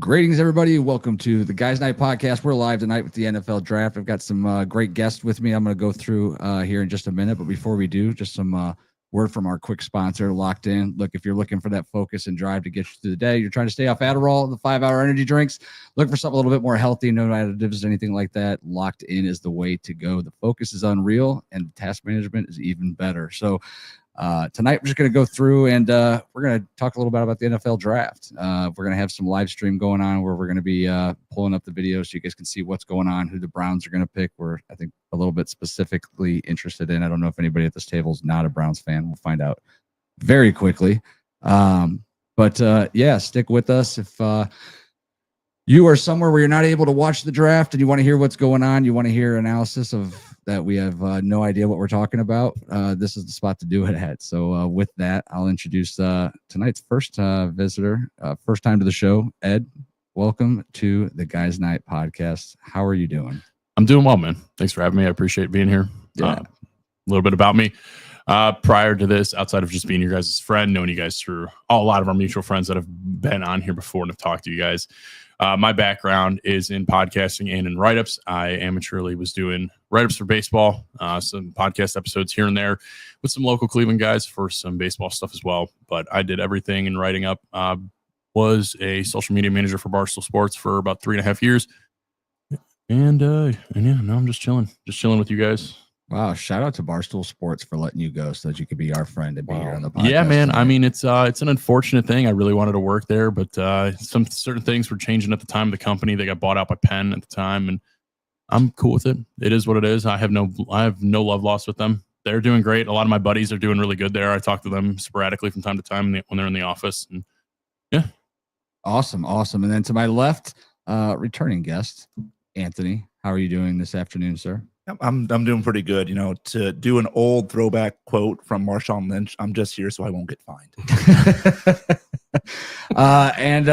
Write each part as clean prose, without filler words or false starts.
Greetings, everybody. Welcome to the Guys Night Podcast. We're live tonight with the NFL Draft. I've got some great guests with me. I'm going to go through here in just a minute. But before we do, just some word from our quick sponsor, Locked In. Look, if you're looking for that focus and drive to get you through the day, you're trying to stay off Adderall, the 5-hour energy drinks, look for something a little bit more healthy, no additives, anything like that. Locked In is the way to go. The focus is unreal, and task management is even better. So, tonight we're just going to go through and we're going to talk a little bit about the NFL draft. We're going to have some live stream going on where we're going to be pulling up the video so you guys can see what's going on, who the Browns are going to pick. We're, I think, a little bit specifically interested in. I don't know if anybody at this table is not a Browns fan. We'll find out very quickly. But yeah, stick with us. If you are somewhere where you're not able to watch the draft and you want to hear what's going on, you want to hear analysis of that we have no idea what we're talking about, this is the spot to do it at. So with that, I'll introduce tonight's first visitor, first time to the show. Ed, welcome to the Guys Night Podcast. How are you doing? I'm doing well, man. Thanks for having me. I appreciate being here. Yeah. A little bit about me. Prior to this, outside of just being your guys' friend, knowing you guys through a lot of our mutual friends that have been on here before and have talked to you guys, my background is in podcasting and in write-ups. I amateurly was doing write-ups for baseball, some podcast episodes here and there with some local Cleveland guys for some baseball stuff as well. But I did everything in writing up. Was a social media manager for Barstool Sports for about 3.5 years. And yeah, now I'm just chilling with you guys. Wow, shout out to Barstool Sports for letting you go so that you could be our friend and be here on the podcast. Yeah, man. Tonight. I mean, it's an unfortunate thing. I really wanted to work there, but some certain things were changing at the time of the company. They got bought out by Penn at the time, and I'm cool with it. It is what it is. I have no love lost with them. They're doing great. A lot of my buddies are doing really good there. I talk to them sporadically from time to time when they're in the office. And yeah. Awesome. And then to my left, returning guest, Anthony. How are you doing this afternoon, sir? I'm doing pretty good. You know, to do an old throwback quote from Marshawn Lynch, I'm just here so I won't get fined. And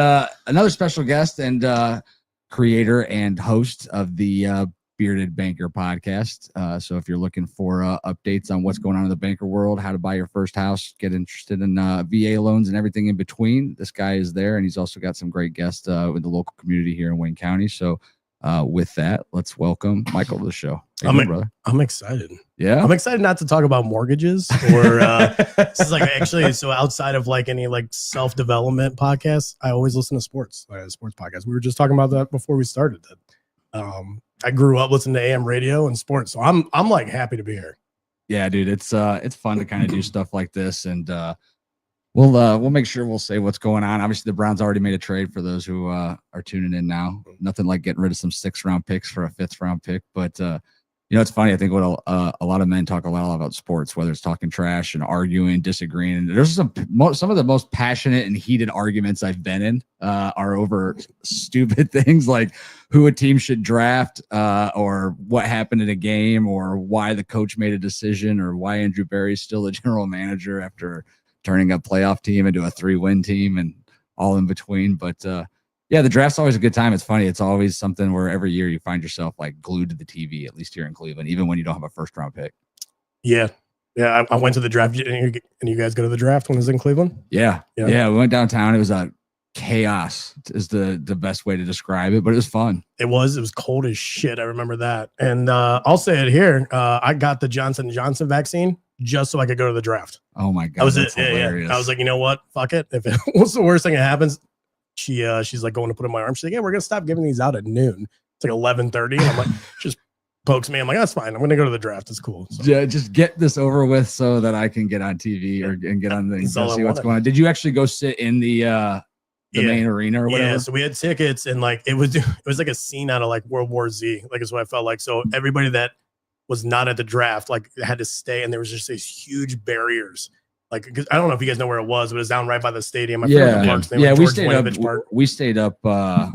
another special guest and creator and host of the Bearded Banker podcast. So if you're looking for updates on what's going on in the banker world, how to buy your first house, get interested in VA loans and everything in between, this guy is there. And he's also got some great guests with the local community here in Wayne County. So with that, let's welcome Michael to the show. Brother? I'm excited. Yeah, I'm excited not to talk about mortgages or this is like actually so outside of like any like self-development podcasts, I always listen to sports podcasts. We were just talking about that before we started. That I grew up listening to AM radio and sports, so I'm like happy to be here. Yeah, dude, it's fun to kind of do stuff like this, and we'll make sure we'll say what's going on. Obviously, the Browns already made a trade for those who are tuning in now. Nothing like getting rid of some 6th-round picks for a 5th-round pick, but you know, it's funny. I think what a lot of men talk a lot about sports, whether it's talking trash and arguing, disagreeing. And there's some of the most passionate and heated arguments I've been in are over stupid things like who a team should draft or what happened in a game or why the coach made a decision or why Andrew Berry's still the general manager after turning a playoff team into a 3-win team and all in between. But yeah, the draft's always a good time. It's funny. It's always something where every year you find yourself like glued to the TV, at least here in Cleveland, even when you don't have a 1st-round pick. Yeah. I went to the draft. And you guys go to the draft when it was in Cleveland? Yeah. We went downtown. It was a chaos is the best way to describe it, but it was fun. It was cold as shit. I remember that. And I'll say it here. I got the Johnson & Johnson vaccine just so I could go to the draft. Oh my God. That was it. Yeah. I was like, you know what? Fuck it. What's the worst thing that happens? She's like going to put in my arm. She's like, yeah, we're going to stop giving these out at noon. It's like 11:30. I'm like, just pokes me. I'm like, that's fine. I'm going to go to the draft. It's cool. So. Yeah, just get this over with so that I can get on TV and get on the see what's going on. Did you actually go sit in the main arena or whatever? Yeah, so we had tickets and like it was like a scene out of like World War Z. Like is what I felt like. So everybody that was not at the draft like had to stay, and there was just these huge barriers. Like, I don't know if you guys know where it was, but it was down right by the stadium. I forgot the park's name. Yeah, we stayed up by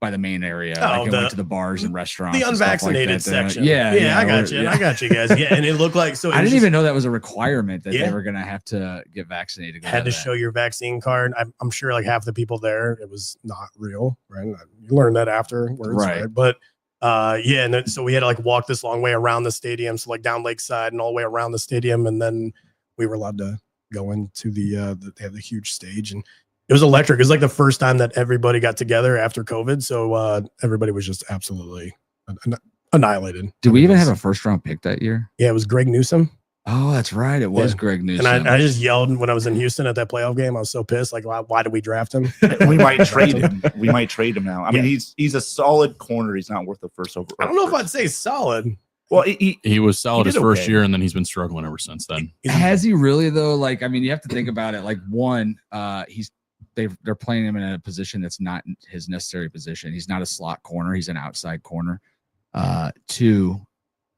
the main area. Went to the bars and restaurants. The unvaccinated like section. Yeah, I got you. I got you guys. Yeah, and it looked like so. I didn't even know that was a requirement that they were gonna have to get vaccinated. Had to show your vaccine card. I'm sure like half the people there, it was not real, right? You learned that afterwards, right? But yeah, and then, so we had to like walk this long way around the stadium, so like down Lakeside and all the way around the stadium, and then we were allowed to go into they have the huge stage, and It was electric. It was like the first time that everybody got together after COVID. So everybody was just absolutely annihilated. Did we even have a first round pick that year? Yeah, it was Greg Newsome. Oh, that's right. It was Yeah. Greg Newsom. And I just yelled when I was in Houston at that playoff game. I was so pissed. Like, why did we draft him? We might trade him. We might trade him now. I mean, Yeah. he's a solid corner. He's not worth the first over. I don't know if I'd say solid. Well, He was solid He his did first okay. year, and then he's been struggling ever since then. Has he really though? Like, I mean, you have to think about it. Like, one, they're playing him in a position that's not his necessary position. He's not a slot corner. He's an outside corner. Two,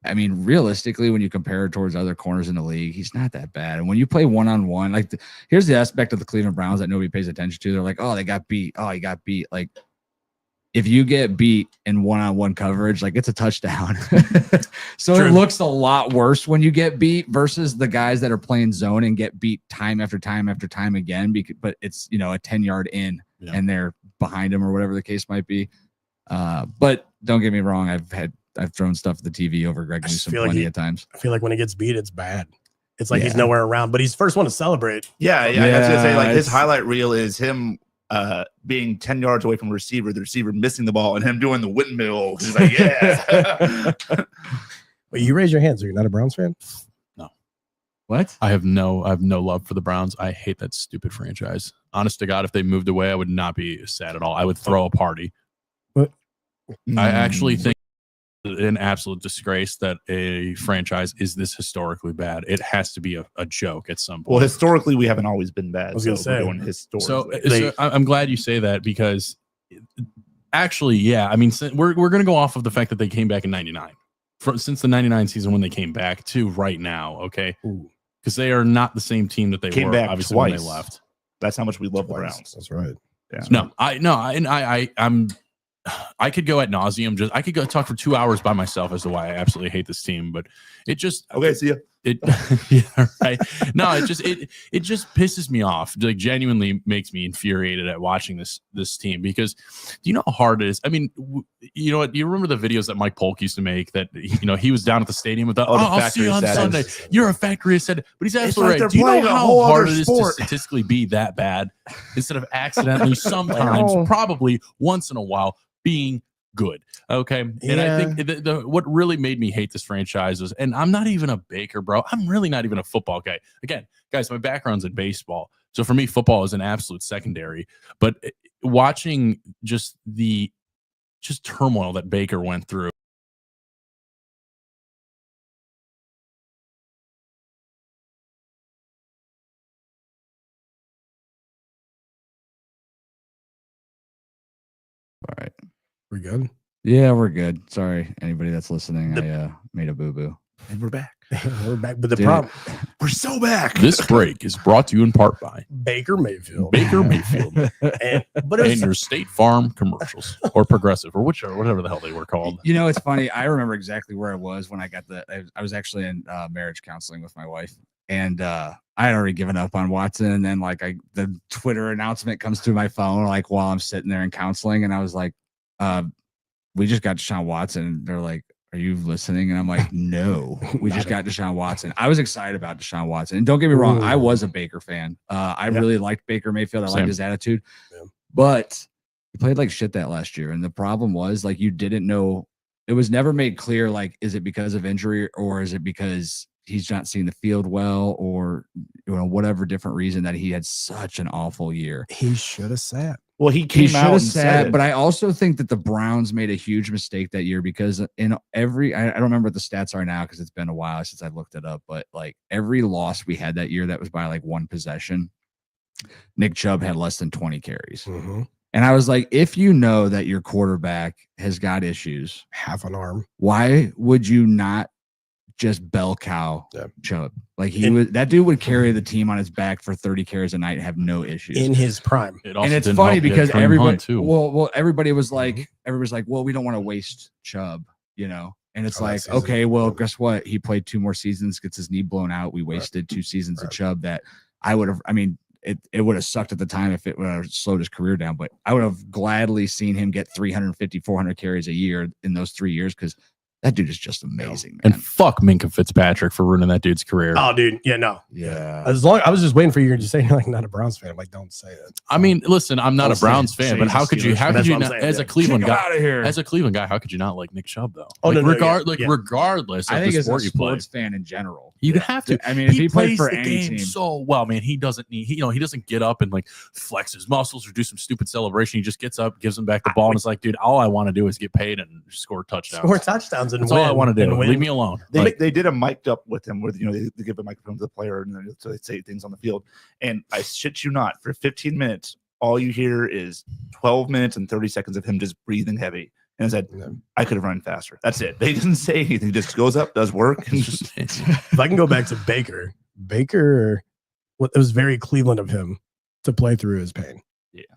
I mean, realistically, when you compare it towards other corners in the league, he's not that bad. And when you play one-on-one, like here's the aspect of the Cleveland Browns that nobody pays attention to. They're like, oh, they got beat. Oh, he got beat. Like, if you get beat in one-on-one coverage, like it's a touchdown. So True. it looks a lot worse when you get beat versus the guys that are playing zone and get beat time after time after time again. But it's, a 10-yard in and they're behind him or whatever the case might be. But don't get me wrong. I've thrown stuff at the TV over Greg Newsom plenty of times. I feel like when he gets beat, it's bad. It's like he's nowhere around, but he's the first one to celebrate. yeah. I was gonna say, like, his it's- highlight reel is him being 10 yards away from the receiver missing the ball, and him doing the windmill. He's like, yeah. Wait, you raise your hands. Are you not a Browns fan? What? I have no love for the Browns. I hate that stupid franchise. Honest to God, if they moved away, I would not be sad at all. I would throw a party. I actually think an absolute disgrace that a franchise is this historically bad. It has to be a joke at some point. Well, historically, we haven't always been bad. I was gonna so say. we're going historically. So I'm glad you say that because actually, yeah, I mean, we're going to go off of the fact that they came back in 99 since the 99 season when they came back to right now. Okay. Because they are not the same team that they Came were back obviously when they twice. left. That's how much we love the Twice. Browns. That's right. Yeah. I could go ad nauseum. I could go talk for 2 hours by myself as to why I absolutely hate this team, but it just Okay, see ya. yeah, right. No, it just pisses me off. Like, genuinely makes me infuriated at watching this team because do you know how hard it is? I mean, you know what? Do you remember the videos that Mike Polk used to make that he was down at the stadium with the I'll see you on factory Sunday. You're a factory setting, but he's absolutely like right. they're Do you know playing a how whole hard other it is sport. to statistically be that bad instead of accidentally sometimes, probably once in a while, being good? Okay. And I think what really made me hate this franchise was, and I'm not even a Baker, bro. I'm really not even a football guy. Again, guys, my background's in baseball. So for me, football is an absolute secondary. But watching just turmoil that Baker went through. All right. We good? Yeah, we're good. Sorry, anybody that's listening. I made a boo-boo. And we're back. We're back. But the Dude. problem, We're so back. This break is brought to you in part by Baker Mayfield. Baker Mayfield But it and was, your State Farm commercials, or Progressive, or whatever the hell they were called. It's funny. I remember exactly where I was when I got I was actually in marriage counseling with my wife, and I had already given up on Watson. And then the Twitter announcement comes through my phone while I'm sitting there in counseling, and I was like, we just got Deshaun Watson. And they're like, are you listening? And I'm like, no, we just got Deshaun Watson. I was excited about Deshaun Watson. And don't get me wrong, I was a Baker fan. I really liked Baker Mayfield. I liked his attitude. Yeah. But he played like shit that last year. And the problem was, you didn't know. It was never made clear, is it because of injury or is it because he's not seeing the field well or whatever different reason that he had such an awful year. he should have sat. Well, he He came should out have and said sat, it. but I also think that the Browns made a huge mistake that year because in I don't remember what the stats are now because it's been a while since I looked it up, but every loss we had that year that was by one possession, Nick Chubb had less than 20 carries. Mm-hmm. And I was like, if you know that your quarterback has got issues, Half an arm. why would you not just bell cow Chubb? That dude would carry the team on his back for 30 carries a night and have no issues. In his prime. It also And it's didn't funny help you had because Kareem everybody, Hunt, too. well, everybody was like, well, we don't want to waste Chubb, and it's Oh, that like, season. okay, well, guess what? He played 2 more seasons, gets his knee blown out. We wasted 2 seasons of Chubb that I would have. I mean, it would have sucked at the time if it would have slowed his career down, but I would have gladly seen him get 350, 400 carries a year in those 3 years because That dude is just amazing, And man. fuck Minka Fitzpatrick for ruining that dude's career. Oh, dude. Yeah, no. Yeah. As long I was just waiting for you to say you're like not a Browns fan. I'm like, don't say it. I mean, listen, I'm not I'll a say Browns it. fan, Say but he's how a could you? Steelers How fan. could That's you what I'm not? saying, As a yeah. Cleveland guy, out of here. as a Cleveland guy, how could you not like Nick Chubb though? Oh, like, no, yeah. regardless I of think the as a sport you play, sports fan in general, you'd have to. I mean, if he played plays for the any game team, so well, man. He doesn't need. He doesn't get up and like flex his muscles or do some stupid celebration. He just gets up, gives him back the ball, and it's like, dude, all I want to do is get paid and score touchdowns. Score touchdowns and That's win. all I want to do. and win. Leave me alone. They did a mic'd up with him where they give a microphone to the player and then so they say things on the field. And I shit you not, for 15 minutes, all you hear is 12 minutes and 30 seconds of him just breathing heavy. And I said, I could have run faster. That's it. They didn't say anything. He just goes up, does work, and just If I can go back to Baker, it was very Cleveland of him to play through his pain.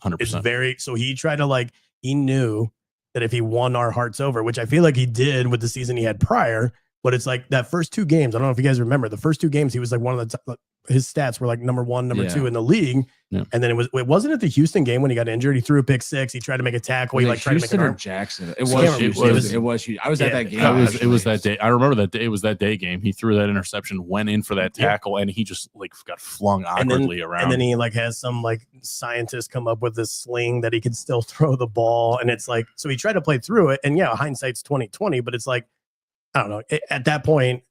100%. It's very so he tried to he knew that if he won our hearts over, which I feel like he did with the season he had prior, but it's like that first 2 games. I don't know if you guys remember the first 2 games. He was like one of the his stats were like number 1, number 2 in the league. Yeah. And then it wasn't at the Houston game when he got injured. He threw a pick 6. He tried to make a tackle. He tried to make an arm. Jackson. It was It was huge. I was at that game. It was that day. I remember that day. It was that day game. He threw that interception, went in for that tackle, and he just got flung awkwardly around. And then he has some scientist come up with this sling that he can still throw the ball. And it's like, so he tried to play through it. And yeah, hindsight's 20/20, but it's like, I don't know. At that point,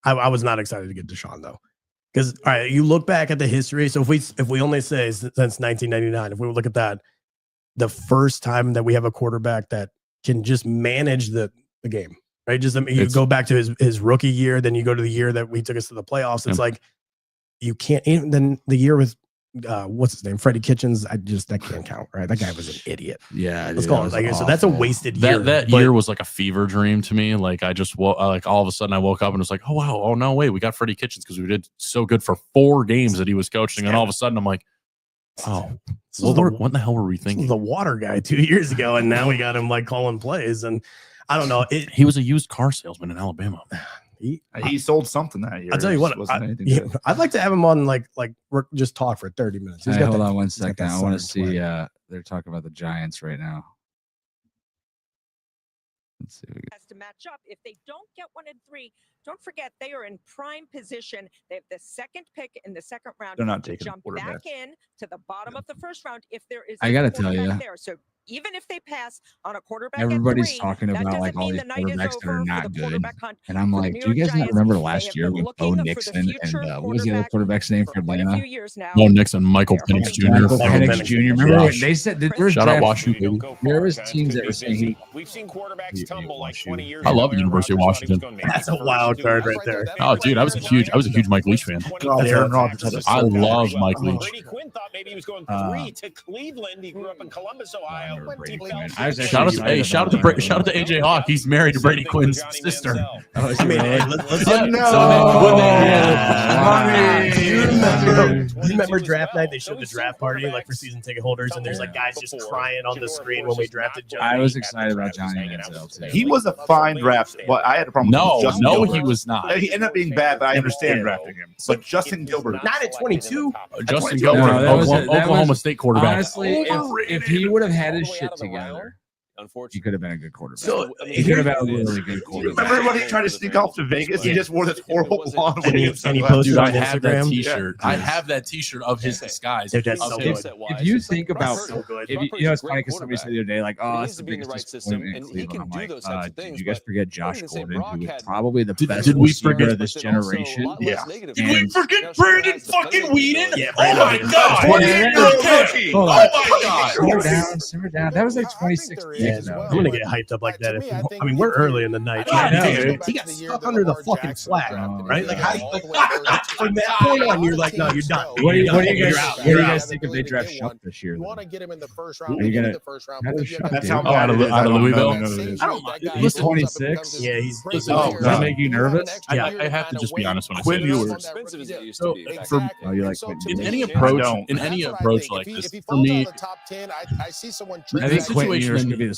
I was not excited to get Deshaun though. Because all right, you look back at the history. So if we only say since 1999, if we look at that, the first time that we have a quarterback that can just manage the game, right? Just you go back to his rookie year, then you go to the year that we took us to the playoffs. It's like you can't. Even then the year with what's his name, Freddie Kitchens. That can't count, right? That guy was an idiot. Yeah, let's call it so. That's a wasted year. That year was like a fever dream to me. Like I just all of a sudden I woke up and was like, oh wow, oh no way, we got Freddie Kitchens because we did so good for 4 games that he was coaching, and all of a sudden I'm like, oh, what the hell were we thinking? The water guy 2 years ago, and now we got him calling plays, and I don't know. He was a used car salesman in Alabama. He sold something that year. I'll tell you what, I'd like to have him on just talk for 30 minutes. Hold on one second. I want to see. They're talking about the Giants right now. Let's see. Has to match up. If they don't get 1 and 3, don't forget they are in prime position. They have the 2nd pick in the 2nd round. They're not taking jump back in to the bottom of the 1st round if there is. I gotta tell you. There. So even if they pass on a quarterback, everybody's at 3, talking about all these quarterbacks that are not good, and I'm like, do you guys not remember last year with Bo Nixon and what was the other quarterback's name for Atlanta? Bo Nixon, Michael Penix Jr. Michael Penix Jr. Remember when they said that there was shout out Washington. There was teams that were saying we've seen quarterbacks tumble like 20 years. I love the University of Washington. That's a wild card right there. Oh, dude, I was a huge Mike Leach fan. Aaron Rodgers. I love Mike Leach. Brady Quinn thought maybe he was going 3 to Cleveland. He grew up in Columbus, Ohio. Shout out to AJ Hawk. He's married to Brady Quinn's sister. I mean, let's you remember draft night? They showed the draft party for season ticket holders, and there's guys just crying on the screen when we drafted Johnny. I was excited about Johnny Manziel too. He was a fine draft. Well, I had a problem. No, with Justin no, Gilbert. he was not. He ended up being bad, but I understand drafting him. But Justin Gilbert, Not at 22. Justin 22. Gilbert, No, that was- Oklahoma State quarterback. Honestly, if he would have had his shit together, he could have been a good quarterback. So, he could have been a really good quarterback. remember when he tried to sneak off to Vegas? He just wore this horrible blonde And he wig. posted Dude, on I have that Instagram. T-shirt. I have that T-shirt of his disguise. Dude, that's Of so his- good. If you think about, So good. if you know, it's funny because somebody said the other day, it's the biggest disappointment in Cleveland. I'm like, did you guys forget Josh Gordon, who was probably the best did we receiver forget of this generation? Yeah. Did we forget Brandon fucking Whedon? Yeah, Oh my Brandon. god! Hold Oh on. my god! Simmer down. That was like 2016. Yeah, I'm gonna get hyped up like that. I mean, we're early in the night. Yeah, He got stuck under the fucking flag, right? From that point on, you're like, no, you're done. What do you You're guys? out. What do you guys think if they draft Shuck this year? You want to get him in the first round. Are you gonna- the first round. how but does if you Shuck have do? that- That's how out of bad it is. out of I don't Louisville. know. I don't mind. He's 26. Yeah, he's Does that make you nervous? I have to just be honest when I say Quinn this. Ewers. So, for Oh, you like Quentin in Ewers? any I approach, don't. in any approach like this, if he for falls me, out of the top 10, I see someone I think the Quentin situation Ewers in- could be the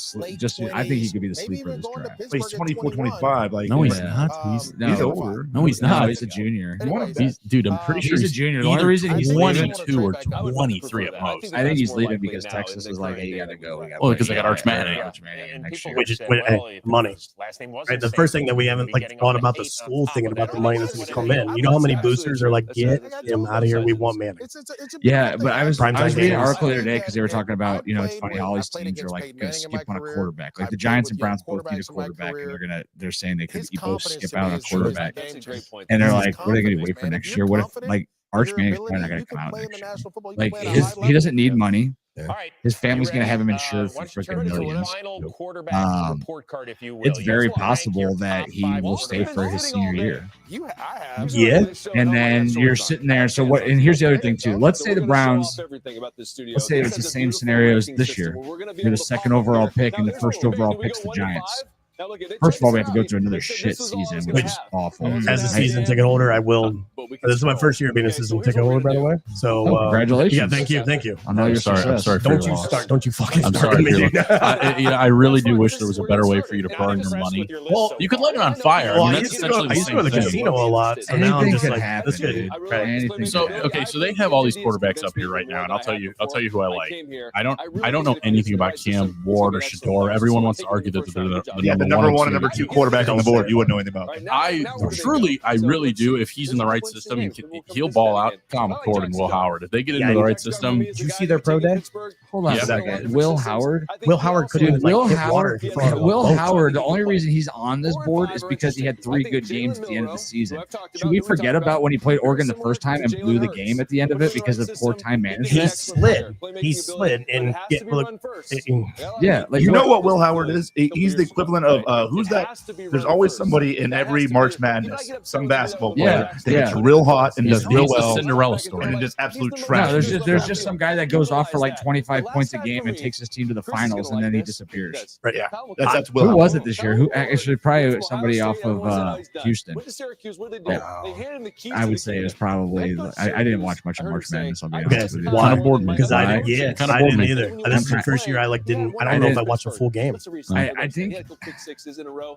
I think he could be the sleeper of this draft. But he's 24, 25. Like, No, he's Yeah. not. He's older. No, he's not. He's a junior. Dude, I'm pretty sure He's a junior. The only either reason he's leaving, 22 or 23 at most. I think he's leaving because Texas is like, hey, you gotta go. Well, because they got Arch Manning. Next year. Which is money. Right, the first thing that we haven't like thought about the school thinking about the money that's going to come in. You know how many boosters are like, get him out of here. We want Manning. Yeah, but I was Prime time reading an games. article the other day because they were talking about, it's funny how all these teams are like going to skip on a quarterback. Like the Giants and Browns both need a quarterback, and they're saying they could both skip out on a quarterback. And they're like, what are they going to wait for next year? What if like Arch Manning's probably not going to come out next year? Like he doesn't need money. His family's going to have him insured for freaking millions. It's very possible that he will stay for his senior year. Yeah. And then you're sitting there. So what? And here's the other thing too. Let's say the Browns. Let's say it's the same scenario as this year. You're the second overall pick, and the first overall pick's the Giants. First of all, we have to go through another shit season, which is awful. As a season ticket holder, I will. This is my first year being a season ticket holder, by the way. So Congratulations. Yeah, thank you. I know you're sorry. I'm sorry. Don't you start? Don't you fucking I'm start sorry. me. Dude. I really do wish there was a better way for you to burn your money. Well, You could light it on fire. Well, I mean, I that's used to go essentially to the same thing. casino a lot, so now I'm Anything just could like, happen, this good. dude. Anything So could happen. okay, so they have all these quarterbacks up here right now, and I'll tell you who I like. I don't know anything about Cam Ward or Shador. Everyone wants to argue that they're the number one and number two quarterback on the board. You wouldn't know anything about. I really do. If he's in the right system, he'll ball out Tom McCord and Will Howard. If they get into the right system, Did you see their pro day? Hold on Yeah. a second. Will Howard. Will Howard couldn't even Will like, hit water. Howard. He fought on a Will boat. Howard. The only reason he's on this board is because he had 3 good games at the end of the season. Should we forget about when he played Oregon the first time and blew the game at the end of it because of poor time He management? slid. He slid and Yeah, like You know what Will Howard is? He's the equivalent of who's that? There's always somebody in every March Madness, some basketball player that gets real hot and does real he's the well, Cinderella story. and then just absolute No, trash. there's just some guy that goes off for like 25 points a game and takes his team to the finals and then he disappears. Right, yeah, that's Will. Who Howard. was it this year? Who actually probably somebody off of Houston. I would say it was probably. I didn't watch much of March Madness. I'll be honest with you. Kind of bored me. Because I Why? didn't. Yeah, Kinda I bored didn't me. either. And this is the first year I like didn't. I don't know if I watched a full game. I think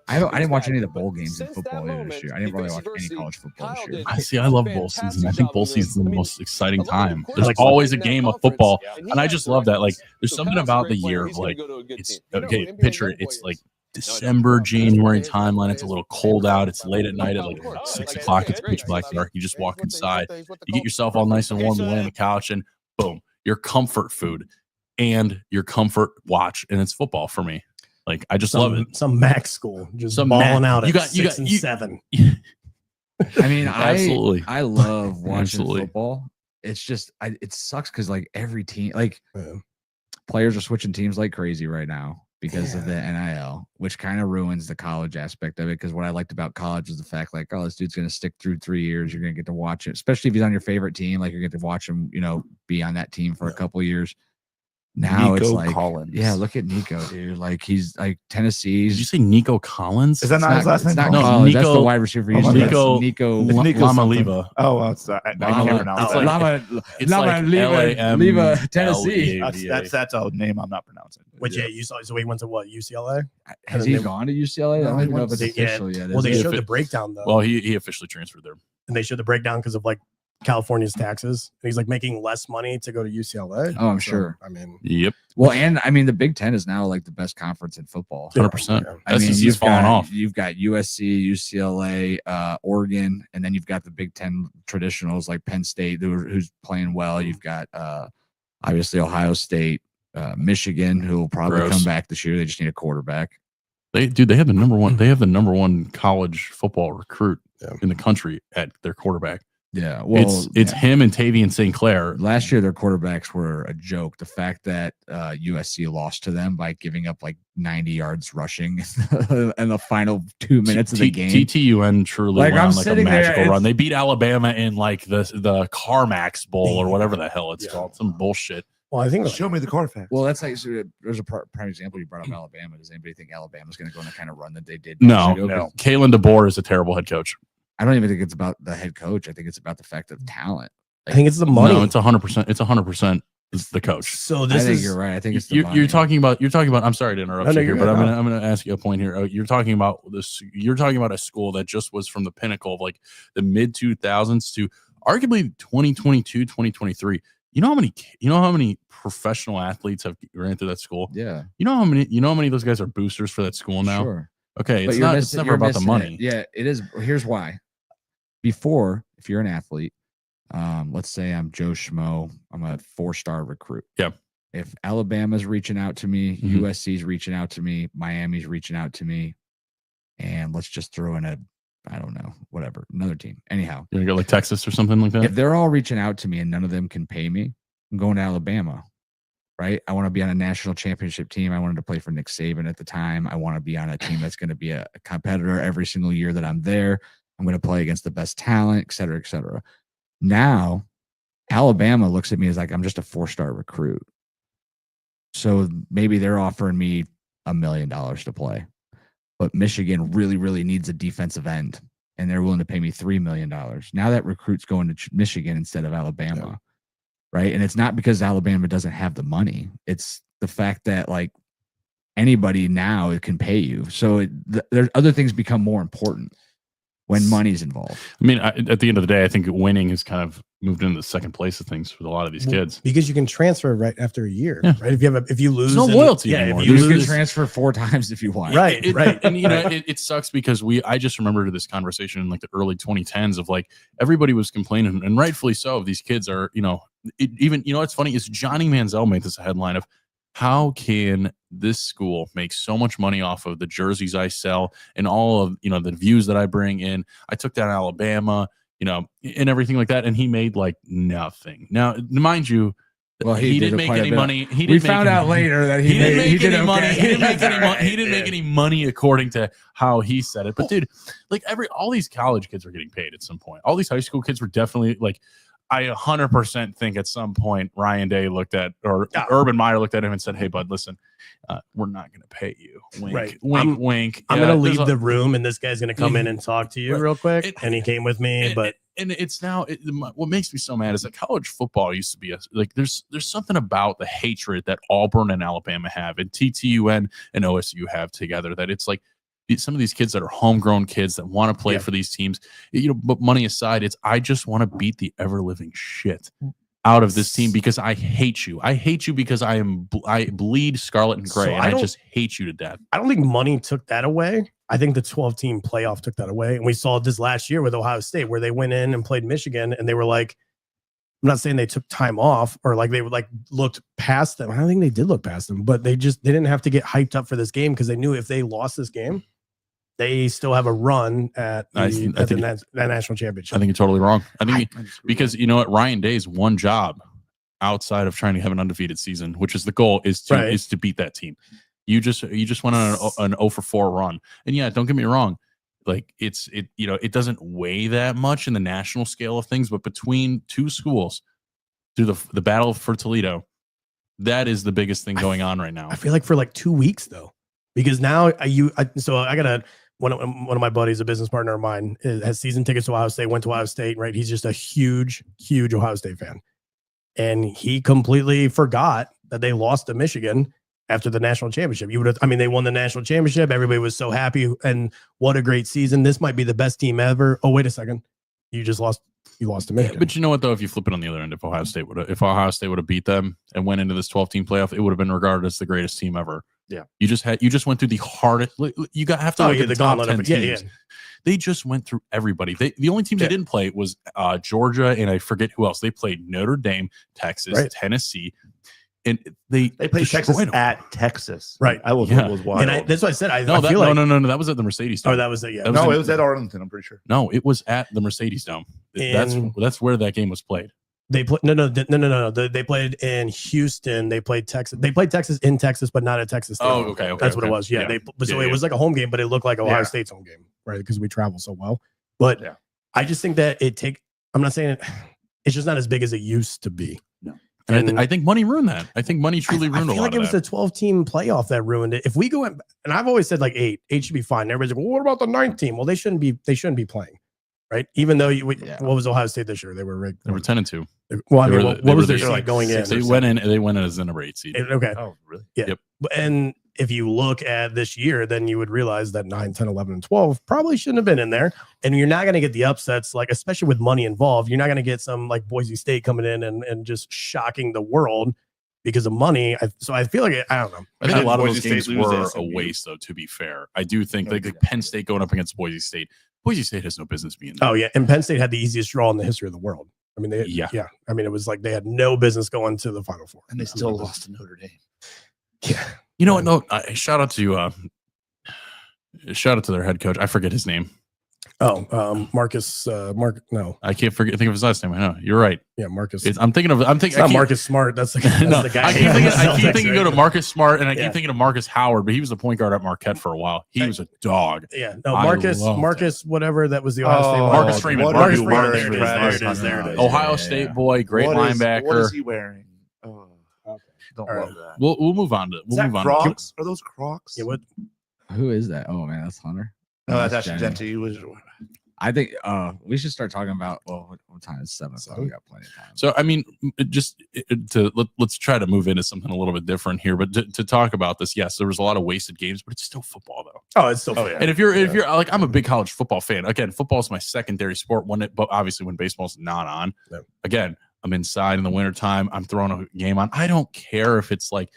I didn't watch any of the bowl games in football either this year. I didn't really watch any college football this year. I see. I love bowl season. I think bowl season is the most exciting time. There's always a game of football, and I just love that. Like, there's something about the year of like it's okay. Picture it. It's like December, January timeline. It's a little cold out. It's late at night at like 6 o'clock. It's pitch black dark. You just walk inside. You get yourself all nice and warm. You lay on the couch, and boom, your comfort food and your comfort watch, and it's football for me. Like, I just love it. Some Mac school, just Some balling Mac- out. you At got- you 6 got- and you- 7. I mean, Absolutely. I love watching Absolutely. football. It's just it sucks because like every team, like Yeah. players are switching teams like crazy right now because of the NIL, which kind of ruins the college aspect of it. Because what I liked about college was the fact, like, oh, this dude's going to stick through 3 years. You're going to get to watch it, especially if he's on your favorite team. Like, you're going to watch him, be on that team for a couple years. Now it's Nico like, Collins. yeah, look at Nico, dude. Like, he's like Tennessee's. Did you say Nico Collins? Is that not his last name? It's not No, Collins. That's Nico- the wide receiver. Oh, Usually Nico- it's Nico. Nico Lama something. Leva. Oh, I can't pronounce it's that. like- It's Lama like Leva, Tennessee. LAMLEA. That's a name I'm not pronouncing. Which you saw. So he went to what, UCLA? Has he gone to UCLA? I don't even know if it's official yet. Well, they is it? showed the breakdown though, Well, he officially transferred there. and they showed the breakdown because of like California's taxes, and he's like making less money to go to UCLA. Oh, I'm So, sure. I mean, Yep, Well, and I mean, the Big Ten is now like the best conference in football. 100%. Yeah. I mean, SEC's falling off. You've got USC, UCLA, Oregon, and then you've got the Big Ten traditionals like Penn State, who's playing well. You've got obviously Ohio State, Michigan, who will probably Gross. come back this year. They just need a quarterback. They have the number one. They have the number one college football recruit Yeah. in the country at their quarterback. Yeah, well, It's him and Tavian St. Clair. last year their quarterbacks were a joke. The fact that USC lost to them by giving up like 90 yards rushing in the final 2 minutes of the game. TTUN truly Like, went I'm on like a sitting there, magical it's- run. They beat Alabama in like the CarMax Bowl or whatever the hell it's Yeah. called. Some bullshit. well, I think Show me the Carfax. Well, that's like, so there's a prime example. You brought up Alabama. Does anybody think Alabama's going to go on the kind of run that they did? No, years ago? no. Kalen DeBoer is a terrible head coach. I don't even think it's about the head coach. I think it's about the fact of talent. I think it's the money. No, it's 100%. It's 100%. It's the coach. So I this think is you're right. I think it's the You're money. talking about. I'm sorry to interrupt No, no, you here, you're but good. I'm gonna ask you a point here. You're talking about this. You're talking about a school that just was from the pinnacle of like the mid 2000s to arguably 2022, 2023. You know how many professional athletes have ran through that school. Yeah, You know how many of those guys are boosters for that school now. sure. Okay, But it's never you're about the missing money. it. Yeah, it is. Here's why. Before, if you're an athlete, let's say I'm Joe Schmo, I'm a 4-star recruit. Yeah. If Alabama's reaching out to me, Mhm. USC's reaching out to me, Miami's reaching out to me, and let's just throw in I don't know, whatever, another team. Anyhow, You're gonna go like Texas or something like that. if they're all reaching out to me and none of them can pay me, I'm going to Alabama, right? I want to be on a national championship team. I wanted to play for Nick Saban at the time. I want to be on a team that's going to be a competitor every single year that I'm there. I'm going to play against the best talent, et cetera, et cetera. Now, Alabama looks at me as like I'm just a 4-star recruit. So maybe they're offering me $1 million to play. But Michigan really, really needs a defensive end, and they're willing to pay me $3 million. Now that recruit's going to Michigan instead of Alabama, right? And it's not because Alabama doesn't have the money. It's the fact that like anybody now can pay you. So there's other things become more important when money's involved. I mean, at the end of the day, I think winning has kind of moved into the second place of things for a lot of these kids. because you can transfer right after a year, Yeah. right? If you lose, There's no loyalty anymore. If you You can lose, transfer 4 times if you want. right, right. And you know, it sucks because I just remember this conversation in like the early 2010s of like everybody was complaining, and rightfully so. Of these kids are, what's funny is Johnny Manziel made this a headline of how can this school make so much money off of the jerseys I sell and all of the views that I bring in. I took down Alabama, and everything like that, and he made like nothing. Now, mind you, Well, he didn't make any money. We found out later that he didn't make did any money. okay. He didn't make any money. He Right, didn't make yeah. any money according to how he said it. But dude, like all these college kids were getting paid at some point. All these high school kids were definitely like. I 100% think at some point Ryan Day looked at or Urban Meyer looked at him and said, "Hey, bud, listen, we're not going to pay you." Wink, Right. wink, wink. I'm Yeah, going to there's leave the room, and this guy's going to come in and talk to you Right. real quick. And he came with me, but and it's now what makes me so mad is that college football used to be there's something about the hatred that Auburn and Alabama have and TTUN and OSU have together that it's like some of these kids that are homegrown kids that want to play for these teams, but money aside, I just want to beat the ever living shit out of this team because I hate you. I hate you because I bleed scarlet and gray, So and I I don't- just hate you to death. I don't think money took that away. I think the 12-team playoff took that away. And we saw this last year with Ohio State where they went in and played Michigan and they were like, I'm not saying they took time off or like they would like looked past them. I don't think they did look past them, but they didn't have to get hyped up for this game because they knew if they lost this game, they still have a run at the national championship. I think you're totally wrong. I think because you know what, Ryan Day's one job outside of trying to have an undefeated season, which is the goal, is to beat that team. You just went on an 0-for-4 run, and yeah, don't get me wrong, like it doesn't weigh that much in the national scale of things, but between two schools through the battle for Toledo, that is the biggest thing going on right now. I feel like for like 2 weeks though, because now so I got one of my buddies, a business partner of mine, has season tickets to Ohio State, went to Ohio State, right? He's just a huge Ohio State fan. And he completely forgot that they lost to Michigan after the national championship. They won the national championship. Everybody was so happy. And what a great season. This might be the best team ever. Oh, wait a second. You lost to Michigan. But you know what, though? If you flip it on the other end, if Ohio State would have beat them and went into this 12-team playoff, it would have been regarded as the greatest team ever. Yeah. You just went through the hardest. You have to look at the top 10 teams. They just went through everybody. The only teams they didn't play was Georgia, and I forget who else. They played Notre Dame, Texas, Tennessee, and they played Texas them. at Texas. Right. I was wild. And that's what I said. No, that was at the Mercedes Dome. Oh, that was it. Yeah. That No, it was at Arlington, I'm pretty sure. No, it was at the Mercedes Dome. That's where that game was played. They played no. They played in Houston. They played Texas. They played Texas in Texas, but not at Texas State. Oh, okay. That's what it was. Yeah. It was like a home game, but it looked like Ohio State's home game, right? Because we travel so well. But I just think that I'm not saying it's just not as big as it used to be. No. And I think money ruined that. I think money truly ruined a lot of that. I feel like it was the 12-team playoff that ruined it. If we go in, and I've always said like 8 should be fine. Everybody's like, well, what about the 9th team? Well, they shouldn't be playing, right? Even though Yeah. what was Ohio State this year? They were rigged. They were 10-2. Well, I they mean, were- what they was were their the- seed like going in? six They went in as the number 8 seed. Okay. Oh, really? Yeah. Yep. And if you look at this year, then you would realize that 9, 10, 11, and 12 probably shouldn't have been in there. And you're not going to get the upsets, like, especially with money involved. You're not going to get some like Boise State coming in and just shocking the world because of money. So I feel like, I don't know. I think a lot of Boise those State games lose were to a SMU. waste, though, to be fair. I do think No, like they Penn State going up against Boise State. Boise State has no business being there. Oh, yeah. And Penn State had the easiest draw in the history of the world. I mean, Yeah. I mean, it was like they had no business going to the Final Four. And they still lost to Notre Dame. Yeah. You know what? No, shout out to their head coach. I forget his name. Oh, Marcus, no. I can't think of his last name. I know you're right. Yeah, Marcus. I'm thinking. It's not Marcus Smart. That's the No, guy. I keep Celtics, thinking right? go to Marcus Smart, and I Yeah. keep thinking of Marcus Howard, but he was the point guard at Marquette for a while. He was a dog. Yeah, no, I Marcus, whatever that was the Ohio State one. Marcus Freeman. What Marcus are you Freeman. wearing, There it is, Travis there it is, there it is. Hunter? Ohio State boy, great linebacker. What is he wearing? Oh, Okay. don't All love right. that. We'll move on to. Is We'll that move on. Crocs? Are those Crocs? Yeah, what? Who is that? Oh man, that's Hunter. No, that's Jenny. actually Genty. Was I think we should start talking about. Well, what time is 7 o'clock? We got plenty of time. So I mean, let's try to move into something a little bit different here. But to talk about this, yes, there was a lot of wasted games, but it's still football though. Oh, it's still. Oh, yeah. And if you're like, I'm a big college football fan. Again, football is my secondary sport. But obviously when baseball's not on, Yep. again, I'm inside in the wintertime. I'm throwing a game on. I don't care if it's like,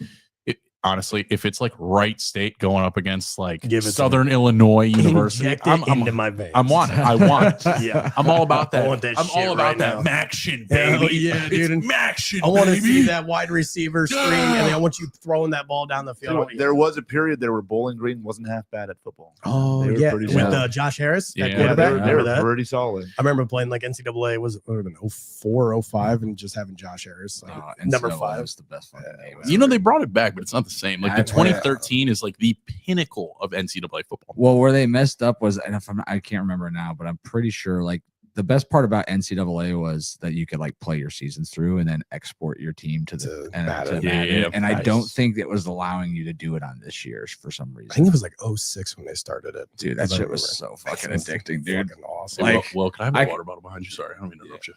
honestly, if it's like Wright State going up against like Give it to Southern Illinois University, Inject it into my veins. I want it. I want it. Yeah. I'm all about that. I want that I'm shit all about right that now. Maction, Hell baby. yeah, dude. It's Maction, I want to baby. see that wide receiver screen, and I want you throwing that ball down the field. there was a period there where Bowling Green wasn't half bad at football. Oh They were yeah, pretty with solid. Josh Harris, that Yeah, Yeah, quarterback. they Remember were that? pretty solid. I remember playing like NCAA was 04, 05, and just having Josh Harris like, number NCAA 5. was the best fucking game. You know, they brought it back, but it's not the same. Like the Yeah. 2013 is like the pinnacle of NCAA football. Well, where they messed up was, and if I can't remember now, but I'm pretty sure like the best part about NCAA was that you could like play your seasons through and then export your team to the To and Madden. Yeah, yeah, and I nice. don't think it was allowing you to do it on this year's for some I think reason. it was like 06 when they started it. Dude, that I shit was remember. so fucking That's addicting, dude. Fucking awesome. Hey, Like, Will, can I have a I- water bottle behind you? Sorry, I don't mean to interrupt you.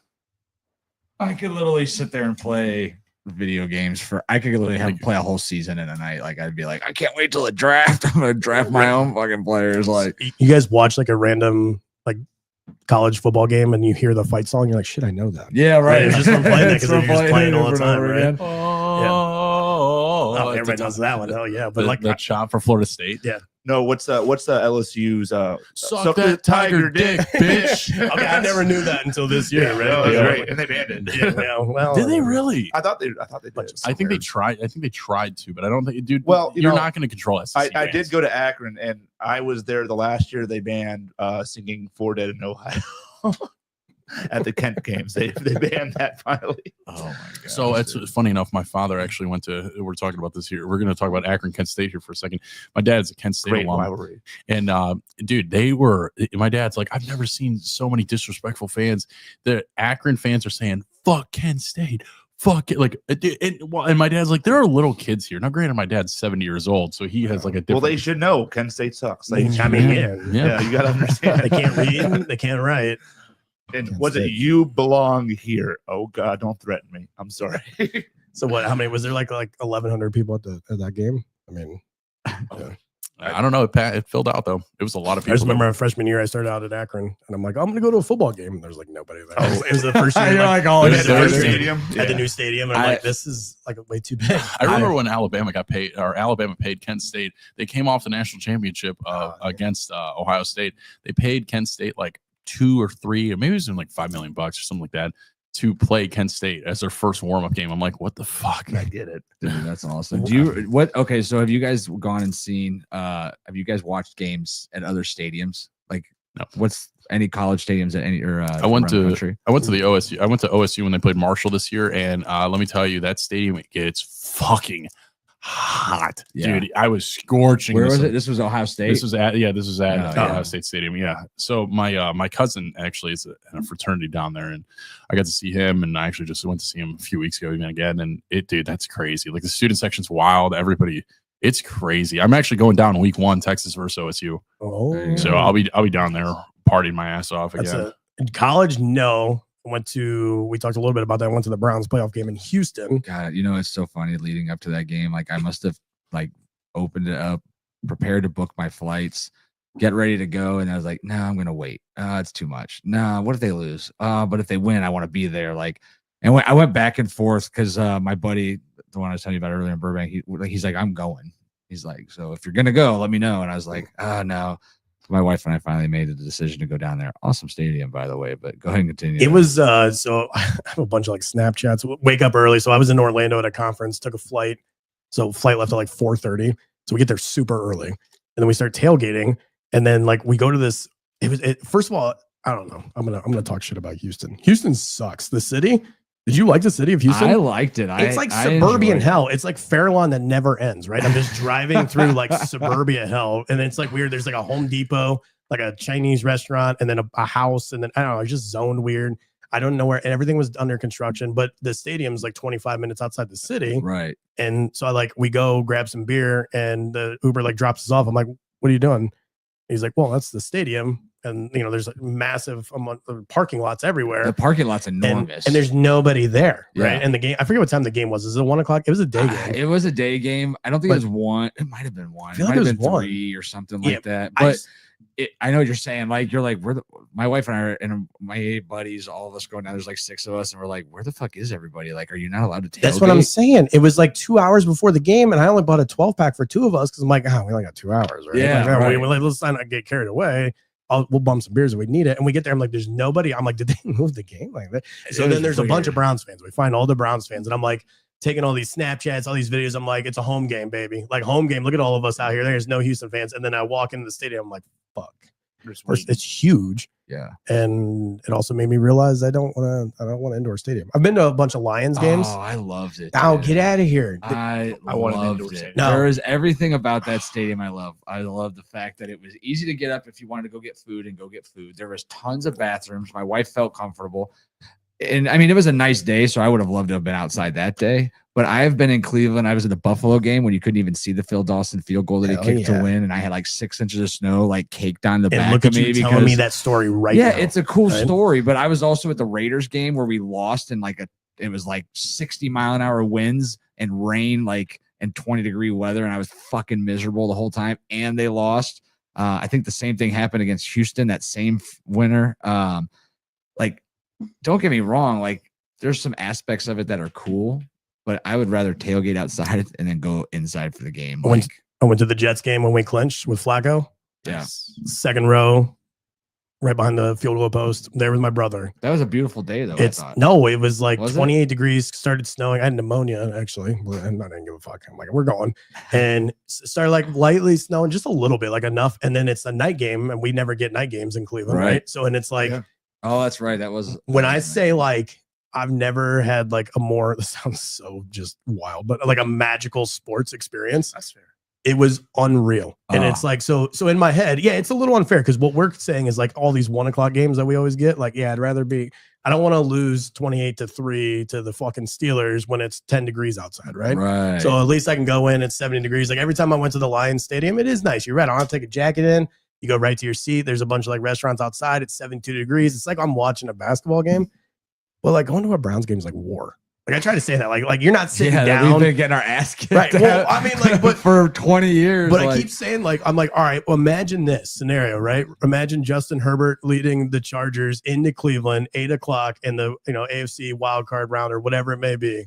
I could literally sit there and play video games for. I could literally play a whole season in a night. Like I'd be like, I can't wait till the draft. I'm gonna draft my own fucking players. Like, You guys watch like a random like college football game and you hear the fight song, you're like, shit, I know that. yeah, right. It's just from playing that 'cause you're just playing all the over and time, over right? again. Oh, Everybody knows that one. Oh yeah, but like the chop for Florida State. No, what's the Suck LSU's that tiger dick, bitch. okay, I never knew that until this year, right? Oh, Like, that's great. And they banned it. yeah, well, Did they really? I thought they did. I think they tried. I think they tried to, but I don't think, dude. Well, you you're know, not going to control SEC I fans. did go to Akron, and I was there the last year they banned singing "For Dead in Ohio" at the Kent games. They banned that finally. Oh my god. So it's funny enough. My father actually went to. We're talking about this here. We're going to talk about Akron, Kent State here for a second. My dad's a Kent State Great alum, rivalry. and dude, they were. My dad's like, I've never seen so many disrespectful fans. The Akron fans are saying, "Fuck Kent State." Fuck it, like, and my dad's like, there are little kids here. Now, granted, my dad's 70 years old, so he has like a different. Well, they should know Kent State sucks. Like, I mean, yeah. yeah, you got to understand. They can't read, they can't write. And Kent was it State. you belong here? Oh God, don't threaten me. I'm sorry. So what? How many was there? Like 1,100 people at that game? I mean, I don't know. It filled out though. It was a lot of I people. just remember freshman year I started out at Akron, and I'm like, I'm gonna go to a football game, and there's like nobody there. It was the first year. You're like, like, oh, It At was the there. new stadium. at the new stadium, and I'm I- like, this is like way too big. I remember when Alabama got paid, or Alabama paid Kent State. They came off the national championship against Ohio State. They paid Kent State like 2 or 3, or maybe it was even like $5 million or something like that to play Kent State as their first warm up game. I'm like, what the fuck? I get it. Dude, that's awesome. Do you what? Okay, so have you guys gone and seen? Have you guys watched games at other stadiums? Like, No. What's any college stadiums at any or? I went around the to country? I went to the OSU. I went to OSU when they played Marshall this year, and let me tell you, that stadium gets fucking hot, Yeah. dude. I was scorching. Where this was it? This was Ohio State. This was at Oh, Ohio State Stadium. Yeah. So my cousin actually is in a fraternity down there, and I got to see him. And I actually just went to see him a few weeks ago even again. And dude, that's crazy. Like the student section's wild. Everybody, it's crazy. I'm actually going down week 1, Texas versus OSU. Oh, There you So go. I'll be down there partying my ass off that's again. a In college, no. We talked a little bit about that. I went to the Browns playoff game in Houston. God, you know, it's so funny leading up to that game. Like I must have like opened it up, prepared to book my flights, get ready to go. And I was like, no, I'm going to wait. It's too much. No, what if they lose? But if they win, I want to be there. Like, and I went back and forth because my buddy, the one I was telling you about earlier in Burbank, he's like, I'm going. He's like, so if you're going to go, let me know. And I was like, no. My wife and I finally made the decision to go down there. Awesome stadium, by the way, but go ahead and continue. It was so I have a bunch of like Snapchats. Wake up early. So I was in Orlando at a conference, took a flight. So flight left at like 4:30. So we get there super early. And then we start tailgating. And then like we go to this. First of all, I don't know. I'm gonna talk shit about Houston. Houston sucks. The city. Did you like the city of Houston? I liked it. It's like suburban hell. It's like Fairlawn that never ends, right? I'm just driving through like suburbia hell, and it's like weird. There's like a Home Depot, like a Chinese restaurant, and then a house, and then I don't know. It's just zoned weird. I don't know where, and everything was under construction, but the stadium's like 25 minutes outside the city, right? And so we go grab some beer, and the Uber like drops us off. I'm like, "What are you doing?" He's like, "Well, that's the stadium." And there's like massive amount of parking lots everywhere. The parking lot's enormous, and there's nobody there, right? And the game, I forget what time the game was. Is it 1 o'clock? It was a day game. It was a day game. I don't think it was one. It might have been one. It might have been 3 or something like that. But I know what you're saying. Like you're like, my wife and I and my 8 buddies, all of us going down. There's like 6 of us, and we're like, where the fuck is everybody? Like, are you not allowed to tailgate? That's what I'm saying. It was like 2 hours before the game, and I only bought a 12-pack for 2 of us because I'm like, we only got 2 hours, right? Yeah, like, right. Let's not get carried away. We'll bum some beers if we need it. And we get there. I'm like, there's nobody. I'm like, did they move the game like that? So then there's a bunch of Browns fans. We find all the Browns fans. And I'm like, taking all these Snapchats, all these videos. I'm like, it's a home game, baby. Like home game. Look at all of us out here. There's no Houston fans. And then I walk into the stadium. I'm like, fuck. It's huge. Yeah. And it also made me realize I don't want indoor stadium. I've been to a bunch of Lions games. Oh, I loved it. Oh, get out of here. I want an loved indoor it. stadium. No. There was everything about that stadium I love. I love the fact that it was easy to get up if you wanted to go get food and go get food. There was tons of bathrooms. My wife felt comfortable. And I mean, it was a nice day, so I would have loved to have been outside that day. But I have been in Cleveland. I was at the Buffalo game when you couldn't even see the Phil Dawson field goal that he kicked to win, and I had like 6 inches of snow like caked on the back look of at me. you telling me that story right now. Yeah, it's a cool story. But I was also at the Raiders game where we lost in it was like 60-mile-an-hour winds and rain, like and 20-degree weather, and I was fucking miserable the whole time. And they lost. I think the same thing happened against Houston that same winter. Like, don't get me wrong, like there's some aspects of it that are cool, but I would rather tailgate outside and then go inside for the game. I went to the Jets game when we clinched with Flacco. Yeah. Second row, right behind the field goal post. There was my brother. That was a beautiful day, though. It was like 28 degrees, started snowing. I had pneumonia, actually. I didn't give a fuck. I'm like, we're going. And started like lightly snowing, just a little bit, like enough. And then it's a night game, and we never get night games in Cleveland, right? So, and it's like, oh, that's right. That was when I say like, I've never had like a more, this sounds so just wild, but like a magical sports experience. That's fair. It was unreal. And it's like, so in my head, yeah, it's a little unfair because what we're saying is like all these 1 o'clock games that we always get, like, yeah, I don't want to lose 28-3 to the fucking Steelers when it's 10 degrees outside, right? Right. So at least I can go in at 70 degrees. Like every time I went to the Lions Stadium, it is nice. You're right. I don't have to take a jacket in. You go right to your seat. There's a bunch of like restaurants outside. It's 72 degrees. It's like I'm watching a basketball game. But like going to a Browns game is like war. Like I try to say that, like you're not sitting down. We've been getting our ass kicked. Right. Well, I mean, like, but for 20 years. But I keep saying, like, I'm like, all right, well, imagine this scenario, right? Imagine Justin Herbert leading the Chargers into Cleveland, 8 o'clock in the AFC wild card round or whatever it may be,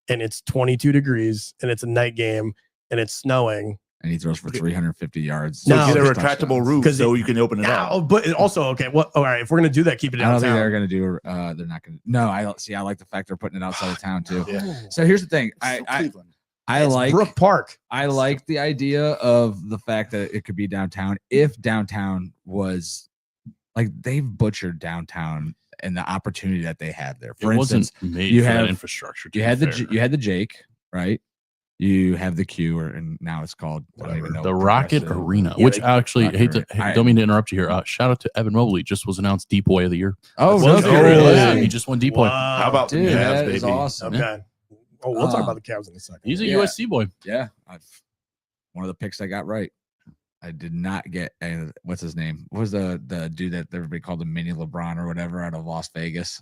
and it's 22 degrees and it's a night game and it's snowing. And he throws for 350 yards. So get a retractable roof so you can open it up. But it also, okay, well, all right, if we're going to do that, keep it downtown. I don't think they're going to do, they're not going to. No, I like the fact they're putting it outside of town too. Yeah. So here's the thing. I like Brook Park. I like the idea of the fact that it could be downtown. If downtown was like, they've butchered downtown and the opportunity that they have there. For instance, you had infrastructure. You had the Jake, right? You have the Q, and now it's called the Rocket Arena, which actually don't mean to interrupt you here. Shout out to Evan Mobley, just was announced Depoy of the Year. Oh, really? He just won Depoy. Wow. How about dude? Cavs, That baby? is awesome. Okay. Oh, we'll talk about the Cavs in a second. He's a USC boy. Yeah, one of the picks I got right. I did not get what's his name? What was the dude that everybody called the mini LeBron or whatever out of Las Vegas?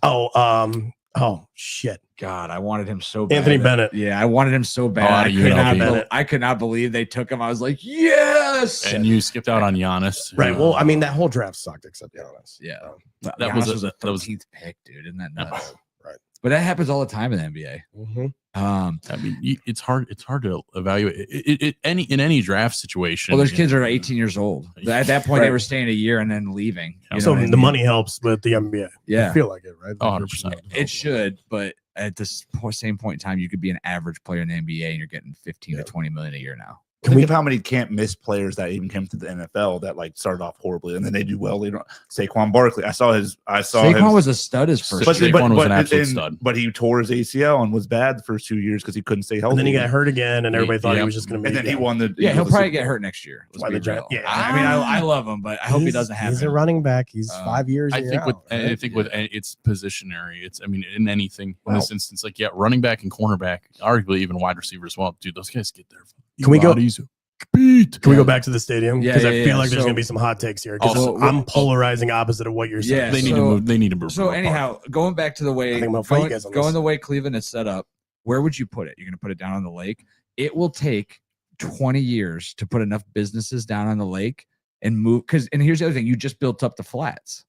Oh shit. God, I wanted him so bad. Anthony Bennett. Yeah, I wanted him so bad. out of UNLV. I could not believe they took him. I was like, yes. And you skipped out on Giannis. Right. Well, I mean, that whole draft sucked, except Giannis. Yeah. That Giannis was a that was 13th pick, dude. Isn't that nuts? Right. But that happens all the time in the NBA. Mm-hmm. I mean, it's hard to evaluate it in any draft situation. Well, there's kids that are 18 years old. At that point, Right. they were staying a year and then leaving. You know So what I the mean? money helps with the NBA. Yeah. I feel like it, right? 100%. It should, but at the same point in time, you could be an average player in the NBA and you're getting 15 to 20 million a year now. Think of how many can't miss players that even came to the NFL that like started off horribly and then they do well later on. Saquon Barkley. I saw Saquon was a stud his first But year. Saquon was an absolute stud. But he tore his ACL and was bad the first 2 years because he couldn't stay healthy. And then he got hurt again, and everybody thought he Yep. was just going to And make then he won the Yeah, he'll Eagles probably Super get Bowl. hurt next year. Let's Why be the real. yeah. I mean, I love him, but I hope he doesn't have He's a him. running back. He's 5 years. I and think you're with out, right? I think with it's positionary. It's I mean in anything in Wow. this instance, like running back and cornerback, arguably even wide receiver as well. Dude, those guys get there. Can we go- Compete. Can we go back to the stadium? Yeah, Because I yeah, feel yeah. like there's So- going to be some hot takes here. Because Also- I'm polarizing opposite of what you're saying. Yeah, They need to so- move. They need to move. So apart. anyhow, going back to the way I think I'm gonna fight you guys on going this. the way Cleveland is set up, where would you put it? You're going to put it down on the lake. It will take 20 years to put enough businesses down on the lake and move. And here's the other thing: you just built up the flats,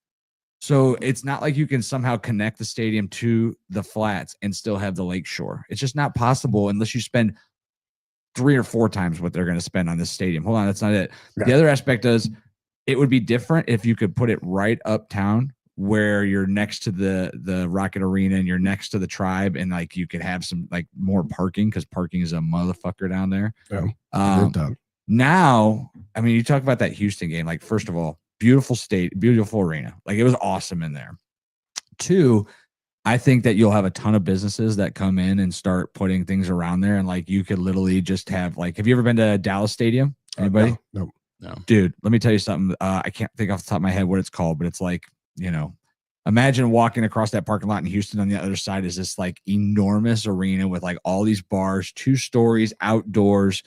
so it's not like you can somehow connect the stadium to the flats and still have the lake shore. It's just not possible unless you spend 3 or 4 times what they're going to spend on this stadium. Hold on, that's not it. Okay. The other aspect is it would be different if you could put it right uptown where you're next to the Rocket Arena and you're next to the Tribe, and like you could have some like more parking because parking is a motherfucker down there. Yeah. Now, I mean, you talk about that Houston game. Like, first of all, beautiful arena. Like, it was awesome in there. 2, I think that you'll have a ton of businesses that come in and start putting things around there, and like you could literally just have like. Have you ever been to Dallas Stadium? Anybody? No. Dude, let me tell you something. I can't think off the top of my head what it's called, but it's like, imagine walking across that parking lot in Houston. On the other side is this like enormous arena with like all these bars, 2 stories, outdoors.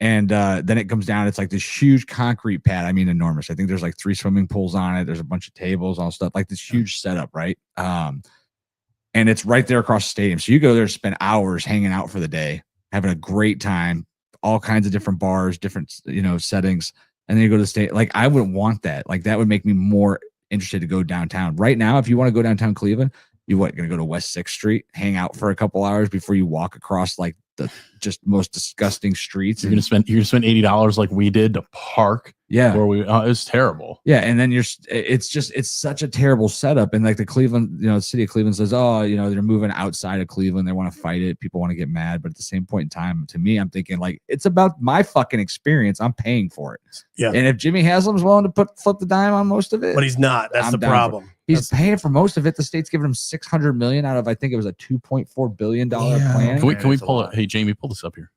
And then it comes down. It's like this huge concrete pad. I mean, enormous. I think there's like 3 swimming pools on it. There's a bunch of tables, all stuff, like this huge setup, right? And it's right there across the stadium. So you go there, spend hours hanging out for the day, having a great time, all kinds of different bars, different, settings. And then you go to the state. Like, I wouldn't want that. Like, that would make me more interested to go downtown. Right now, if you want to go downtown Cleveland, going to go to West 6th Street, hang out for a couple hours before you walk across like the just most disgusting streets. You're gonna spend $80 like we did to park. Yeah. Where we it's terrible. Yeah, and then it's such a terrible setup. And like the Cleveland, the city of Cleveland says, oh, they're moving outside of Cleveland. They want to fight it. People want to get mad. But at the same point in time, to me, I'm thinking like it's about my fucking experience. I'm paying for it. Yeah. And if Jimmy Haslam's willing to flip the dime on most of it, But he's not. That's I'm the down for problem. he's paying for most of it. The state's giving him $600 million out of, I think it was a $2.4 billion plan. Can we That's a pull lot. it? Hey Jamie, pull this up here.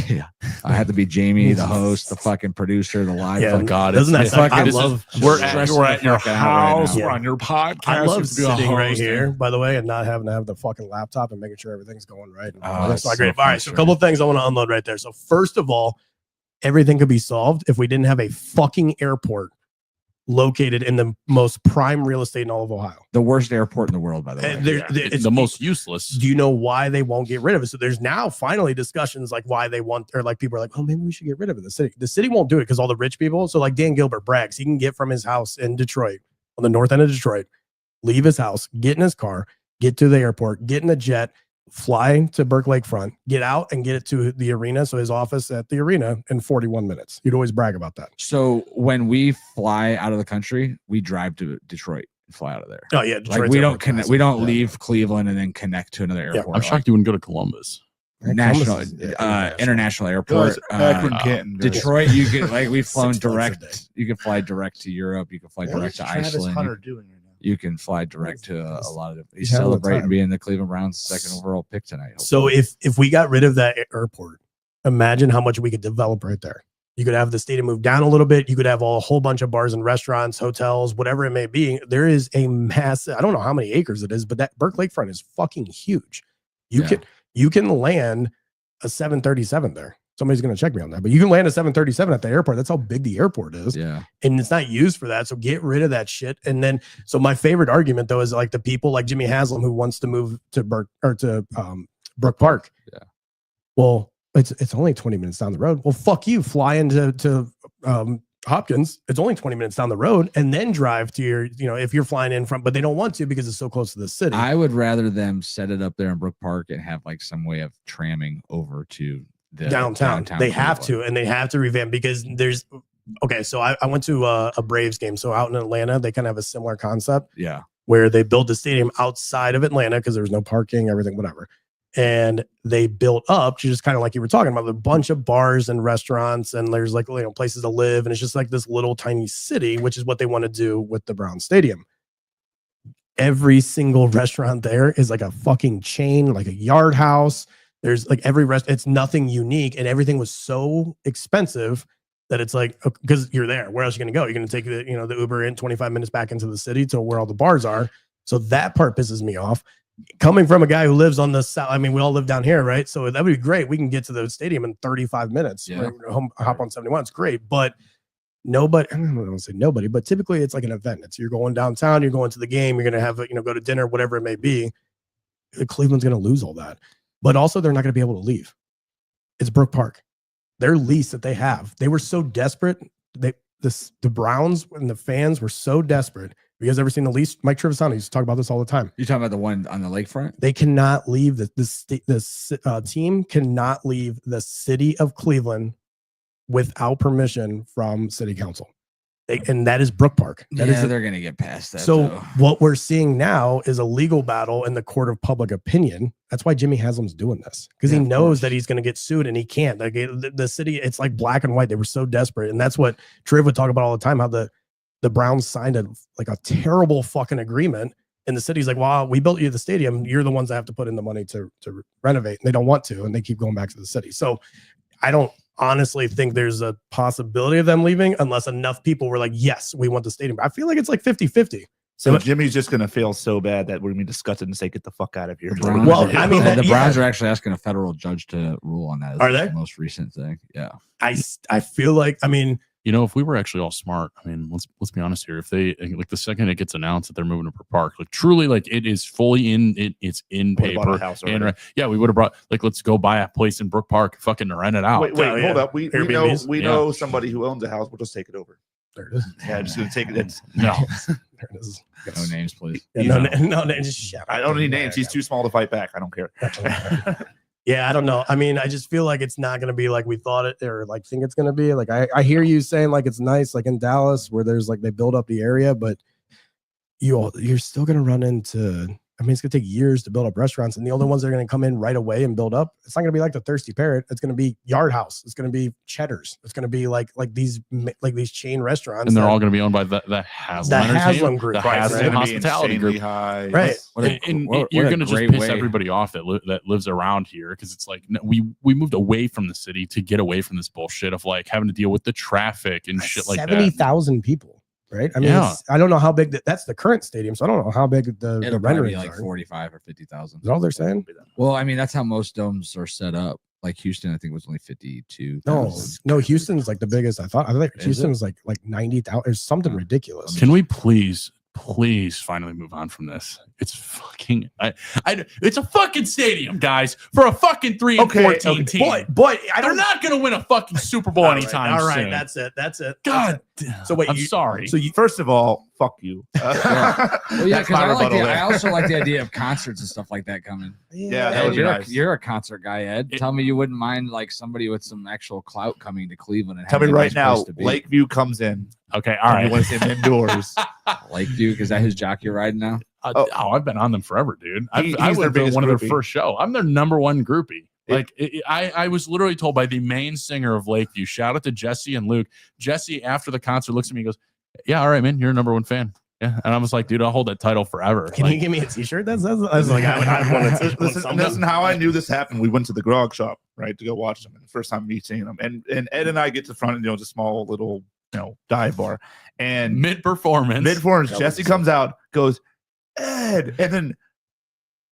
Yeah, I had to be Jamie, the host, the fucking producer, the live. Yeah, fucking- God, doesn't that it's suck? I this is- love. we're stressing we're the at your fuck out right house. now. We're on your podcast. I love you have to be a sitting right host. here, by the way, and not having to have the fucking laptop and making sure everything's going right. Oh, That's that's not so great. All right, so a frustrating. couple of things I want to unload right there. So first of all, everything could be solved if we didn't have a fucking airport located in the most prime real estate in all of Ohio. The worst airport in the world, by the way. And It's the most useless. Do you know why they won't get rid of it? So there's now finally discussions like why they want, or like people are like, oh, maybe we should get rid of it. The city won't do it because all the rich people. So like Dan Gilbert brags, he can get from his house in Detroit, on the north end of Detroit, leave his house, get in his car, get to the airport, get in a jet, fly to Burke Lakefront, get out and get it to the arena. So his office at the arena in 41 minutes. You'd always brag about that. So when we fly out of the country, we drive to Detroit and fly out of there. Oh yeah. Like Detroit's we don't airport connect. classic. We don't Yeah. leave Cleveland and then connect to another airport. I'm shocked you wouldn't go to Columbus. National, Columbus is- international airport. Akron, Canton, guys. Detroit, you could like we've flown 6 months a day. direct. You can fly direct to Europe. You can fly What direct is to Travis Iceland. Hunter doing right now? You can fly direct to a lot of. He's having a celebrating time. being the Cleveland Browns' second overall pick tonight. So if we got rid of that airport, imagine how much we could develop right there. You could have the stadium move down a little bit. You could have a whole bunch of bars and restaurants, hotels, whatever it may be. There is a massive, I don't know how many acres it is, but that Burke Lakefront is fucking huge. You can land a 737 there. Somebody's going to check me on that. But you can land a 737 at the airport. That's how big the airport is. Yeah. And it's not used for that. So get rid of that shit. And then, so my favorite argument though is like the people like Jimmy Haslam who wants to move to Brook Park. Yeah. Well, it's only 20 minutes down the road. Well, fuck you. Fly into Hopkins. It's only 20 minutes down the road, and then drive to your, if you're flying in from, but they don't want to because it's so close to the city. I would rather them set it up there in Brook Park and have like some way of tramming over to the downtown. They have to, and they have to revamp because there's okay. So I went to a Braves game. So out in Atlanta, they kind of have a similar concept. Yeah. Where they built the stadium outside of Atlanta because there was no parking, everything, whatever. And they built up to just kind of like you were talking about, a bunch of bars and restaurants, and there's like places to live, and it's just like this little tiny city, which is what they want to do with the Brown Stadium. Every single restaurant there is like a fucking chain, like a Yard House. There's like every it's nothing unique, and everything was so expensive that it's like, because you're there, where else are you going to go? You're going to take the the Uber in 25 minutes back into the city to where all the bars are. So that part pisses me off. Coming from a guy who lives on the south, I mean, we all live down here, right? So that would be great. We can get to the stadium in 35 minutes. Yeah. Hop on 71. It's great, but nobody, I don't want to say nobody, but typically it's like an event. It's you're going downtown, you're going to the game, you're going to have go to dinner, whatever it may be. Cleveland's going to lose all that, but also they're not going to be able to leave. It's Brook Park. Their lease that they have, they were so desperate. The Browns and the fans were so desperate. You guys ever seen the lease? Mike Trevisano used to talk about this all the time. You talking about the one on the lakefront? They cannot leave the team cannot leave the city of Cleveland without permission from city council. And that is Brook Park. That is they're going to get past that. So though. what we're seeing now is a legal battle in the court of public opinion. That's why Jimmy Haslam's doing this, because he knows that he's going to get sued and he can't. Like the city, it's like black and white. They were so desperate, and that's what Triv would talk about all the time. How the Browns signed a terrible fucking agreement, and the city's like, "Well, we built you the stadium. You're the ones that have to put in the money to renovate." And they don't want to, and they keep going back to the city. So I don't honestly think there's a possibility of them leaving unless enough people were like, yes, we want the stadium. I feel like it's like 50-50. So Jimmy's just going to fail so bad that we're going to be disgusted and say, get the fuck out of here. Well, I mean, the Browns are actually asking a federal judge to rule on that. Are they? The most recent thing. Yeah. I feel like, I mean, if we were actually all smart, I mean, let's be honest here. If they like the second it gets announced that they're moving to Brook Park, like truly, like it is fully it's in paper. And yeah, we would have brought let's go buy a place in Brook Park, fucking rent it out. Wait, hold up. We know somebody who owns a house. We'll just take it over. There it is. Yeah, just gonna take it. No, there it is. No names, please. Yeah, no names. Just shout. I don't need names. He's too small to fight back. I don't care. Yeah, I don't know. I mean, I just feel like it's not going to be like we thought it or like think it's going to be. Like I hear you saying like it's nice, like in Dallas where there's like they build up the area, but you're still going to run into. I mean, it's going to take years to build up restaurants, and the only ones that are going to come in right away and build up, it's not going to be like the Thirsty Parrot. It's going to be Yard House. It's going to be Cheddar's. It's going to be like these chain restaurants, and they're all going to be owned by the Haslam group, the Haslam Hospitality Group, high. Right? And you're going to just piss everybody off that lives around here because it's like we moved away from the city to get away from this bullshit of like having to deal with the traffic and shit like that. 70,000 people. Right. I mean, I don't know how big that's the current stadium. So I don't know how big the renderings like are. 45 or 50,000. Is that all they're saying? Well, I mean, that's how most domes are set up. Like Houston, I think was only 52. No, Houston's like the biggest. I think Houston's like 90,000 or something ridiculous. Can we please finally move on from this? It's fucking it's a fucking stadium, guys, for a fucking 3-14 team. But they're not gonna win a fucking Super Bowl anytime soon. All right, that's it. God, so wait, I'm sorry. So first of all, fuck you. Well, yeah, because I also like the idea of concerts and stuff like that coming. Yeah, that would be nice. You're a concert guy, Ed. Tell me you wouldn't mind like somebody with some actual clout coming to Cleveland. And tell me right now, Lakeview comes in. Okay, all right. You want to see him indoors? Lakeview, because that his jockey riding now. I've been on them forever, dude. I was one of their first show. I'm their number one groupie. I was literally told by the main singer of Lakeview. Shout out to Jesse and Luke. Jesse, after the concert, looks at me and goes, "Yeah, all right, man, you're a number one fan." Yeah, and I was like, "Dude, I'll hold that title forever." Can you give me a T-shirt? That's like I wanted to. Listen, how I knew this happened. We went to the grog shop, right, to go watch them. And the first time me seeing them, and Ed and I get to front, it's a small little dive bar, and mid performance. Jesse comes out, goes, "Ed," and then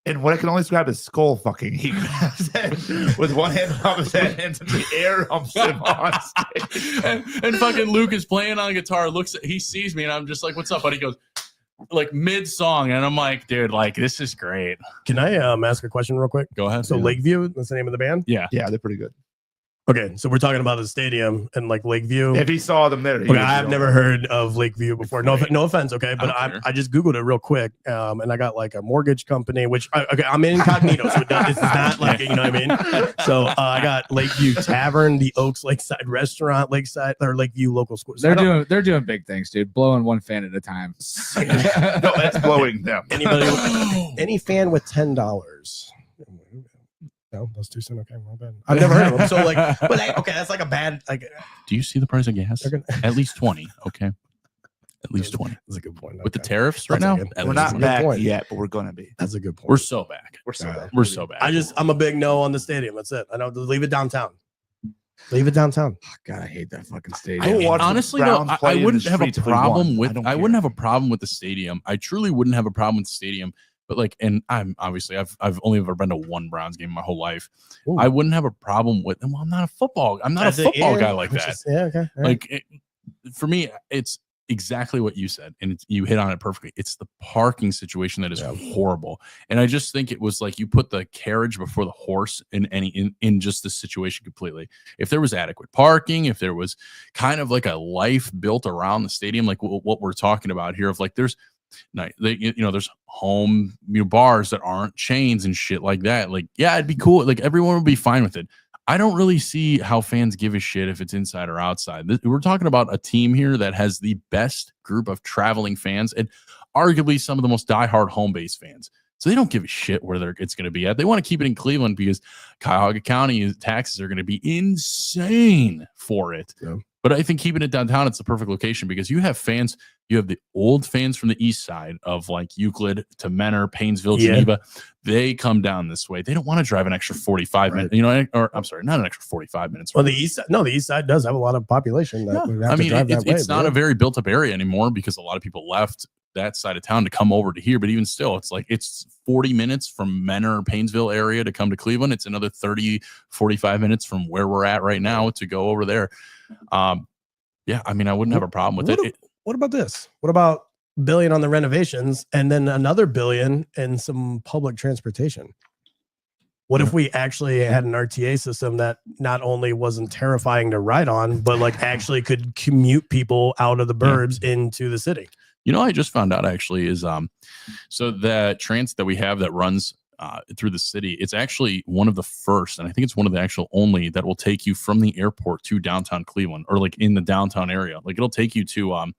And what I can only describe as skull fucking. He grabs it with one hand above his head, hands in the air, humps him on stage. and fucking Luke is playing on guitar. He sees me, and I'm just like, "What's up, buddy?" He goes like mid song, and I'm like, "Dude, like this is great." Can I ask a question real quick? Go ahead. So Lakeview, that's the name of the band? Yeah. Yeah, they're pretty good. Okay, so we're talking about the stadium and like Lakeview. If he saw them there, Okay, I've never heard of Lakeview before. No offense, okay, but I just Googled it real quick, and I got like a mortgage company, which I'm incognito, so this is not like, you know what I mean? So I got Lakeview Tavern, the Oaks Lakeside Restaurant, Lakeside or Lakeview Local School. So They're doing big things, dude. Blowing one fan at a time. No, that's blowing them. Any fan with $10. No, that's too soon. Okay, well bad. I've never heard of them. So like, but okay, that's like a bad like. Do you see the price of gas? At least 20. Okay. At least 20. That's a good point. With the tariffs right That's now, a good- at We're least not 20. back point. yet, but we're gonna be. That's a good point. We're so back. We're so back. We're so back. I'm a big no on the stadium. That's it. I know. Leave it downtown. Leave it downtown. God, I hate that fucking I stadium. don't watch the Honestly, though, Browns play I in wouldn't the have a streets if we problem won. with. don't I care. wouldn't have a problem with the stadium. I truly wouldn't have a problem with the stadium. But like, and I'm obviously I've only ever been to one Browns game my whole life. Ooh. I wouldn't have a problem with. Well, I'm not a football guy like that. Yeah, okay. All right. Like for me, it's exactly what you said, and you hit on it perfectly. It's the parking situation that is horrible, and I just think it was like you put the carriage before the horse in just this situation completely. If there was adequate parking, if there was kind of like a life built around the stadium, like what we're talking about here, of like there's home bars that aren't chains and shit like that. Like, yeah, it'd be cool. Like everyone would be fine with it. I don't really see how fans give a shit if it's inside or outside. We're talking about a team here that has the best group of traveling fans and arguably some of the most diehard home base fans. So they don't give a shit where it's going to be at. They want to keep it in Cleveland because Cuyahoga County taxes are going to be insane for it. Yeah. But I think keeping it downtown, it's the perfect location because you have fans. You have the old fans from the east side of like Euclid to Menor, Painesville, Geneva. They come down this way. They don't want to drive an extra 45 minutes, or I'm sorry, not an extra 45 minutes. Well, the east side does have a lot of population. That would have to drive that way, it's not a very built up area anymore because a lot of people left that side of town to come over to here. But even still, it's like it's 40 minutes from Menor or Painesville area to come to Cleveland. It's another 45 minutes from where we're at right now to go over there. Yeah, I mean, I wouldn't have a problem with it. What about this? What about $1 billion on the renovations and then another $1 billion in some public transportation? What if we actually had an RTA system that not only wasn't terrifying to ride on, but like actually could commute people out of the burbs into the city? You know, I just found out actually is so the transit that we have that runs through the city, it's actually one of the first, and I think it's one of the actual only that will take you from the airport to downtown Cleveland or like in the downtown area. Like it'll take you to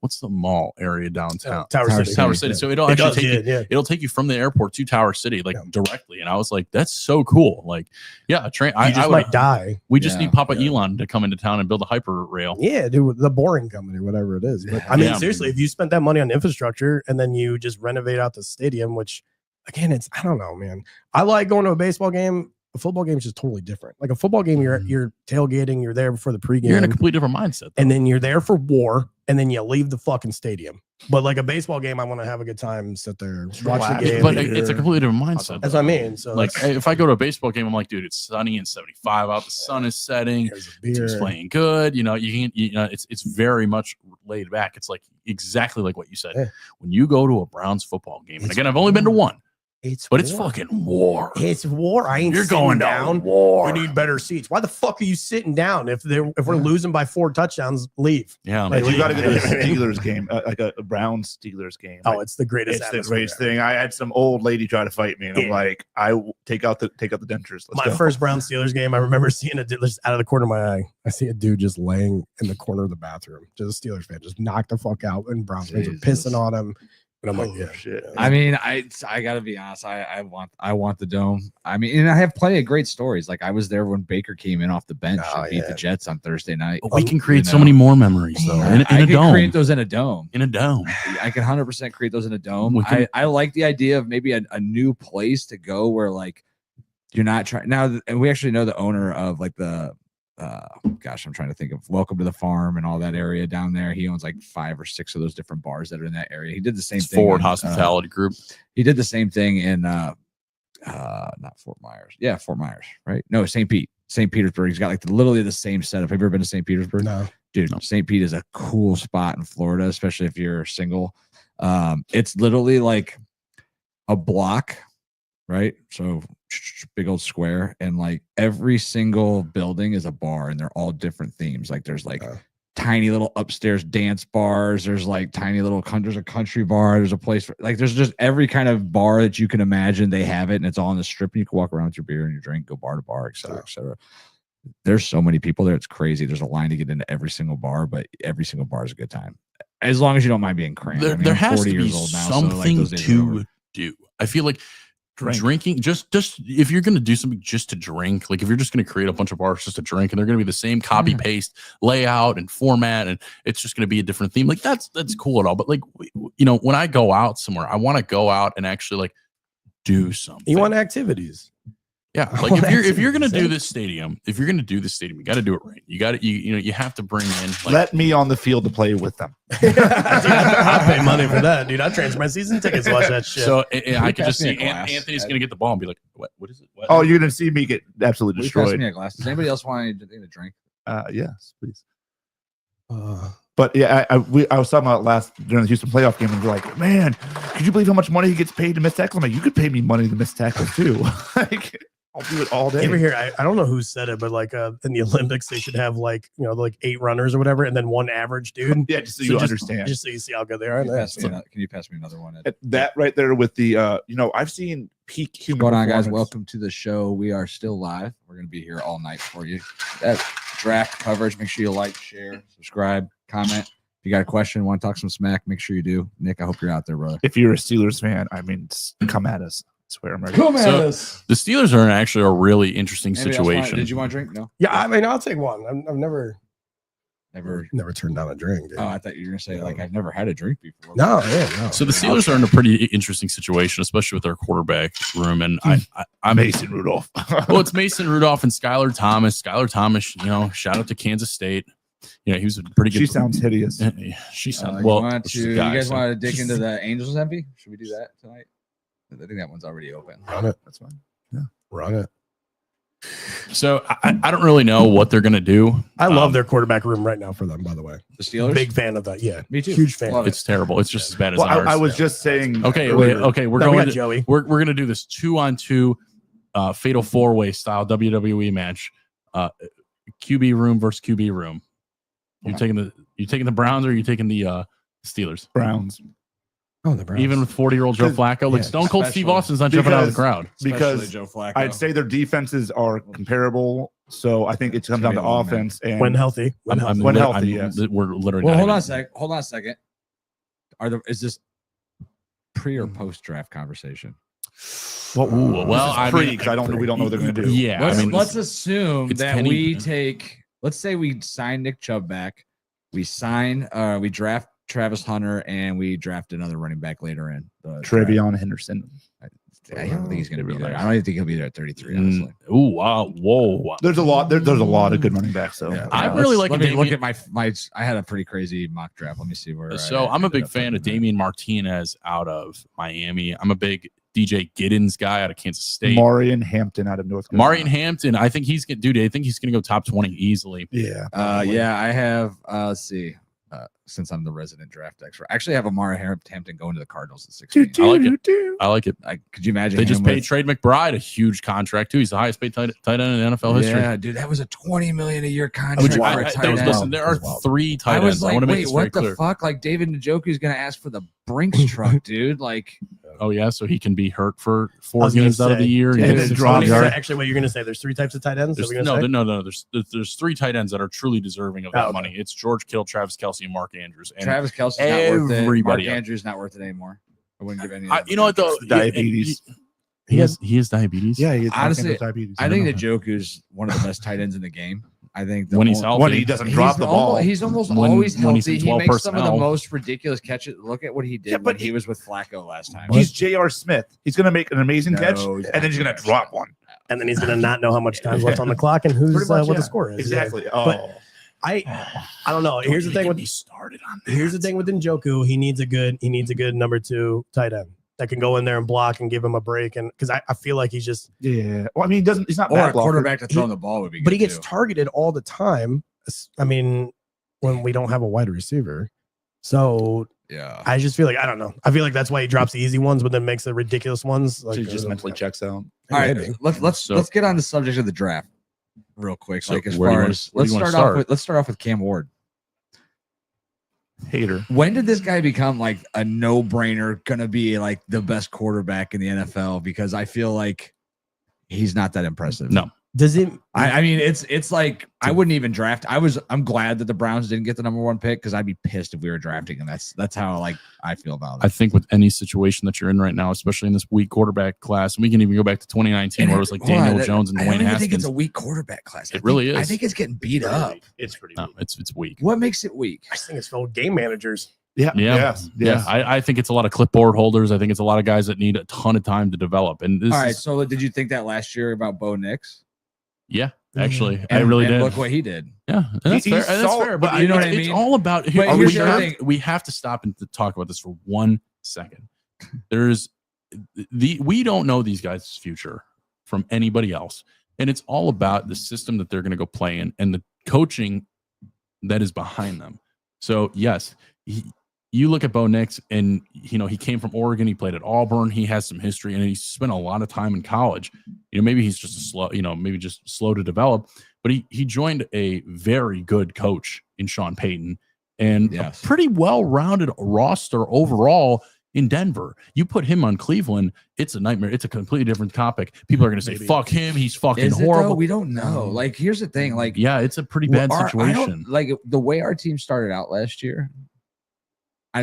what's the mall area downtown? Tower City. Tower City. So it'll it'll take you from the airport to Tower City like directly. And I was like, that's so cool. Like, yeah, a train. I might die. We just need Papa Elon to come into town and build a hyper rail. Yeah, dude, the boring company, whatever it is. But I mean, seriously, if you spent that money on infrastructure and then you just renovate out the stadium, which again, I don't know, man. I like going to a baseball game. A football game is just totally different. Like a football game, you're tailgating, you're there before the pregame. You're in a completely different mindset. Though. And then you're there for war, and then you leave the fucking stadium. But like a baseball game, I want to have a good time, sit there, watch the game. But it's a completely different mindset. That's what I mean. So like if I go to a baseball game, I'm like, dude, it's sunny and 75 out. The sun is setting. It's playing good. You know, it's very much laid back. It's like exactly like what you said. Yeah. When you go to a Browns football game, and again, I've only been to one. It's fucking war. It's war. You're going down. War. We need better seats. Why the fuck are you sitting down? If we're losing by 4 touchdowns, leave. Yeah, like, you got to go to a Steelers game, like a Browns Steelers game. Oh, it's the greatest. It's the greatest thing. I had some old lady try to fight me, and I'm like, I take out the dentures. My first Browns Steelers game, I remember seeing it just out of the corner of my eye. I see a dude just laying in the corner of the bathroom, just a Steelers fan, just knocked the fuck out, and Browns fans are pissing on him. And I'm like, yeah, shit. I mean, I gotta be honest. I want the dome. I mean, and I have plenty of great stories. Like I was there when Baker came in off the bench and beat the Jets on Thursday night. But we can create so many more memories though. In a dome. Create those in a dome. In a dome. I can 100% create those in a dome. I like the idea of maybe a new place to go where like you're not trying now. And we actually know the owner of like the gosh, I'm trying to think of Welcome to the Farm and all that area down there. He owns like 5 or 6 of those different bars that are in that area. He did the same It's thing. Ford in, Hospitality Group. He did the same thing in not Fort Myers. Yeah, Fort Myers, right? No, St. Pete. St. Petersburg. He's got like literally the same setup. Have you ever been to St. Petersburg? No. Dude, St. Pete is a cool spot in Florida, especially if you're single. It's literally like a block, right? So big old square, and like every single building is a bar, and they're all different themes. Like there's like tiny little upstairs dance bars. There's like tiny little there's a country bar. There's a place for like there's just every kind of bar that you can imagine. They have it, and it's all on the strip. And you can walk around with your beer and your drink, go bar to bar, et cetera, et cetera. There's so many people there. It's crazy. There's a line to get into every single bar, but every single bar is a good time. As long as you don't mind being cramped. There, I mean, there I'm has 40 to be years old now, so, like, something those days are over. to do. I feel like drinking, just if you're going to do something just to drink, like if you're just going to create a bunch of bars just to drink, and they're going to be the same copy paste layout and format, and it's just going to be a different theme, like that's cool at all. But like, you know, when I go out somewhere, I want to go out and actually like do something. You want activities. Yeah, like if you're gonna do this stadium, you got to do it right. You got to you have to bring in. Like, Let me on the field to play with them. Dude, I'll pay money for that, dude. I transfer my season tickets to watch that shit. so I could just pass me see a glass? Anthony's gonna get the ball and be like, what is it? What? Oh, you're gonna see me get absolutely Will you pass destroyed. me a glass? Does anybody else want anything to drink? Yes, please. But yeah, I was talking about last during the Houston playoff game, and we're like, man, could you believe how much money he gets paid to miss tackles? I'm like, you could pay me money to miss tackles too. Like, I'll do it all day. Over here, I don't know who said it, but like in the Olympics, they should have like, you know, like 8 runners or whatever, and then 1 average dude. Yeah, just so you understand. Just so you see how good they are. Can you pass me another one? That right there with the, I've seen peak human. What's going on, guys? performance. Welcome to the show. We are still live. We're going to be here all night for you. That draft coverage. Make sure you like, share, subscribe, comment. If you got a question, want to talk some smack, make sure you do. Nick, I hope you're out there, brother. If you're a Steelers fan, I mean, come at us. I swear I'm ready. Come at So- us. The Steelers are actually a really interesting Anybody else want- situation. Did you want to drink? No, Yeah, I mean, I'll take one. I've never turned down a drink. Dude. Oh, I thought you were going to say like I've never had a drink before. No, yeah, no. So the Steelers are in a pretty interesting situation, especially with their quarterback room. And I'm Mason Rudolph. well, it's Mason Rudolph and Skylar Thomas. Skylar Thomas, shout out to Kansas State. He was a pretty good. She sounds hideous. She sounds You well. want she's to? a You guy, guys so- want to dig into the Angels envy? Should we do that tonight? I think that one's already open. Run it. That's fine. Run it. So I don't really know what they're gonna do. I love their quarterback room right now for them, by the way. The Steelers. Big fan of that. Yeah. Me too. Huge fan. Love it. It's terrible. It's just as bad as Well, ours. I was just saying. okay. earlier, Okay, we're No, we going. got To, Joey. we're gonna do this 2-on-2 fatal 4-way style WWE match. QB room versus QB room. You're taking the Browns, or are you taking the Steelers? Browns. Oh, the Browns. Even with 40-year-old Joe Flacco, like yeah, Stone Cold Steve especially Austin's not jumping out of the because- crowd. Because Especially Joe Flacco. I'd say their defenses are comparable. So I think it comes down to offense and when healthy. When healthy. When healthy, yes. We're literally. Well, not hold even- on a sec. Hold on a second. Is this pre or post draft conversation? Well, well, I mean, because we don't know what they're going to do. Yeah, Let's assume it's that Kenny- we take. Let's say we sign Nick Chubb back. We draft Travis Hunter, and we draft another running back later in the draft. Trevion Henderson. I don't think he's going to be there. I don't even think he'll be there at 33. Honestly. Ooh, wow, whoa. There's a lot. There's a lot of good running backs. So Yeah. I Yeah, really let's- like Let me look Damian- at my. I had a pretty crazy mock draft. Let me see where. So I'm a big fan of Damian Martinez out of Miami. I'm a big DJ Giddens guy out of Kansas State. Marion Hampton out of North Carolina. Marion Hampton, I think he's gonna I think he's gonna go top 20 easily. Yeah. Yeah, I have. Let's see. Since I'm the resident draft expert, I actually have Amari Hampton going to the Cardinals at 16. I like it. I like it. Could you imagine? They just him paid with- Trade McBride a huge contract too. He's the highest paid tight end in NFL history. Yeah, dude, that was a $20 million a year Which contract for a tight end. listen, there are 3 tight I ends. was I like, want to make wait, this very what the clear. fuck? Like David Njoku is going to ask for the Brinks truck, dude. Like, Oh yeah, so he can be hurt for I 4 was gonna games out of the say, year. yeah, He and gets then 6 drop months. yard. Actually, what you're going to say? There's 3 types of tight ends. Is that what No, you're gonna say? no. There's 3 tight ends that are truly deserving of that okay. money. It's George Kittle, Travis Kelce, and Mark Andrews. And Travis Kelce's not worth it. Mark everybody else. Andrews not worth it anymore. I wouldn't give any. you know what though? Diabetes. He has diabetes. Yeah. He Honestly, diabetes. I think that Njoku's one of the best tight ends in the game. I think when he's healthy. When he doesn't drop the ball. He's almost When- always when he's healthy. in He 12 makes some of the personnel. most ridiculous catches. Look at what he did Yeah, when but he was with Flacco last time. He's J.R. Smith. He's going to make an amazing catch, No, he's and then he's going to drop one. And then he's going to not know how much time's left on the clock and who's Pretty much, what yeah. the score is. Exactly. Yeah. Oh, But I don't know. Here's the thing with started on here's the thing with Njoku. He needs a good number 2 tight end that can go in there and block and give him a break. And because I feel like he's just, yeah. Well, I mean, he's not or bad a blocker. quarterback to throw the ball would be. but he good, gets too. targeted all the time. I mean, when we don't have a wide receiver. So Yeah. I just feel like, I don't know. I feel like that's why he drops the easy ones, but then makes the ridiculous ones. Like So he just mentally checks out. All right, maybe. let's get on the subject of the draft real quick. So Like as where do you far wanna- as where do you wanna start? let's start off with Cam Ward. Hater. When did this guy become like a no-brainer, gonna be like the best quarterback in the NFL? Because I feel like he's not that impressive. No. Does it? I mean it's like I wouldn't even draft. I'm glad that the Browns didn't get the number 1 pick because I'd be pissed if we were drafting him. That's how like I feel about it. I think with any situation that you're in right now, especially in this weak quarterback class, and we can even go back to 2019 where it was like Hold on, Daniel Jones and I don't Dwayne even think it's Haskins. a weak quarterback class. It really I is. think it's getting beat up. It's pretty. No, it's weak. What makes it weak? I just think it's filled with game managers. Yeah. Yeah. Yes. Yeah, I think it's a lot of clipboard holders. I think it's a lot of guys that need a ton of time to develop. And this All right. is, So did you think that last year about Bo Nix? yeah, actually, And, I really and did. Look what he did. Yeah, and that's He's fair. and That's solid, fair. But but you know what I it's mean? all about. But Here, here's we, the have, thing. we have to stop and to talk about this for 1 second. There's we don't know these guys' future from anybody else, and it's all about the system that they're going to go play in and the coaching that is behind them. So yes, you look at Bo Nix, and he came from Oregon. He played at Auburn. He has some history, and he spent a lot of time in college. Maybe he's just maybe just slow to develop. But he joined a very good coach in Sean Payton and Yes. a pretty well-rounded roster overall in Denver. You put him on Cleveland, it's a nightmare. It's a completely different topic. People are going to say, Maybe. "Fuck him. He's fucking Is it, though? horrible." We don't know. Like, here's the thing. Like, Yeah, it's a pretty bad I situation. don't, like the way our team started out last year.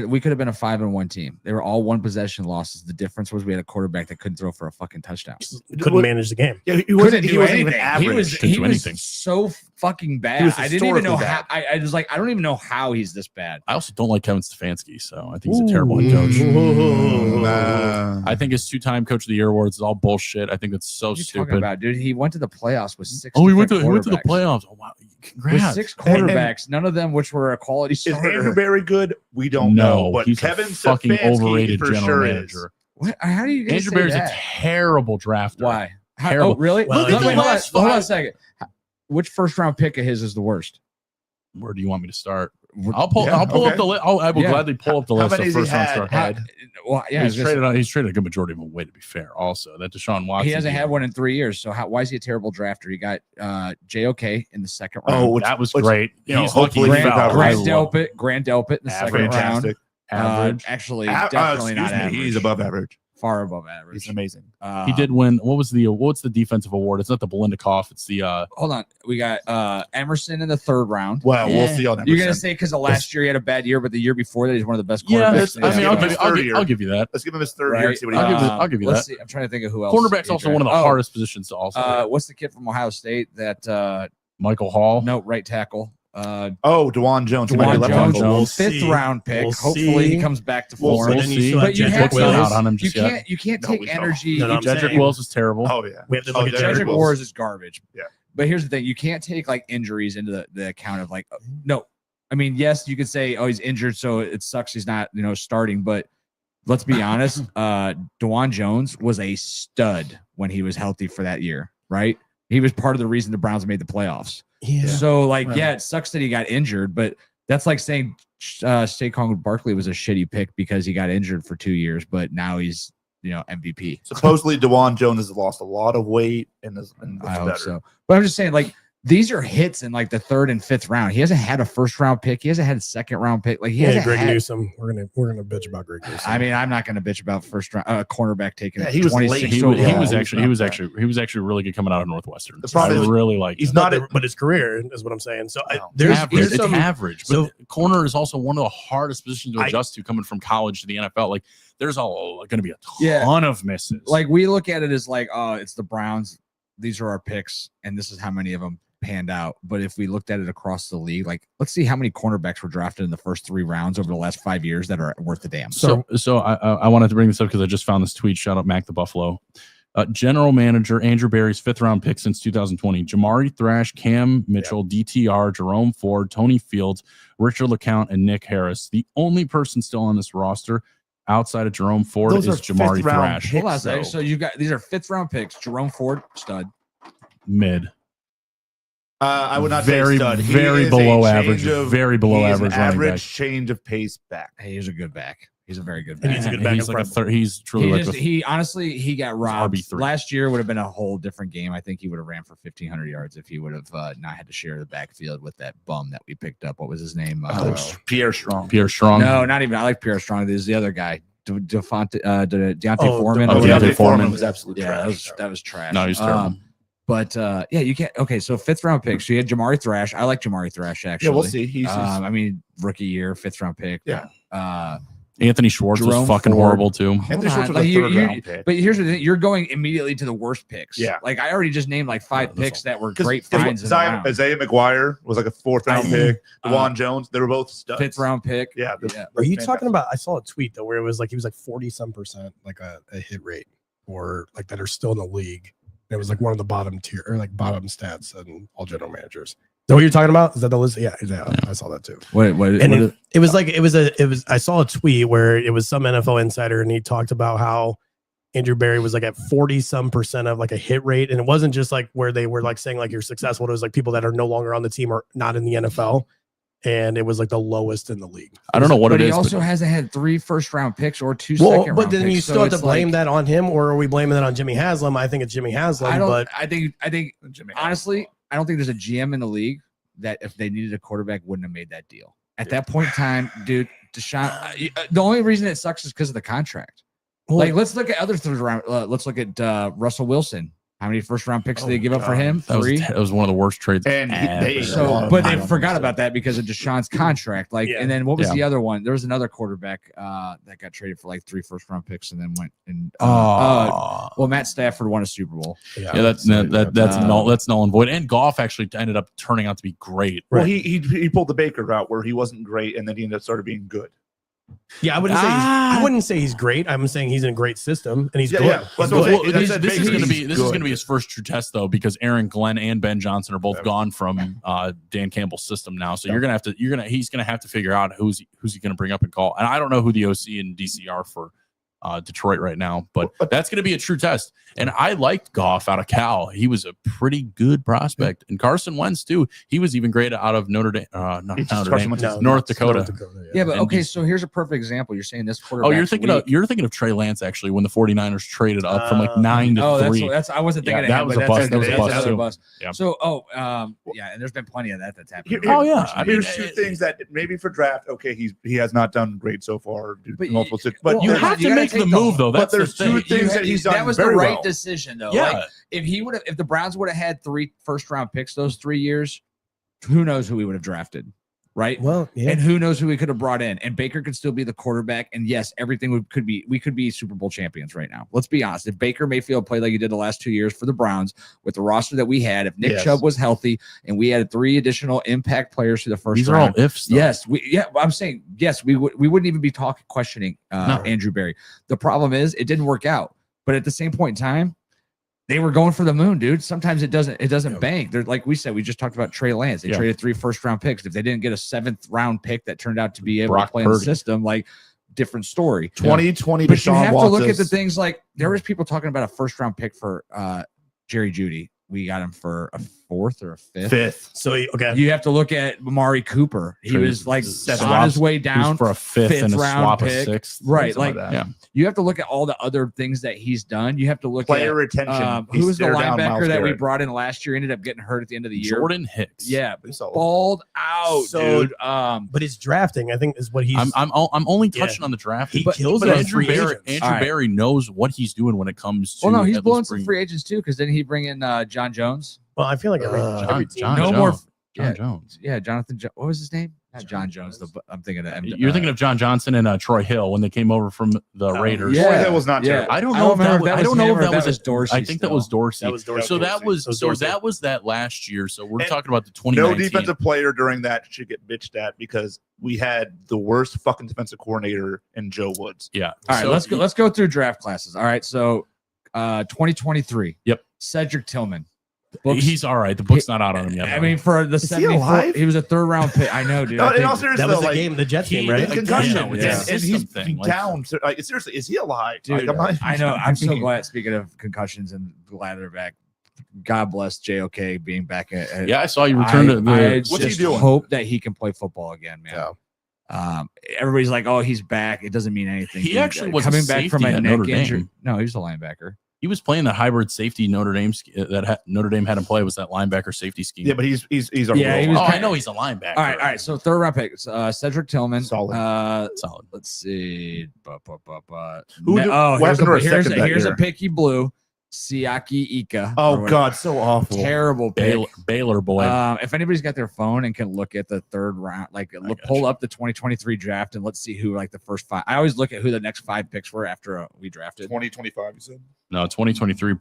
We could have been a 5-1 team. They were all 1 possession losses. The difference was we had a quarterback that couldn't throw for a fucking touchdown. Couldn't manage the game. Yeah, he Couldn't wasn't do even anything. average. Couldn't He do was anything. so fucking bad. He was I didn't even know historically how. I was like, I don't even know how he's this bad. I also don't like Kevin Stefanski, so I think he's a terrible head coach. I think his 2-time Coach of the Year awards is all bullshit. I think it's so What are you talking stupid. about, dude? He went to the playoffs with 6. Oh, he went to the quarterbacks. playoffs. Oh wow, With congrats. 6 quarterbacks, none of them which were a quality Is Andrew starter. Barry good? We don't No, know. But he's Kevin a fucking Stefanski overrated for general sure manager. What? How do you guys Andrew say Barry's that? a terrible drafter. Why? How, Terrible. oh, really? Well, Wait, look at the hold on, last hold on a 5. second. Which first-round pick of his is the worst? Where do you want me to start? I'll pull. Yeah, I'll pull okay. up the list. I will Yeah. gladly pull up the How list many of has he first round had? start. Had? Well, yeah, He's traded a good majority of them away. To be fair, also that Deshaun Watson. he hasn't had one in 3 years. So why is he a terrible drafter? He got JOK in the second round. Oh, That was which- great. you know, He's lucky hopefully he he fell. got I Grant love- Delpit in the second round. fantastic. average. Actually, Ah, definitely not excuse me, average. He's above average. Far above average. He's amazing. He did win. What's the defensive award? It's not the Belindakoff. It's the Hold on. We got Emerson in the 3rd round. Well, Yeah. we'll see on You're gonna Emerson. say because of last year he had a bad year, but the year before that he's one of the best yeah. quarterbacks. That's, in the I mean, Yeah, I'll his give you. third year. I'll give you that. Let's give him his third Right. year and see what he I'll give does. you- I'll give you let's that. See. I'm trying to think of who else. Cornerback's he also one of the drafted. hardest positions to also. What's the kid from Ohio State that Michael Hall. no right tackle? Oh, DeJuan Jones. He might be DeJuan left Jones, tackle. We'll 5th see. round pick. We'll Hopefully see. he comes back to We'll form. see. Then you still But have you Jedrick have Wills. Wills. Out on him You just yet. can't. You can't No, take we don't. energy. No, no, you I'm just- Jedrick saying- Wills is terrible. Oh yeah. We have to look at Jedrick Jedrick Wills. Wars is garbage. Yeah. But here's the thing: you can't take like injuries into the account of like no. I mean, yes, you could say, oh, he's injured, so it sucks he's not starting. But let's be honest, DeJuan Jones was a stud when he was healthy for that year, right? He was part of the reason the Browns made the playoffs. Yeah. So like, Right. yeah, it sucks that he got injured, but that's like saying Saquon Barkley was a shitty pick because he got injured for 2 years, but now he's MVP. Supposedly, DeJuan Jones has lost a lot of weight and is and I looks hope better. so. But I'm just saying, like, these are hits in like the 3rd and 5th round. He hasn't had a 1st-round pick. He hasn't had a 2nd-round pick. Like he Yeah, hasn't Greg had. Newsome. We're gonna bitch about Greg Newsome. I mean, I'm not going to bitch about first-round cornerback taking. Yeah, he was 26 late. He overall. was not actually really good coming out of Northwestern. The problem I is really like. he's him. not but his career is what I'm saying. So No. there's average. here's It's some average. But so- corner is also one of the hardest positions to adjust to coming from college to the NFL. Like there's going to be a Yeah. ton of misses. Like we look at it as like, oh, it's the Browns. These are our picks, and this is how many of them. panned out. But if we looked at it across the league, like let's see how many cornerbacks were drafted in the first 3 rounds over the last 5 years that are worth a damn. So I wanted to bring this up because I just found this tweet. Shout out Mac the Buffalo. General manager Andrew Berry's 5th round pick since 2020. Jamari Thrash, Cam Mitchell, DTR, Jerome Ford, Tony Fields, Richard LeCount, and Nick Harris. The only person still on this roster outside of Jerome Ford Those is are Jamari 5th round Thrash. picks. Hold on a second. though. So you got these are 5th round picks. Jerome Ford, stud. Mid. I would not Very, say stud. He very is below a average. change of- Very below he is an average running average back. change of pace back. Hey, he's a good back. He's a very good And back. he's a good back He's in like a front. he's truly He, like just, a, he honestly he got robbed. RB3. Last year would have been a whole different game. I think he would have ran for 1,500 yards if he would have not had to share the backfield with that bum that we picked up. What was his name? Pierre Strong. Pierre Strong. No, not even. I like Pierre Strong. There's the other guy, Deontay Oh, Foreman. Oh, Deontay Deontay Foreman. was absolutely Yeah, trash. that was trash. No, he's terrible. But yeah, you can't. Okay, so 5th round pick. So you had Jamari Thrash. I like Jamari Thrash actually. Yeah, we'll see. He's I mean, rookie year, 5th round pick. Yeah. Anthony Schwartz Jerome was fucking Ford. horrible too. Anthony Hold Schwartz on, was a like, 3rd round pick. But here's the thing: you're going immediately to the worst picks. Yeah. like I already just named like 5 picks that were 'Cause great finds in the round. Isaiah McGuire was like a 4th round pick. DeJuan Jones, they were both studs. 5th round pick. Yeah. Are you talking about? I saw a tweet though where it was like he was like 40% like a hit rate or like that are still in the league. And it was like one of the bottom tier or like bottom stats and all general managers. Is that what you're talking about? Is that the list? Yeah, I saw that too. What? And it was like it was I saw a tweet where it was some NFL insider and he talked about how Andrew Berry was like at 40% of like a hit rate, and it wasn't just like where they were like saying like you're successful. It was like people that are no longer on the team or not in the NFL, and it was like the lowest in the league. I don't know what but it he is. also but hasn't had 3 1st round picks or 2 Well, second but round then picks. you So still have to it's blame like, that on him, or are we blaming that on Jimmy Haslam? I think it's Jimmy Haslam. I don't. But I think. Honestly, I don't think there's a GM in the league that if they needed a quarterback wouldn't have made that deal at that point in time, dude. Deshaun. The only reason it sucks is because of the contract. well, Like, let's look at other 3rd round. Let's look at Russell Wilson. How many 1st round picks did they give up for him? that 3. was one of the worst trades. And they- ever. So, but they forgot about that because of Deshaun's contract. Like, Yeah. and then what was Yeah. the other one? There was another quarterback that got traded for like 3 1st round picks and then went and well, Matt Stafford won a Super Bowl. yeah, that's null and void. And Goff actually ended up turning out to be great. Well, he pulled the Baker route where he wasn't great, and then he ended up started being good. yeah, I wouldn't say he's great. I'm saying he's in a great system and he's Yeah, good. yeah. He's Well, good. well, Well, that's it. this is Basically, going to be he's this is going to good. be his first true test though, because Aaron Glenn and Ben Johnson are both gone from Dan Campbell's system now. So he's gonna have to figure out who's he gonna bring up and call. And I don't know who the OC and DC are for Detroit right now, but that's going to be a true test. And I liked Goff out of Cal. He was a pretty good prospect, and Carson Wentz too. He was even great out of Notre Dame, not Notre Dame, No, North Dakota. Yeah, but And okay, he's- so here's a perfect example. You're saying this quarterback. Oh, you're thinking of Trey Lance actually when the 49ers traded up from like 9 to Oh, 3. that's I wasn't thinking Yeah, of him, that was but a bust. that's That was a bust, another too. bust. Yeah. So, yeah, and there's been plenty of that's happened. Here- Oh, yeah. I mean, here's 2 things that maybe for draft. Okay, he has not done great so far. Due But to multiple, but well, You there's- have you to gotta make take the the- move though. but That's there's the thing. 2 things that he's done that was the very right well. decision, though. Yeah. Like, if the Browns would have had 3 1st round picks those 3 years, who knows who we would have drafted, right? Well, yeah. And who knows who we could have brought in? And Baker could still be the quarterback. And yes, everything we could be Super Bowl champions right now. Let's be honest. If Baker Mayfield played like he did the last 2 years for the Browns with the roster that we had, if Nick Yes. Chubb was healthy, and we had 3 additional impact players to the first These are all round. ifs. though. Yes, I'm saying yes. We wouldn't even be questioning No. Andrew Berry. The problem is it didn't work out. But at the same point in time, they were going for the moon, dude. Sometimes it doesn't Yeah. bank. They're like we said, we just talked about Trey Lance. They Yeah. traded 3 1st round picks. If they didn't get a 7th round pick that turned out to be able Brock to play in the Purdy. system, like different story. 2020. But you Deshaun have to Watson. look at the things like there was people talking about a 1st round pick for Jerry Jeudy. We got him for a 4th or a 5th. 5th. So okay. You have to look at Amari Cooper. He Trade- was like swaps- on his way He was down. for a 5th and a round swap pick. a 6th. Right, Something like that. Yeah. you have to look at all the other things that he's done. You have to look Player at retention. He who was the stared down linebacker Myles that we Garrett. brought in last year, ended up getting hurt at the end of the year. Jordan Hicks. Yeah, Pretty solid. balled out, So- dude. But his drafting, I think, is what he's. I'm only Yeah. touching on the draft. He but, kills but it on Andrew free Berry, agents. Andrew All right. Berry knows what he's doing when it comes to. Well, no, he's at blowing least some bring- free agents too, because didn't he bring in John Jones? well, I feel like every John team. No more- Jones. John yeah. Jones. Yeah, Jonathan. What was his name? Not John Jones. I'm thinking of You're thinking of John Johnson and Troy Hill when they came over from the Raiders. yeah. Troy Hill was not terrible. I don't know if that was, I don't know if that was Dorsey. I think that was Dorsey. That was Dorsey. So that was Dorsey. that was that last year. So we're And talking about the No 2019. defensive player during that should get bitched at because we had the worst fucking defensive coordinator in Joe Woods. Yeah. All right, So let's go through draft classes. All right, so 2023. Yep. Cedric Tillman. He's all right. The book's not out on him yet. I mean, for the he 74, alive? he was a third round pick. I know, dude. No, I in think- all seriousness, That was though, the like, game, the Jets game, he- right? it's concussion, Again, with and, the and he's system thing, like- down. So, like, seriously, is he alive? Dude, Like, I'm not even I know. I'm so joking. glad. Speaking of concussions and glad they're back. God bless JOK being back at. Yeah, I saw you return to the. I What's he just doing? hope that he can play football again, man. Yeah. Everybody's like, "Oh, he's back." It doesn't mean anything. He dude. actually was a coming back from safety a at neck Notre injury. Dame. No, he was a linebacker. He was playing that hybrid safety Notre Dame Notre Dame had him play was that linebacker safety scheme. Yeah, but he's a Yeah, real he was oh, one. I know he's a linebacker. All right. So third round pick, Cedric Tillman. Solid. Solid. Let's see. Who do- what here's happened to our second that here's a year? pick he blew. Siaki Ika. Oh or God, so awful. terrible pick. Baylor boy. If anybody's got their phone and can look at the third round, like got pull you. up the 2023 draft and let's see who like the first 5. I always look at who the next 5 picks were after we drafted. 2025, you said. No, 2023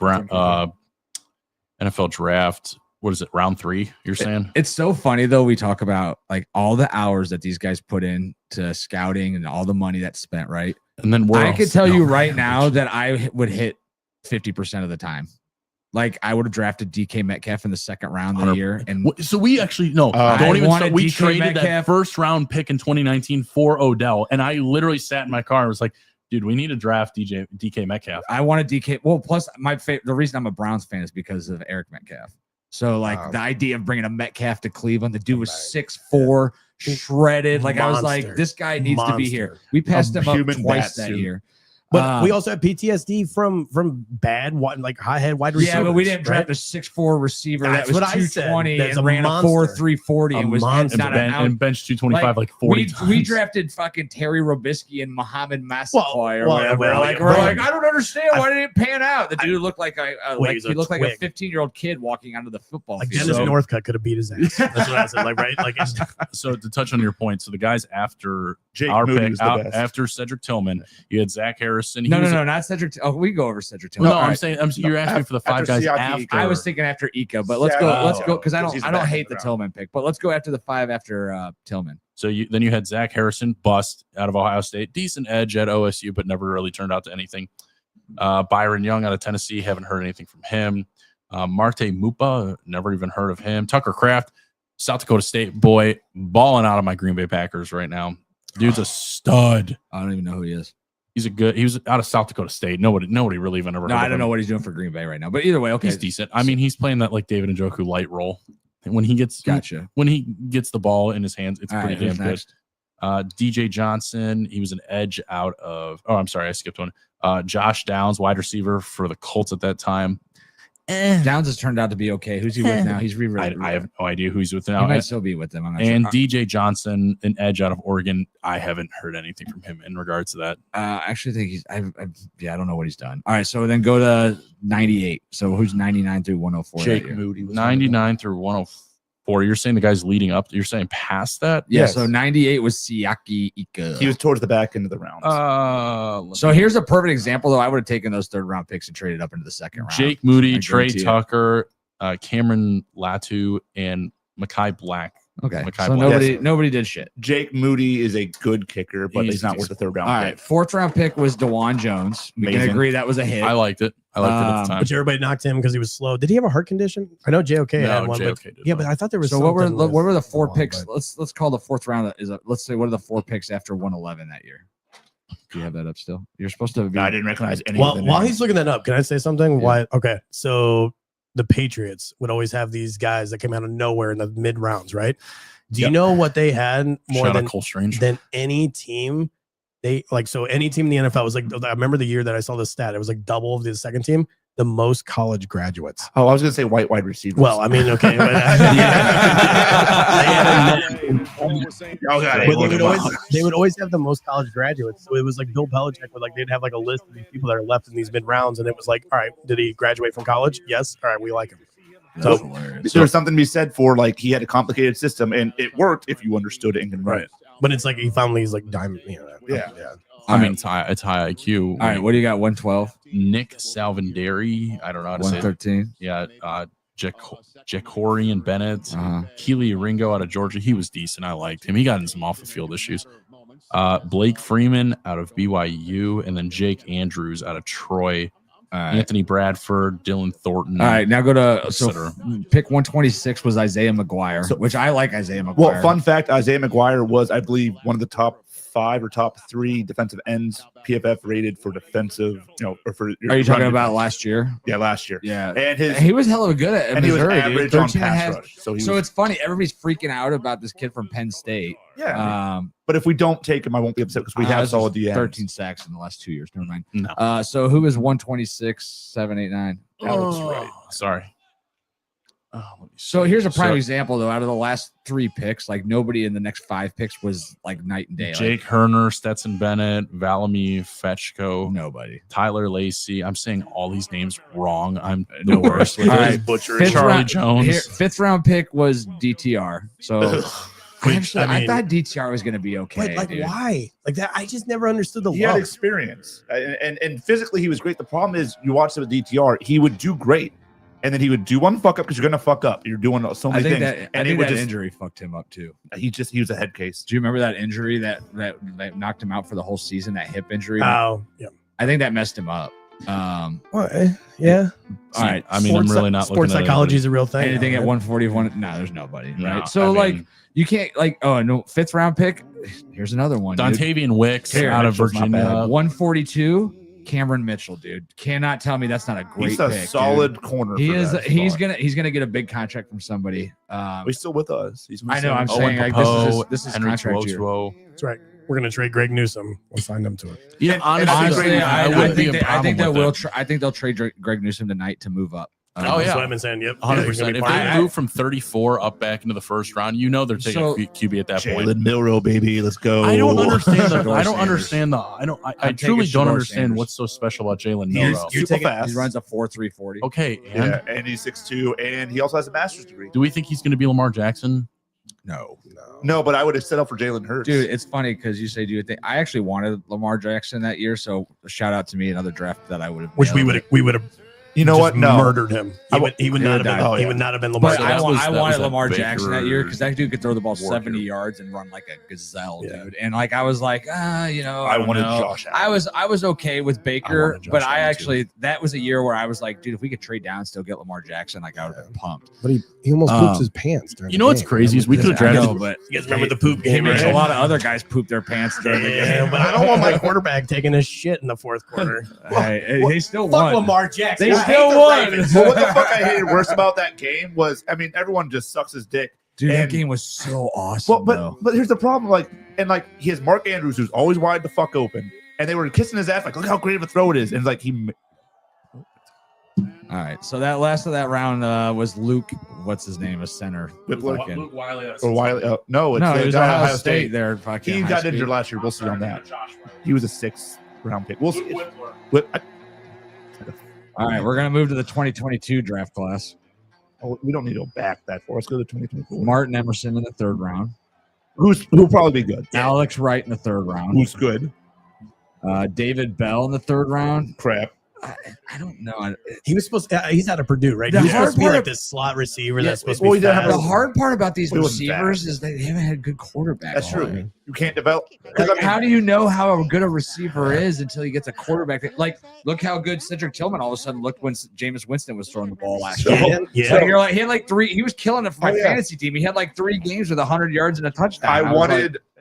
NFL draft. What is it? Round 3? You're saying? It's so funny though. We talk about like all the hours that these guys put in to scouting and all the money that's spent. Right. And then I could tell you right now that I would hit 50% of the time. Like I would have drafted DK Metcalf in the second round of the year, and So we actually don't I even wanted start. We DK traded that Metcalf. first round pick in 2019 for Odell, and I literally sat in my car and was like, "Dude, we need to draft DK Metcalf." I wanted DK. Well, plus the reason I'm a Browns fan is because of Eric Metcalf. So like the idea of bringing a Metcalf to Cleveland, the dude was 6'4", shredded. Like I was like, Monster. this guy needs to be here. Monster. We passed him up human twice bat that suit. year. But we also have PTSD from bad like high head wide receivers. Yeah, but we didn't right? draft a 6'4" receiver That's that was what I said. 220 That's and a ran a monster. 4.340 A and was monster. not an out. And bench 225 like 40 times. we drafted fucking Terry Robisky and Muhammad Massaquoi or well, whatever. well, Like yeah, we're but- like, I don't understand why did it pan out. The dude looked like he's he a looked like a twig. 15-year-old kid walking onto the football Like field. Dennis So- Northcutt could have beat his ass. That's what I said. Like right, like it's, So to touch on your point, so the guys after Jake our Moody pick, was the best. after Cedric Tillman, you had Zach Harrison. He No, was not Cedric. Oh, we go over Cedric No, Tillman. All I'm right. saying you're asking for the 5 after guys Siaki after. Ika. I was thinking after Ika, but let's Yeah, go because I he's don't the best hate the round. Tillman pick, but let's go after the 5 after Tillman. So then you had Zach Harrison, bust out of Ohio State, decent edge at OSU, but never really turned out to anything. Byron Young out of Tennessee, haven't heard anything from him. Marte Mupa, never even heard of him. Tucker Kraft, South Dakota State boy, balling out of my Green Bay Packers right now. Dude's a stud. I don't even know who he is. He was out of South Dakota State. Nobody really even ever. No, heard I of don't him. know what he's doing for Green Bay right now. But either way, okay. He's decent. I mean, he's playing that like David Njoku light role. And when he gets Gotcha. when he gets the ball in his hands, it's All pretty right, damn who's good. next? DJ Johnson, he was an edge out of. Oh, I'm sorry, I skipped one. Josh Downs, wide receiver for the Colts at that time. Downs has turned out to be okay. Who's he with now? He's I have no idea who he's with He now. might still be with them. I'm not And sure. DJ Johnson, an edge out of Oregon. I haven't heard anything from him in regards to that. I actually think he's. I don't know what he's done. All right, so then go to 98. So who's 99 through 104? Jake that year? Moody was 99 through 104. You're saying the guys leading up. You're saying past that. Yeah. Yes. So 98 was Siaki Ika. He was towards the back end of the rounds. So here's a perfect example, though. I would have taken those third round picks and traded up into the second round. Jake Moody, I Trey guarantee it. Tucker, Cameron Latu, and Makai Black. Okay. Makai So Black. nobody did shit. Jake Moody is a good kicker, but he's not worth the third round. All right. pick. Fourth round pick was DeJuan Jones. We can Amazing. agree that was a hit. I liked it. I liked it at the time. which everybody knocked him because he was slow. Did he have a heart condition? I know JOK had No, one. JOK But, did yeah, not. but I thought there was. So what were something what were the with- 4 Hold on, picks? but- Let's call the fourth round let's say what are the 4 picks after 111 that year? Do you have that up still? You're supposed to be. No, I didn't recognize any. Well, of the while names. he's looking that up, can I say something? Yeah. Why? Okay, so the Patriots would always have these guys that came out of nowhere in the mid rounds, right? Do you Yep. know what they had more Shout out than Cole Strange. any team? They like so any team in the NFL was like. I remember the year that I saw the stat. It was like double of the second team, the most college graduates. Oh, I was gonna say white wide receiver. Well, I mean, okay, but, Oh, God, but they would always have the most college graduates. So it was like Bill Belichick would like they'd have like a list of these people that are left in these mid rounds, and it was like, all right, did he graduate from college? Yes. All right, we like him. That's hilarious. There's something to be said for like he had a complicated system and it worked if you understood it and can run it. But it's like he finally is like diamond. Yeah. I mean, it's high IQ. All right, what do you got? 112, Nick Salvanderi. I don't know how to say it. 113. Yeah, Jacorian Bennett, Uh-huh. Keely Ringo out of Georgia. He was decent. I liked him. He got in some off the field issues. Blake Freeman out of BYU, and then Jake Andrews out of Troy. All right. Anthony Bradford, Dylan Thornton. All right, now go to etc. pick 126 was Isaiah McGuire, So- which I like Isaiah McGuire. Well, fun fact: Isaiah McGuire was, I believe, one of the top 5 or top 3 defensive ends PFF rated for defensive. Or for. Are you talking about last year? Yeah, last year. Yeah, And his he was hella good at and he was Missouri, dude. average on 13 and a pass half. rush. So he So was, it's funny. Everybody's freaking out about this kid from Penn State. yeah. But if we don't take him, I won't be upset because we have this solid is DNs. 13 sacks in the last 2 years. Never mind. No. So who is 126, 789? That looks right. Sorry. So here's a prime So- example, though. Out of the last 3 picks, like nobody in the next 5 picks was like night and day. Jake Herner, Stetson Bennett, Valamy Fetchko, Like, nobody. Tyler Lacey. I'm saying all these names wrong. I'm No the worst worries. with All it. right, Butcher. Fifth Charlie round- Jones. Here, 5th round pick was DTR. So Which, I thought DTR was going to be okay. But like, dude. why? Like that? I just never understood the He had love. experience, and physically he was great. The problem is, you watch him with DTR, he would do great, and then he would do one fuck up because you're gonna fuck up. You're doing so I many think things, that and he would just injury fucked him up too. he was a head case. Do you remember that injury that knocked him out for the whole season? That hip injury. Oh, yeah. I think that messed him up. Well, yeah. All right. I mean, I'm really not Sports looking at psychology is a real thing. Anything now, at right? 141? No, there's nobody. No, Right. So I like mean- you can't like 5th round pick. Here's another one. Dude. Dontavian Wicks Here, out of Mitchell's not Virginia. bad. 142. Cameron Mitchell, dude. Cannot tell me that's not a great He's a pick. solid dude. corner. He for is. that He's spot. gonna get a big contract from somebody. He's still with us. He's I know, I'm Owen saying, like, Popo, this is Henry contract year. Tuotuo. That's right. We're gonna trade Greg Newsom. We'll sign them to it. Yeah, And- honestly, and Honestly, I I wouldn't be think a I problem think with it. I think they'll trade Greg Newsom tonight to move up. Oh, That's yeah. what I've been saying. Yep. 100%. If part of they it. move from 34 up back into the first round, you know they're taking So- a QB at that point. Jalen Milrow, baby. Let's go. I don't understand. Shador I don't Sanders. understand the. I don't. I I'm truly taking don't Shador understand Sanders. what's so special about Jalen He's Milrow. super take it- fast. He runs a 4.340. Okay, and Yeah, and he's 6'2", and he also has a master's degree. do we think he's going to be Lamar Jackson? No, No, but I would have set up for Jalen Hurts. dude, it's funny because you say, do you think I actually wanted Lamar Jackson that year? So shout out to me, another draft that I would have. Which we would have. you know what? No, Murdered him. He would he not would have been. die. Oh, He yeah. would not have been Lamar. But So I, that was- I that wanted was Lamar that Jackson that year Baker because that dude could throw the ball Warrior. 70 yards and run like a gazelle, Yeah. dude. And like I was like, you know, I don't wanted know. Josh Allen. I was okay with Baker, wanted Josh but I Allen, actually that was a year where I was like, dude, if we could trade down and still get Lamar Jackson, like I would have been pumped. But he almost poops his pants. During You the know what's game. crazy is we could have I know, drafted. but You guys remember the poop game? there's a right? lot of other guys poop their pants during the Yeah, game. but I don't want my quarterback taking a shit in the fourth quarter. Hey, they still Fuck won. Lamar Jackson. They I hate still the won. Ravens. Well, what the fuck I hated worse about that game was, I mean, everyone just sucks his dick. Dude, that And- game was so awesome. Well, but here's the problem, like, and like he has Mark Andrews who's always wide the fuck open, and they were kissing his ass like, look how great of a throw it is, and like all right. So that last of that round was Luke. What's his name? A center. Whippler. Fucking- Luke Wiley. or Wiley. No, it's No, the it was guy at Ohio State. There, fucking He high got speed. injured last year. We'll see on that. He was a 6th round pick. We'll see. All right, we're gonna move to the 2022 draft class. We don't need to go back that far. Let's go to 2024. Martin Emerson in the 3rd round. Who'll probably be good. Alex Wright in the 3rd round. Who's good? David Bell in the 3rd round. Crap. I don't know. He was supposed. He's out of Purdue, right? The He was supposed hard to be part like of- this slot receiver Yeah, that's supposed well, to he be doesn't have fast. The hard part about these He wasn't receivers fast. is they haven't had good quarterbacks. That's all true. year. You can't develop. Like, how do you know how good a receiver is until he gets a quarterback? Like, look how good Cedric Tillman all of a sudden looked when Jameis Winston was throwing the ball last So- year. Yeah. So you're like, he had like 3. He was killing it for my Oh, yeah. fantasy team. He had like 3 games with 100 yards and a touchdown. I was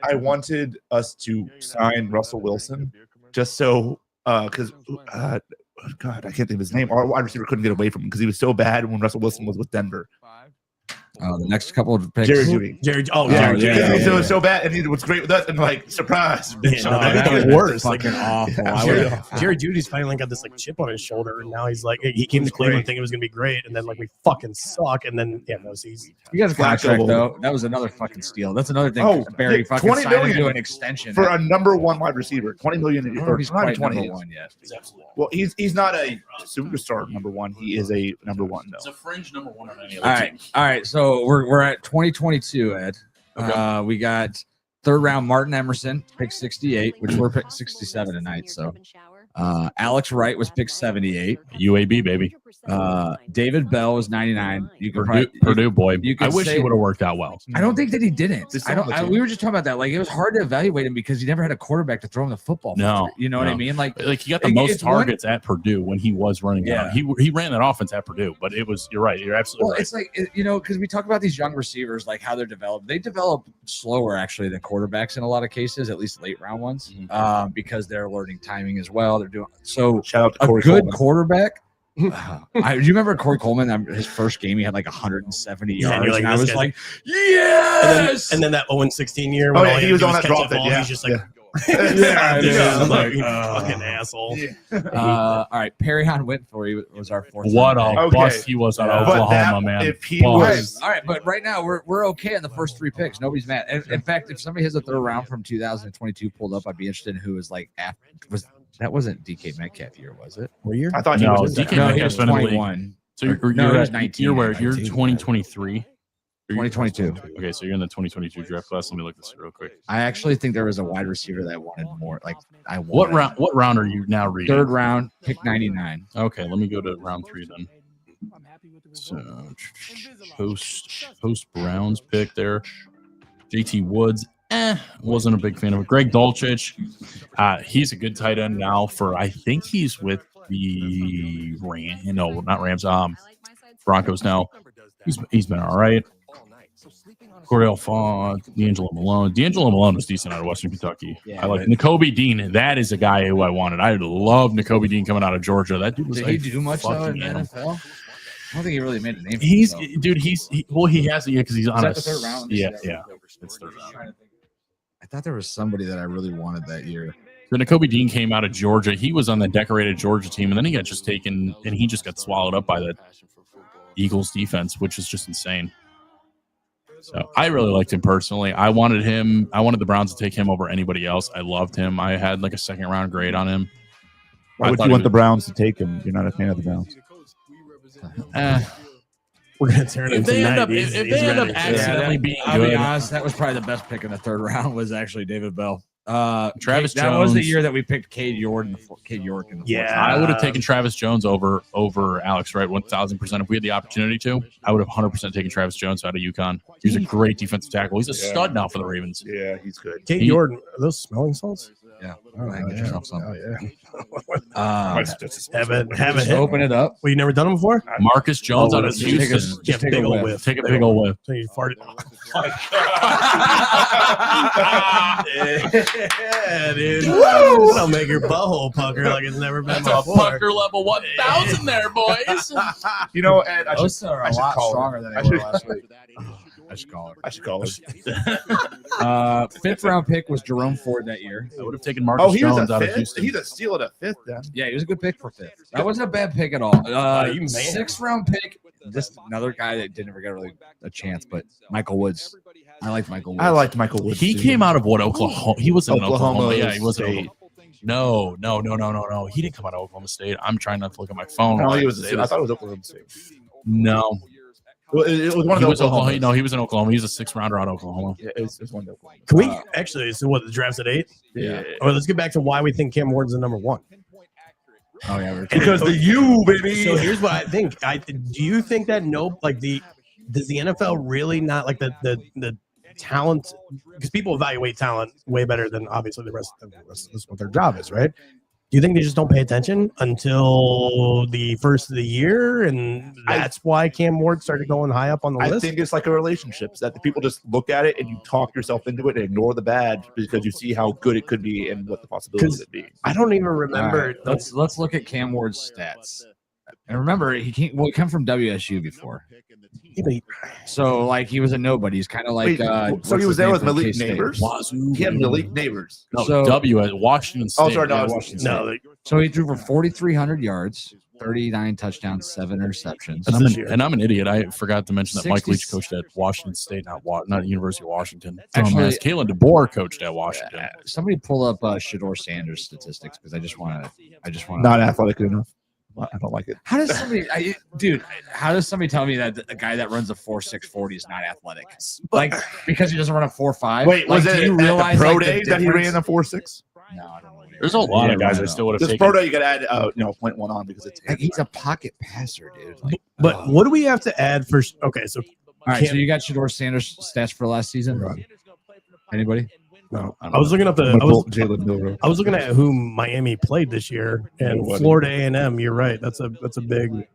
like, wanted us to sign Russell Wilson just so because God, I can't think of his name. Our wide receiver couldn't get away from him because he was so bad when Russell Wilson was with Denver. The next couple of picks. Jerry Jeudy. Jared. Oh, Yeah, Jared. yeah, Jeudy. yeah, So it was so bad, and he was great with us, and like surprise. Yeah, So no, that- that got worse. Like, Fucking awful. Yeah, I Jerry- would- Jerry Judy's finally got this like chip on his shoulder, and now he's like he came to Cleveland thinking it was gonna be great, and then like we fucking suck, and then he's You guys contract Flacco. though. That was another fucking steal. That's another thing. Oh, Barry yeah, fucking 20 signed him million to an extension for a number 1 wide receiver, 20 million. I don't know Or if he's not quite 20 number is. one yet. Well, he's not a superstar number 1. He is a number 1 It's though. a fringe number one on any All right, all right. So we're at 2022, Ed. Okay. We got third round Martin Emerson, pick 68, which we're pick 67 tonight. So Alex Wright was pick 78. UAB baby. David Bell was 99. You could Purdue boy. you could I wish say- it would have worked out well. I don't think that he didn't. This I don't. sounds like we were just talking about that. Like it was hard to evaluate him because he never had a quarterback to throw him the football. for. No, You know what I no. mean? Like Like he got the It- most it's one- targets at Purdue when he was running. Yeah. He ran that offense at Purdue, but it was. You're right. You're absolutely well, right. it's like because we talk about these young receivers, like how they're developed. They develop slower actually than quarterbacks in a lot of cases, at least late round ones, Mhm. because they're learning timing as well. They're doing so. Shout out to A Corey good Coleman. quarterback. Do you remember Corey Coleman? His first game, he had like 170 Yeah, yards, you're like, and I this was guy's- like, "Yes!" and then that 0-16 year. Oh when yeah, all he had was to do on that catch drop. ball, Yeah, he's just like, yeah. Yeah, I'm like, like, you fucking asshole. All right, Perryon Winfrey was our fourth. What a round pick. Okay. bust he was out of But Oklahoma, that- man. if he Bust. was- All right, but right now we're okay in the first three picks. Nobody's mad. In fact, if somebody has a third round from 2022 pulled up, I'd be interested in who is like after. That wasn't DK Metcalf year, was it? What year? I thought he No, was. DK No, he Metcalf's was been in the league. 21. So you're, No, you're he was at 19. You're where? You're 19. 2023. 2022. Okay, so you're in the 2022 draft class. Let me look this real quick. I actually think there was a wide receiver that wanted more. Like I wanted What round? What round are you now reading? Third round, pick 99. Okay, let me go to round 3 then. So post Browns pick there. JT Woods, wasn't a big fan of it. Greg Dulcich, he's a good tight end now for I think he's with the not Rams, Broncos now. He's been all right. Cordell Font, D'Angelo Malone. D'Angelo Malone was decent out of Western Kentucky. Yeah, I like but- Nakobe Dean. That is a guy who I wanted. I love Nakobe Dean coming out of Georgia. That dude was Did like he do much though in fucking the animal. NFL? I don't think he really made a name. For He's himself. dude. He has because he's on that a the third round? Yeah. It's third round. I thought there was somebody that I really wanted that year. So Nakobe Dean came out of Georgia. He was on the decorated Georgia team, and then he got just taken, and he just got swallowed up by the Eagles defense, which is just insane. So I really liked him personally. I wanted the Browns to take him over anybody else. I loved him. I had like a second round grade on him. Why I would thought you he want the was- Browns to take him? You're not a fan of the Browns. We're gonna turn him If they end tonight. up, if they end up accidentally being I'll be good, honest, that was probably the best pick in the third round. Was actually David Bell. Travis That was the Jones. year that we picked Cade York in the fourth Yeah. round. I would have taken Travis Jones over Alex Wright 1,000%. If we had the opportunity to, I would have 100% taken Travis Jones out of UConn. He's a great defensive tackle. He's a stud now for the Ravens. Yeah, he's good. Kate He- Jordan, are those smelling salts? Yeah. Oh, Hang yeah. yourself some. Oh, yeah. Have Have it Just hit. open it up. Well, you never done them before? Marcus Jones out of just take a- Houston. yeah, just take big a ol' whiff. whiff. Take a big old whiff. So you farted. Yeah, dude. That'll make your butthole pucker like it's never been That's a before. pucker level 1,000 there, boys. You know, Ed, I should, Those are I a should lot call stronger him. than I they were should- last week. I should call it. I should call him. Fifth round pick was Jerome Ford that year. I would have taken Marcus Oh, he Jones was a out of fifth. Houston. He's a steal at a fifth. Then Yeah, he was a good pick for fifth. That wasn't a bad pick at all. you man. Sixth round pick. This another guy that didn't ever get really a chance, but Michael Woods. I liked Michael Woods. I liked Michael Woods. He too. came out of what, Oklahoma? He was in Oklahoma. Yeah, he was in State. Oklahoma. No. He didn't come out of Oklahoma State. I'm trying not to look at my phone. No, while he I was. say I this. thought it was Oklahoma State. No. Well, it was one of He the was Oklahoma. Oklahomas. No, he was in Oklahoma. He was a 6th rounder out of Oklahoma. Yeah, it's one of the Oklahoma. Can we actually? So what? The draft's at 8. Yeah. Or let's get back to why we think Cam Ward's the number 1. Oh yeah, Because the U, baby. So here's what I think. Do you think that does the NFL really not like the talent? Because people evaluate talent way better than obviously the rest of this is what their job is, right? Do you think they just don't pay attention until the first of the year, and that's why Cam Ward started going high up on the I list? think it's like a relationship. It's that the people just look at it and you talk yourself into it and ignore the bad because you see how good it could be and what the possibilities would be. I don't even All remember. right, let's look at Cam Ward's stats. And remember, he came from WSU before. Yeah, but So like he was a nobody. He's kind of like Wait, so what's he his was there name with from Malik K-State? Neighbors? Wazoo. He had Malik Neighbors. No, So- W at Washington State. Oh, sorry, no, Yeah, I was- Washington no, State. So he threw for 4,300 yards, 39 touchdowns, 7 interceptions. And this year. I'm an idiot. I forgot to mention that Mike 60 Leach coached at Washington State, not University of Washington. Actually- Dumbass. Kalen DeBoer coached at Washington. Somebody pull up Shador Sanders statistics because I just want to. Not athletic enough. I don't like it. How does somebody, dude? How does somebody tell me that a guy that runs a 4.640 is not athletic? Like because he doesn't run a 4.5. Wait, was like, it do you at the realize pro like, the day that he difference? ran a 4.6? No, I don't know. There's a lot of guys I right. still would have This taken. pro day you got to add 0.1 on because it's Like, he's a pocket passer, dude. Like, But what do we have to add for? Okay, so all right, so Cam- you got Shador Sanders stats for last season. Anybody? no, I was looking up the. Jalen Milrow. I was looking at who Miami played this year, and Nobody. Florida A&M. You're right. That's a big.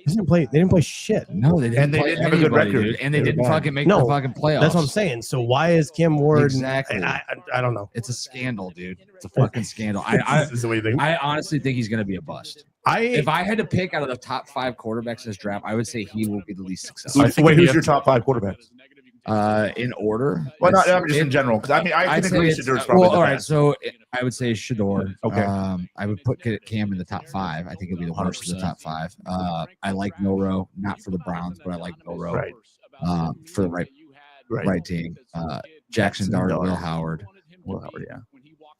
They didn't play. They didn't play shit. No, they didn't. And they play didn't have a good anybody, record. dude, and they They were didn't bad. fucking make No, the fucking playoffs. That's what I'm saying. So why is Cam Ward? Exactly. I don't know. It's a scandal, dude. It's a fucking scandal. I This is what you think. I honestly think he's going to be a bust. If I had to pick out of the top 5 quarterbacks in this draft, I would say he will be the least successful. I think Wait, if who's you your have top 5 quarterbacks? In order. Well, not It's- just in general. Because I mean, I I'd think say Lee it's- Shador's probably well, the all right. best. So I would say Shador. Okay. I would put Cam in the top 5. I think it'll be the worst of the 100%. top 5. I like Milrow, not for the Browns, but I like Milrow Right. for the right team. Jackson Dart, Will Howard. Will Howard, yeah.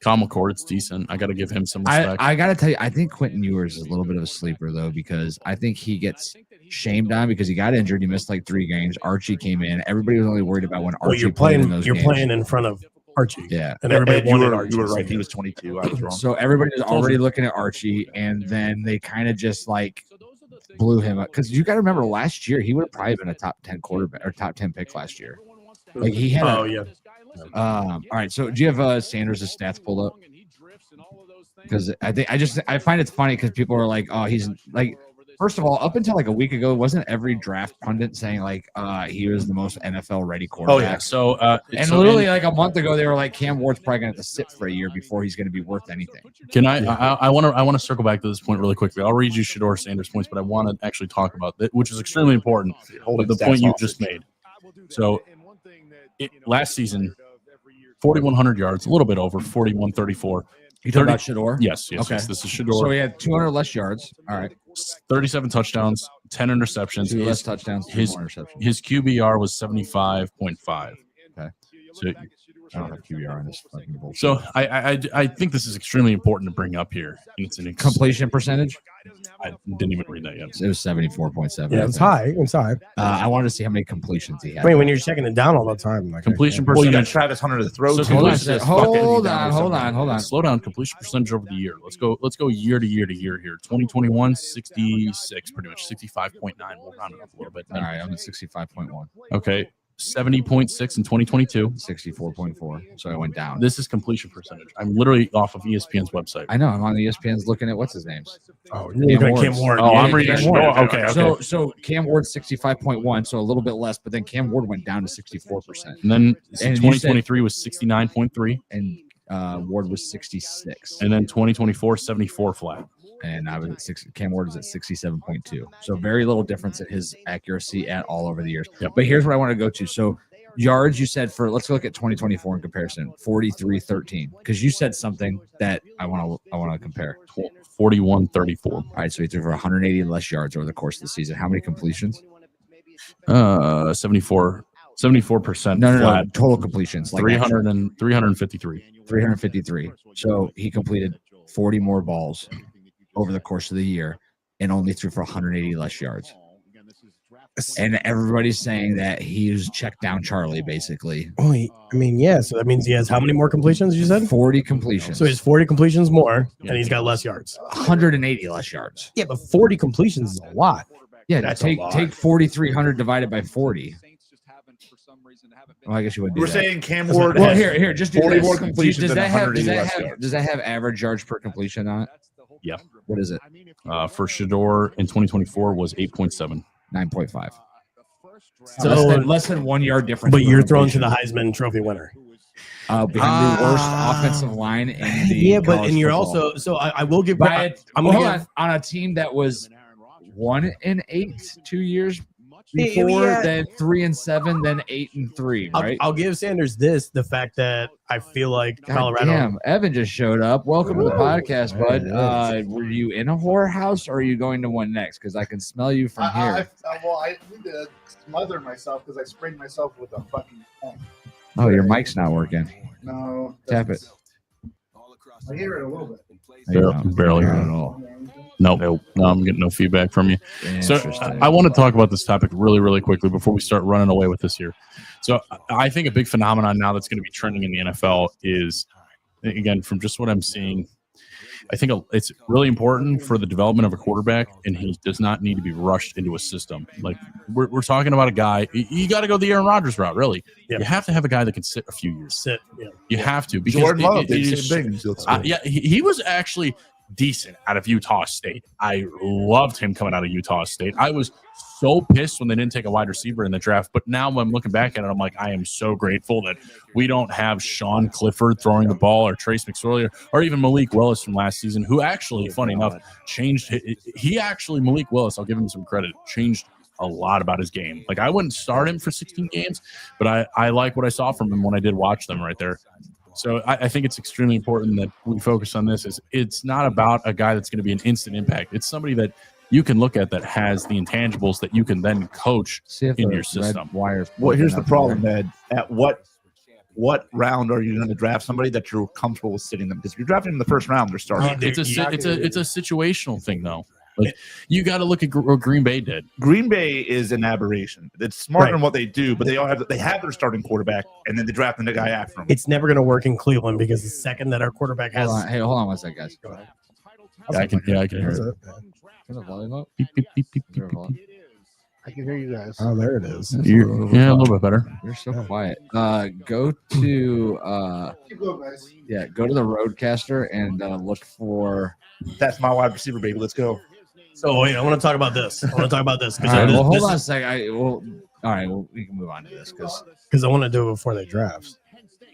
Kyle McCord's decent. I got to give him some respect. I got to tell you, I think Quentin Ewers is a little bit of a sleeper, though, because I think he gets shamed on because he got injured. He missed like 3 games. Archie came in. Everybody was only worried about when well, Archie you're played in playing. those You're games. playing in front of Archie, Yeah. and everybody And you wanted were, Archie. you were right. He was 22. I was wrong. So everybody was already looking at Archie, and then they kind of just like blew him up because you got to remember last year he would have probably been a top 10 quarterback or top 10 pick last year. Like he had. Oh yeah. All right. So do you have Sanders' stats pulled up? Because I find it's funny because people are like, oh, he's like. First of all, up until like a week ago, wasn't every draft pundit saying like he was the most NFL ready quarterback? Oh yeah. So And so literally in- like a month ago, they were like, Cam Ward's probably gonna have to sit for a year before he's gonna be worth anything. Can I want to circle back to this point really quickly. I'll read you Shador Sanders' points, but I want to actually talk about that, which is extremely important. Holding The stats point you off. just made. So last season, 4,100 yards, a little bit over 4,134. You talking 30 about Shador? Yes. Okay. Yes. This is Shador. So he had 200 less yards. All right. 37 touchdowns, 10 interceptions. 2 less His, touchdowns, 2 his- more interceptions. his QBR was 75.5. Okay. So I don't have QBR on this fucking bullshit. So I think this is extremely important to bring up here. And it's an Completion percentage? I didn't even read that yet. It was 74.7. Yeah, it's high. It's high. I wanted to see how many completions he had. I mean, when you're checking it down all the time, like Completion Well, you got percentage. Travis Hunter to throw So to. hold on, It's just hold fucking on, down hold somewhere. on, hold on. Slow down. Completion percentage over the year. Let's go year to year to year here. 2021, 66, pretty much 65.9. We'll round it up a little bit. All right, I'm at 65.1, Okay. 70.6 in 2022. 64.4. So I went down. This is completion percentage. I'm literally off of ESPN's website. I know. I'm on the ESPN's looking at what's his name's. oh, you're looking at Cam Ward. Oh, Yeah, I'm yeah, reading. Cam Ward. Oh, okay. So Cam Ward 65.1, so a little bit less, but then Cam Ward went down to 64%, And then And you 2023 was 69.3, and Ward was 66, and then 2024 74 flat. and I was at 6. Cam Ward was at 67.2. So very little difference in his accuracy at all over the years. Yep. But here's what I want to go to. So yards, you said for let's look at 2024 in comparison, 43-13, because you said something that I want to compare. 41-34. All right, so he threw for 180 less yards over the course of the season. How many completions? 74% No, flat. total completions, like 353. 353. So he completed 40 more balls over the course of the year and only threw for 180 less yards. And everybody's saying that he's checked down Charlie, basically. Oh, I mean, yeah. So that means he has how many more completions? You said. 40 completions. So he has 40 completions more, and he's got less yards. 180 less yards. Yeah, but 40 completions is a lot. Yeah, That's a take lot. 4,300 divided by 40. Well, I guess you would do We're that. saying Cam Ward. Well, has here, just do 40 this. more completions Does than that have 180 less yards. does that have average yards per completion on it? Yeah. What is it? For Shador in 2024 was 8.7. 9.5. So- less than 1 yard difference. But per you're throwing to completion. the Heisman Trophy winner. Behind the worst offensive line in the Yeah, but college and you're football. also so I will give. By I'm hold gonna give. on a team that was 1-8 2 years before, then 3-7, then 8-3. Right? I'll give Sanders the fact that I feel like God Colorado. damn, Evan just showed up. Welcome to the podcast, There bud. it is. Were you in a whorehouse or are you going to one next? Because I can smell you from here. I need to smother myself because I sprayed myself with a fucking pen. Oh, your mic's not working. No. Tap it. I hear it a little bit. Barely. Not at all. Nope. No, I'm getting no feedback from you. So I want to talk about this topic really, really quickly before we start running away with this here. So I think a big phenomenon now that's going to be trending in the NFL is, again, from just what I'm seeing, I think it's really important for the development of a quarterback, and he does not need to be rushed into a system. Like we're talking about a guy, you got to go the Aaron Rodgers route, really. Yep. You have to have a guy that can sit a few years. You have to. Because Jordan Love did it the is- same thing. yeah, he was actually decent out of Utah State. I loved him coming out of Utah State. I was so pissed when they didn't take a wide receiver in the draft, but now when I'm looking back at it, I'm like, I am so grateful that we don't have Sean Clifford throwing the ball, or Trace McSorley, or even Malik Willis from last season, who actually, funny enough, changed. Malik Willis, I'll give him some credit, changed a lot about his game. Like, I wouldn't start him for 16 games, but I like what I saw from him when I did watch them right there. So I think it's extremely important that we focus on this. It's not about a guy that's going to be an instant impact. It's somebody that you can look at that has the intangibles that you can then coach See if in the your system. red wires. Well, here's the up problem, there. Ed. At what round are you going to draft somebody that you're comfortable with sitting them? Because if you're drafting in the first round, they're starting. It's a situational thing though. Like, you got to look at what Green Bay did. Green Bay is an aberration. It's smarter Right. in what they do, but they have their starting quarterback, and then they draft the guy after him. It's never going to work in Cleveland because the second that our quarterback has, Hold on. Hey, hold on one second, guys. Yeah, I can hear it. Turn the volume up. Beep, beep, beep, beep, Turn beep, the volume. I can hear you guys. Oh, there it is. Yeah, a little bit better. You're so quiet. Go to Keep going, guys. go to the Roadcaster and look for. That's my wide receiver, baby. Let's go. So wait, I want to talk about this. I want to talk about this All right, well, hold on a because second. All right, well, we can move on to this because I want to do it before they draft.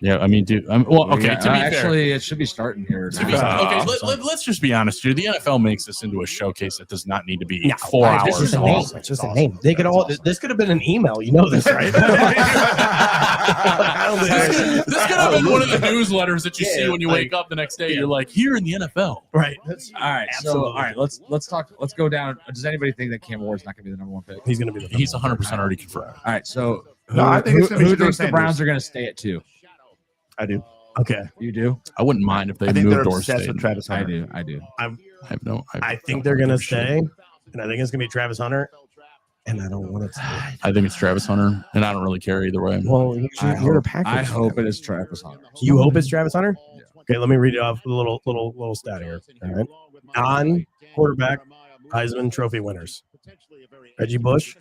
Yeah, I mean, dude. Okay. To be fair, actually, it should be starting here. To be, now. okay, let's just be honest, dude. The NFL makes this into a showcase that does not need to be 4 It's hours just a long. name. It's just a name. They could all. This could have been an email. You know this, right? I don't think This could have been one of the newsletters that you see when you wake up the next day. You're like, here in the NFL. right. All right, Absolutely. so all right, let's talk. Let's go down. Does anybody think that Cam Ward's not going to be the number one pick? He's going to be the. He's 100% already confirmed. All right, so No, I think it's gonna be who Shador thinks the Sanders. Browns are going to stay at 2? I do. Okay. You do? I wouldn't mind if they I think they're moved obsessed Dorsey. with Travis I Hunter. do. I do. I think they're going to stay, and I think it's going to be Travis Hunter. And I don't want it to. I think it's Travis Hunter, and I don't really care either way. Well, you're a Packers. I hope it is Travis Hunter. You hope it's Travis Hunter? Okay, let me read you off a little stat here. All right. Non-quarterback Heisman Trophy winners. Reggie Bush,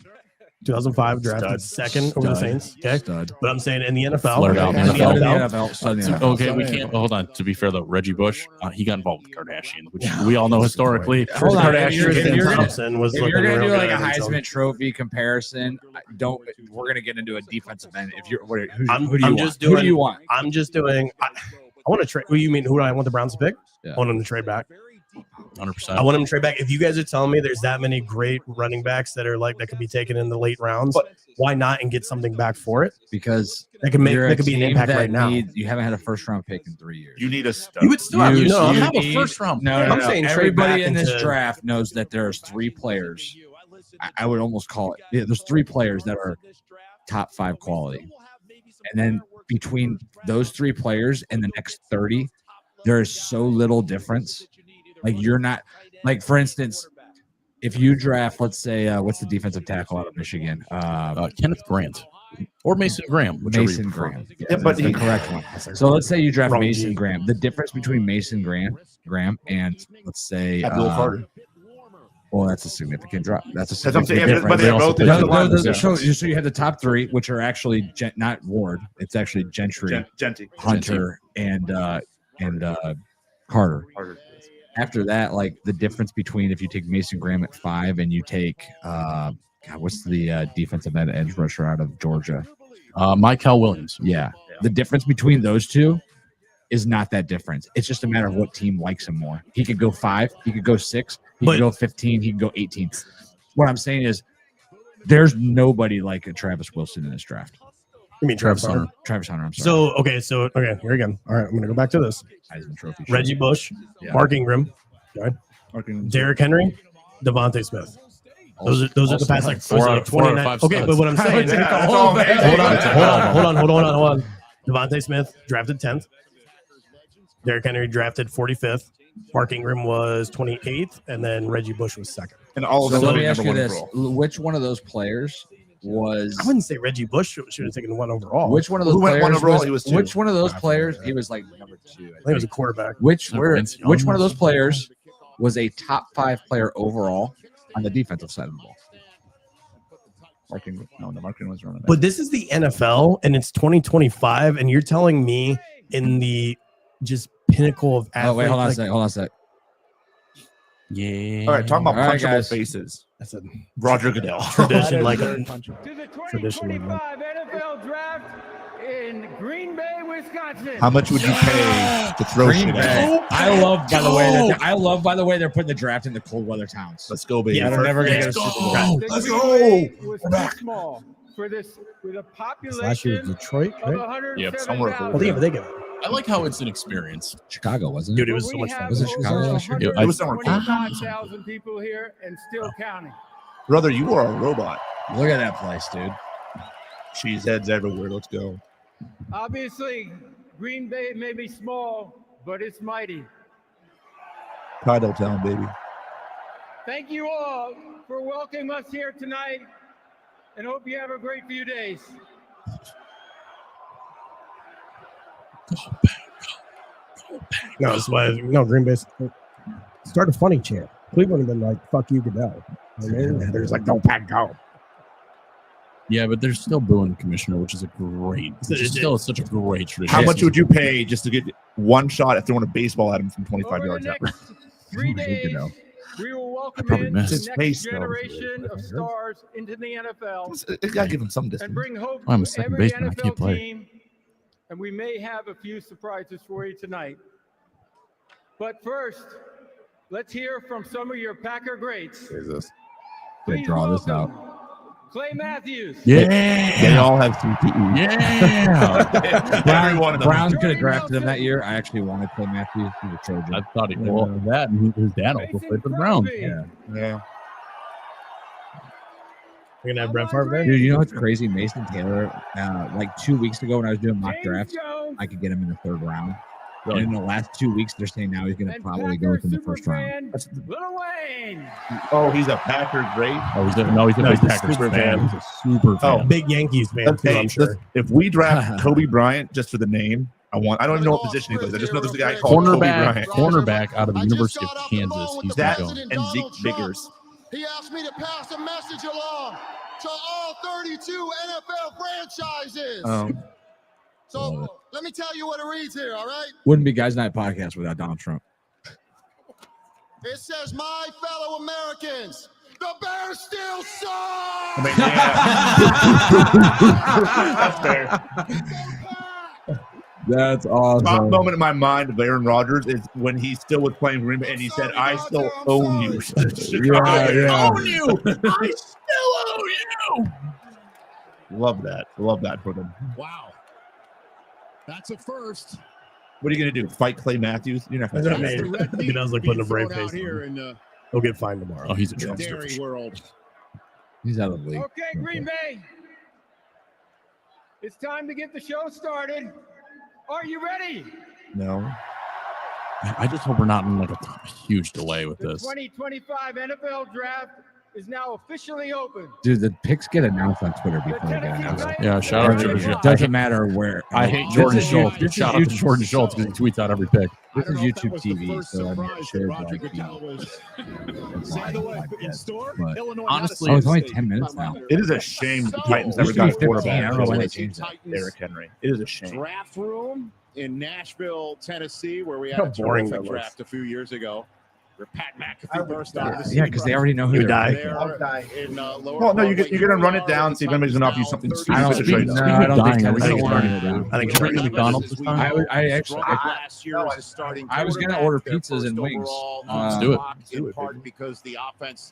2005, drafted second over the Saints. Okay. Stud. But I'm saying in the NFL. Flared out in the Stud in the NFL. NFL. Stud in the NFL. Okay, we can't. Hold on. To be fair, though, Reggie Bush, he got involved with Kardashian, which we all know historically. Hold on, if you're- Tristan if you're gonna- Thompson was If you're looking gonna real do like a good until- Heisman Trophy comparison, we're gonna get into a defensive end. If you're, who I'm do you want? just Who do doing- you want? I'm just doing. I want to trade. What do you mean? Who do I want the Browns to pick? Yeah. I want them to trade back. 100%. I want them to trade back. If you guys are telling me there's that many great running backs that are like that could be taken in the late rounds, why not and get something back for it? Because That could make you're a that could be an team impact that right now. you haven't had a first round pick in 3 years. You need a stud. You would still have, You- no, you have a need- first round. No, I'm saying trade everybody back in this into- draft knows that there's 3 players. I would almost call it. Yeah, there's 3 players that are top 5 quality, and then between those 3 players and the next 30, there is so little difference. Like you're not like, for instance, if you draft, let's say, what's the defensive tackle out of Michigan? Kenneth Grant or Mason Graham, whichever Mason you prefer. Graham. Yeah, that's but the he- correct one. So let's say you draft Wrong Mason G. Graham. The difference between Mason Graham and let's say Abdul Carter. well, that's a significant drop. That's a That's what I'm saying. significant Yeah, but difference. they're also both picked defensive up linemen. So you have the top 3, which are actually not Ward. It's actually Gentry, Genty. Hunter, and Carter. After that, like the difference between if you take Mason Graham at 5 and you take what's the defensive edge rusher out of Georgia? Michael Williams. Yeah. The difference between those 2 is not that difference. It's just a matter of what team likes him more. He could go 5, he could go 6, he But- could go 15, he could go 18. what I'm saying is there's nobody like a Travis Wilson in this draft. You mean Travis Hunter? Travis Hunter, I'm sorry. So here again. All right, I'm gonna go back to this. Heisman Trophy. Reggie Bush, Yeah. Mark Ingram, okay. Derrick Henry, Devontae Smith. Those are the past like Four like or 29. five Okay, studs. but what I'm saying is, hold on. Devontae Smith drafted 10th. Derrick Henry drafted 45th. Mark Ingram was 28th, and then Reggie Bush was second. And all of So them let were me ask number you one this: overall. which one of those players was? I wouldn't say Reggie Bush should have taken one overall. Which one of those Who went players one overall? was? He was two. Which one of those players? He was like number 2. I think it was a quarterback. Which Number one Young. of those players was a top 5 player overall on the defensive side of the ball? Mark Ingram was running. But this is the NFL, and it's 2025, and you're telling me in the just pinnacle of athlete. Oh wait, hold on a like, second. Hold on a sec. Yeah. All right, talking about All right, punchable guys. faces. That's a Roger Goodell. tradition, like To the tradition. 2025 NFL Draft in Green Bay, Wisconsin. How much would you pay to throw Green shit Bay. at? I love, by the way, they're putting the draft in the cold weather towns. Let's go, baby. Yeah, they're never gonna Let's get a Super go. Bowl. The Let's Green go. Bay was We're too back. small for this with a last year was population Detroit, of right? Yep, somewhere 107,000. I think if they get it. I like how it's an experience. Chicago, wasn't it? Dude, it was so We much have fun. Was it over Chicago last year? It was somewhere cool. 125,000 people here and still counting. Brother, you are a robot. Look at that place, dude. Cheeseheads everywhere. Let's go. Obviously, Green Bay may be small, but it's mighty. Title Town, baby. Thank you all for welcoming us here tonight, and hope you have a great few days. No, that's why Green Bay start a funny chant. Cleveland have been like, "Fuck you, Goodell." There's like, "Don't pack go." Yeah, but they're still booing the commissioner, which is still such a great tradition. How much would you pay just to get one shot at throwing a baseball at him from 25 Over yards the out? next 3 days, Goodell. we will welcome probably in missed. the His next face, though. generation of stars into the NFL It got to give him some and distance. bring hope I'm a to second every baseman. I can't NFL play. team. And we may have a few surprises for you tonight. But first, let's hear from some of your Packer greats. Please draw this welcome Clay Matthews. Yeah. They all have CTE. Yeah. Every one of them. Browns could have drafted him that year. I actually wanted Clay Matthews. He's a Trojan. I thought he did that, and his dad also Mason played for the Browns. Crosby. Yeah. Yeah. We're gonna have Brett Favre there. Dude, you know what's crazy? Mason Taylor, like 2 weeks ago when I was doing mock James drafts, Jones. I could get him in the 3rd round. And in the last 2 weeks, they're saying now he's going to And probably Packer go in the 1st round. superfan, Lil Wayne. Oh, he's a Packer great. Oh, he's a big he's a Packers super fan. fan. He's a super fan. Oh, Big Yankees fan too, I'm sure. If we draft Kobe Bryant just for the name, I don't even know what position he plays. I just know there's a guy called Kobe Bryant. Cornerback out of the University of Kansas. He's That going. and Zeke Biggers. He asked me to pass a message along to all 32 NFL franchises. So let me tell you what it reads here, all right? Wouldn't be Guys Night Podcast without Donald Trump. It says, my fellow Americans, the Bears still suck! I mean, yeah. That's fair. That's awesome. Top moment in my mind of Aaron Rodgers is when he still was playing Green Bay and he said, I still own you. Yeah. Own you! I still own you! Love that. Love that for them. Wow. That's a first. What are you going to do? Fight Clay Matthews? You're not going That's to what I do mean. He does like putting a brave face here on. in the He'll get fined tomorrow. Oh, he's a Yeah. Trumpster. dairy world. He's out of the league. Okay, Green Bay. It's time to get the show started. Are you ready? No. I just hope we're not in like a huge delay with The this. 2025 NFL Draft is now officially open. Dude, the picks get announced on Twitter The before they get Tennessee announced. Titans Yeah, shout out to are the- Doesn't matter where. I hate This Jordan is Schultz. This is Shout out to YouTube. Jordan Schultz because he tweets out every pick. This is I don't know if that YouTube was the TV, first so I'm surprise that sure Roger like, Goodell was. it's By the way, live, I in guess. store, But- Illinois Honestly, Oh, it's only 10 minutes now. It is a shame the Titans never Used to got be a 15. quarterback. I don't know when they Tennessee changed that. Titans Derrick Henry. It is a shame. draft room in Nashville, Tennessee, where we had How a boring terrific that looks. draft a few years ago, where Pat I McAfee would burst die. onto the scene. Yeah, because they already know who You they're die. picking. I'll die. In, lower Well, no, you're Broadway. going to run Here it we down are, and see if anybody's going to offer you now something 30 stupid. I don't to think- trade no, them. I don't think Dying. Tennessee's I think turning it down. I think Did you bring it's the McDonald's this time? I actually- last year as a starting I was gonna quarterback, order their pizzas and first wings. overall Let's do it. lock, in part because the offense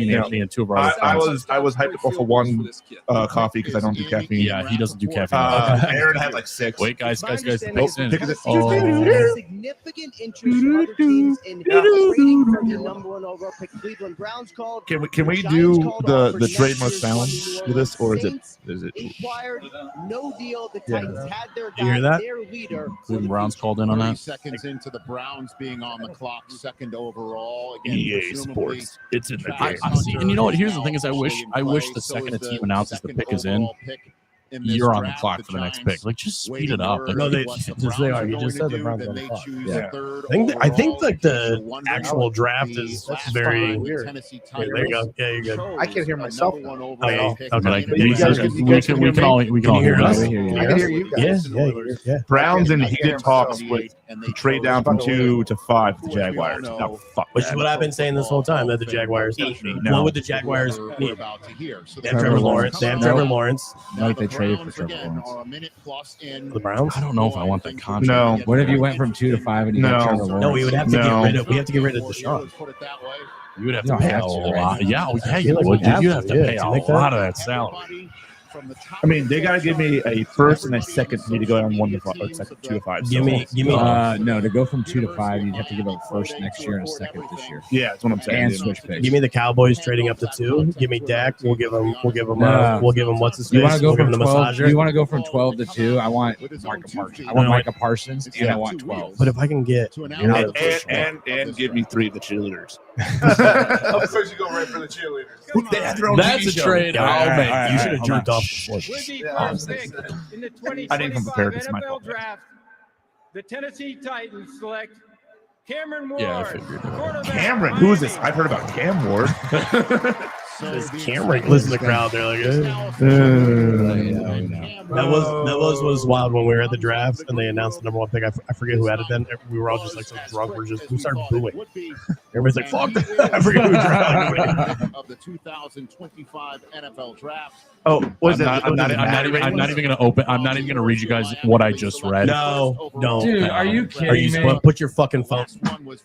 me and Anthony and two of our other I friends. was hyped up for one coffee because I don't do caffeine. Yeah, he doesn't do caffeine. Aaron had like 6. Wait, guys. Pick it. significant interest from other teams in trading for the number one overall pick Cleveland Browns called. Can we Giants do called the off for next trade most year's found one, New with Orleans this, or is Saints it? Inquired, no deal. The Yeah. Titans had their You hear guy, that? their leader. Cleveland Browns called in on 30 that. seconds into the Browns being on the clock, second overall. Again, EA presumably Sports. It's in the I, game. I see, and you know what? Here's the thing: is I wish the second a team announces the pick is in, you're on the clock for the next pick. Like, just speed it up. Like, No, they just they are. You just said the Browns on the clock. Yeah. I think like the actual draft is very weird. Yeah, there you go. Yeah, you're good. I can hear myself. Okay. Okay. You guys can We can all hear us. I can hear you guys. Yeah. Browns in I can hear heated talks myself. with to trade down from 2 to 5 with the Jaguars. No, fuck Which is that. what I've been saying this whole time, that the Jaguars No. what would the Jaguars need? About to hear. So They have Trevor Lawrence. They have Trevor Lawrence. Like they traded for Trevor Lawrence. are a minute plus in. The Browns? I don't know if I want that contract. No. What if you went from 2 to 5 and you got No. Trevor Lawrence? No, we would have to No. get rid of. We have to get rid of Deshaun. Put it that way. You would have You to don't pay have a to, lot. right? Yeah, I you feel like would. we have You'd to, have to yeah, pay to a make that- lot of that salary. I mean, they got to give me a first and a second for me to go down 1 to 5, or second 2 to 5. Give me. No, to go from 2 to 5, you'd have to give up a first next year and a second this year, Yeah, that's what I'm saying. and dude. switch picks. Give me the Cowboys trading up to 2. Give me Dak. We'll give him. We'll give him. No. We'll give him what's his You face. want to go We'll give from him the 12? massager. You want to go from 12 to 2? I want Micah Parsons. I want Micah Parsons, and I want 12. But if I can get, And give me 3 of the cheerleaders. Of course, you go right for the cheerleaders. They had their own That's TV a show. trade Yeah, I'll all right, make. all right, you all should have right, jerked hold off on. before. With the Yeah, first pick in the I didn't come 2025 prepared. It's my NFL fault. draft, the Tennessee Titans select Cameron Ward. Yeah, I figured. quarterback, Cameron, who is this? Miami. I've heard about Cam Ward. This Cameron, listen to the crowd. They're like, that was wild when we were at the draft and they announced the number 1 pick. I forget who had it then. We were all just like so drunk. We started booing. Everybody's like, "Fuck!" I forget who drafted. Of the 2025 NFL draft. Oh, what is I'm not even going to open. I'm not even going to read you guys what I just read. No, don't. Dude, are you Are you kidding me? put your fucking phone?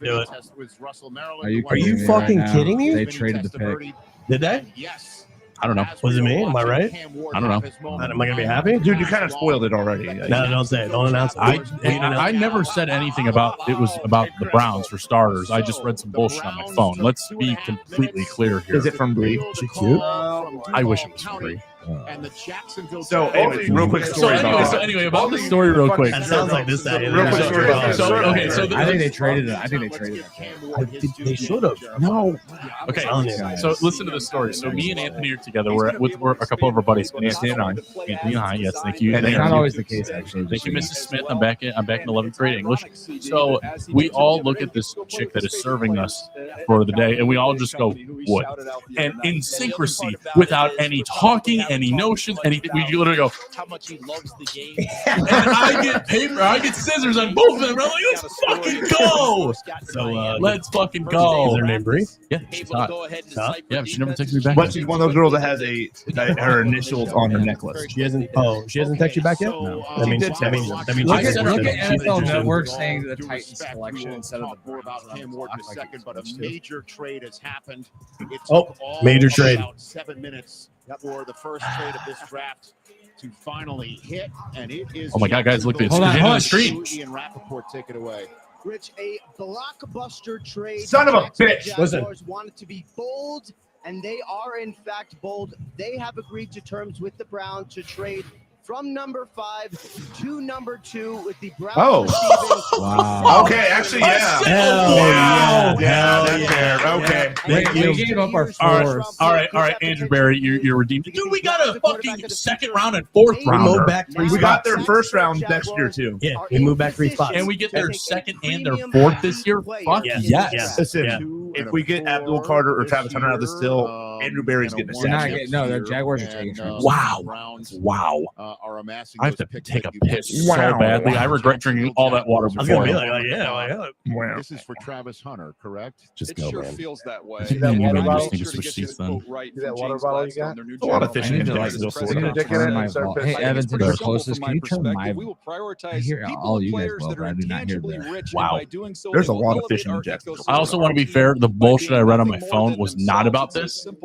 Do it. Are you Are you kidding me fucking right now? kidding me? They traded the pick. Did they? Yes. I don't know. Was it me? Am I right? I don't know. Am I gonna be happy? Dude, you kind of spoiled it already. No, don't say it. Don't announce it. I never said anything about it was about the Browns for starters. I just read some bullshit on my phone. Let's be completely clear here. Is it from Bree? Is she cute? I wish it was free. And the Jacksonville. So, anyways, real quick story. So anyway, about the story, real quick. That sounds like this Saturday. Real quick story. Okay, so I think they traded it. I think they traded it. They should have. No. Okay, telling you. so listen to the story. So me and Anthony are together. We're a couple of our buddies. Anthony and I. Yes, thank you. And Thank it's not you. always the case, actually. Thank you, Mrs. Smith. I'm back in 11th grade English. So we all look at this chick that is serving us for the day, and we all just go, "What?" And in syncrasy, without any talking, any notions, anything, we literally go, How much he loves the game. and I get paper, I get scissors on both of them. I'm like, let's fucking go. So Let's fucking go. is her name Bree? Yeah, she's hot. Huh? Yeah, she never texted me back. But she's one of those girls that has her initials on her necklace. She hasn't. Oh, she hasn't texted you back yet. No. That means. That means. Look she's at interested. NFL She's Network interested. saying the Titans selection instead of the more about Cam Ward in a second, but a major trade has happened. It Oh, took all major of trade. About 7 minutes for the first trade of this draft to finally hit, and it is. Oh my God, guys, look, it's Hold on, the end of the hold stream. Ian Rappaport, take it away. Rich, a blockbuster trade. Son of a Jacksonville bitch. Listen. Jaguars wanted to be bold, and they are in fact bold. They have agreed to terms with the Browns to trade from number 5 to number 2 with the Browns receiving. Wow. Okay, actually, yeah. Hell yeah. Yeah, Hell that's yeah. fair. Okay. Wait, Thank you. we gave up our All fourth. right, Andrew Barry, you're redeemed. Dude, we got a fucking second round and fourth We moved rounder. back 3 We got spots. their first round next year, too. Yeah, we moved back 3 spots. And we get their second and their fourth this year. Fuck Yes. yes. Yes. Listen, Yeah. if we get Abdul Carter or Travis Hunter out of the still, Andrew Barry's getting a We're not statue. getting, no, the Jaguars are taking Travis. Wow. Browns Wow. are amassing I have those to picks take a that you piss Wow. so badly. I regret drinking all that water I was gonna before. be like, yeah. Wow. This is for Travis Hunter, correct? Just It go, sure man. feels that way. See that water And bottle? make Just sure to switch get seats this then. quote right See that from water James bottle you Gladstone, got? their new A lot of general fishing I need to manager, like as go president for it. of Dick in Jacksonville it and Jaguars. start Hey, fishing. Evans, it's if pretty you're simple closest, from can you my turn perspective. my- We will prioritize I hear people all and you guys players well, that but are I do not hear intangibly there. rich, Wow. and by doing so, There's they a will lot of elevate fishing in our Jacksonville. ecosystem. I also Our want to be team, fair. The by bullshit being I read on nothing my more phone than was themselves, not about it's a this. simple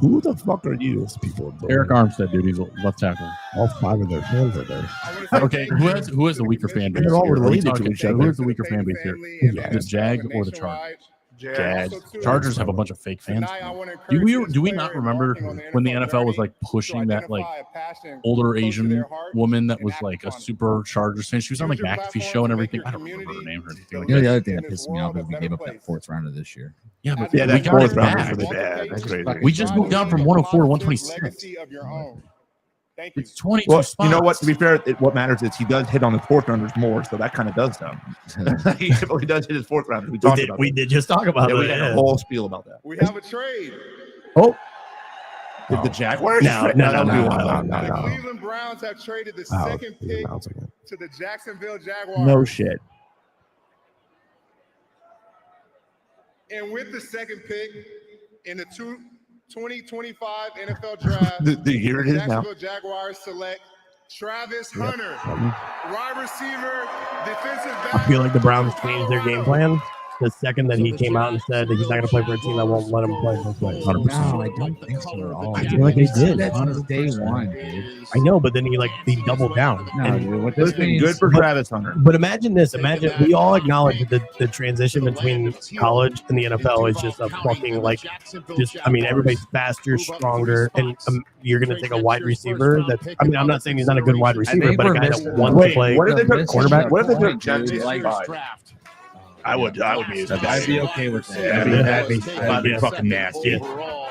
Who the fuck are you? Those people. Eric Armstead, dude. He's a left tackle. All 5 of their fans are there. Okay, who has the weaker fan base? They're all here? Are we related to talking- each other. Who has the weaker fan base here? Yeah. The Jag or the Chargers? Jags. Chargers have a bunch of fake fans. Do we not remember when the NFL was like pushing that like older Asian woman that was like a super Chargers fan? She was on like McAfee show and everything. I don't remember her name or anything like You know, the that. other thing that pissed me off is we gave up that fourth round of this year. Yeah, but Yeah, we that got fourth it round back. was really bad. That's crazy. We just moved down from 104 to 126. It's 22 Well, spots. you know what? To be fair, what matters is he does hit on his fourth rounders more, so that kind of does them. he does hit his fourth rounders. We did just talk about We that. had a whole spiel about that. We have a trade. Oh, Did the Jaguars? No. The Cleveland Browns have traded the second pick to the Jacksonville Jaguars. No shit. And with the second pick in the 2025 NFL Draft, The year it is now. Jacksonville Jaguars select Travis Hunter, wide receiver, defensive back. I feel like the Browns changed their game plan the second that he came out and said that he's not going to play for a team that won't let him play. 100%. No, I don't think so at all. I feel like they did. That's on day one, dude. I know, but then he doubled down. No, And- dude, what this means, Good for Travis Hunter. But imagine this. Imagine we all acknowledge that the transition between college and the NFL is just a fucking everybody's faster, stronger, and you're going to take a wide receiver. I'm not saying he's not a good wide receiver, but a guy that wants to play What if they took quarterback. What if they took Dude, Jets like- at 5? I would be. I'd be okay with that. That'd be fucking nasty.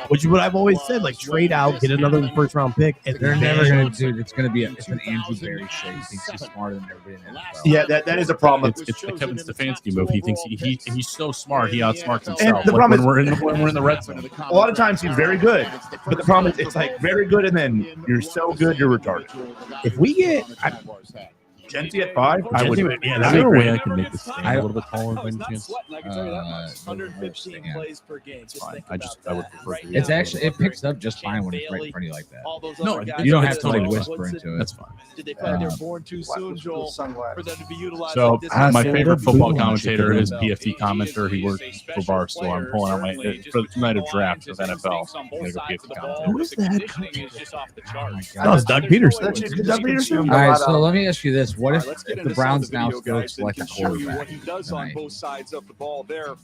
Which is what I've always said. Like trade out, get another first round pick. And They're never going to do. It's going to be it's an Andrew Berry shit. He thinks he's smarter than everybody in the NFL. Yeah, that is a problem. It's the Kevin Stefanski move. He thinks he's so smart. He outsmarts himself. And the Like, problem when is- we're in the red zone. A lot of times he's very good, but the problem is it's like very good, and then you're so good you're retarded. If we get Genty at 5, I would. Yeah, Is that'd there be a great. way I can make this stand a little bit taller by any chance? 115 plays per game. Just think I about would that. prefer Right to. now, It's actually it picks up just fine when it's right in front of you like that. You don't have to like whisper into it. That's fine. Did they feel like they were born too soon, Joel, for them to be utilized So like this? my favorite football commentator is PFT commenter. He works for Barstool. I'm pulling out my for tonight of draft of NFL. I'm gonna go PFT commentator. Who is that? God. That was Doug Peterson. All right, so let me ask you this: what if Let's get the into Browns some of now the video, still guys, that select a can show you what quarterback? he does on tonight? both sides of the ball there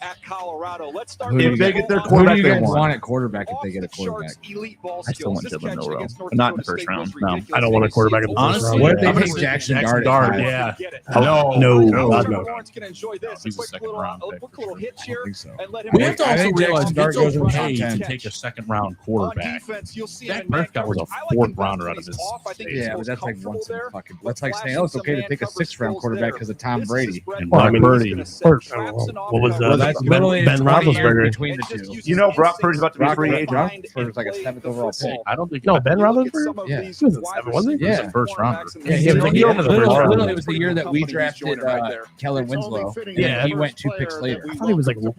at Colorado. Let's start Who do If you they guys- get their who do quarterback you they guys want. want at quarterback if they get a quarterback? I still want Jalen Milroe. Not in the first round. No. I don't want a quarterback in the first Honestly, round. What if they I'm gonna take say Jackson Jackson Dart? Dart, at yeah. No. No. Lawrence can enjoy this. He's a quick second little, round pick. quick little hitch I here, think so. and let him We I have to think also Jackson realize Dart it's goes in the okay top to 10. take a second round on quarterback. defense. You'll see Dak him in man Prescott was a coverage. I like fourth him better rounder when out of he's his off. I think he's Yeah, but most that's like comfortable once in there. fucking. But That's like saying, flashing oh, it's some okay to man take a coverage 6th round skills quarterback there. because of Tom This is Brady. his bread And and Brock butter. He's Purdy. gonna set Or, traps and what was off the Well, coverage. that's Ben literally Ben 20 years Roethlisberger? between the two. You know, Brock Purdy's about to be a free agent. Roethlisberger's like a 7th overall pick. I don't think No, Ben Look at Roethlisberger? some of Yeah. these He was a wide seven, wasn't he? receivers Yeah. and First rounder. cornerbacks in Yeah, the he was league. like the end of the first round. Literally, it Pretty was the year that we company he's drafted joining right there. Kellen Winslow, and he went 2 picks later. I thought he was like No,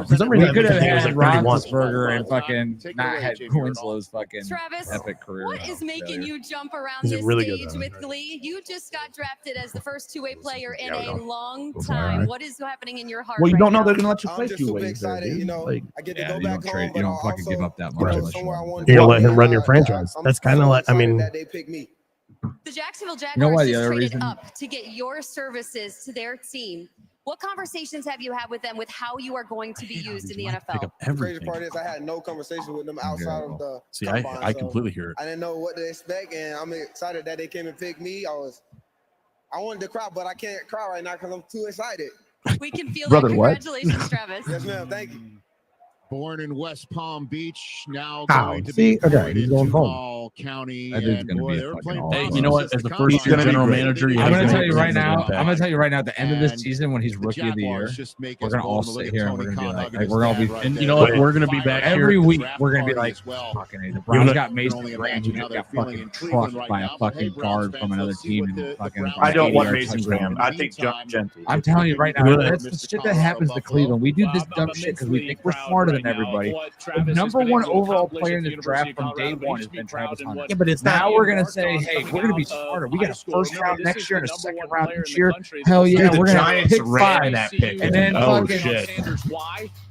for some we reason I could think have he was had like 31. Roethlisberger and fucking not had Winslow's fucking Travis, epic career. what is making you jump around He's this really good, stage though. with glee? You just got drafted as the first two-way player in Yeah, we a don't. long Go for time. it. What is happening in your heart? Well, you right don't know now? they're gonna let you I'm play just 2 super ways. excited, you know. Like, I get to Yeah, go you back don't home, trade. but You don't fucking give up that much. you know, unless you somewhere I want want to. You're gonna let him run your franchise. I'm That's kind of so like, I excited mean, that they picked me. The Jacksonville Jaguars You know what, the just other traded reason- up to get your services to their team. What conversations have you had with them with how you are going to be used in the Pick NFL? up The crazy everything. part is I had no conversation with them outside of the See, combine, I so completely hear it. I didn't know what to expect, and I'm excited that they came and picked me. I wanted to cry, but I can't cry right now because I'm too excited. We can feel Brother, it. what? Congratulations, Travis. Yes, ma'am. Thank you. Born in West Palm Beach, now How? going to See? be Okay, deployed he's in going home. Duval County. That dude's and gonna boy, be a they were fucking playing all-star. Hey, you know what? As the first He's year gonna be general great. manager, I'm gonna has tell you to right make now. an I'm impact. gonna tell you right now. At the end of this And season, when he's the rookie of the year, Jaguars just make we're us gonna all bold to look sit at here and Tony we're gonna be Khan like, hugging like his we're gonna dad be. right And there. you know what? But We're gonna be back every here. week Draft we're gonna be party like, as well. fucking A. The Browns gonna- got They're Mason only a Graham, branch, who and now just they're got feeling fucking in Cleveland crushed right by now. a But fucking hey, Browns guard fans, from another let's see team what and the fucking. Browns I don't want 80-yard Mason touchdown. Graham. I think Genty. I'm telling you right now, Really? that's the shit that happens to Cleveland. We do this dumb shit because we think we're smarter than everybody. The number one overall player in this draft from day one has been Travis Hunter. yeah, but it's Now not. we're gonna say, hey, we're gonna be smarter. We got a first round next year and a second round this year. Hell yeah, Dude, we're the gonna Giants pick ran 5 that pick. and then Oh, fucking shit. Why?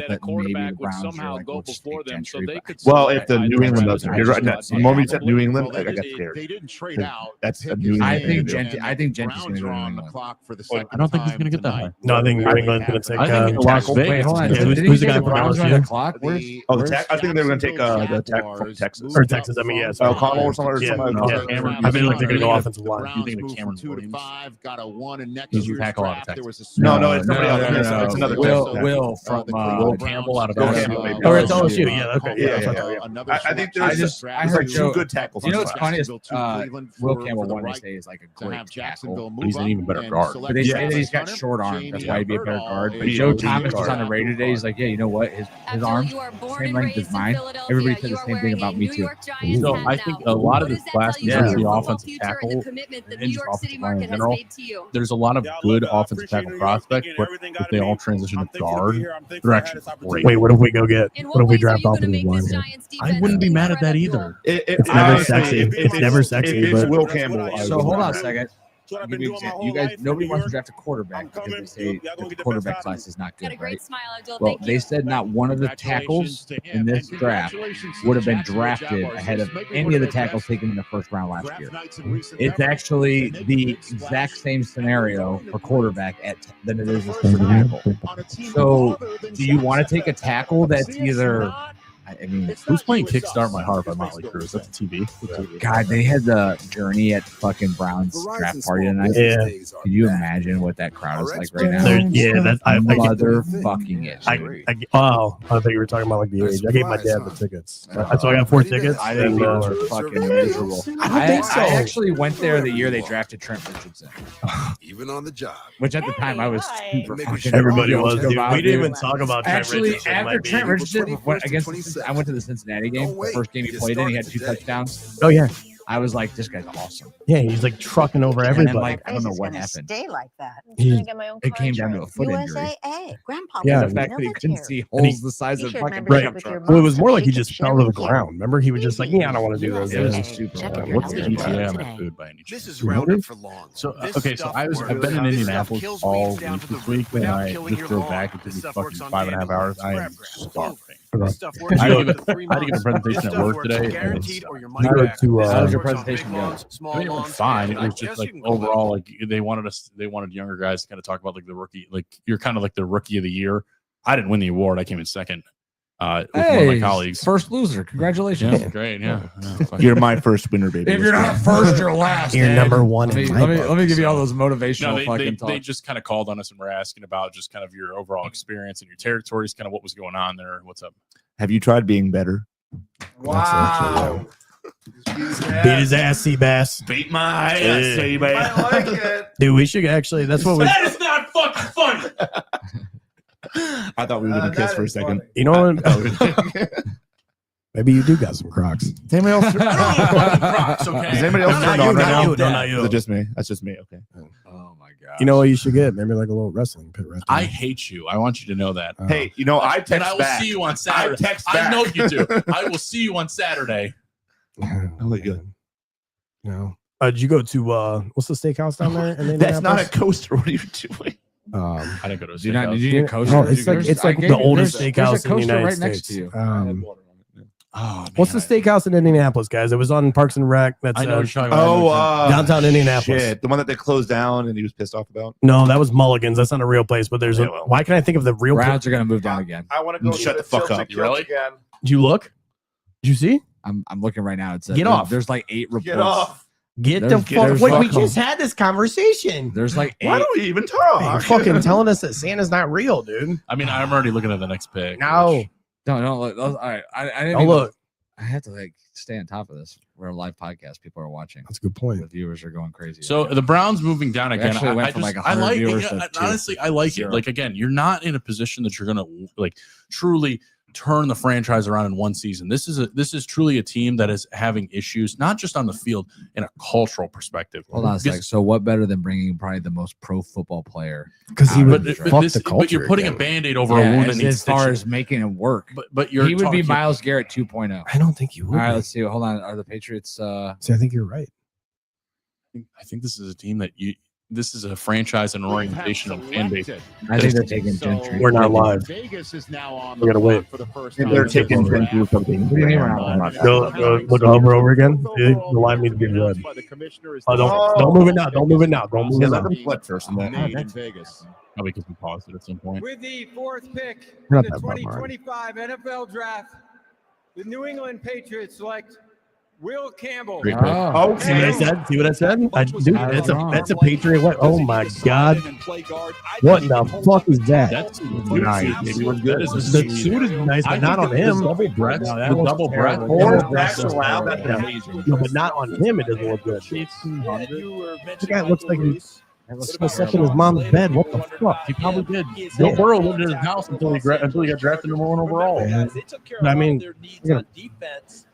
thought that a that maybe quarterback the would Browns were somehow like, go we'll just before take them, so Gentry, they but- could. Well, still if the get New England Travis does, you're right. Etienne. The moment you said New England, Well, I got it- scared. didn't trade out. That's Pick a is New in, I England. think and Genty. I think Genty's Browns going to go are to on New the England. clock for the Well, second I don't think he's time going to get that high. tonight. No, I think New England's going to take. I think Las Tackle. Vegas. Wait, hold on. Yeah, who's- Did who's he the say guy from Browns are on LSU? the clock? Where's I think they're going to take the Texas. Or Texas. I mean, yeah. sorry. O'Connell or something. Or Yeah, something. yeah. Cameron- I mean, like they're going to go Yeah. offensive line. You think of Browns Cameron moved from 2 to Williams? 5, got a 1 in next Does he year's tackle out of draft. There was Texas? a No, it's somebody else. no. It's another Will Texas. Will from Will Campbell out of Will LSU. Campbell, maybe. Oh, it's LSU. Yeah, okay. Yeah, Yeah, yeah. I think I there's just I there's heard like Joe, two good tackles. You know on what's the funny is Cleveland Will for Campbell the one they right say is like a to great have tackle. Jacksonville But he's move an up even better and guard. select But they say Travis that he's got Hunter, short arms. That's Jamie why he'd be a better Erdahl guard. But is Joe a Thomas was on the guard. radio today. He's like, yeah, you know what? His Abdul, arms you are born same and length as raised in mine. Philadelphia. Everybody said You the are same thing wearing about a me New too. York Giants So hat I now. think a lot of What this does that class tell you in about terms of your the football offensive future and tackle the commitment the and New just York offensive City line in market has general, made to you? there's a lot of good offensive tackle prospects, but if they all transition to guard, they're actually great. Wait, what if we go get? In What if we ways are draft you gonna offensive make this line? Giants I defense wouldn't be mad at that incredible? either. It's never sexy. It's never sexy, If it's but Will Campbell, I So would hold on not. a second. I'll give you an example. You guys, nobody wants to draft a quarterback because they say the quarterback class is not Got a good, great right? smile, Abdul. Well, Thank they you. said not one of the tackles in this draft would have been drafted ahead of any of the tackles taken in the first round last year. It's actually the exact same scenario for quarterback than it is for tackle. So, do you want to take a tackle that's either? I mean, Who's playing Kickstart My Heart by Motley Crue? Is that the TV? God, they had the Journey at fucking Brown's draft party tonight. Yeah. Can you imagine what that crowd is like right now? Yeah, that's I Motherfucking it. oh, I thought you were talking about like the age. I gave my dad the tickets. So I got 4 tickets. I think and, people are fucking miserable. I don't think so. I actually went there the year they drafted Trent Richardson, Even on the job. which at the time I was super fucking. Everybody was. stoked Dude. about, We didn't dude. even talk about Trent Actually, Richardson. after like, Trent being- Richardson went against, I went to the Cincinnati game. The first game he played in, he had 2 touchdowns. Oh yeah, I was like, this guy's awesome. yeah. He's like trucking over And everybody. then, like, I don't know what happened. Stay like that. He- It came down to a foot injury. USAA. Grandpa Yeah. was The in fact that he couldn't military. see holes the size of fucking T-shirt pickup membership with truck. your well, it was mom more so like she he could just share fell to the with you. ground. Remember, he was just like, yeah, I don't want to do this. It was Yeah. super. Check fucking your What's the calendar GTA on today. that food by any chance? This is Roundup for Lawns. So This okay, so stuff I've works. been in This Indianapolis stuff kills all weeds down week to the this week, and without I killing just your drove lawn. back. It took This me stuff fucking works on 5.5 hours. I am dandelions, starving. This stuff works I had to on give the a- 3 I had to give a months. presentation This at stuff work works today, and guaranteed it's- or your money I went back. to, This How was your works on presentation big go? lawns, small I mean, it went lawns, fine. and It was I just guess like you can call it overall, like they wanted younger guys to kind of talk about like the rookie, like you're kind of like the rookie of the year. I didn't win the award. I came in second with one of my colleagues. First loser. Congratulations. Yeah, great. Yeah. You're my first winner, baby. If you're not first, you're last. You're Ed. number one. Let in me, my let me, book, let me give you so. all those motivational No, fucking they talk. just kind of called on us and were asking about just kind of your overall experience and your territories, kind of what was going on there. What's up? Have you tried being better? Wow. Beat his ass, Seabass. Beat my ass, Yeah. Seabass. I like it. Dude, we should actually. That's what we. That is not fucking funny. I thought we were gonna kiss that for a is second. funny. You know what? Maybe you do got some Crocs. Is anybody else? Crocs, okay? Is anybody else No, turned not on you, right not now? you, no, not you. Is it just me? That's just me. Okay. Oh my god. You know what you should get? Maybe like a little wrestling pit right there. I hate you. I want you to know that. Hey, you know I And text I will back. see you on I Saturday. text I back. know you do. I will see you on Saturday. Okay, good. No. Did you go to what's the steakhouse down there? In That's not a Indianapolis? coaster. What are you doing? I didn't go to a Did you not? Did you Yeah. get a coaster? No, it's like There's- it's like I gave the you- oldest there's steakhouse a in the coaster United right States. next to you. Oh, What's the steakhouse in Indianapolis, guys? It was on Parks and Rec. That's I know what you're talking about. Oh, downtown Indianapolis. Shit, the one that they closed down and he was pissed off about. No, that was Mulligan's. That's not a real place. But there's a. Yeah, well. Why can't I think of the real? Browns are gonna move down again. I want to go Shut to the fuck Tilted up. Kilt Really? again. Did you look? Did you see? I'm looking right now. It's Get off. There's like 8 reports. Get off. Get There's- the fuck. there's Wait, we fuck 'em. just had this conversation. There's like 8. Why don't we even You're talk? fucking telling us that Santa's not real, dude. I mean, I'm already looking at the next pick. No, No, look. All right. I didn't don't even- look. I have to like stay on top of this. We're a live podcast. People are watching. That's a good point. The viewers are going crazy. So the Browns moving down again. actually went I from just, like I 100 like viewers it. to Yeah, 2. honestly, I like 0. it. Like again, you're not in a position that you're gonna like truly turn the franchise around in one season. This is truly a team that is having issues, not just on the field, in a cultural perspective. Hold on a Because- sec. So what better than bringing probably the most pro football player? Because he out would of But, fuck this, the culture. but you're putting again. a band-aid over Yeah, a wound that as needs far stitching. as making him work. But you're He would be talking- Myles Garrett 2.0. I don't think you All would. right, be. let's see. Hold on. Are the Patriots? See, I think you're right. I think this is a team that this is a franchise and an organization and fan base. I think they're taking Gentry. We're not live. Vegas is now on We gotta wait. for the first And time. they're taking Gentry from the What do you mean we're not live? Go look over again. The line needs to be red. Oh, don't move it now. Don't move it now. Don't move Yeah, it let now. them flip first. And then. Made in Vegas. Probably because we paused it at some point. With the fourth pick in Not the that bad, Mark. 2025 NFL Draft, the New England Patriots select Will Campbell. Great pick. Oh, See what I said? See what I said? Dude, that's a Patriot. What? Oh my God! What the fuck is that? That's nice. Maybe we're good. The suit is nice, but not on him. Double breath. No, that The looks double breath. terrible. Or Yeah, that's that's allowed. That's yeah. amazing. No, but not on him. It doesn't look good. The guy looks like he's slept in his mom's bed. What the fuck? He probably did. Joe Burrow lived in his house until he got drafted number 1 overall. I mean, on defense.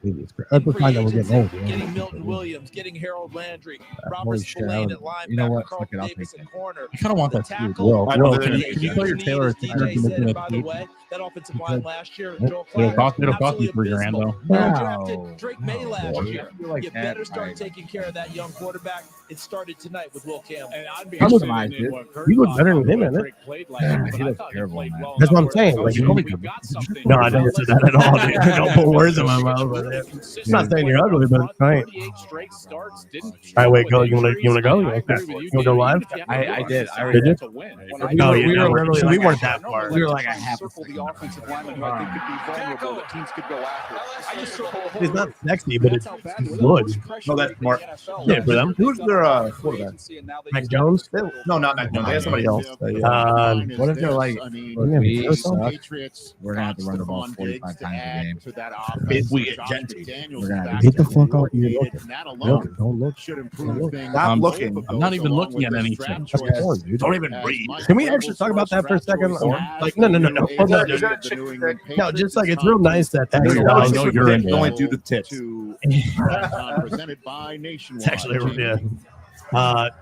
I'd find that we're getting old. Getting Milton Williams, getting Harold Landry, Robert Holy shit, Spillane at linebacker, you know what? Carl Fuck it, I'll Davis take at corner. You kind of want that too. Well, Can you play your Taylor As Taylor DJ said, by the way, that offensive line last year, Joel It'll Clark, cost you absolutely $3,000 abysmal. though. When you No. drafted Drake May last year. like You that, better start right. taking care of that young quarterback. It started tonight with Will Campbell. And I'd be He looked- interested in what Kurt he looked thought better than about him, what isn't it? Drake played last year, but He I looked thought he terrible, played man. well That's what I'm enough saying. where Like, we you only got something. No, I didn't say that at all, dude. Don't put words in my mouth. But I'm not saying you're ugly, but it's fine. 38 straight starts, didn't All right, wait, go. You want to go? I agree with You want to go live? I did. I already Did you? That's a win. Oh, yeah, we were no, literally so like we weren't a- that far. we were like a half a Circle second the offensive lineman who I think could be vulnerable that teams could go after. I just circle a whole It's not row. sexy, but That's it's how bad we're good. the pressure No, that's rate in smart. the NFL. Yeah, for them. Who's their quarterback? Mac Jones? No, not Mac Jones. They have somebody else. What if they're like, yeah, we that's suck, Patriots we're gonna have to run the ball Stephon 45 Diggs to times a add game. to that If offense. we get Josh Gentry. McDaniels We're gonna is have back Get the to fuck out. work You're with looking. it, and that Look, alone don't look. should improve things. Stop Both looking. of I'm not those, even along looking with at the anything. draft That's choice, porn, dude. Don't even as read. Mike Can we Vrabel's actually talk about that for a first second? draft Or, choice like, no. as Hold the on. New England No, just like it's Patriots real nice that No, X no, allows. no, you're in Don't only do the tips. to presented by Nationwide. It's actually, yeah.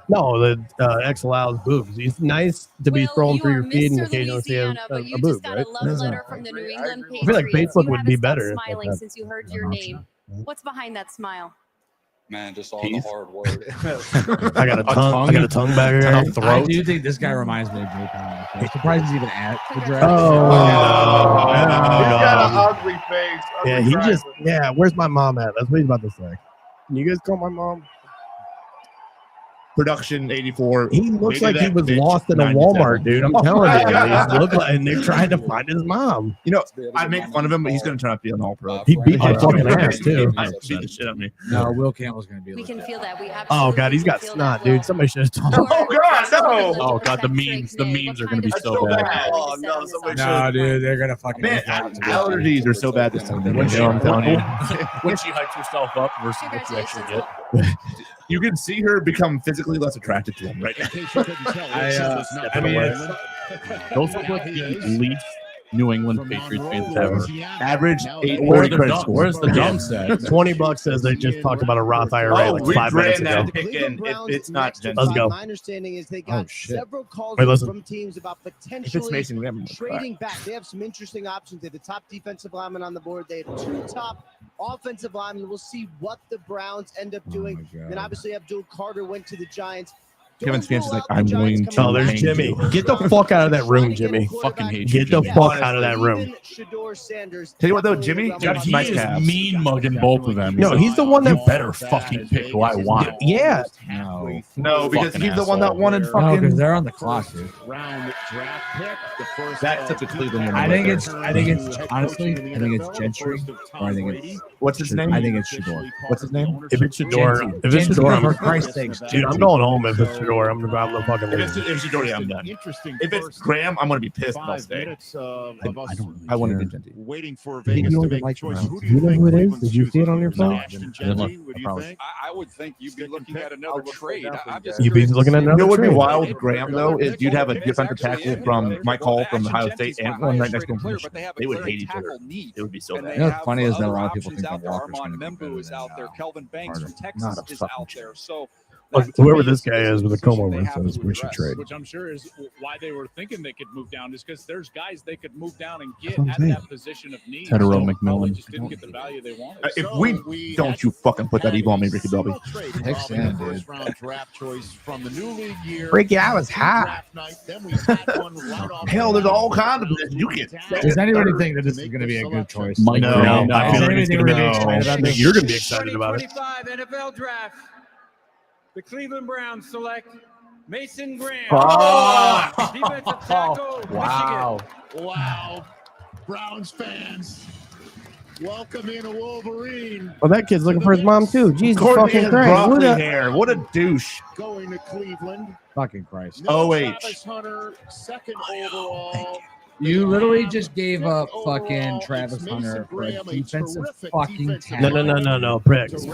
No, the X allows boobs. It's nice to be Well, scrolling you through are your feed and Mr. occasionally see a Louisiana, but you boob, just got right? a love letter from the New England Patriots. I feel like Facebook You would haven't be stopped better if smiling that since you heard your name. What's behind that smile? Man, just all Teeth? the hard work. I got a tongue. I got a tongue back here. I do think this guy reminds me of Jay Powell. I'm surprised he's even at the draft. Oh, He's got an no. ugly face. Yeah, ugly he driveway. just, yeah, where's my mom at? That's what he's about to say. Can you guys call my mom? Production 84. He looks Maybe like he that was bitch lost in a 97. Walmart, dude. I'm telling you. He looked like, and they're trying to find his mom. You know, I make fun of him, but he's going to turn out to be an all-pro. He beat my fucking ass, too. I beat the shit out of me. No, Will Campbell's going to be We like can that. feel that. We Oh, absolutely God, he's can got feel snot, that, Will. dude. Somebody should have told him. Oh, God, no. Oh god, the memes are gonna be so bad. Oh no, somebody No, dude, they're going to fucking. Man, allergies are so bad this time. You know, I'm telling you. When she hypes herself up versus what you actually get. You can see her become physically less attracted to him right now. In case you couldn't tell, this is not I mean, New Those look like the least New England Patriots fans ever. Average Where's 840 the credit dumb, score. where's the dumb set? $20 says they just talked about a Roth IRA Oh, like we 5 minutes ran ago. that pick in. It's not Jen. Let's go. My understanding is they Oh, got shit. several calls Wait, listen. from teams about If it's potentially Mason Graham, trading back. They have some interesting options. They have the top defensive lineman on the board. They have 2 top offensive linemen. We'll see what the Browns end up doing. Then obviously Abdul Carter went to the Giants. Kevin Don't Spence is rule like, out the I'm Giants going coming to Oh, there's back. Jimmy. Get the fuck out of that room, Jimmy. Fucking hate Get you, the Jimmy. fuck out of that room. Even Shador Sanders. Tell you what, though, Jimmy, definitely Dude, around He nice is calves. mean mugging both of them. No, like, he's the one that. you better fucking pick who I want. Yeah. No, because Fucking he's the one that asshole. wanted No, because fucking. they're on the clock, dude. round draft pick, the first That's such a Cleveland one. I right think there. it's honestly, I think it's Gentry, or I think it's What's his name? I think it's Shador. What's his name? If it's Shador, Gentry. if it's Gentry, Shador, for I'm, Christ's sakes, dude, I'm going home. If it's Shador, I'm gonna fucking If leave. it's Shador, I'm done. Interesting. If it's Graham, I'm going to be pissed. I'll 5 stay. minutes of us I want to be Genty. waiting for think Vegas you to don't make a like choice. Browns. Who Do you know think who it is? Cleveland's Did you see it on your choosing? phone? Ashton I didn't look. Genty, what do I you probably- think? I would think you'd be looking at another trade. I'm just You be looking at You know another what would be trade. wild with Graham, though, is you'd have a defensive tackle from Mike Hall from Ohio State and one right next to him. They would hate each other. It would be so bad. You know what's funny is that a lot of people think that Walker's Walker's out going there. to be Armand better Membu is than, out there. Kelvin Banks Carter. from Texas Not a is fucking out there. So Whoever this guy is with the Como one says we should trade. Which I'm sure is why they were thinking they could move down, is because there's guys they could move down and get at that position of need. Tedero McMillan. They just didn't get the value they wanted. If we don't you fucking put that evil on me, Ricky Bobby. First round draft choice from the new league year. Ricky, I was hot. Draft night, then we had one right off Hell, there's all kinds of positions. You can't. Does anybody think that this is going to be a good choice? Mike, No, I feel like it's gonna be excited. I think you're gonna be excited about it. 2025 NFL Draft. The Cleveland Browns select Mason Graham. Defensive tackle, Wow. Wow. Browns fans, welcome in a Wolverine. Well, that kid's looking for his mom too. Jesus Courtney fucking has Christ! broccoli hair. What a douche. Going to Cleveland. Fucking Christ. Travis Hunter, second overall. You literally just gave up fucking Travis Hunter for a defensive fucking tackle. No. Picks.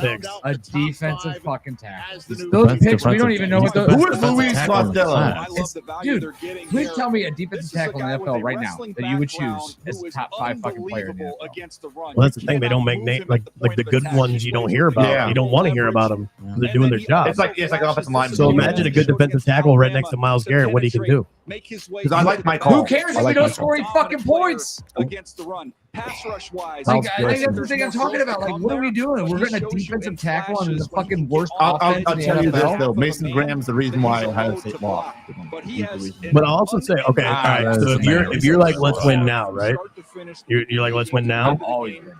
A defensive fucking tackle. Those Those picks, we don't even know what those. Who is Luis Costello? I love the value they're getting. Please here. tell me a defensive This is tackle in a the guy NFL with a right now wrestling that you would background choose as who a is top 5 fucking player in the unbelievable NFL. against the run. Well, that's the You thing. They don't make cannot move like him at the point good of ones attack. you don't hear about. Yeah. You don't want to hear about them. They're doing their job. It's like offensive lineman. So imagine a good defensive tackle right next to Miles Garrett. What he can do. Because I like my call. Who cares if we don't score any fucking points? Against the run, pass rush wise. Like, I think that's the thing I'm talking about. Like, what are we doing? We're getting a defensive tackle on the fucking worst offense I'll in the tell you this NFL. though. Mason Graham's the reason why Ohio State lost. But I'll also say, okay, all right. So if you're like, let's win now, right? You're like, let's win now.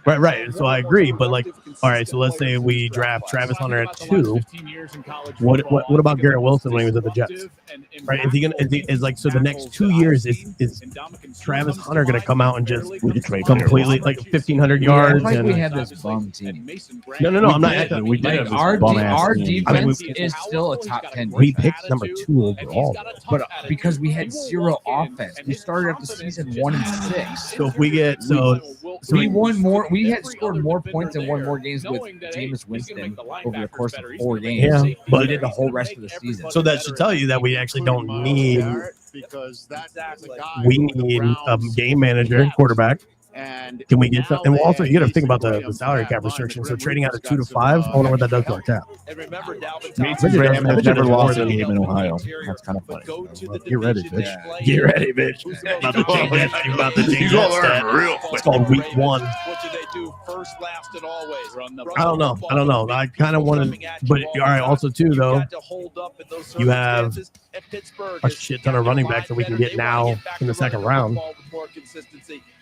Right. So I agree. But like, all right. So let's say we draft Travis Hunter at 2. What about Garrett Wilson when he was at the Jets? Right? Is he gonna? Is like so? The next 2 years is Travis Hunter gonna come out and just completely like 1,500 yards? Like and we had this bum team. No. I'm not. We did. Like, our defense is still a top 10. We picked number 2 overall, but because we had zero offense, we started off the season 1-6. So if we get we won more. We had scored more points and won more games with Jameis Winston over the course of 4 games. Yeah, but we did the whole rest of the season. So that should tell you that we actually don't need. We need a game manager, quarterback. Can we get some? And also, you got to think about the salary cap restriction. So trading out of 2 to 5, I wonder what that does to our cap. Mason Graham has never lost a game in Ohio. That's kind of funny. Get ready, bitch. Get ready, bitch. About to change that. About to change that stat. It's called week 1. What do they do first, last, and always? I don't know. I kind of want to, but all right. Also, too, though, you have a shit ton of running backs that we can get now in the second round.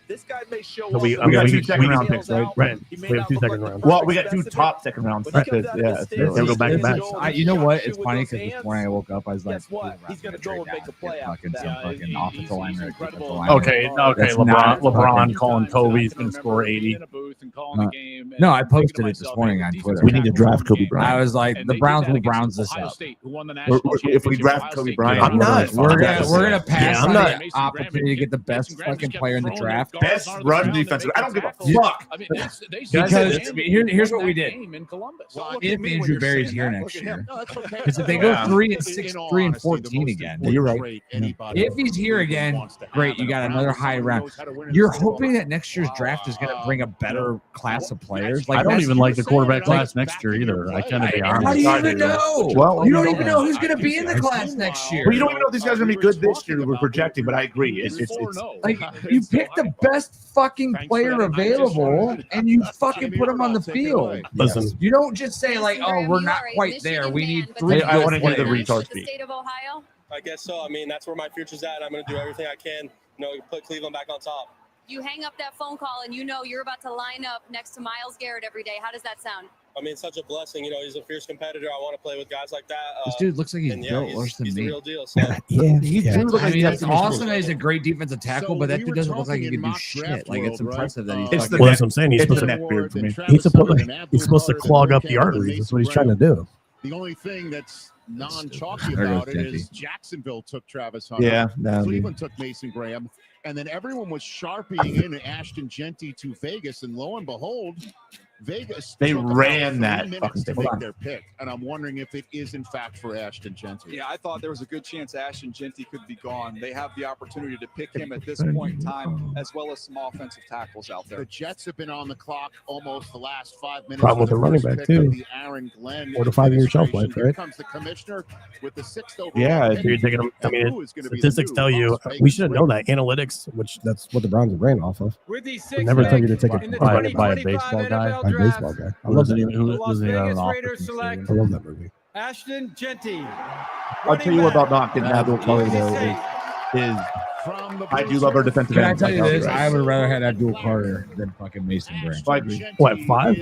This guy may show So we got 2 second round picks, right? Right. We have 2 second rounds. Well, we got 2 top second rounds. Right. Yeah, They'll go back to back. You know what? It's funny because this morning I woke up, I was like, he's going to go and make a play out. fucking offensive line or defensive line. Okay. That's not LeBron fucking- calling Kobe's going to score 80. No, I posted it this morning on Twitter. We need to draft Kobe Bryant. I was like, the Browns will Browns this up. If we draft Kobe Bryant, I'm not. We're gonna pass Yeah, I'm on not. the opportunity to get the best fucking player in the draft. best run defensive. I don't give a fuck. Because here's what we did. If Andrew Berry's here next year, because if they go 3-6, 3-14 again, You're right. if he's here again, great. You got another high round. You're hoping that next year's draft is going to bring a better class of players. I don't that's- even like the quarterback class next year either. I kind of be honest. How do you even know? Well, you don't even know who's going to be in the class next year. Well, you don't even know if these guys are going to be good this year. We're projecting, but I agree. It's Like you pick the best fucking player available and you fucking put him on the field. Listen, You don't just say like, "Oh, we're not quite there. We need 3 I want to hear the players." retard The speak. state of Ohio? I guess so. I mean, that's where my future's at. I'm going to do everything I can, put Cleveland back on top. You hang up that phone call and you know you're about to line up next to Miles Garrett every day. How does that sound? I mean, it's such a blessing. He's a fierce competitor. I want to play with guys like that. This dude looks like he's and yeah, built worse than he's the me. real deal. So. I mean, it's awesome that he's a great defensive tackle, but that dude doesn't look like he can do shit. Like it's impressive that he's. It's the well, that's what I'm saying. He's It's the supposed neck beard for me. he's supposed to clog up the arteries. That's what he's trying to do. The only thing that's non-chalky There goes about it Genty. is Jacksonville took Travis Hunter. Yeah, that'd be- Cleveland took Mason Graham. And then everyone was sharpieing in Ashton Genty to Vegas. And lo and behold, Vegas. They took about ran 3 that minutes fucking to thing. make their pick, and I'm wondering if it is in fact for Ashton Genty. Yeah, I thought there was a good chance Ashton Genty could be gone. They have the opportunity to pick him at this point in time, as well as some offensive tackles out there. The Jets have been on the clock almost the last 5 minutes. Problem with the running back, too. 4 to 5 year shelf life, Here right? comes the commissioner with the 6th overall Yeah, pick. if you're taking them. I mean, Who is gonna be the statistics new tell you Las Vegas we should have known Raiders? that analytics, which that's what the Browns are ran off of. With the Would sixth never pick tell you to take in the a running by a 2025 baseball guy. NFL by a draft, baseball guy. I Who love doesn't that. even, who the Las doesn't even have an Vegas offer Raiders from select Stadium. I love that movie. Ashton Genty. I'll tell you what about not getting Abdul Carter though is I do love our defensive Can I end. tell you like this? Alvarez. I would rather had Abdul Carter than fucking Mason Branch. I agree. What, 5?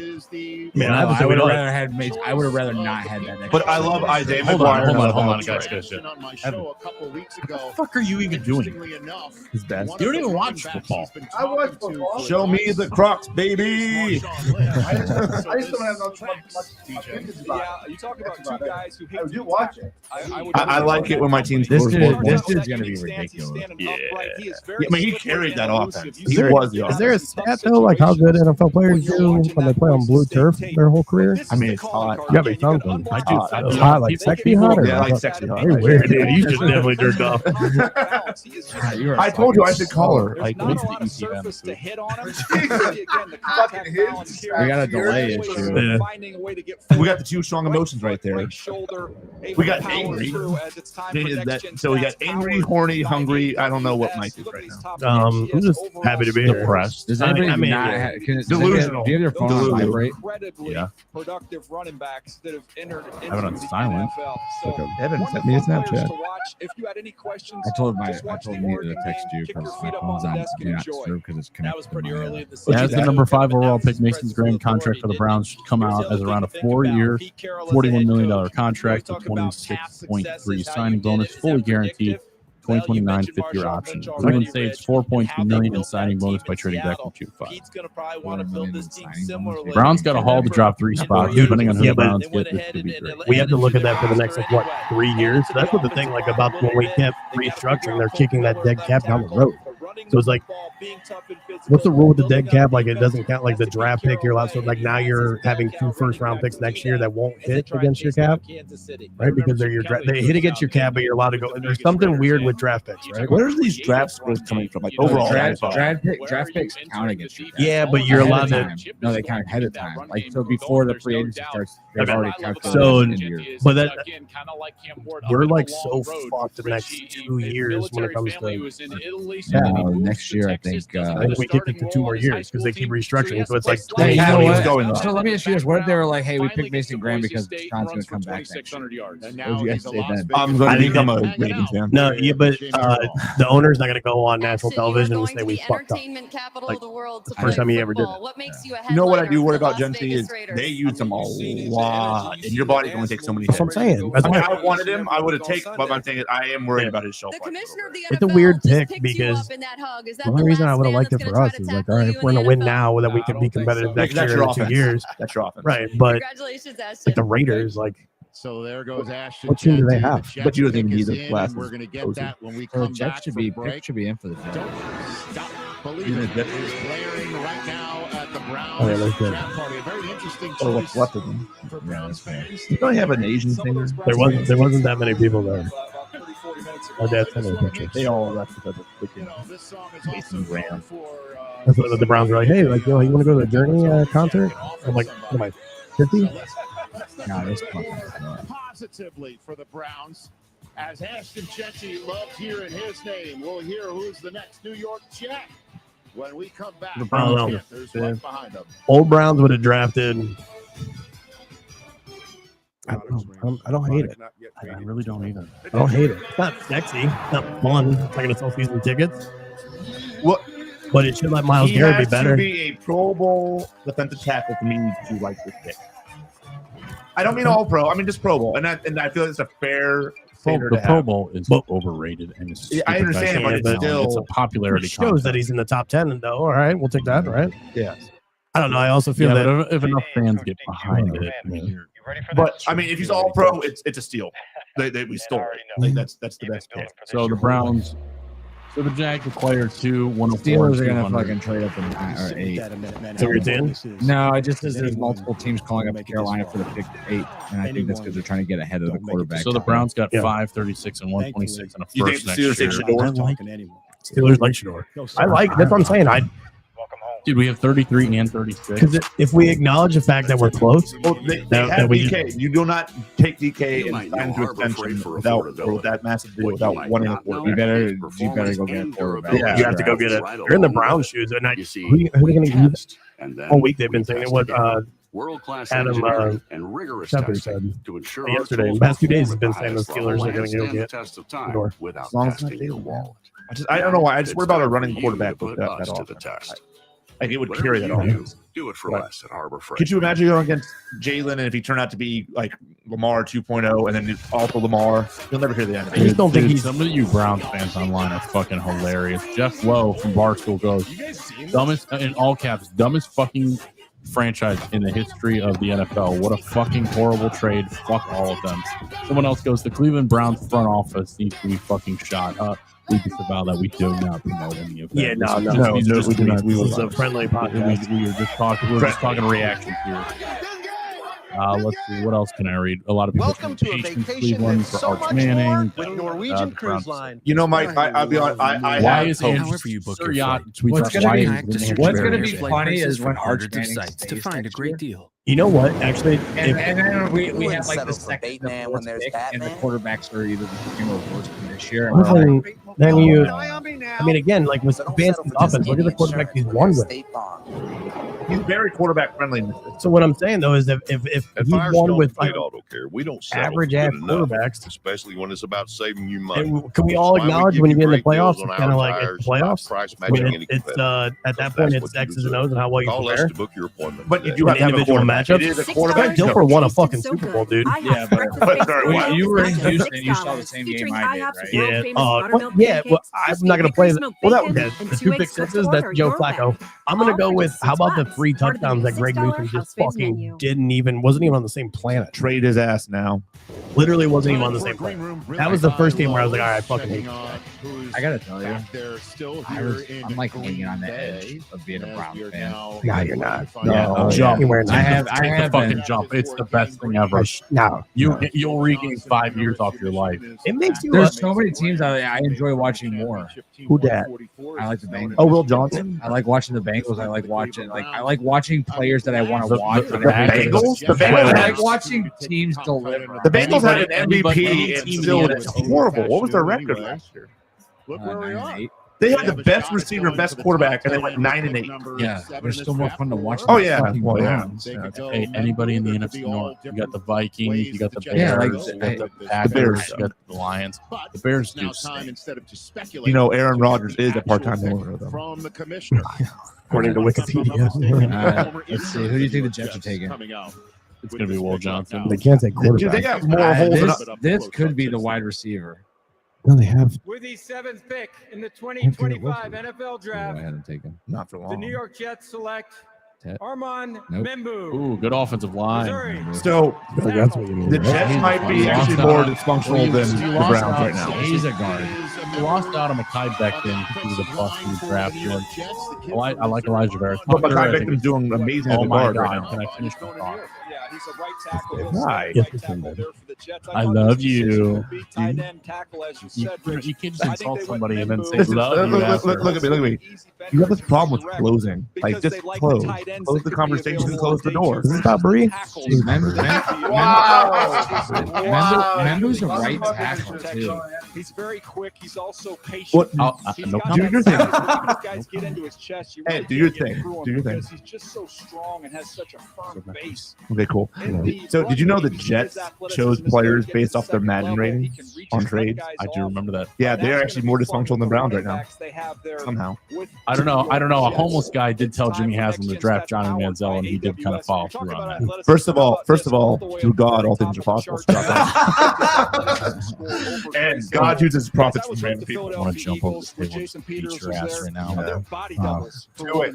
Man, I I would have have rather had Mason. I would have rather not had that. But I love Isaiah Hold McGuire. on, and hold on, Alvarez. guys. On my show a couple weeks ago. What the fuck are you even doing? Interestingly enough, His best. one You of don't the even running watch backs football. he's been I watch talking to football. for Show me advice the Crocs, baby. is Marshawn Lynch. I just don't have So much opinions about it. Yeah, you talk about That's two about it. guys who hate I to do watch attack. it. I like it when my team This scores dude- more this points. dude's gonna be ridiculous. I mean, he carried that offense. Is He there, was the is there a offense. stat though, like how good NFL players do when they play on blue turf their whole career? I mean, it's hot. You gotta be something. I do. It's hot, like sexy hot, or Yeah, like what? sexy hot. Very weird. Dude, you just definitely jerked off. I told you I should call her. Like, Like, not a lot of surface to hit on him. Again, the contact balance here. We got a delay issue. Yeah. Finding a way to get we got the two strong emotions right there. right shoulder. We got angry. So we got angry, horny, hungry. I don't know what Mike is right now. I'm just happy to be here. Depressed. Does anybody I mean, not have, can, does delusional. anybody- Do you have your phone on Delusional. vibrate? Incredibly Yeah. productive running backs that have entered into have it on the silent. NFL. So, Evan one of sent me a the fun players Snapchat. to watch. If you had any questions, I told just watch the me to Oregon text game, you kick because your my feet up phone's on on the desk and do not enjoy. disturb because it's connected. That was pretty to my, early in the As season. the number 5 overall pick, Mason's Graham contract for the Browns should come out as around a 4-year, $41 million contract with 26.3 signing bonus, fully guaranteed. 2029 fifth-year option. Cleveland saves $4.2 million in signing bonus by trading back from 2-5. Pete's gonna probably want to build this team similarly. Browns got a haul to drop 3 spots, depending on who Yeah, the but Browns get. This could be great. We have to look at that for the next, like, what, 3 years? So that's what the thing, like, about when we kept restructuring, they're kicking that dead cap down the road. So it's like, what's the rule with the dead cap? Like, it doesn't count, like, the draft pick you're allowed. So, like, now you're having 2 first-round picks next year that won't hit against your cap, right? Because they're they hit against your cap, but you're allowed to go. There's something weird with draft picks, right? Where are these draft scores coming from? Like overall, draft picks count against you. Yeah, but you're allowed to. No, they count ahead of time. Like so, before the free agency starts, they've already calculated. So, in years. but that we're like so fucked the next 2 years when it comes to. Next year, I think. I think we kick it to 2 more years because they keep restructuring. So it's like Hey, you know 20 what? going on. So let me ask you this: what if they were like, "Hey, we picked Mason Graham because Wisconsin's going to come back next year"? What would you guys say then? I'm going to become a Ravens fan. No, yeah, but the owner's not going to go on national television and say we fucked up. Capital Like, of the world the first time he ever did football. it. What makes you a You know what I headliner do worry for the about Las Genty Vegas is Raiders? they use him a lot, and your body can only take so many hits. That's what I'm saying. That's I mean, why I wanted him. I would have taken, but I'm saying is I am worried about his shelf The life. commissioner of the It's a NFL weird just pick picked because you up in that hug. Is that the only reason I last would have man liked it that's for gonna us try is to like, tackle all right, you if we're in going the to win NFL? now, then we can be competitive next That's year your in 2 offense. years. That's your offense. Right, but Congratulations, Ashton. like the Raiders, like So there goes Ashton. What team do they Genty. have? The Jets But you don't pick think he is needs in, glasses. and we're going to get Cozy. that when we So the come Jets back should from be break. should be in for the draft. Don't stop believing. Even the It is blaring right now at the Browns Oh, yeah, that's good. draft party. A very interesting Or choice what's left of them. for Browns fans. You don't have an Asian singer. there wasn't that many people there. My dad sent me a picture. They all left because of You freaking know, this song is Mason also Graham. for That's what the Browns were like, hey, like, you want to go to the Journey concert? I'm like, what am I, 50? God, it's fucking positively for the Browns. As Ashton Genty loves hearing his name, we'll hear who's the next New York Jet when we come back. The Browns. Panthers right behind them. Old Browns would have drafted. I don't know. I don't hate it. I really don't either. I don't hate it. It's not sexy. It's not fun. It's not going to sell season tickets. What? But it should let Miles He Garrett be has better. to be a Pro Bowl defensive tackle for me to like this pick. I don't mean all pro. I mean just Pro Bowl, and I feel it's a fair. standard The to Pro have. Bowl is overrated, and it's Yeah, I stupid understand, guys. but it's still- it's a popularity It shows that he's in the top 10, though. All right, we'll take that, right? Yeah. I don't know. I also feel Yeah, that but if enough fans get behind it, I mean, But I mean, if he's all pro, it's a steal. We stole it. Like, that's the best pick. so the Browns So the Jags acquired 2, 104. Steelers are gonna fucking trade up in 9 or 8. So you're saying? No, it just says there's multiple teams calling up Carolina for the pick 8, and I think that's because they're trying to get ahead of the quarterback. So the Browns got 5, 36, and 126 and a You think first the next Steelers year. take Shador? Steelers like Shador. I like. That's what I'm saying. Dude, we have 33 and 36. Because if we acknowledge the fact that we're close, Well, they have DK. You do not take DK and sign to extension without that massive deal without wanting a quarterback. You better go get a quarterback. yeah, you have to go get it. They're in the Browns shoes, and who are they going to use? All week they've been saying it was Adam Shepard said yesterday. In the past 2 days, he's been saying the Steelers are going to go get Shador. As long as it's not I don't know why. I just worry about a running quarterback with that offense. Like it would carry that offense. Do it for less at Harbor Freight. Could you imagine going against Jalen and if he turned out to be like Lamar 2.0 and then also Lamar? You'll never hear the end of it. I just don't think some of you Browns fans online are fucking hilarious. Jeff Lowe from Barstool goes, dumbest, in all caps, dumbest fucking franchise in the history of the NFL. What a fucking horrible trade. Fuck all of them. Someone else goes, the Cleveland Browns front office needs to be fucking shot up. We disavow that. We do not promote any of that. Yeah, no, We do not. We was a friendly podcast. We were just talking. We were just talking reactions here. Let's see. What else can I read? A lot of people. Welcome to a vacation that's for so Arch much Manning. more with Norwegian Cruise Line. You know, Mike, I'll be honest. I Why have is hope. Andrew Sirianni tweets What's out gonna why be is Andrew what's gonna Sirianni be saying funny this? is when Arch Manning sites to find a great deal. You know what? Actually, and then we have like settle the for second, the Bateman when fourth there's pick, and the Batman. quarterbacks are either the second or worse than this year. then you. I mean, again, like with Stefanski's offense, look at the quarterback he's won with. He's very quarterback friendly. So what I'm saying though is if he won with like auto care, we don't settle average for ass good enough, quarterbacks, especially when it's about saving you money. can we all That's why acknowledge give when you you get in the great deals playoffs, on it's kind of our like tires, it's playoffs? price I mean, matching any it's at that point it's X's and O's and how well you Call us prepare. to book your appointment. But you today. do have to have a individual quarterback. matchups. It is a quarterback. Dilfer won a fucking Super Bowl, dude. Yeah, but you were in Houston. You saw the same game I did, right? Yeah. Well, I'm not gonna play that. Well, that was the 2 pick sixes. That's Joe Flacco. I'm gonna go with how about the 3 touchdowns that Greg Newsom just fucking wasn't even on the same planet. Trade his ass now. Literally wasn't even on the same planet. That was the first game where I was like, all right, I fucking hate you. I gotta tell you, I'm like hanging on the edge of being a Brown fan. No, you're not. No, jump. I have the fucking been. jump. It's the best thing ever. No, you'll regain 5 years off your life. It makes you. There's so many teams I enjoy watching more. Who dat? I like the Bengals. Oh, Will Johnson. I like watching the Bengals. I like watching players that I want to watch. The Bengals. The Bengals. I like watching teams deliver. The Bengals had an Anybody MVP and team still in the it's NFC horrible. What was their record last year? Look where we are. They had the best receiver, best quarterback, and they went 9-8. Yeah, they're still more fun to watch. Oh, than yeah. fucking Well, yeah. Browns. Hey, anybody in the NFC North? You got the Vikings, you got the Bears, Yeah, like, you got the Bears. Packers, you got the Lions. The Bears do Now stink. time instead of just speculating. You know, Aaron Rodgers is a part-time owner of them. From the commissioner. According to Wikipedia. Let's see. Who do you think the Jets are taking? It's going to be Will Johnson. They can't say Dude, they quarterback. got more holes than This could be the wide receiver. No, they have. With the 7th pick in the 2025 NFL Draft, I hadn't taken. not for the long. New York Jets select Ted? Armand Nope. Membu. Ooh, good offensive line. Missouri. So That's what you mean. the right? Jets might be actually more dysfunctional than the Browns right now. He's a guard. He lost out on Mekhi Becton because of the bust in the draft. I like Elijah Vera. But Mekhi Becton's doing amazing as Oh a my guard right God! now. Can I finish my thought? Yeah, he's a right tackle. He'll Right. stay Yes, right it's tackle in there for the Jets. I thought love this position you. would be tight end tackle, as you said, Rich. You can't just I think insult they went somebody and then Membu. say Listen, love you. look after. at me. Look at me. You have this problem with closing. Like, just close. Close the conversation and close the door. Is this about Bree? Membu's a right tackle too. He's very quick. He's also patient. What? He's no got Do that your thing. size when these guys get into his chest. You Hey, really do your can't get thing. through him Do your thing. because he's just so strong and has such a firm base. Okay, cool. So, did you know the Jets chose players based off their Madden ratings on trades? I do remember that. Yeah, they're actually more dysfunctional than the Browns right now. Somehow. I don't know. A homeless guy did tell Jimmy Haslam to draft Johnny Manziel, and he did kind of follow through on that. First of all, to God, all things are possible. And God uses prophets from random people. I want to jump over this table and beat your ass right now. Do it.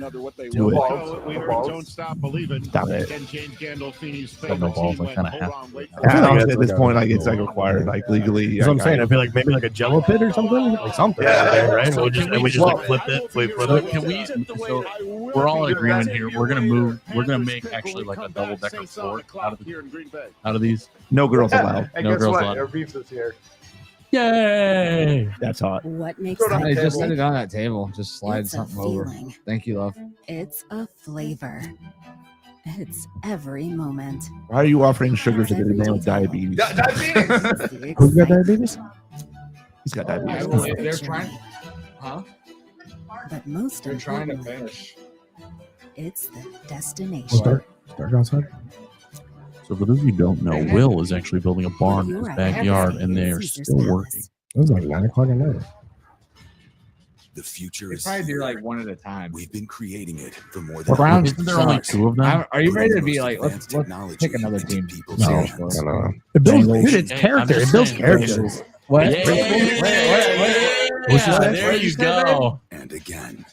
Do it. We heard Don't Stop Believing. Stop it. And James Gandolfini He's Got no balls. I kind of have. I feel like at this point, like it's like required, like legally. That's what I'm saying. I feel like maybe like a Jello pit or something, like something. Yeah. Right? We just like flipped it. Can we? So we're all in agreement here. We're gonna move. We're gonna make actually like a double decker fort out of these. No girls allowed. Hey, No guess girls what? allowed. Our beef is here. Yay! That's hot. What makes I just set it on that table. Just slide It's a something over. feeling. Thank you, love. It's a flavor. It's every moment. Why are you offering sugar to the man with diabetes? Who's got diabetes? He's got diabetes. They're trying. Huh? But most They're trying to importantly, finish. it's the destination. Start outside. So for those of you who don't know, Will is actually building a barn in his backyard, and they are still working. It was like 9 o'clock at night. The future They is probably do here. like one at a time. We've been creating it for more than Browns. Isn't there only sucks. two of them? Are you ready to Bringing be the like, most let's advanced pick another technology team? into people's No, hands. no. It builds, dude, it's Hey, character. I'm It just builds saying, character. What? Yeah, there you go. And again,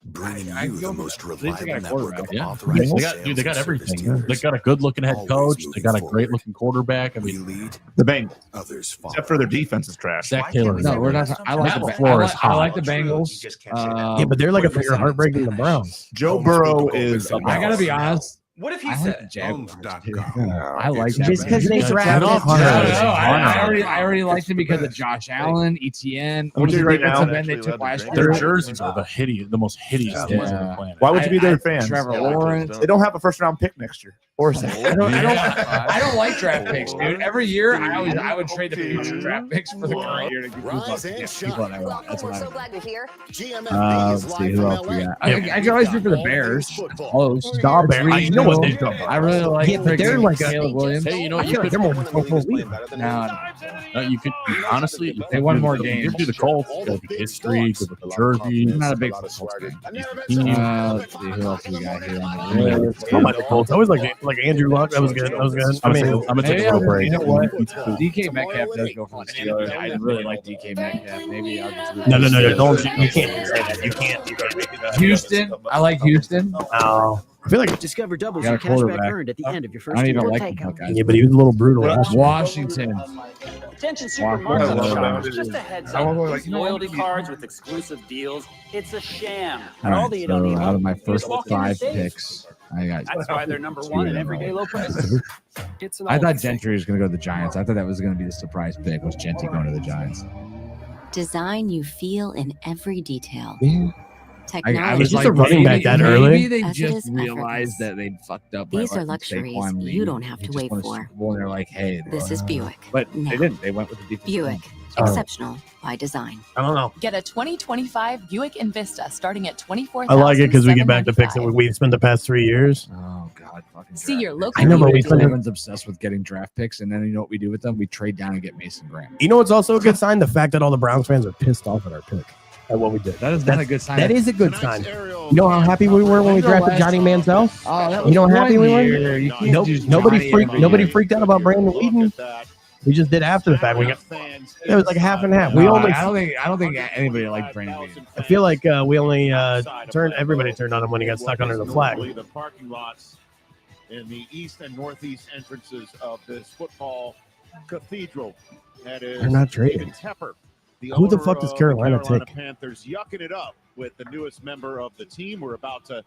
bringing I you the feel- most they got reliable a network quarterback. of Yeah, authorized they sales got and service everything. dealers. They got a good-looking head Always coach. They moving got a forward. great-looking quarterback. I We mean, lead, The Bengals, others follow. except for their defense is trash. Zach Taylor. No, we're not. I like Matt the. LaFleur is I like hot. the Bengals. Yeah, but they're like a bigger heartbreak than the Browns. Joe Burrow is. I gotta be honest. What if he I like said the Jaguars. too. I like that. Just because they Get drafted off Hunter. Hunter. I already liked him because of Josh Allen, ETN. I'm What was telling the you right now, defensive end they took last Their year? jerseys are the most hideous things on the planet. Why would you be their fans? Trevor Lawrence. They don't have a first round pick next year. Or second. I don't like draft picks, dude. Every year, I would trade the future draft picks for the current year to get Rise and people that I shine. want. That's what I so want. glad you're here. GMFB is Let's see live who from else we LA. got. I can always root for the Bears. Close. Dog Bear. You know what they've done. I really like. Yeah, but they're like a- Caleb Williams. Hey, you know I what? You feel like could, they're more football league. No, you could honestly. They won more You games. could do the Colts. Good with the history. Good with the jersey. I'm not a big football fan. Let's see who else we got here on the list. I like the Colts. I always like Andrew Luck. That was good. That was good. I mean, I'm gonna take Maybe a little break. you know what? DK Metcalf does go for the Steelers. I really like DK Metcalf. Maybe I'll just root no. for the Steelers. Don't you can't say that. You can't make it up. Houston. I like Houston. No. I feel like Discover doubles Got a your cashback quarterback. earned at the end of your I first don't even year. like Take them, 'em. guys. yeah, but he was a little brutal. Washington. Attention Washington. supermarkets. Just a heads I up. was like, These loyalty cards with exclusive deals. It's a sham. All All right, that you don't so need. out of my first walk in and 5 save. picks, I got. That's why they're number two one in in a everyday row. low prices. It's an I old thought thing. Gentry was going to go to the Giants. I thought that was going to be the surprise pick. Was Gentry going to the Giants? Design you feel in every detail. I was Just like, a running back that early? Maybe they As it just is realized effortless. that they'd fucked up. by These are letting luxuries Saquon you lead. don't have They to just wait won a for. Super Bowl, and they're like, hey, This is Buick. but No. they didn't. They went with the defense. Buick. Oh. Exceptional by design. I don't know. Get a 2025 Buick Envista starting at $24,795. I like it because we get back to picks that we spent the past 3 years. Oh God, fucking. See your local I know, but we dealer. spent. Obsessed with getting draft picks, and then you know what we do with them? We trade down and get Mason Graham. You know what's also a good sign? The fact that all the Browns fans are pissed off at our pick. At what we did. That is not a good sign. That is a good sign. You know how happy we were when we drafted Johnny Manziel? Oh, that You know how was happy we one were? year. You can't Nope. use Nobody Johnny freaked. every Nobody year. freaked out about Brandon Whedon. We just did after the fact. We got it was like half and half. We No, only. I don't think anybody liked Brandon Whedon. I feel like we only everybody turned on him when he got stuck under the flag. The parking lots in the east and northeast entrances of this football cathedral. That is They're not trading. David Tepper, Who the owner fuck does of Carolina the Carolina take? Panthers, yucking it up with the newest member of the team. We're about to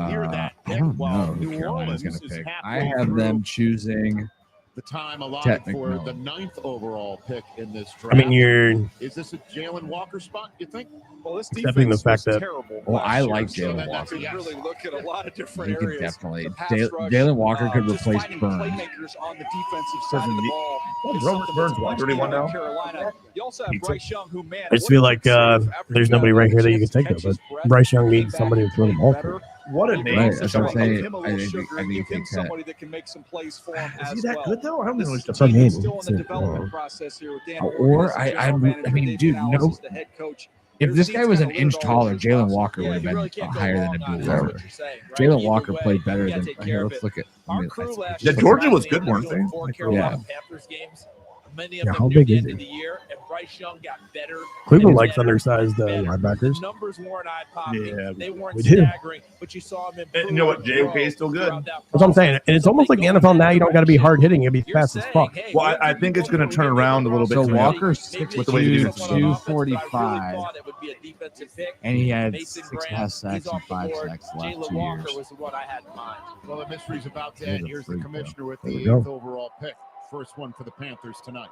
hear I that. don't know while who New Carolina's going Orleans to is pick. halfway I have through them choosing. the time allotted Ted for McMillan. the 9th overall pick in this I draft. mean, you're Is this a Jalen Walker spot, you think? Well, this accepting the fact that Well, I like Jalen Walker. Walker. Really look at a lot of different He could areas. definitely. The pass rush, Jalen Walker could just replace finding Burns. playmakers on the defensive side of the ball. Well, is Robert something Burns that's won much 31 better now. in Carolina. You also have He took- Bryce Young, who, man, I just feel like there's nobody right here that you can take though. But Bryce Young needs somebody to throw the ball for. What a name. Right, that's what I'm Give saying. him a I little think sugar I and think you give him take that. somebody that can make some plays for him Is as he that well. good though? I don't know. This That's what I team mean. is still in It's the a- development process here with Dan Or Orton as the I general manager, mean, David dude, Allen no. as the head coach. If Their this team's guy was an kinda inch littered all taller, over this Jalen roster. Walker Yeah, would have you been really can't go higher than wrong a on blue it, is what Walker. you're saying, right? Jalen Either Walker way, played better you than. gotta take Here, care of let's it. look at. Our crew last Yeah, year Georgia was surprisingly good, weren't handled they? four Yeah. Carolina Panthers games. Many of Yeah, them how near big the is end he? of the year, and Bryce Bryce Young got better. Cleveland likes undersized linebackers. Numbers weren't eye-popping. Yeah, they weren't we do. staggering, but you saw him improve. And you know what? JOK is still good. That's what I'm saying. And it's almost like the NFL now. You don't got to be hard hitting. You got to be fast as fuck. Well, I think it's going to turn around a little bit. So coming up Walker with the way you do 6'2", it. 245, and he had 6 pass sacks and 5 sacks the last 2 years. was the one I had in mind. Well, the mystery's about to He's end. a Here's the freak, commissioner with There the we go. 8th overall pick. First one for the Panthers tonight.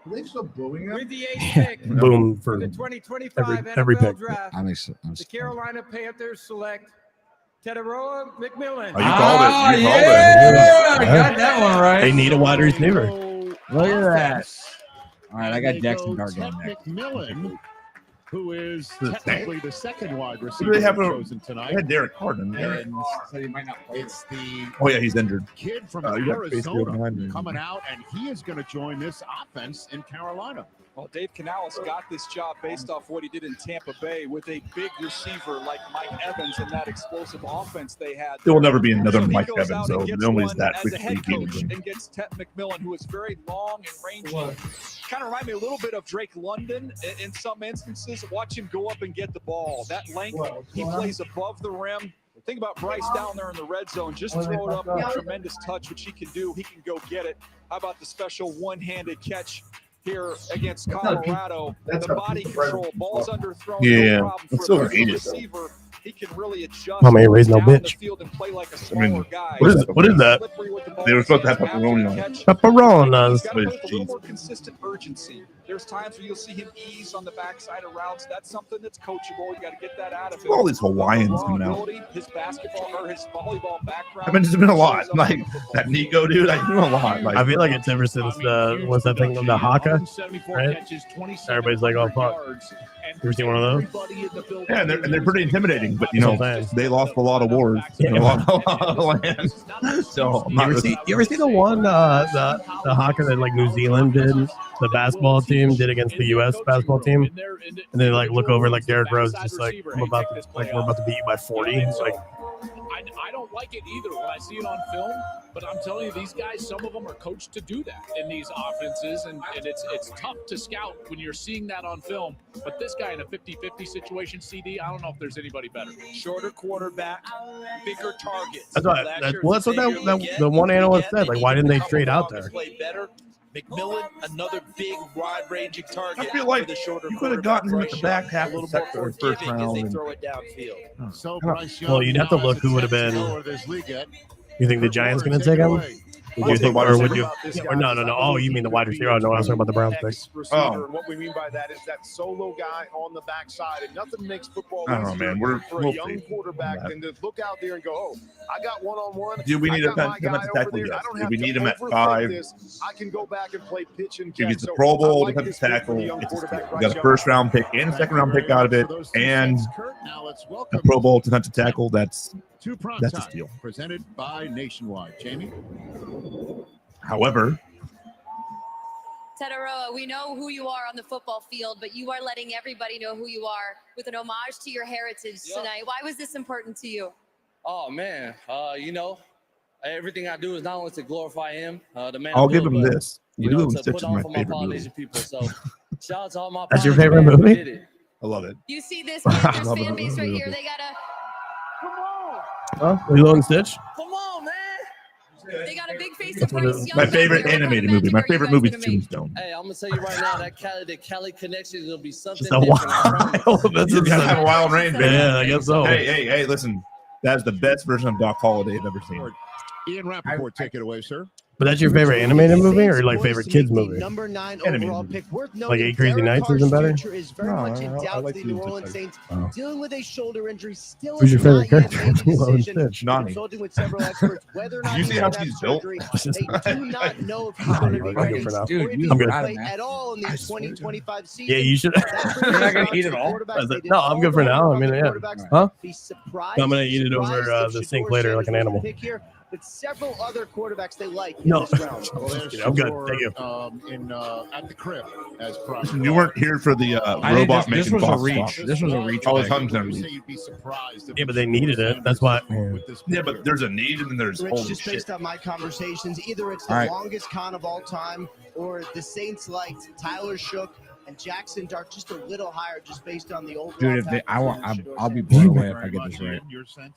Are they still booing him? With the 8th pick Boom for in the 2025 every NFL pick. draft, the Carolina Panthers select Teteroa McMillan. Oh, you called it. You called yeah, I got that one right. They need a wide receiver. Look at that. All right, I got Jackson Dart Ted on next. McMillan, who is The technically the second wide Who receiver do they have? chosen They tonight. had Derek Carden. And it's the Oh yeah, he's injured. kid from You got Bakefield behind Arizona me. coming out, and he is going to join this offense in Carolina. Well, Dave Canales got this job based off what he did in Tampa Bay with a big receiver like Mike Evans and that explosive offense they had. There will never be another So he Mike goes Evans, out though. and gets Nobody's one that as quick a head to coach and gets Ted McMillan, who is very long and rangy. Kind of remind me a little bit of Drake London in some instances. Watch him go up and get the ball. That length, he plays above the rim. Think about Bryce down there in the red zone. Just throw it up with a tremendous touch, which he can do. He can go get it. How about the special one-handed catch here against Colorado? That's The how body people control, break balls people. underthrown, Yeah, no problem that's for so a hated. receiver. He can really adjust Mama ain't raised no down the bitch. field and play like a I smaller mean, guy. What is that? Slippery with the ball They were supposed to have after pepperoni the on it. catch. Pepperonas. He's got to play with a cheese. little more consistent urgency. There's times where you'll see him ease on the backside of routes. That's something that's coachable. You got to get that out of him. All these Hawaiians Raw coming out. ability, his basketball or his volleyball background. I mean, there's been a lot. Like that Nico dude, I do a lot. Like I feel like it's ever since what's that thing, the Haka, right? Everybody's like, oh fuck. You ever seen one of those? yeah, and they're pretty intimidating. But you know, Sometimes. they lost a lot of wars, and a lot of land. So I'm You not ever, really- you ever see the one the Haka that like New Zealand did, the basketball team did against the U.S. basketball team, and they like look over and like Derrick Rose just like we're about to beat you by 40. It's like I don't like it either when I see it on film, but I'm telling you, these guys, some of them are coached to do that in these offenses, and it's tough to scout when you're seeing that on film. But this guy in a 50-50 situation, CD, I don't know if there's anybody better. Shorter quarterback, bigger targets. that's what the one analyst said. Like, why didn't they trade out there? Play better. McMillan, another big, wide-ranging target. I feel like for the shorter you could have gotten him at the back half a of little the more second or first forgiving as round. they and- throw it downfield. So Bryce Young Well, you'd have to now look has who a would have chance to been. lower this league at. You think the Giants gonna take him? Would you think, or would you? Or no. Oh, you mean the wide receiver? Oh, no, I was talking about the Browns pick. Oh. And what we mean by that is that solo guy on the backside, and nothing makes football I don't know, easier man. for We'll a young see. quarterback Yeah. than to look out there and go, "Oh, I got one-on-one. Do we I need got a my guy defensive over tackle? there. I Yes. don't Do have we to need him at overthink 5? this. I can go back and play pitch and If catch." he's the So Pro I Bowl like defensive this pick for tackle, the young it's a quarterback, steal. Bryce You got a Young. first round pick and a second round pick out of it, and Now let's a welcome Pro Bowl defensive tackle. That's to Prime a Time, steal. presented by Nationwide. Jamie? However, Teteroa, we know who you are on the football field, but you are letting everybody know who you are with an homage to your heritage tonight. Why was this important to you? Oh man, everything I do is not only to glorify him, the man. I'll I give built, him but, this. You Lilo know, and to Stitch put is on my for my favorite Polynesian movie. people. So shout out to all my. That's your Polynesian favorite fans who movie? did it. I love it. You see this Panthers love it. fan base right Love here. it. They got a Huh? Lilo and Stitch. Come on, man. they got a big face of That's what it Bryce is. Young. My back favorite there. What kind of animated movie. magic My are you favorite guys movie is gonna make? Tombstone. Hey, I'm gonna tell you right now that the Cali connection is gonna be something Just a different. I promise. wild. That's You gotta have a a, wild range, baby. yeah, I guess so. Hey, listen. That's the best version of Doc Holliday I've ever seen. Ian Rappaport, take it away, sir. But that's your favorite animated movie or like favorite kids movie? Number 9 Animated overall movie. pick. Worth Like noting, 8 Crazy Derek Nights Carr's isn't better? future is very No, much in I doubt like for the Lilo New and Orleans Stitch. Saints, Oh. dealing with a shoulder injury. Still Who's your has not favorite yet character made from the Lilo and decision. Stitch? Nani. Consulting with several experts whether or not You he see should how have she's built? surgery. They do not know if he's going to be I'm ready good for now. or Dude, if you he I'm will good. play at all in the 2025 season. Yeah, you should. That brings You're not us gonna down eat to it the all? quarterbacks. They did No, I'm good for all now. I of mean, the yeah. quarterbacks. Huh? Be surprised. I'm gonna eat it over surprised if the Shador sink later like an Sanders was animal. the pick here. but several other quarterbacks they like No. in this round. Well, there's I'm good. Shador, Thank you. At the crib as Listen, you weren't here for the I think robot this making was a boss reach. talk. This was a reach. Oh, it's pick. Hunter. You'd be surprised. Yeah, but they needed it. That's why. Yeah, but there's a need and then there's Rich, holy just shit. based on my conversations, either it's the All right. longest con of all time, or the Saints liked Tyler Shook and Jackson Dart just a little higher, just based on the overall. Dude, if they, package. I'll be blown away if I get this right.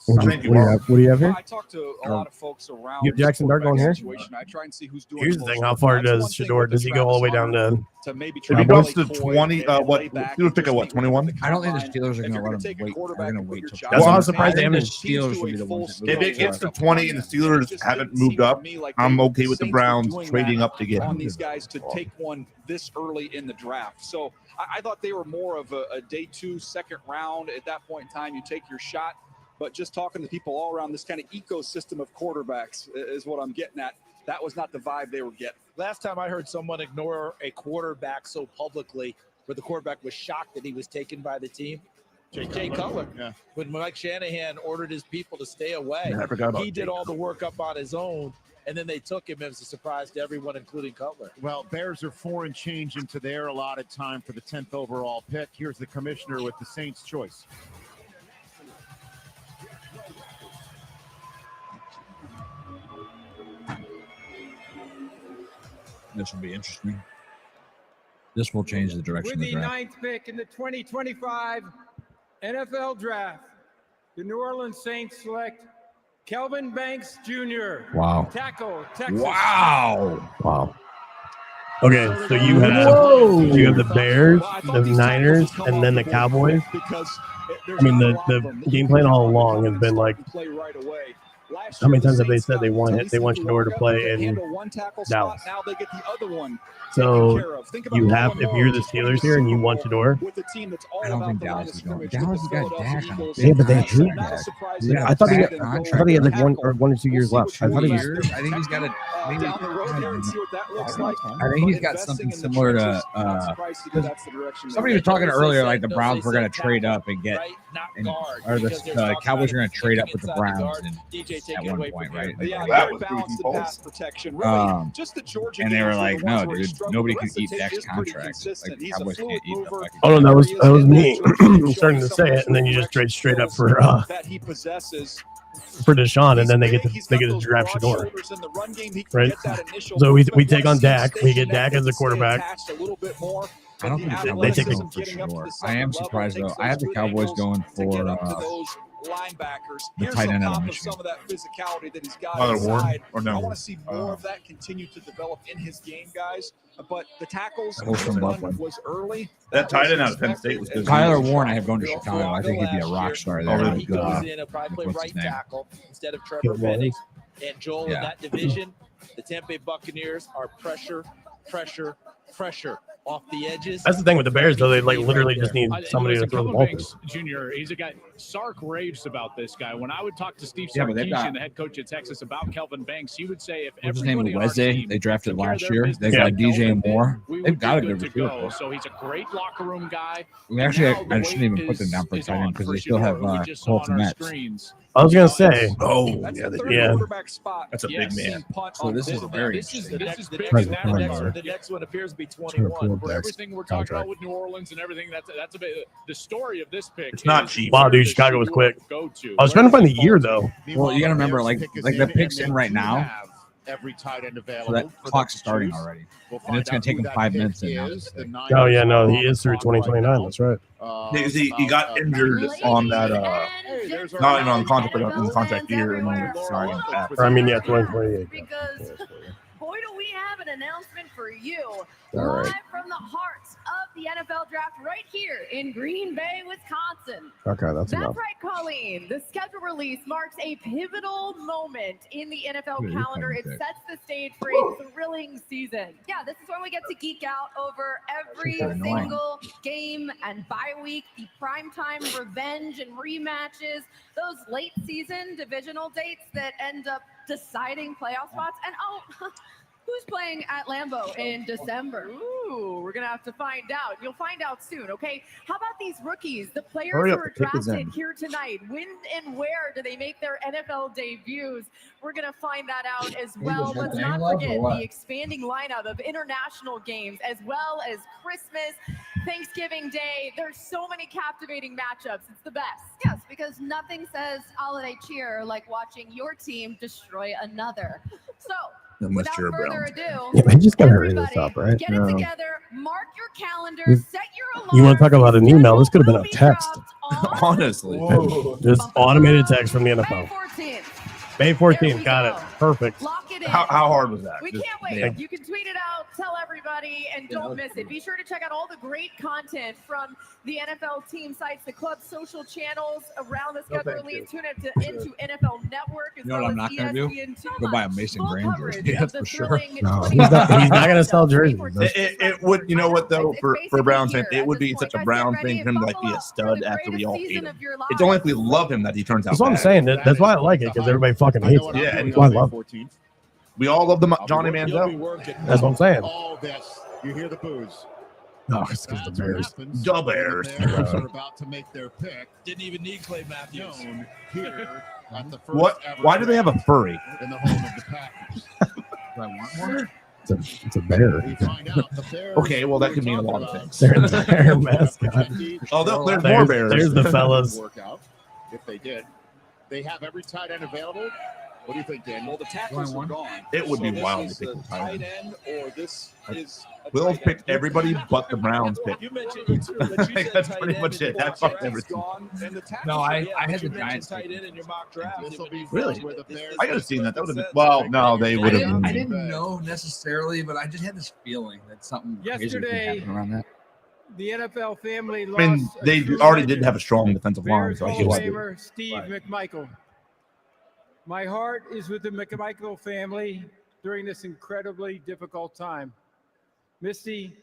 What do you have here? I talk to a lot of folks around. You have Jackson Dart going here? Situation. I try and see who's doing Here's the thing: how far does Shador? Does he go all the way down to? maybe If he goes to 20, what? He would pick at what? 21. I don't think the Steelers are going to let him wait. They're going to wait till. Well, I was surprised they I think haven't. the Steelers would be the ones. that If move it gets up. to 20 and the Steelers haven't moved up, I'm okay with the Browns trading up to get on him. these guys to take one this early in the draft. So I thought they were more of a day 2, second round. At that point in time, you take your shot. But just talking to people all around this kind of ecosystem of quarterbacks is what I'm getting at. That was not the vibe they were getting. Last time I heard someone ignore a quarterback so publicly, where the quarterback was shocked that he was taken by the team, Jay Cutler. Yeah. When Mike Shanahan ordered his people to stay away, Yeah, I forgot about he did Jay all the work up on his own, and then they took him as a surprise to everyone, including Cutler. Well, Bears are 4 and change into their allotted time for the 10th overall pick. Here's the commissioner with the Saints' choice. This will be interesting. This will change the direction With of the the draft. 9th pick in the 2025 NFL Draft, the New Orleans Saints select Kelvin Banks Jr. Wow. Tackle, Texas. Wow. Okay, so you have the Bears, the Niners, and then the Cowboys. I mean, the game plan all along has been like, how many times have they said they want Shador to play in Dallas? Now they get the other one. So you have, if you're the Steelers here and you want Shador, I don't think Dallas is going. Dallas has got Dak on it. yeah, but they hate that. Yeah, I thought he had like contract. 1 or 2 years left. I thought he was. I think he's got a. Maybe, Down the road here and see what that looks like. I think he's got something similar to. Somebody was talking earlier, like the Browns were going to trade up and get, or the Cowboys are going to trade up with the Browns at one point, right? Yeah, That very was balanced goofy pass protection. Really, just the Georgia and they were games like, the ones no, where he dude, struggled. nobody The can rest of eat the tape Dak's is pretty contract. Like consistent. the He's a Cowboys fluid can't eat the mover. fucking. Oh no, that was me. Showing Starting to some say of it, and then you just trade straight up for that he possesses. Deshaun, and then they get to draft Shador. Right. So we take on Dak. We get Dak as a quarterback. I don't think the They Cowboys take going for sure. I am surprised though. I have the Cowboys going for linebackers. the Here's tight on end out top of of Michigan. some of that physicality that he's got Tyler Warren, inside. or no? I want to see more of that continue to develop in his game, guys. But the tackles Holston Buffalo. was early. That tight end out of Penn State was good. Tyler Warren, I have going to Chicago. I think he'd be a rock star there. Oh, He goes in, he'll probably play what's right his name? tackle instead of Trevor Gilmore. Penning. And Joel, in Yeah. that division, the Tampa Bay Buccaneers are pressure off the edges. That's the thing with the Bears, though. They like literally just need I- somebody to listen, throw the Kelvin ball Banks to. Jr. He's a guy. Sark raves about this guy. When I would talk to Steve Yeah, but they've got- Sarkisian, the head coach at Texas, about Kelvin Banks, he would say if What's his name? everybody on our Weze. team They drafted took care of last their year. business They've got like DJ Kelvin did, Moore. we They've would got a be good to receiver. go. So he's a great locker room guy. We actually, Now the I shouldn't weight even put them down for is tight on end because for they still have Shador, who we just saw Colton on our Metz. screens. I was gonna say, Oh, That's yeah, the third yeah. quarterback spot. That's a big man. So this is very This is The big next, in that Present regard. the next one appears to be Sure, 21. cool. For That's everything we're talking contract. about with New Orleans and everything, that's a bit the story of this pick. It's not is cheap. Wow, where dude, does Chicago was Shador quick. Go to? I was trying to find the year though. Well, you got to remember, like the pick's in right now, Every tight end so available. that for them clock's to starting choose. already. We'll And it's find gonna take out him who that 5 pick minutes to announce is. it. The Niners Oh yeah, no, are he is through on clock right 2029. now. That's right. He got injured on that, not even on contract, but in the contract year, and then signed back. Or I mean, yeah, 2028. Because boy, do we have an announcement for you. All right. Live from the heart of the NFL draft right here in Green Bay, Wisconsin. Okay, that's enough. That's right, Colleen. The schedule release marks a pivotal moment in the NFL Who are you calendar. It talking to? sets the stage for a thrilling season. Yeah, this is when we get to geek out over every Super annoying. single game and bye week, the primetime revenge and rematches, those late season divisional dates that end up deciding playoff spots. And oh, who's playing at Lambeau in December? Ooh, we're going to have to find out. You'll find out soon, okay? How about these rookies, the players Hurry who up, are the pick is drafted in. here tonight? When and where do they make their NFL debuts? We're going to find that out as well. Let's not forget the expanding lineup of international games as well as Christmas, Thanksgiving Day. There's so many captivating matchups. It's the best. Yes, because nothing says holiday cheer like watching your team destroy another. So, Unless without you're a further Browns. ado, Yeah, I just gotta hurry this up, right? get it together, mark your calendar, You- set your alarm. You want to talk about an email? This could have been a text. Honestly. Just automated text from the NFL. 14th. May 14th. Got it. Perfect. Lock it in. How hard was that? We Just- can't wait. yeah. You can tweet it out, tell everybody, and don't miss it. Be sure to check out all the great content from the NFL team sites, the club social channels around the schedule thank release. Tune into NFL Network as You know what well I'm as not gonna do? ESPN2. Go buy a Mason Full Graham coverage jersey. of That's the for sure. thrilling No, he's not going to sell jerseys. It would, you know what though, for a Browns fan, it would be such a Browns thing for him to like be a stud after we all hate him. It's only if we love him that he turns out. That's what I'm bad. saying. That's why I like it, because everybody fucking hates it. Yeah, That's why I love it. We all love the Johnny Manziel. That's what I'm saying. All this, you hear the boos. No, it's because the Bears. The Bears. The Bears are about to make their pick. Didn't even need Clay Matthews. Known here at the first What? ever Why do they have a furry? in the home of the Packers. It's a bear. We find out the Bears. Okay, well that could mean a lot of things. They're the bear mascot. Oh, there's more bears. There's the fellas. Work out if they did. They have every tight end available. What do you think, Dan? Well, the tackles are gone. It would be this wild is to pick the the tight tight end, or this is. a Will's tight picked end. everybody but the Browns pick. You mentioned you said That's tight pretty end much in it. your That mock fucked draft is everything. gone, and the tackles No, are- I yeah, had but the you mentioned Giants tight end in your mock draft. Really? I could have seen that. That would have been. Well, no, they would have. I didn't know necessarily, but I just had this feeling that something crazy was gonna Yesterday, happen around that. the NFL family lost. I mean, a they true already legend. did have a strong defensive line, Bears so I Hall feel of like. Famer Steve McMichael. My heart is with the McMichael family during this incredibly difficult time. Misty,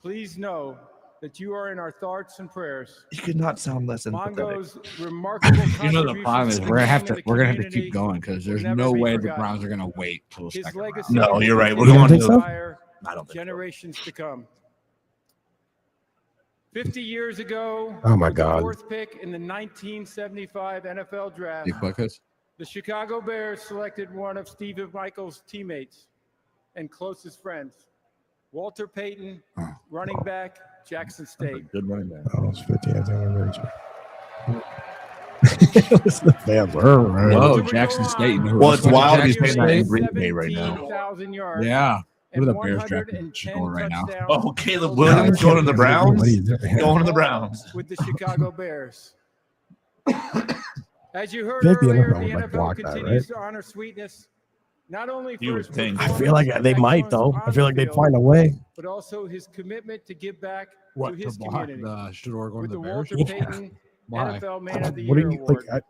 please know that you are in our thoughts and prayers. You could not sound less empathetic. Mongo's remarkable You know the problem is contributions we're gonna have to to the we're gonna have to community keep going because there's will no never be way the forgotten. Browns are gonna wait till the His second legacy round. No, you're right. We're will going to. inspire I don't think so. generations to come. 50 years ago, Oh, my with the God. fourth pick in the 1975 NFL draft, Big buckets. the Chicago Bears selected one of Steve McMichael's teammates and closest friends, Walter Payton, running back, Jackson State. Good running back. Oh, it's 50. I think I'm It's the fans. Whoa, Jackson State. You know who Well, else it's went to wild he's Jackson paying that in State? Green Bay right now. 17,000 yards. Yeah. Who and are the Bears drafting 110 going right now? touchdowns Oh, Caleb Williams going to the Browns. What are you doing? Going to the Browns. with the Chicago Bears. As you heard I feel like the earlier, NFL the would, like, NFL block that, continues to honor sweetness, not only You for would his think. I feel like they might, though. I feel like they'd find a way. but also his commitment to give back What to to his block community. the Shador going With to the the Bears? Walter Payton Why? NFL Man of the What do Year you award. like? I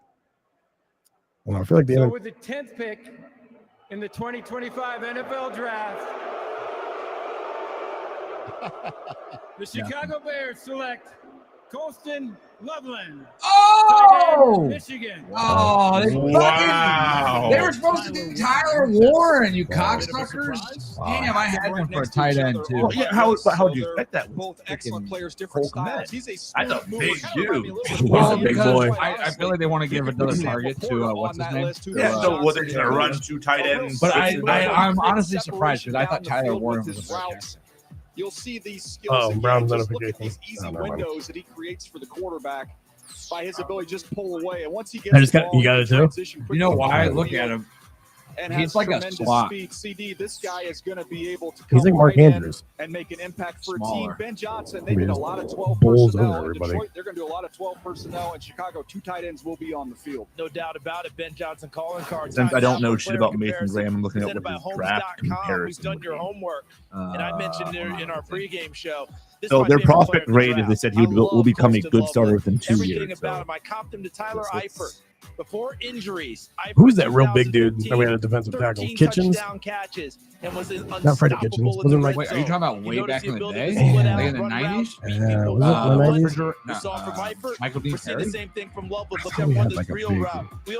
don't know, I feel like the So NFL. with the 10th pick in the 2025 NFL Draft, the Chicago Bears select Colston Loveland, tight end, Oh! Michigan. Oh, they Wow. They were supposed to do Tyler Warren, you cocksuckers. Damn, I had one for a tight end too. Well, yeah, how would you expect that? Both excellent players, different styles. He's a That's a smooth mover, big kind of remind me a dude. little bit Well, of Big because boy. I feel like they want to give another target to what's his name? Yeah, so what they're going to run two tight ends. But switch it up. I'm honestly surprised because I thought Tyler Warren was a first round. You'll see these skills. Oh, again. Brown's Just look at notification. these easy Oh, never mind. windows that he creates for the quarterback by his ability to just pull away. And once he gets I just the got- ball, you got he it too? transition You know quickly why? down the Look field at him. and He's has like a tremendous slot. speed. CD, this guy is going to be able to He's come like Mark right in Andrews. and make an impact for Smaller. a team. Ben Johnson, I they mean, did a just lot of 12 bowls personnel. over In everybody. Detroit, they're going to do a lot of 12 personnel. In Chicago, two tight ends will be on the field. No doubt about it. Ben Johnson calling card. Since I don't know Timeout shit for about player Mason comparison Graham, I'm looking at presented what by his draft Homes.com. Who's comparison done would your be. homework? And I mentioned in our pregame show This So is my their favorite player prospect in the grade is draft. they said he will be becoming a good starter within 2 Everything years. about So. him. I comped him to Tyler Eifert. Before injuries, Who's that real big dude that we had a defensive tackle? 13 Kitchens? touchdown catches and was Not Freddie Kitchens. Wasn't like. Wait, are you talking about way back in the day? Yeah. Like in the 90s? Was it in the 90s? We saw from Eifert. Michael Dean We're seeing the Perry? same thing from Loveland. Look thought at we one had this like a wheel big-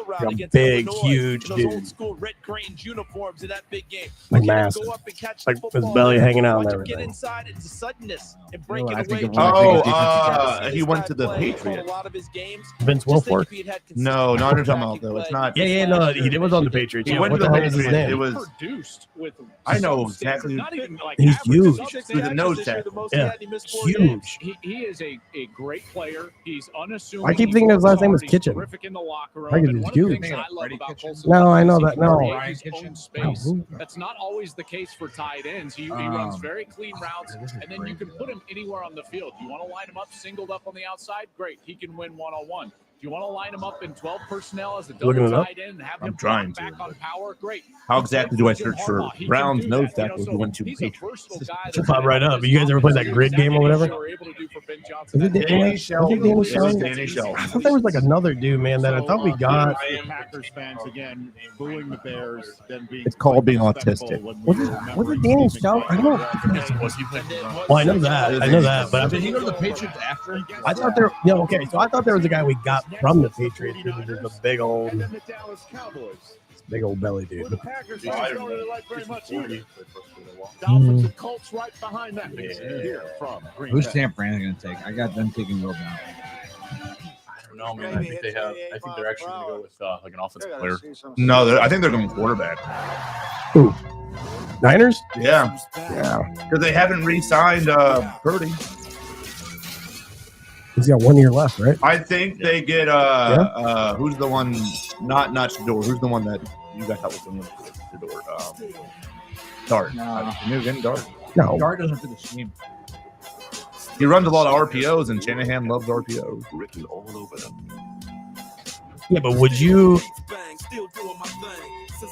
route a against big, Illinois. huge Those dude. old school Red Grange uniforms in that big game. Like Look at him massive. go up and catch Like the his football. belly hanging out and Watch him get everything. inside into suddenness and You break know what I it think away. of when I think of He went to the Patriots. Vince Wilfork? No, not you're talking about though. It's not. Yeah, no, he was on the Patriots. He Yeah, went what to the the hell was his Patriots. name? It was. Produced with I know some standard, exactly. not even like He's average. huge. Celtics He's a had nose this year, the tackle. most Yeah. he had, he missed 4 Huge. games. He is a great player. He's unassuming. I keep He thinking his works last name was hard. He's Kitchen. terrific in the locker room. I think And it's one of the huge. things I love about Colson No, I know is he that. No. creates his own space. who? That's not always the case for tight ends. He runs very clean routes, and then you can put him anywhere on the field. You want to line him up, singled up on the outside? Great. He can win one-on-one. Do you want to line him up in 12 personnel as a Looking double it up? tight end and have I'm him trying back to, on power? Great. How exactly do I search for Harbaugh, he can Brown's do nose that, tackle if he went to he's a Patriots? versatile guy Should that pop right up. You guys ever play that grid game or whatever? Is it Danny Shell? It was Shell? Danny Shell. I thought there was like another dude, man, that I thought we got. Packers fans again booing the Bears, then being It's called being autistic. Was it Danny Shell? I don't. Well, I know that, but Did he go to the Patriots after? I thought there. Yeah, okay. So I thought there was a guy we got from the Patriots who was just a big old belly dude. The Packers fans don't really like very much either. Dolphins and Colts right behind that. Here from Green Who's Bay. Sam Brandon going to take? I got them taking Will down. I don't know, man. I think they have. I think they're actually going to go with like an offensive player. No, I think they're going quarterback. Who? Niners? Yeah, because they haven't re-signed Purdy. He's got 1 year left, right? I think they get who's the one? Not Shador. Who's the one that you guys thought was the one? Shador. Dart. New again, Dart. No, Dart doesn't fit the scheme. He runs a lot of RPOs, and Shanahan loves RPOs. Written all over them. Yeah, but would you?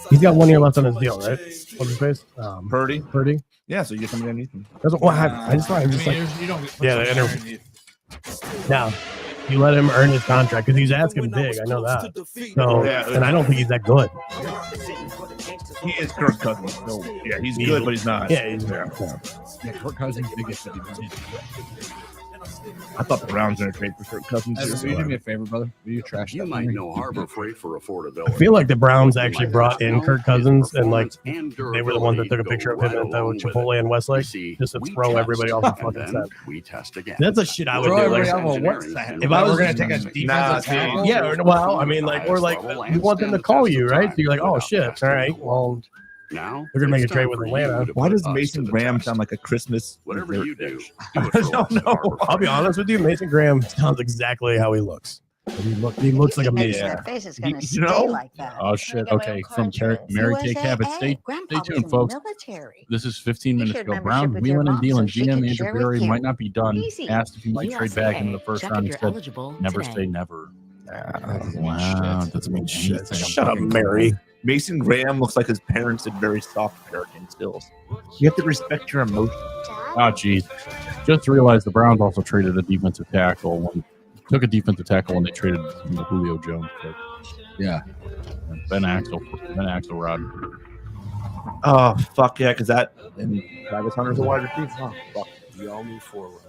He's got 1 year left on his deal, right? What's his face? Purdy. Purdy. Yeah, so you get somebody underneath him. That's what I just thought. I'm just like, you don't get yeah, the interview. Now, you let him earn his contract because he's asking big. I know that. So, Yeah. and I don't think he's that good. He is Kirk Cousins. So, yeah, he's good, but he's not. Yeah, he's there. Yeah, Kirk Cousins biggest. I thought the Browns were going to trade for Kirk Cousins. Will you do me a favor, brother? Will you trash You that might for me? know Harbor Freight for affordability. I feel like the Browns actually brought in Kirk Cousins, and like they were the ones that took a picture of him at the Chipotle in Westlake just to throw everybody off the fucking set. We test again. That's a shit I would Throw do. everybody Like, off. What's that? if I was going to take a defensive tackle? yeah, well, I mean, like, or like, we want them to call you, right? So you're like, oh shit, all right, well, Now they're gonna make a it's trade time with for Atlanta. you to Why put does us Mason to the Graham test. sound like a Christmas? Whatever dessert you do, dish? do it for us at Harbor I'll be Freight. honest with you, Mason Graham sounds exactly how he looks. He looks like a Makes man. their face is gonna You stay know? like that. Oh shit! Okay, from Mary Kay Cabot. Stay tuned, folks. Military. This is 15 minutes shared ago. membership Brown, with your Wheelan, and mom, Dealing. so she GM can Andrew share with Berry you. might not be done. Easy. Asked if he might trade back into the first Check round. if He you're said, eligible "Never today. say never." Wow, Wow, that's mean shit. Shut up, Mary. Mason Graham looks like his parents did very soft parenting skills. You have to respect your emotions. Oh, geez. Just realized the Browns also traded a defensive tackle. Took a defensive tackle when they traded Julio Jones. So, yeah. Ben Axelrod. Oh fuck yeah, because that and Travis Hunter's a wide receiver. Oh, fuck. We all move forward.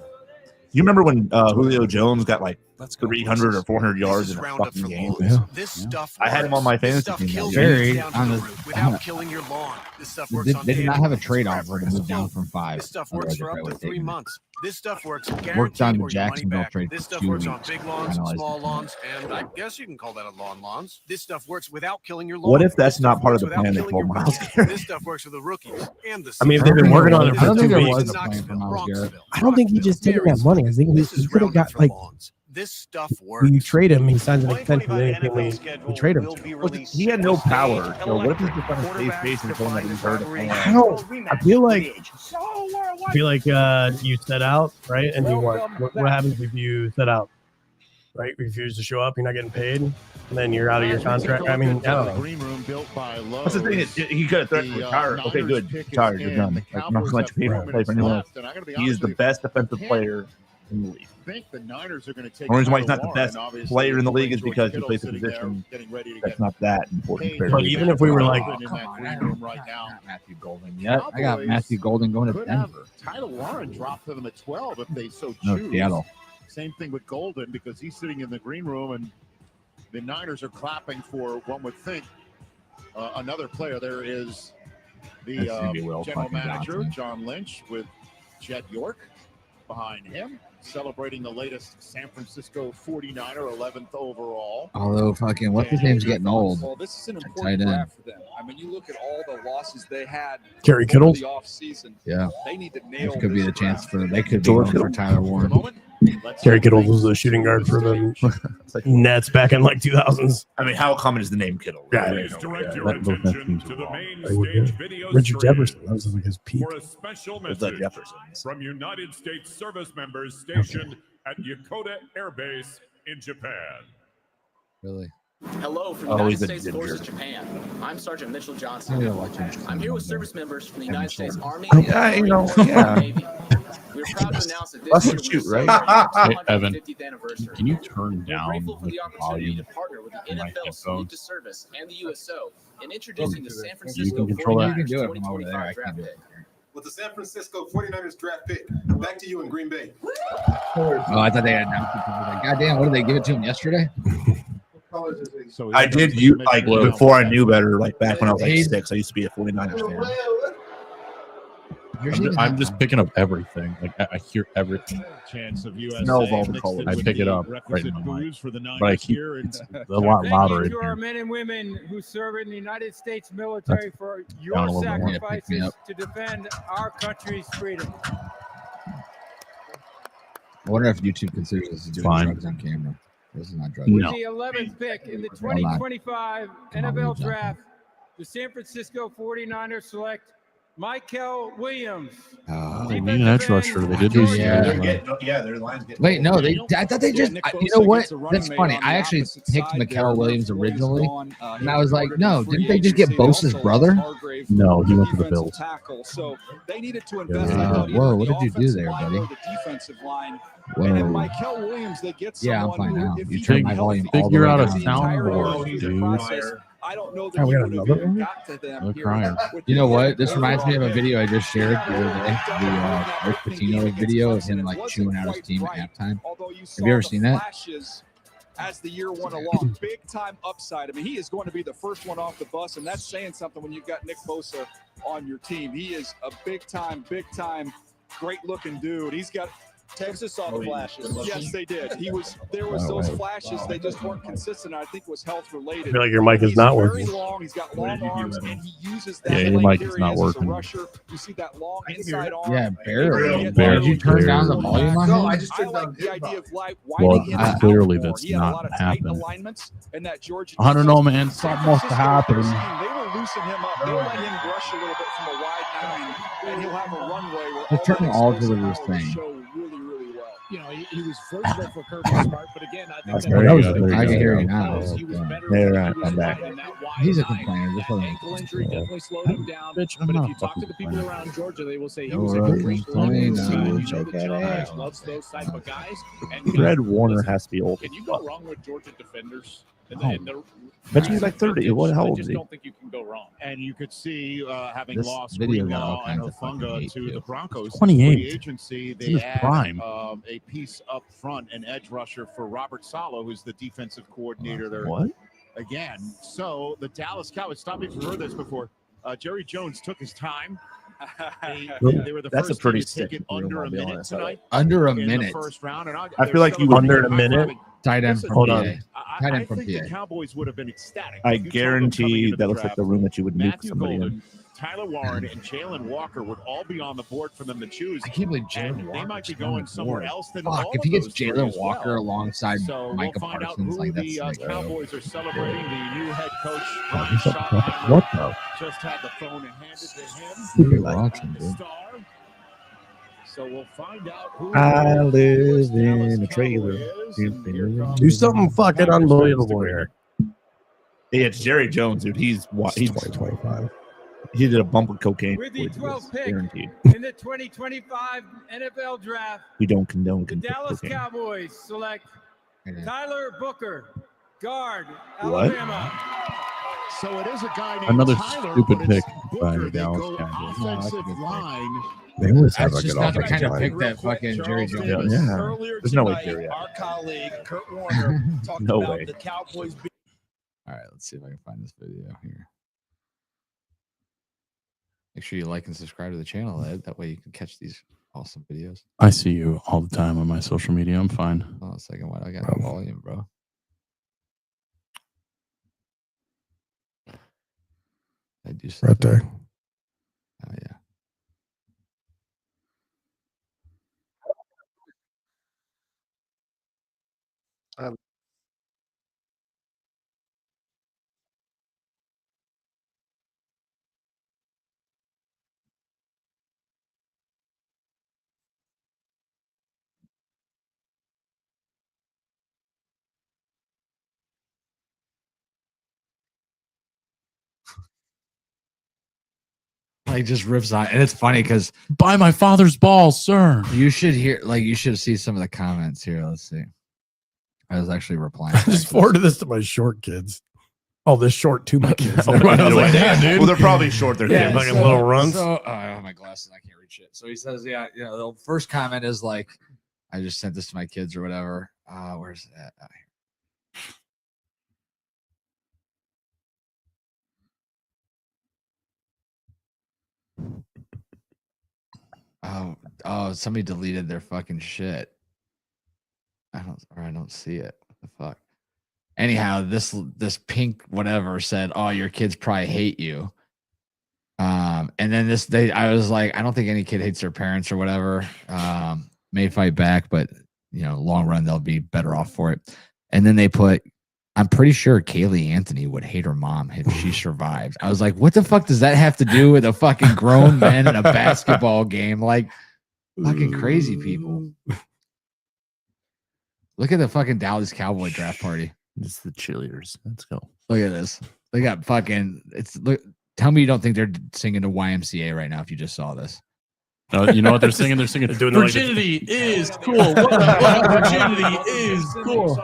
You remember when Julio Jones got like 300 or 400 yards in a fucking game? Yeah. This stuff I had him on my fantasy team. Very on the. without killing your lawn. This stuff works on They did not have a trade tables, offer to move down from 5. This stuff works for up to 3 months. This stuff works Worked guaranteed on the or your money Jacksonville back. trade This for stuff 2 works on weeks. big lawns, Analyzed small it. lawns, and I guess you can call that a lawns. This stuff works without killing your lawn. What if that's This not stuff part of works the plan they without told killing Miles your Garrett? This stuff works for the rookies and the I mean, if they've been working on it I for don't 2 think there weeks. was a plan for Miles Garrett. I don't think he just taking that money. I think he could have got like This stuff works. when you trade him, he signs an extension. Then we trade him. He had no power. So what if he's just on his safe space and told him that he heard it? I don't. I feel like you set out, right? And you what happens if you set out? right? Refuse to show up, you're not getting paid, and then you're out of your contract. I mean, I don't know. Green room built by Lowe's. That's the thing. He could have threatened to retire. Okay, good. Retired. You're done. Like, not so much people play for anyone else. He is the best defensive player in the league. I think the Niners are going to take. The reason why he's not the Warren, best obviously, player in the league is George because he Kittle plays a sitting position there, getting ready to that's get not that important. paid. But even if we were like, in that green room right now, Matthew Golden yet. I got Matthew Golden going to could have Denver. Tyler Warren drop to them at 12 if they so No, choose. Seattle. Same thing with Golden because he's sitting in the green room and the Niners are clapping for, one would think, another player. There is the That's gonna be Will general fucking manager, Johnson. John Lynch, with Jed York behind him, celebrating the latest San Francisco 49er, 11th overall. Although fucking what's his name's getting old. Well, this is an Tight important end. draft for them. I mean, you look at all the losses they had Kerry over Kittles? the offseason. Yeah. They need to nail This could be this the chance draft. for they could be George going for Tyler Warren. Kerry Kittle was the shooting guard for the Nets back in like 2000s. I mean, how common is the name Kittle? Yeah, Really? Richard Jefferson. That was like his peak. For a special It's like message Jefferson's. from United States service members stationed at Yokota Air Base in Japan. Really? Hello from Oh, United he's a States ginger. Forces Japan. I'm Sergeant Mitchell I'm Johnson. gonna watch him. I'm here with service members from the United States Army, Yeah, you know, Marine Corps, yeah. and Navy. We're proud to announce that That's this year what shoot, we're right? celebrating Hey, our Evan, 250th anniversary. Can you turn We're down grateful for like, the the opportunity volume? to partner with the on my NFL Salute headphones? to Service and the USO in introducing the San You Francisco can control that. 49ers You can do it from over there. 2025 I draft can't do pick. it. With the San Francisco 49ers draft pick, back to you in Green Bay. Oh, I thought they had announced it. I was like, God damn, what did they give it to him yesterday? So I did you like before I knew better, like back when I was like 6. I used to be a 49ers fan. I'm just picking up everything. Like I hear everything. Chance of USA Smells all the mixed colors. in I with pick it the up right requisite now, Mike. booze for the But I Niners keep here, and it's a lot louder in Thank you to our here. men and women who serve in the United States military for down your a little bit more. Yeah, pick me sacrifices up. to defend our country's freedom. I wonder if YouTube considers this doing Fine. drugs on camera. This is not drugs. With No. the 11th pick in the Hold on. 2025 NFL Draft, the San Francisco 49ers select Michael Williams. Oh, They need an edge rusher. They did this Yeah. year. Their lines get. Wait, no, I thought they just. You know what? That's funny. I actually picked Mikael Williams originally, and I was like, no, didn't they just get Bosa's brother? No, he went to the Bills. Tackle. So they needed to invest. I Uh, thought, either whoa, in what the did you do offensive there, line buddy? or the defensive line. And in Whoa. Michael Williams, they get Yeah, I'm someone fine who, now. if You he turned can my be volume healthy all the way Figure out a down. the entire soundboard, offseason dude. process, I don't know that Oh, we we got would have another even one? got to them They're here crying. with You know the what? This reminds me of a overall video I just shared the other day. pick. The Rick Pitino video of him like chewing out his team at halftime. Although you Have you ever saw the seen that? flashes as the year went along, big time upside. I mean, he is going to be the first one off the bus, and that's saying something when you've got Nick Bosa on your team. He is a big time, great looking dude. He's got Texas saw the flashes. Yes, they did. There was those flashes. They just weren't consistent. I think it was health related. I feel like your mic is He's not very working. long. He's got long arms, and he uses that. Yeah, your length mic is area not as a working. rusher. You see that long inside arm. Yeah, barely. Barely. Did you turn down the volume on No, him? I just I turned down like the his idea volume. of light Well, widening him out clearly more. that's He had a not lot of tight happening. alignments in that Georgia. I don't know, defense. man. Something must have happened. They will loosen him up. They'll let him rush a little bit from a wide nine, and he'll have a runway where Just turn all to explosive this power will thing. show really, really well. You know, he was versatile for Kirby Smart, but again, I think That's that very was good. I can hear you now. because he was better Yeah, when right, he was I'm back. in that wide He's a nine. complainer. Just That let him. ankle injury definitely slowed him down. Bitch, I'm But if not you talk to fucking the people complaining. around Georgia, they will say he All was a right, great complain leader. now. You know Check that that John Lynch out. loves those type of guys. And Red Warner has to be old. can you as go fuck. wrong with Georgia defenders? No. The Bet you he's like 30. What? How I old just is he? don't think you can go wrong. And you could see, having This lost video got all Greenlaw and kinds of fucking Ofunga hate, to too. the Broncos, 28. free agency, in they his add prime. a piece up front, an edge rusher for Robert Saleh, who's the defensive coordinator there What? again. So the Dallas Cowboys, stop me if you've heard this before. Jerry Jones took his time. They were the That's a first pretty team to take stick it deal, under I'll a be minute honest. tonight. Under a in the minute. first round, and I feel like you would Under a minute. Tight end Listen, from Hold PA. on. Tight I end from think the PA. Cowboys would have been ecstatic. I if you told them coming guarantee into that looks like draft, the room that you would nuke Matthew somebody in. Golden, Tyler Warren, and Jalen Walker would all be on the board for them to choose. I can't believe And Jalen they might Walker's be on going the somewhere board. else than Fuck, all if he of gets those three Jalen as Walker well. alongside So Micah we'll find out Parsons, who like the that's Cowboys are celebrating. The new head coach, Brian What Schottenheimer, the? just had the phone and handed to him. Who are you watching, The dude? star. So we'll find out who I live in a trailer. Do something fucking unbelievable here. Hey, it's Jerry Jones, dude. He's 2025. He did a bump of cocaine. With the 12th pick Guaranteed. in the 2025 NFL Draft, We don't condone the Dallas cocaine. Cowboys select Tyler Booker, guard, What? Alabama. So it is a guy named Another Tyler, stupid but it's pick by Booker. the They Dallas go Cowboys. offensive line. They always have That's a just good not the offensive kind of line. pick that fucking Jerry Jones. Yeah, does. yeah. Earlier There's no way tonight, Jerry. our colleague Kurt Warner talked No about way. the Cowboys. All right, let's see if I can find this video here. Make sure you like and subscribe to the channel, Ed. That way you can catch these awesome videos. I see you all the time on my social media. I'm fine. Hold on a second. Why do I got no volume, bro? I do something. Right there. Oh, yeah. Like just rips on, and it's funny because By my father's balls, sir. you should hear, like you should see some of the comments here. Let's see. I was actually replying. I just forwarded this to my short kids. Oh, this short to my kids. Oh, I was like, damn, dude. Well, they're probably short. They're Yeah, kids. fucking little runs. So, I have my glasses. I can't read shit. So he says, yeah, you know, the first comment is like, I just sent this to my kids or whatever. Where's that? Oh, somebody deleted their fucking shit. I don't see it. What the fuck? Anyhow, this pink whatever said, "Oh, your kids probably hate you." And then I was like, I don't think any kid hates their parents or whatever. May fight back, but you know, long run they'll be better off for it. And then they put, I'm pretty sure Kaylee Anthony would hate her mom if she survived. I was like, what the fuck does that have to do with a fucking grown man in a basketball game? Like, fucking crazy people. Look at the fucking Dallas Cowboy draft party. It's the cheerleaders. Let's go. Look at this. They got fucking. Tell me you don't think they're singing to YMCA right now if you just saw this. You know what they're singing? They're singing, doing like virginity is cool. What virginity is cool.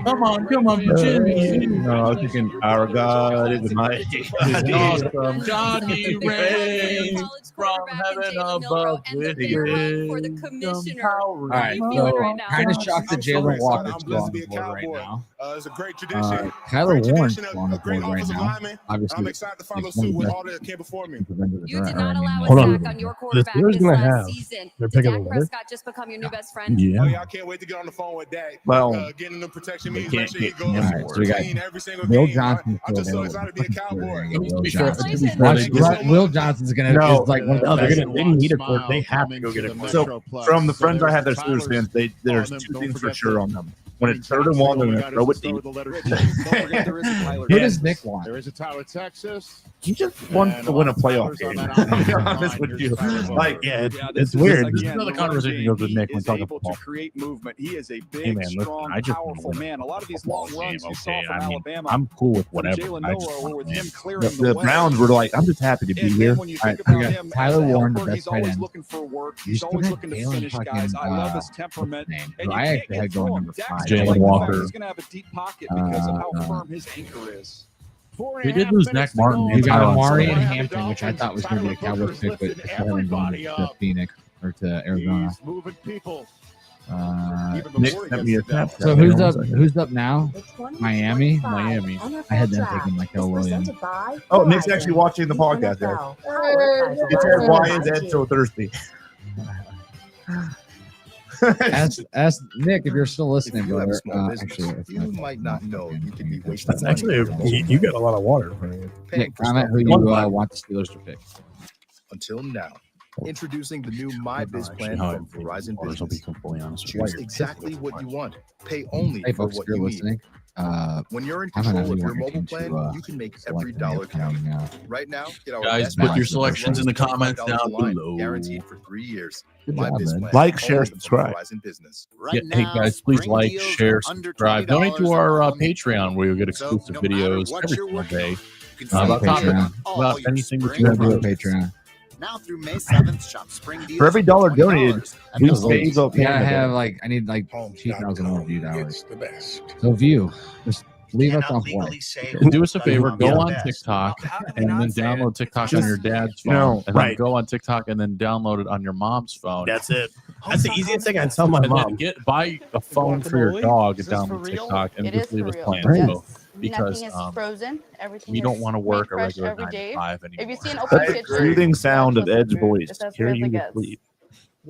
Come on, virginity. No, I was thinking our God is mighty. Awesome. Johnny reigns from heaven above with for the his commissioner. All right, How are you so feeling right now? kind of shocked that Jalen Walker's I'm blessed on to be the a board right Cowboy. now. It's a great tradition. Tyler Great Warren's tradition, on the a great board right offensive now. lineman. Obviously, I'm excited to follow like one of suit the with best all that came before me. You did not allow a Hold on. sack on your The quarterback Steelers this gonna last have. season. They're Did picking Dak another. Prescott just become your new best friend? Oh Yeah. yeah, I can't wait to get on the phone with Dak. Well, Getting the protection they means make can't sure he get goes All right, so we got clean every single Will game. Johnson's I'm just so still excited to be a Cowboy. Will Congratulations. Johnson. Will Johnson's gonna No, is like one of the No, they're best. gonna. They need a court. They have to go get a court. So from the friends I have that are Steelers fans, there's two things for sure on them. When it's 3rd and 1, they're going to throw it deep. Who does Nick want? There is a Tyler, Texas. He just wants to win a playoff game. I'll be honest with you. Like, Yeah, it's this weird. is, This is again, another the conversation goes with He Nick when is talking able football. to create movement. He is a big, Hey, man, listen, strong, I just powerful wanna win man. A lot of these football long runs game, you saw okay? from I mean, Alabama. I'm cool with from whatever. Jalen I just Noah wanna were with win. him clearing the The way. Browns were like, I'm just happy to be And here. then when you All think right, we about got him Tyler as a Warren, the helper, best he's tight always end. looking for work. You He's still always got looking to Jalen finish fucking, guys. I love his what's temperament. his name? And Who I you can't actually had get going through him. number Dak's 5. gonna Jalen like the fact Walker. He's going to have a deep pocket because of how firm his anchor is. They did lose Zach Martin. You got Tyler Amari and Warren. Hampton, which I thought was going to be a Cowboys pick, but it's having gone to Phoenix or to Arizona. He's moving people. Nick sent me a Snapchat. So who's up now? Miami. I had them taking Michael Williams. Oh, Nick's actually watching the podcast, guys. He said, why is Ed so thirsty? Ask Nick if you're still listening, If you have a brother. small business, Actually, you might not know you can be wasting That's money. actually you got a lot of water in front of you. Nick, comment who you want the Steelers to pick. Until now. Introducing the new MyBiz plan from Verizon I'll be Business. completely honest with Choose you. exactly what you want. Pay only Hey, for folks, what if you're you listening, need. When you're in I'm gonna control of your work mobile into, plan, you can make every selecting dollar it count. from, Right now, get our Guys, best put your prices selections in the for comments $25 down a line, below. guaranteed for 3 years. Good My job, Biz man. Plan, Like, share, always before subscribe. Verizon Business. Yeah, hey guys, please like, share, subscribe, donate to our Patreon where you'll get exclusive videos every single day about anything that you We're gonna want do a to Patreon. Now through May 7th, shop spring deals. For every dollar donated, we You save a gotta have like I need like 2,000 more viewed hours. So view, just leave us off white. Do us a favor, go on TikTok and then download TikTok on your dad's phone, and then go on TikTok and then download it on your mom's phone. That's it. That's the easiest thing I tell my And mom. then buy a phone for your dog and download TikTok and just leave us plans. So, because Nothing is frozen. Everything we is don't want to work a fresh regular every 9 day. to 5 If anymore. you see an open That kitchen, soothing sound of Ed's voice. that's Hear where you it gets. sleep.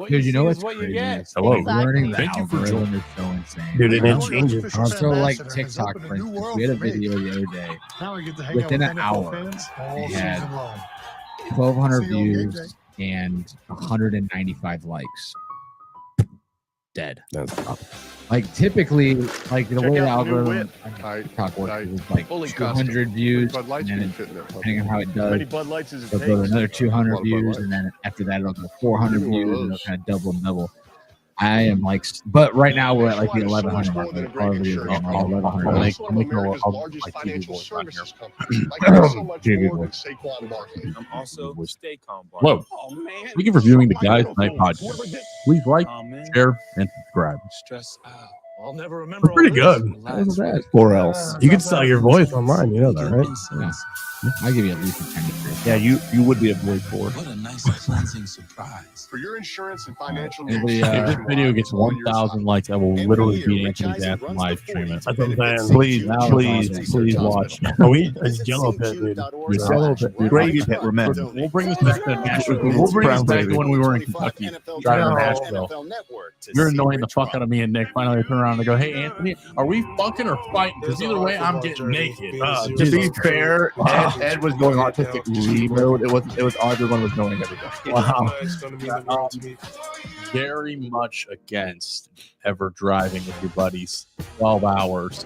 Dude, you know what's what you crazy? get. Hello. Learning the Thank you for algorithm is so insane. Dude, it didn't change it. Also, like TikTok, for instance, we had a video the other day. Now we get to hang Within out an with hour, fans all it season had long. 1,200 See you on game views and 195 likes. Dead. Like typically, like the way the algorithm TikTok works is like 200 views, and then depending on how it does, it'll go to another 200 views, and then after that it'll go 400 views, and it'll kind of double and double. I am like, but right now we're at like the 1,100 mark. Like all videos are all 1,100. I'll make my TV voice on here. TV voice. I'm also Staycom. Hello. Speaking of reviewing the Guys Night podcast, please like, share, and subscribe. Stress out. I'll never remember. Pretty good. Or else. You can sell your voice online. You know that, right? Yeah. I'll give you at least a 10 to Yeah, you would be a voice for. What a nice cleansing surprise. For your insurance and financial If this video gets 1,000 likes, I will literally be Anthony's ass and live stream it. That's what I'm saying. Please watch. Oh, it's Jello Pit, dude. It's Jello Pit. Gravy Pit, remember. We'll bring this back to Nashville. We'll bring this back to when we were in Kentucky, driving to Nashville. You're annoying the fuck out of me and Nick. Finally, I turn around and go, "Hey, Anthony, are we fucking or fighting? Because either way, I'm getting naked." To be fair, Ed was going autistic leave mode. It was everyone was knowing everything. Wow. Very much against ever driving with your buddies 12 hours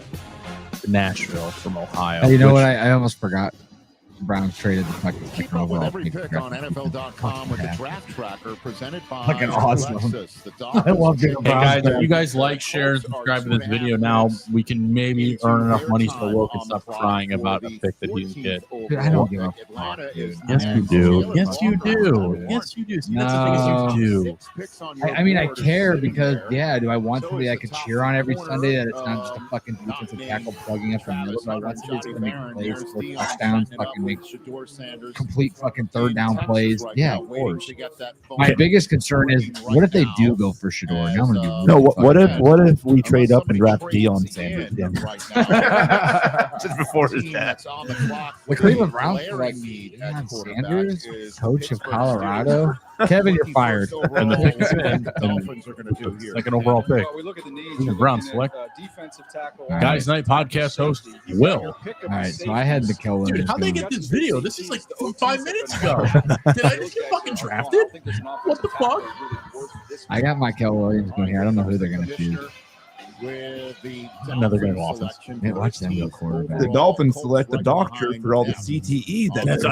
to Nashville from Ohio. Hey, you know what? I almost forgot. Browns traded the fucking Keep up with every pick on NFL.com with the draft tracker presented by Fucking awesome. Lexus. The I love getting Hey guys, Browns. if you guys like, share, and subscribe to this video now, we can maybe earn enough money so Will can stop crying about a pick that he didn't get. Dude, I don't give a fuck, dude. Yes, you do. Yes, you do. Yes, you do. See, that's the thing is you do. I mean, I care because, yeah, do I want somebody I could cheer on every Sunday that it's not just a fucking defensive tackle plugging up the middle? Do I want somebody that's going to make plays, score touchdowns, fucking make complete fucking third down plays? Yeah, of course. My biggest concern is, what if they do go for Shador? Now I'm going to be really No, what fucking if we trade up and draft Deion Sanders again? Just before his death. The Cleveland Browns were like Deion Sanders, coach of Colorado. Kevin, you're fired. And the pick is in. And second overall pick. The Browns select. Guys Night podcast host Will. All right, so I had Mikael Williams. Dude, how'd they get this video? This is like from 5 minutes ago. Did I just get fucking drafted? What the fuck? I got Mikael Williams going here. I don't know who they're going to choose. Another good offense. Yeah, watch them go quarterback. The Dolphins select the doctor for all the CTE that's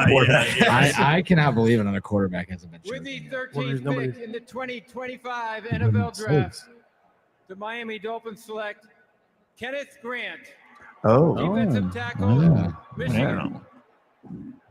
I cannot believe another quarterback hasn't been With chosen. the yet. 13th pick in the 2025 NFL Draft, the Miami Dolphins select Kenneth Grant, Oh. defensive tackle, Yeah. Michigan.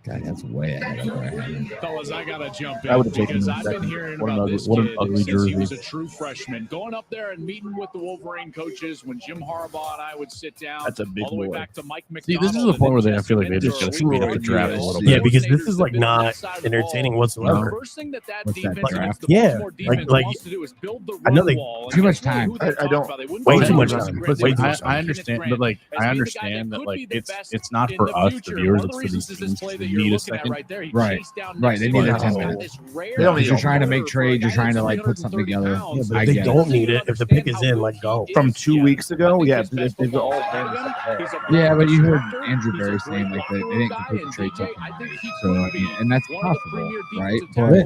God, that's way ahead of where I had him. Fellas, I gotta jump I in would've taken because him I've been second. hearing What an about ugly- this what an kid ugly since he was jersey. a true freshman. Going up there and meeting with the Wolverine coaches when Jim Harbaugh and I would sit down. That's a big all the way boy. back to Mike See, McDonald. this is the point where they I feel like they and just gotta speed up the draft a little bit. Yeah, because this is like not entertaining whatsoever. First thing that What's that defense draft? against the Yeah, Baltimore defense like wants to do is build the I know run they wall. too much time. I don't. Way too much time. But Way too I much time. understand, but like I understand that like it's not for us, the viewers, it's for these teams to need a second. Right, right. They need their 10 minutes. Because you're trying to make trades, you're trying to like put something together. Yeah, but I if they get don't it. need it, if the pick is in, like go. From 2 weeks ago, yeah, they've all Yeah, but you heard Andrew Berry saying like they didn't complete the trade something. So I mean, and that's possible, right? But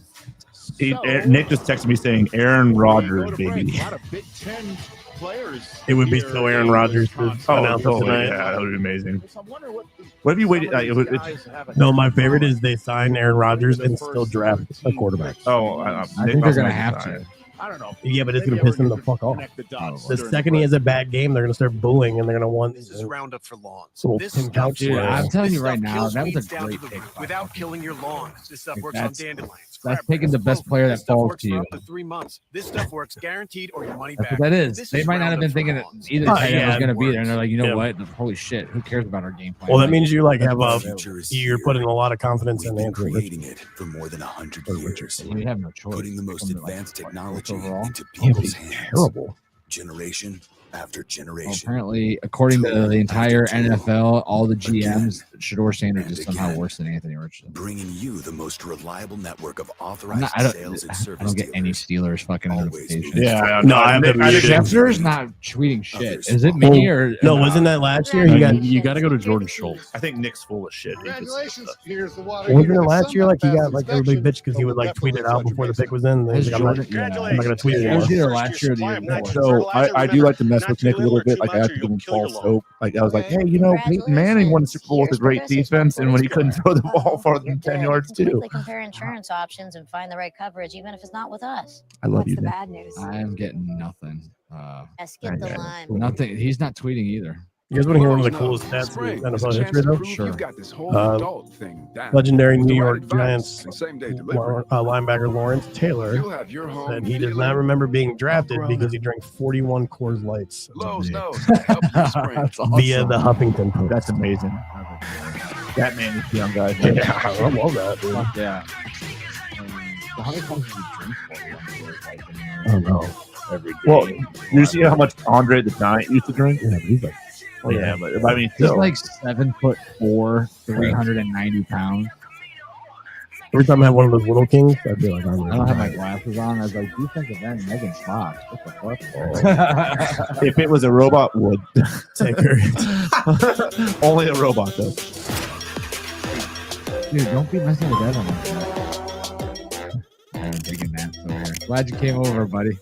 Nick just texted me saying Aaron Rodgers, baby. A lot of Big Ten players. It would be so Aaron Rodgers to announce it tonight. Yeah, that would be amazing. What have you waited? No, my favorite is they sign Aaron Rodgers and still draft a quarterback. Oh, I think they're going to have to. I don't know. Yeah, but it's going to piss him the fuck off. The second he has a bad game, they're going to start booing and they're going to want. This is Roundup for lawns. So This Tim stuff Couch. Dude, I'm telling you right stuff now, kills that was weeds a down great to the pick. root without killing your lawn. This stuff works on That's- dandelions. That's taking the best player that falls to you. For up to 3 months. This stuff works guaranteed or your money That's back. what that is. This They might not have been Roundup for thinking that lawns. either tight end yeah, was going to it be there, and they're like, you know Yeah. what? Holy shit, who cares about our game plan? Well, that Like, means you like have you're putting a lot of confidence in Anthony. Creating it for more than 100 years. we have no choice. Putting the most From, like, advanced technology overall. into Can't be people's hands. terrible. Generation after Well, generation. apparently, according to the entire NFL, all the GMs, Shador Sanders is somehow worse than Anthony Richardson. Bringing you the most reliable network of I'm authorized not- I don't, sales and I service don't get any Steelers fucking notifications. No, I have them muted. Schefter's not tweeting shit. Is it me or No, wasn't that last year? You got to go to Jordan Schultz. I think Nick's full of shit. Congratulations. Here's the water. Wasn't it last year? Like he got like everybody bitched because he would like tweet it out before the pick was in. Then he's like, I'm not going to tweet it It was anymore. either last year or the year before. So I do like to mess with Nick a little bit. Like I have to give him false hope. Like I was like, hey, you know, Peyton Manning won the Super Bowl with a great defense, and when he couldn't throw the ball farther than 10 yards too. Quickly compare insurance options and find the right coverage, even if it's not with us. I love you. The Nick. bad news. I'm getting nothing. Skip the line. Nothing. He's not tweeting either. You guys want to hear one of the coolest stats in NFL history, though? Sure. Legendary New York Giants linebacker Lawrence Taylor said he does not remember being drafted because he drank 41 Coors Lights That's awesome. via the Huffington Post. That's amazing. That man is a young guy. Yeah, I love that. Dude. Yeah. So how many times did you drink for? I don't know. Every day. Well, you see how much Andre the Giant used to drink? Yeah, he's like, Yeah, but I mean, He's still. like 7'4", 390 pounds. Every time I have one of those little kings, I'd be like, I don't have my glasses on. I was like, defensive end, Megan Fox. What the fuck? If it was a robot, would take her. Only a robot, though. Dude, don't be messing with that on my I'm taking naps over here. Glad you came over, buddy.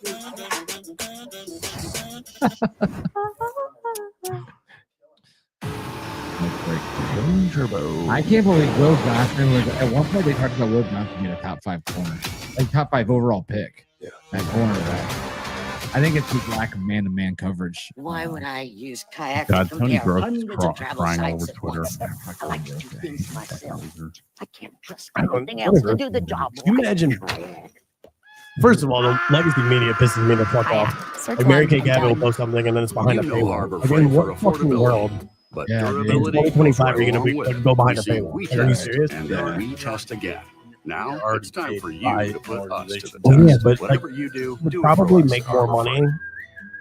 Turbo. I can't believe Will Johnson was at one point they talked about Will Johnson being a top 5 corner, like top 5 overall pick. Yeah, that cornerback. I think it's his lack of man-to-man coverage. Why would I use kayak God, to Tony compare Gross hundreds is of travel crying all over sites at Twitter. once? I like to do things myself. I can't trust I don't- anything else to do the job. Can you imagine? First of all, the legacy media pisses me the fuck off. Like Mary Kay Gavin will post something and then it's behind a paywall. Like, in what fucking world? But Yeah, In durability 2025, goes you're a going long to way. go behind a We say paywall. we Like, are you test, serious? and then we test again. Now it's time for you to put us to the Well, test. yeah, but like, Whatever you do, would do it probably for us. make more money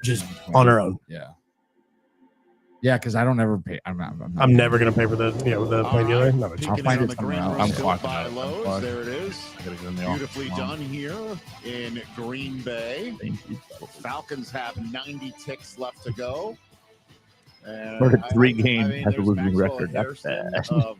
just on our own. Yeah. Yeah, because I don't ever pay. I'm never going to pay for the the plain dealer. No, I'll find it somewhere else. I'm Built clocking by out. Lowe's. There it is. I gotta go in the Beautifully office. done here in Green Bay. Falcons have 90 ticks left to go. And Murdered 3 I games, mean, has a there's losing Maxwell record. That's Harrison bad. of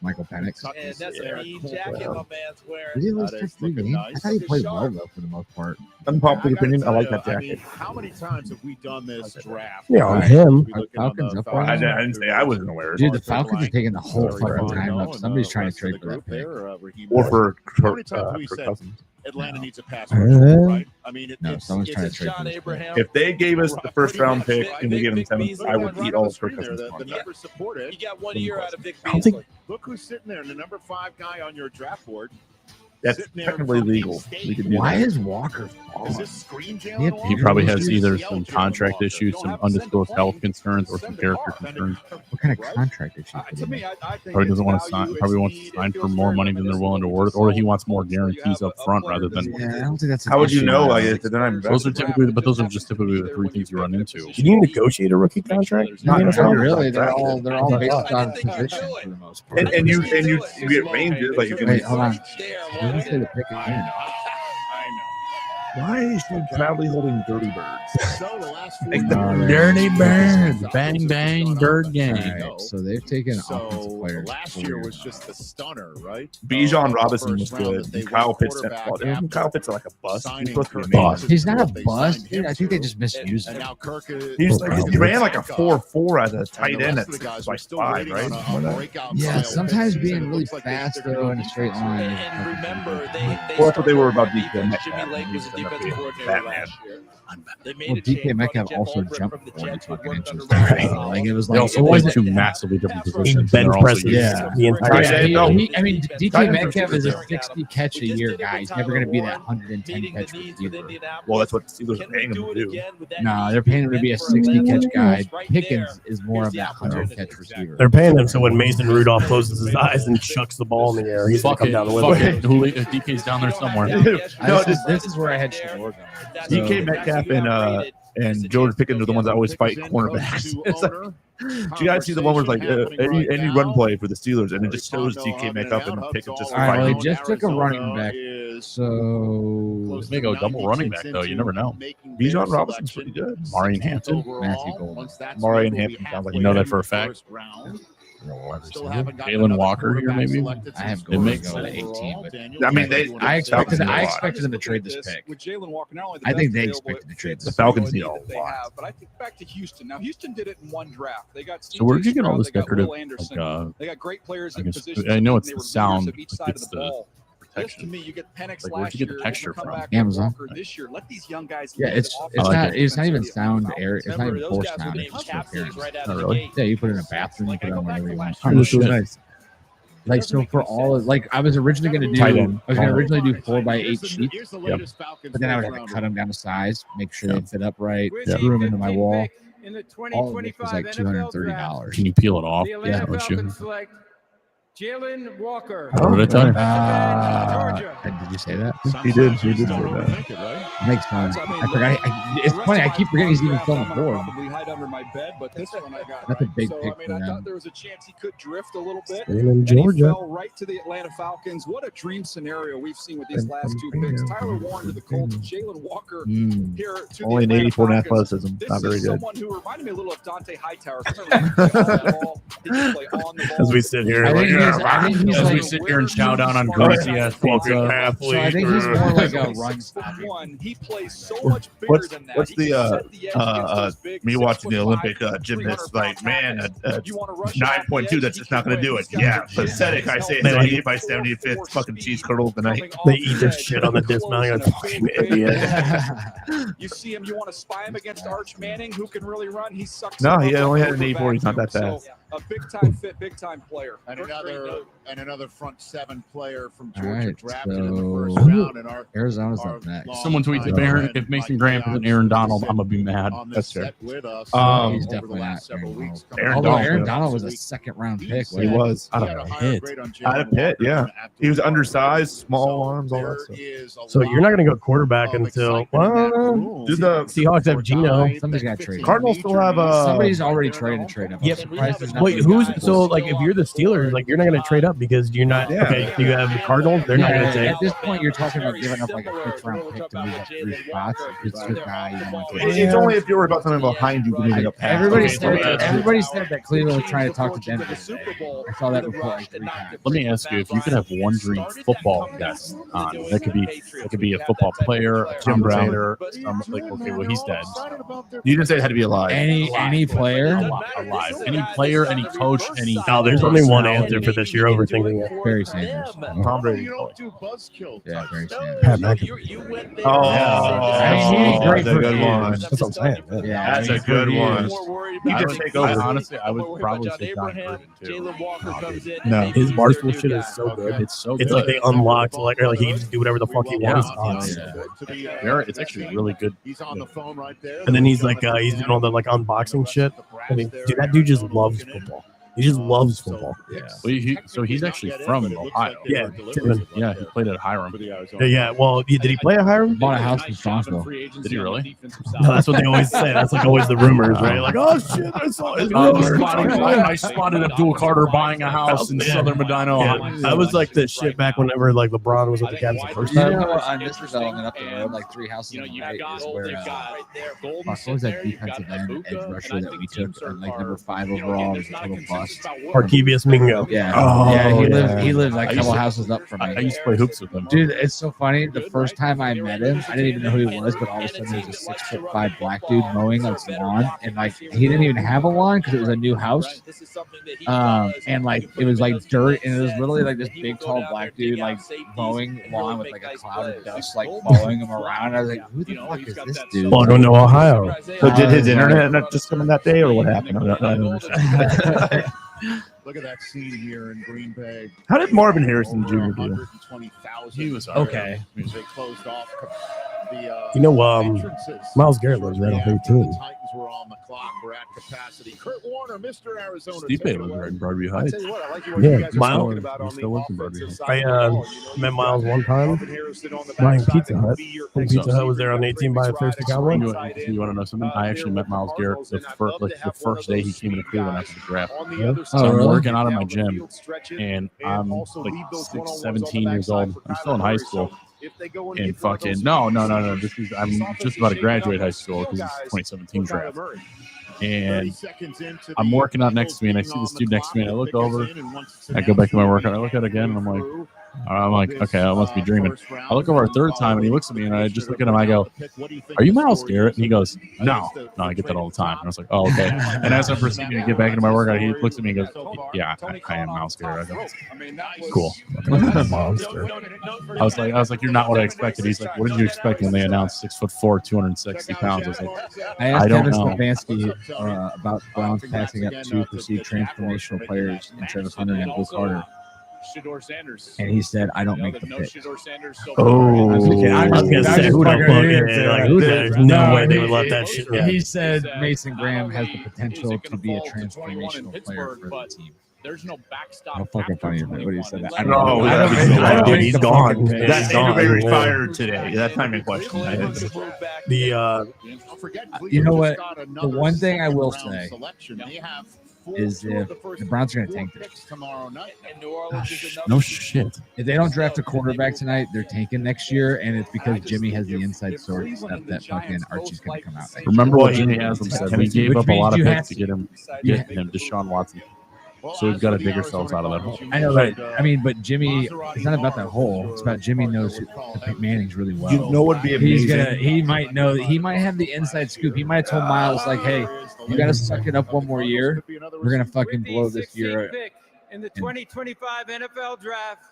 Michael Penix. And that's Yeah. the mean jacket my man's wearing. Did he lose That just is 3 looking games? nice. I thought he played well though for the most part. Unpopular gotta opinion, I like tell that you, jacket. how many times have we done this draft? Yeah, on Right. him. We Are looking on Falcons the up right Falcons. now? I didn't say I wasn't aware. Dude, the Falcons are taking the whole Very fucking fine, time no, up. and, Somebody's trying rest to of trade the for that group pick. there, Raheem Or Morris. for How many times have we Kirk said Cousins. Atlanta needs a pass Uh, rusher, right? I mean, No, someone's trying to It's trade John for this Abraham. If they gave us the first round pick and we Vic gave them 7, Beasley I would right eat on all the of Kirk screen there. Cousins. The numbers support it. You got 1 year out of Vic I don't think- Beasley. Look who's sitting there, the number 5 guy on your draft board. That's Sitting there technically from Penn legal. State. We could do Why that. is Walker Is falling? this screen Jalen He- Walker? He probably has Or either is some this contract Walker? issues, Don't some have him send undisclosed the health plane, concerns, or some send it character off. And concerns. What kind of Right? contract is she? To me, I think Probably doesn't want it's to sign. value Probably wants to exceed. sign It for feels more fair. money I mean, than they're this willing to is worth, or he wants more so you have guarantees up a front player rather that's than. Yeah, I don't think that's. How would you issue. know? Like, if they're not Those are invested? typically, but those are just typically the 3 things you run into. Can you negotiate a rookie contract? Not in the NFL? really. They're all I based thought- on position for the most part. And you get ranges like you can. Wait, hold on. Let me say the pick again. Why is she proudly holding dirty birds? So the last four Like the years- Dirty birds, bang bang, bird All game. right, so they've taken offensive So players. last year was just the stunner, right? Bijan Robinson was First round good. that they And Kyle went Pitts. quarterback Well, after Kyle Pitts like a bust. He's signing supposed to be Kirk amazing. Cousins, He's not a they bust, signed dude. him I think they to. just misused And him. now Kirk He ran like a 4.4 as a tight And the end rest at of the guys like were still 5, waiting right? on a breakout Yeah, Kyle sometimes Pitts, being and it really looks like fast they're though gonna in a be straight line. And remember, they Well, that's what they were about started DK defense. Metcalf. Jimmy Lake was a defensive coordinator Batman. last year. They made Well, a change. DK Metcalf Brought also Jim Aldridge jumped from the 40 Jets, who fucking worked inches. under Ron Right. Gonzalez. Like it was They like also it play wasn't. two massively different positions. bench and they're also presses used- the entire Yeah, game. I mean, DK Metcalf is a 60 catch a year guy. He's never going to be that 110 catch receiver. Well, that's what the Steelers are paying him to do. No, they're paying him to be a 60 catch guy. Pickens is more of that 100 catch receiver. They're paying him so when Mason Rudolph closes his eyes and chucks the ball in the air, he's going Fuck to come it. down the Fuck window. it. Julio, DK's down there somewhere. This is where I had Shador going. DK Metcalf and George Pickens are the ones that always fight cornerbacks. It's like, do you guys see the one where it's like any run play for the Steelers and it just shows DK Metcalf and Pickens just All right, well, fighting? they just took a running back. So They go double running back though. You never know. Bijan Robinson's pretty good. Marion Hampton. Matthew Golden. Marion Hampton sounds like You know that for a fact. Jalen Walker here, maybe. I have It Golden makes going to sense. 18, but I mean, I expected them to trade this pick. With Jalen Walker, not only the I think best they available expected to trade The this. Falcons need a that they lot. have, but I think back to Houston. Now, Houston did it in one draft. They got So where did you get all Stroud, this they got decorative? Will Anderson. Like, They got great players I in guess positions. I know and it's they the were leaders sound. of each Like, side it's of the the ball. This, to protection. me, you get Penix Like, last where'd you get the year, texture come from? back Amazon. Walker this year. Let these young guys. Yeah, lead it's the it's offense. not it's not even Defensively. sound air. It's not Remember, even those forced guys were sound. named It's just captains appearance. right out Oh, of the really? gate. Yeah, you put it in a bathroom. You Like, put I it go on back whenever to you want. last It year. looks really Shit. nice. Like so for all like I was originally going to Tight do end. I was going to originally do 4x8 sheets, Here's the Yep. latest Falcons but then I would have first to cut them down to size, make sure Yeah. they fit up right, Yeah. screw them into my wall. In the All of it was like $230. Can you peel it off? The Atlanta Don't you? Falcons select Jalen Walker. What did I tell you? Georgia. Did you say that? He did. He did say Don't that. overthink it, right? Makes sense. I forgot. It's funny. I keep forgetting he's even still on the board. Probably hide under my bed, but this one I got That's a right. big So, pick I mean, for I them. thought there was a chance he could drift a little bit. Staying in And he Georgia. fell right to the Atlanta Falcons. What a dream scenario we've seen with these last two picks. Tyler Warren to the Colts, Jalen Walker here to the Only an Atlanta 84 in Falcons. athleticism. This Not very is good. someone who reminded me a little of Dante Hightower. Remember, he could play off the ball, he could play on the ball. As we sit here, I like, think he's As we like sit here and chow down on greasy ass pizza. so I think he's more like a run 6'1", he plays so much bigger What's than that. what's He can the set the edge against those big me watching the 6'5", Olympic gymnasts 300-pound like man tackles. You wanna rush him off the 9.2 edge, that's he just not can going to do win. it. He's got Yeah, the chin, pathetic. I he's say healthy. 78 by 75th fucking cheese curls tonight. They eat their shit on the dismount. You're like, fucking idiot. You see him, you want to spy him against Arch Manning, who can really run. He sucks. No, him he up only like had an a 84. He's not that vacuum. fast. So, a big time fit, big time player. And Great another note. front seven player from All Georgia right, drafted in the first so round. And our Arizona's our up next. long Someone tweets if time Aaron, friend if Mason Mike Graham isn't Leonard Aaron Donald, sit I'm gonna be mad. on this That's fair. set with us He's over definitely the not last several Aaron weeks. Aaron Although Donald, Aaron yeah. Donald was a second round pick. He was. He Out had of a a higher hit. grade on Out of Jalen Pitt, Walker yeah. than after He was the undersized, small So arms, all that there stuff. is a So you're not going to go quarterback of until excitement in that well, room. Do the Seahawks have Geno. Somebody's got to trade him. Cardinals still have Somebody's already traded to trade up. I'm Yep. surprised there's not Wait, those who's guys. so like if you're the Steelers, like you're not going to trade up because you're not Yeah. okay. You have the Cardinals, they're not going to Yeah, take. at this point, you're talking about giving up like a 6th round pick to move up 3 spots. It's the guy you want to It's get. only if you're about something behind you moving up. Everybody past. said that Cleveland was trying to talk to Denver today. I saw that report like 3 times. Let me ask you: if you could have one dream football guest on, that could be a football player, a Jim Brown. commentator, like okay, well he's dead. You didn't say it had to be alive. Any player? Alive. Any player, any coach, any. No, there's only one answer for this. You're overthinking it. Barry Sanders. Tom Brady. You don't do buzzkill. Yeah, Barry Sanders. Pat McAfee. Oh, I mean, he's great that's a for good years. one. That's what I'm saying. Yeah, That's a good one. He I could would- take I over. would- Honestly, I would probably say John Gruden too. Jalen Walker comes in. No. His Barstool shit is so good. It's so It's good. like they unlocked like or like he can just do whatever the fuck he wants. It's actually really good. He's on the phone right there. And then he's like he's doing all the like unboxing shit. I mean, dude, that dude just loves football. He just loves football. Yeah. Well, so he's actually from Ohio. Yeah, Yeah, he played at Hiram. yeah. Well, did he play at Hiram? Bought a house in Strongsville. Did he really? No, that's what they always say. That's like always the rumors, right? Like, oh shit, I saw his rumors. I spotted Abdul Carter buying a house in Southern Medina. Yeah, I was like this shit back whenever like LeBron was with the Cavs the first You time. know, on this development up the road, like 3 houses on the right, is where what was that defensive end edge rusher that we took, like number 5 overall, was a total bust. lost. Arkevius Mingo. Yeah. Oh, Yeah, he lived like I a used couple to- houses up from me. I used to play hoops with him. Dude, it's so funny. The first time I met him, I didn't even know who he was, but all of a sudden there was a 6'5" black dude mowing like his lawn, and like he didn't even have a lawn because it was a new house. And like it was like dirt, and it was literally like this big tall black dude like mowing lawn with like a cloud of dust like following him around. I was like, who the fuck is this dude? Welcome to Ohio. So did his internet not just come in that day, or what happened? I don't understand. Look at that scene here in Green Bay. How did Marvin Harrison Jr. do? He was Okay. They closed off the You know, entrances. Miles Garrett lives right on 32. The Titans were on the clock. We're at capacity. Kurt Warner, Mr. Arizona. Stipe take it was away. right in Broadview I Heights. tell you what, I like what Yeah, you guys are Miles- talking about on the still works in offensive Broadview. side I of the ball. You know, met Miles one time. Harrison on the Buying backside Pizza that Hut. could be your When Pizza Hut was there on 18 by 50 Cowboy. You want to know something? I actually met Miles Garrett the first day he came into Cleveland after the draft. So I'm really? working out of my gym, and I'm like 17 years old. I'm still in high school. And fucking no. I'm just about to graduate high school because it's 2017 draft. And I'm working out next to me, and I see this dude next to me, and I look over, I go back to my workout, I look at it again, and I'm like, okay, I must be dreaming. I look over a third time, and he looks at me, and I just look at him, I go, are you Miles Garrett? And he goes, no, I get that all the time. And I was like, oh, okay. And as I'm proceeding to get back into my workout, he looks at me and goes, yeah, I am Miles Garrett. I go, cool. Monster. I was like, you're not what I expected. He's like, what did you expect when they announced 6'4", 260 pounds? I was like, I asked I don't Kevin know. Stefanski about Browns passing up two perceived transformational players in Travis Hunter and Luke Carter, Shador Sanders. and he said, "I don't make the pick." Oh, I was gonna say, who the fuck is it? Like, Who there's does? no way they would let that shit. He said Mason Graham has the potential to be a transformational player for the team. There's no backstop. How fucking funny is that? What he said that? I don't know. I don't Dude, make he's the gone. fucking pick. That's gone. Andrew Berry Yeah. fired today. That's not my question. You know what? The one thing I will say is if the Browns are going to tank this. no shit. If they don't draft a quarterback tonight, they're tanking next year, and it's because Jimmy has the inside source that fucking Archie's going to come out. next Remember year. what Jimmy Haslam said? We gave up a lot of picks to get him Deshaun Watson. So we've got to dig ourselves out of that hole. I know that. I mean, but Jimmy, it's not about that hole. It's about Jimmy knows the Mannings really well. You know what would be amazing? He might know. He might have the inside scoop. He might have told Miles like, "Hey, you got to suck it up one more year. We're gonna fucking blow this year." Pick in the 2025 NFL Draft,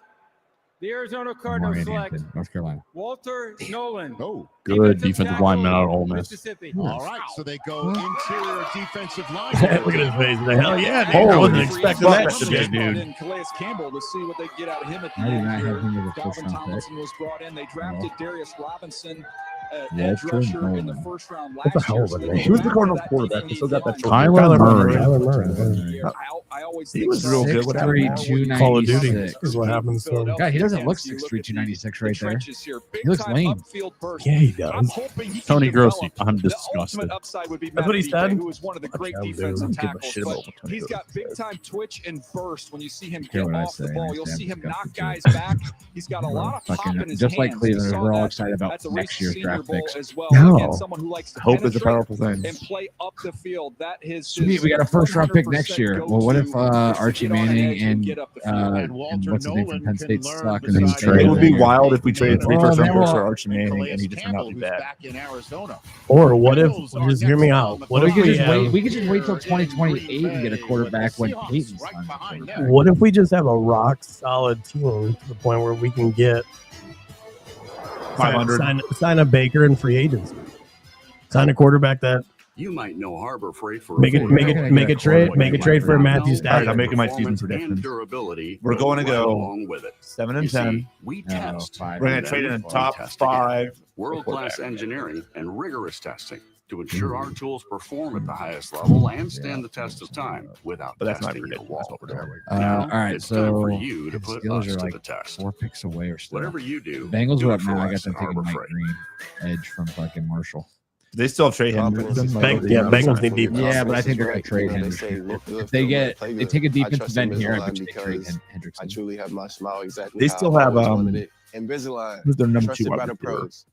the Arizona Cardinals select North Carolina. Walter Nolan. Good defensive lineman out of Ole Miss. Mississippi. All right, so they go interior defensive line. Look at his face. Hell yeah, dude. I Holy wasn't expecting that fuck, shit, dude. And Calais Campbell to see what they get out of him at the I did end not here. have him as a first Dalvin round pick. Tomlinson was brought in. They drafted Darius Robinson, Yeah, edge it's true. rusher in the Nolan. first round What the last hell year. was So that they name? Who's the drafted Cardinals that quarterback? They still got that. Kyler Murray. I always He think was so. real good. What happened? 6'3", Call of Duty 296. is what happens to him. God, he doesn't look 6'3", 296 right there. He looks lame. Yeah, he does. Tony Grossi. I'm disgusted. That's what he said. Who is one of the great Fuck yeah, defensive dude. Give a tackles, shit about but what Tony he's got Grossi big time twitch and burst when you see him Care get what I off the say, ball. I You'll stand see him knock disgusted guys too. back. He's got a lot of pop in his Just like hands. Cleveland, We saw we're all that excited about at the next year's recent draft Senior Bowl picks. as well. No. Again, someone who likes to Hope is a penetrate powerful thing. and play up the field. That is Sweet, we got a first round pick next year. Well, what if Archie Manning and what's his name from Penn State suck and then he's It would be traded? wild if we traded three Well, first round then picks we'll- for Archie Manning and he just turned out to be bad. Back in Arizona. Or what if, just hear me out, what We if could we just wait. have, We could just wait till 2028 and get a quarterback when Peyton's done. what if we just have a rock solid team to the point where we can get 500. sign a Baker in free agency, sign a quarterback that You might know Harbor Freight for make a trade for Matthew All right, Stafford. I'm making my season performance and predictions. durability. We're going to right go along with it. 7 and You 10. see, we No, test. 5. We're going to trade in the top 5. World-class engineering and rigorous testing to ensure our tools perform at the highest level and stand the test of time without But that's not testing the prediction. That's wall. what we're doing. Now, All right, it's time so for you to the put Steelers us are to like the test. 4 picks away or so. Whatever you do, Bengals do were it up for now. I got us them at taking Harbor Mike Freight. Green, edge from fucking Marshall. They still have Trey Hendrickson. Bengals need deep. Yeah, but I think they're going to trade Hendrickson. If they take a defensive end here, I bet you they trade Hendrickson. I truly have my smile exactly. They still have Invisalign. who's their number 2 Trusted by wide the receiver? pros.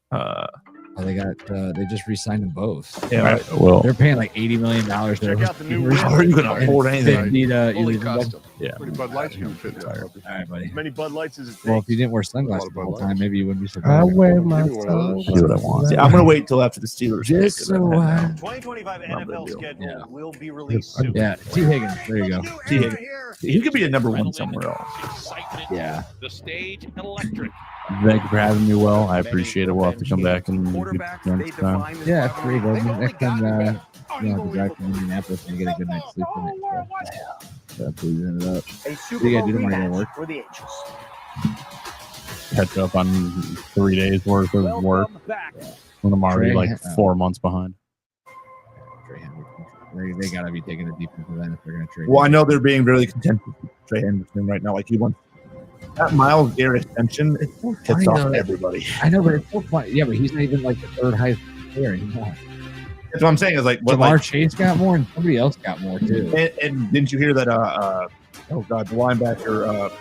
Oh, they just re-signed them both. Yeah, right, well, they're paying like $80 million. Check out the new How are you going to afford anything? Fully custom. Yeah. Pretty Bud Lights can fit in there. All right, buddy. As many Bud Lights as it takes. Well, if you didn't wear sunglasses the whole time, maybe you wouldn't be so I bad. wear my Give me one of those. do what I want. See, I'm going to wait till after the Steelers. Just so 2025 NFL schedule Yeah. will be released soon. yeah, T. Higgins. There you go. T. Higgins. He could be a number one somewhere else. Yeah. The stage electric. Thank you for having me, Will. I appreciate it. We'll have to come back and next time. Yeah, it's pretty good. Next time, you have to drive from Indianapolis and you get a good night's sleep from it. So please end it up. A What Super do you Bowl gotta do tomorrow? You gotta rematch work? for the ages. Catch up on 3 days worth of work when I'm already like 4 months behind. They gotta be taking a defensive end if they're gonna trade. Well, I him. know they're being really content with Trey Henderson right now. Like he wants that Miles Garrett extension. It hits funny, off though. everybody. I know, but it's so funny. Yeah, but he's not even like the third highest player anymore. That's what I'm saying. Is like what Jamar like, Chase got more, and somebody else got more too. and didn't you hear that? Oh God, the linebacker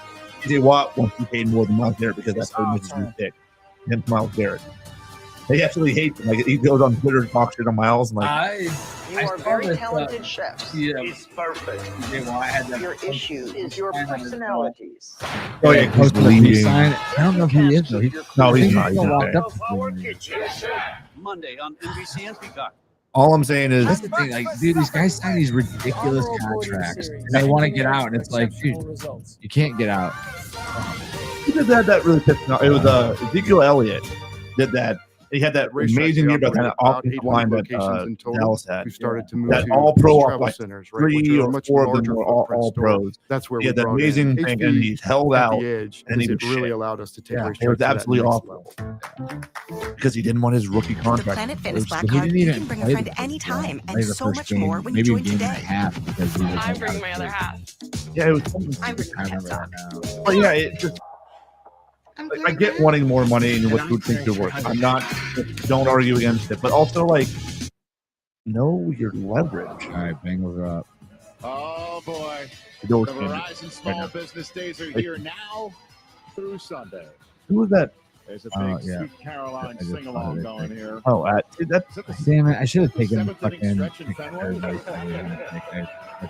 TJ Watt wants to be paid more than Miles Garrett because that's their Mississippi pick. Hence Miles Garrett. They absolutely hate him. Like he goes on Twitter and talks shit on Miles. And like, You are very talented chefs. It's perfect. Your issue is your personalities. oh yeah, Close he's to the leaving. sign. I don't know if he is though. No, he's he's not. He's still not locked there. up. Monday on NBC and Peacock. All I'm saying is, That's the thing. Like, dude, these guys sign these ridiculous contracts, and they want to get out, and it's like, dude, you can't get out. who did that really pissed me off? It was Ezekiel Elliott did that. He had that amazing year, but kind of offensive line that Dallas had. We started to move That to all pro travel like centers, right, which 3 are or much 4 of them larger were all footprint stores. pros. That's where he had we that brought amazing in thing, HB and he's held at out, the edge, and he because was it really shit. allowed us to take Yeah, our it strength was to that absolutely next awful level. because he didn't want his rookie contract. Planet Fitness He Black didn't Card, you even can bring a play friend the anytime play and the so first much game, more when you maybe a join game and a today. half because he was I'm like, bringing my other half. Yeah, it was. I'm bringing I my remember half. that now. But yeah, it just. Like, I get wanting more money and what you think you're worth. I'm not. Don't argue against it, but also like, know your leverage. All right, Bengals are up. Oh boy. The The door's open Verizon Small right now. Business Days are here now through Sunday. Who was that? There's a Oh, big yeah. Sweet Caroline I just sing along found it. going here. Oh, dude, that's Damn it! I should have taken the Seventh inning fucking. stretch in Fenway.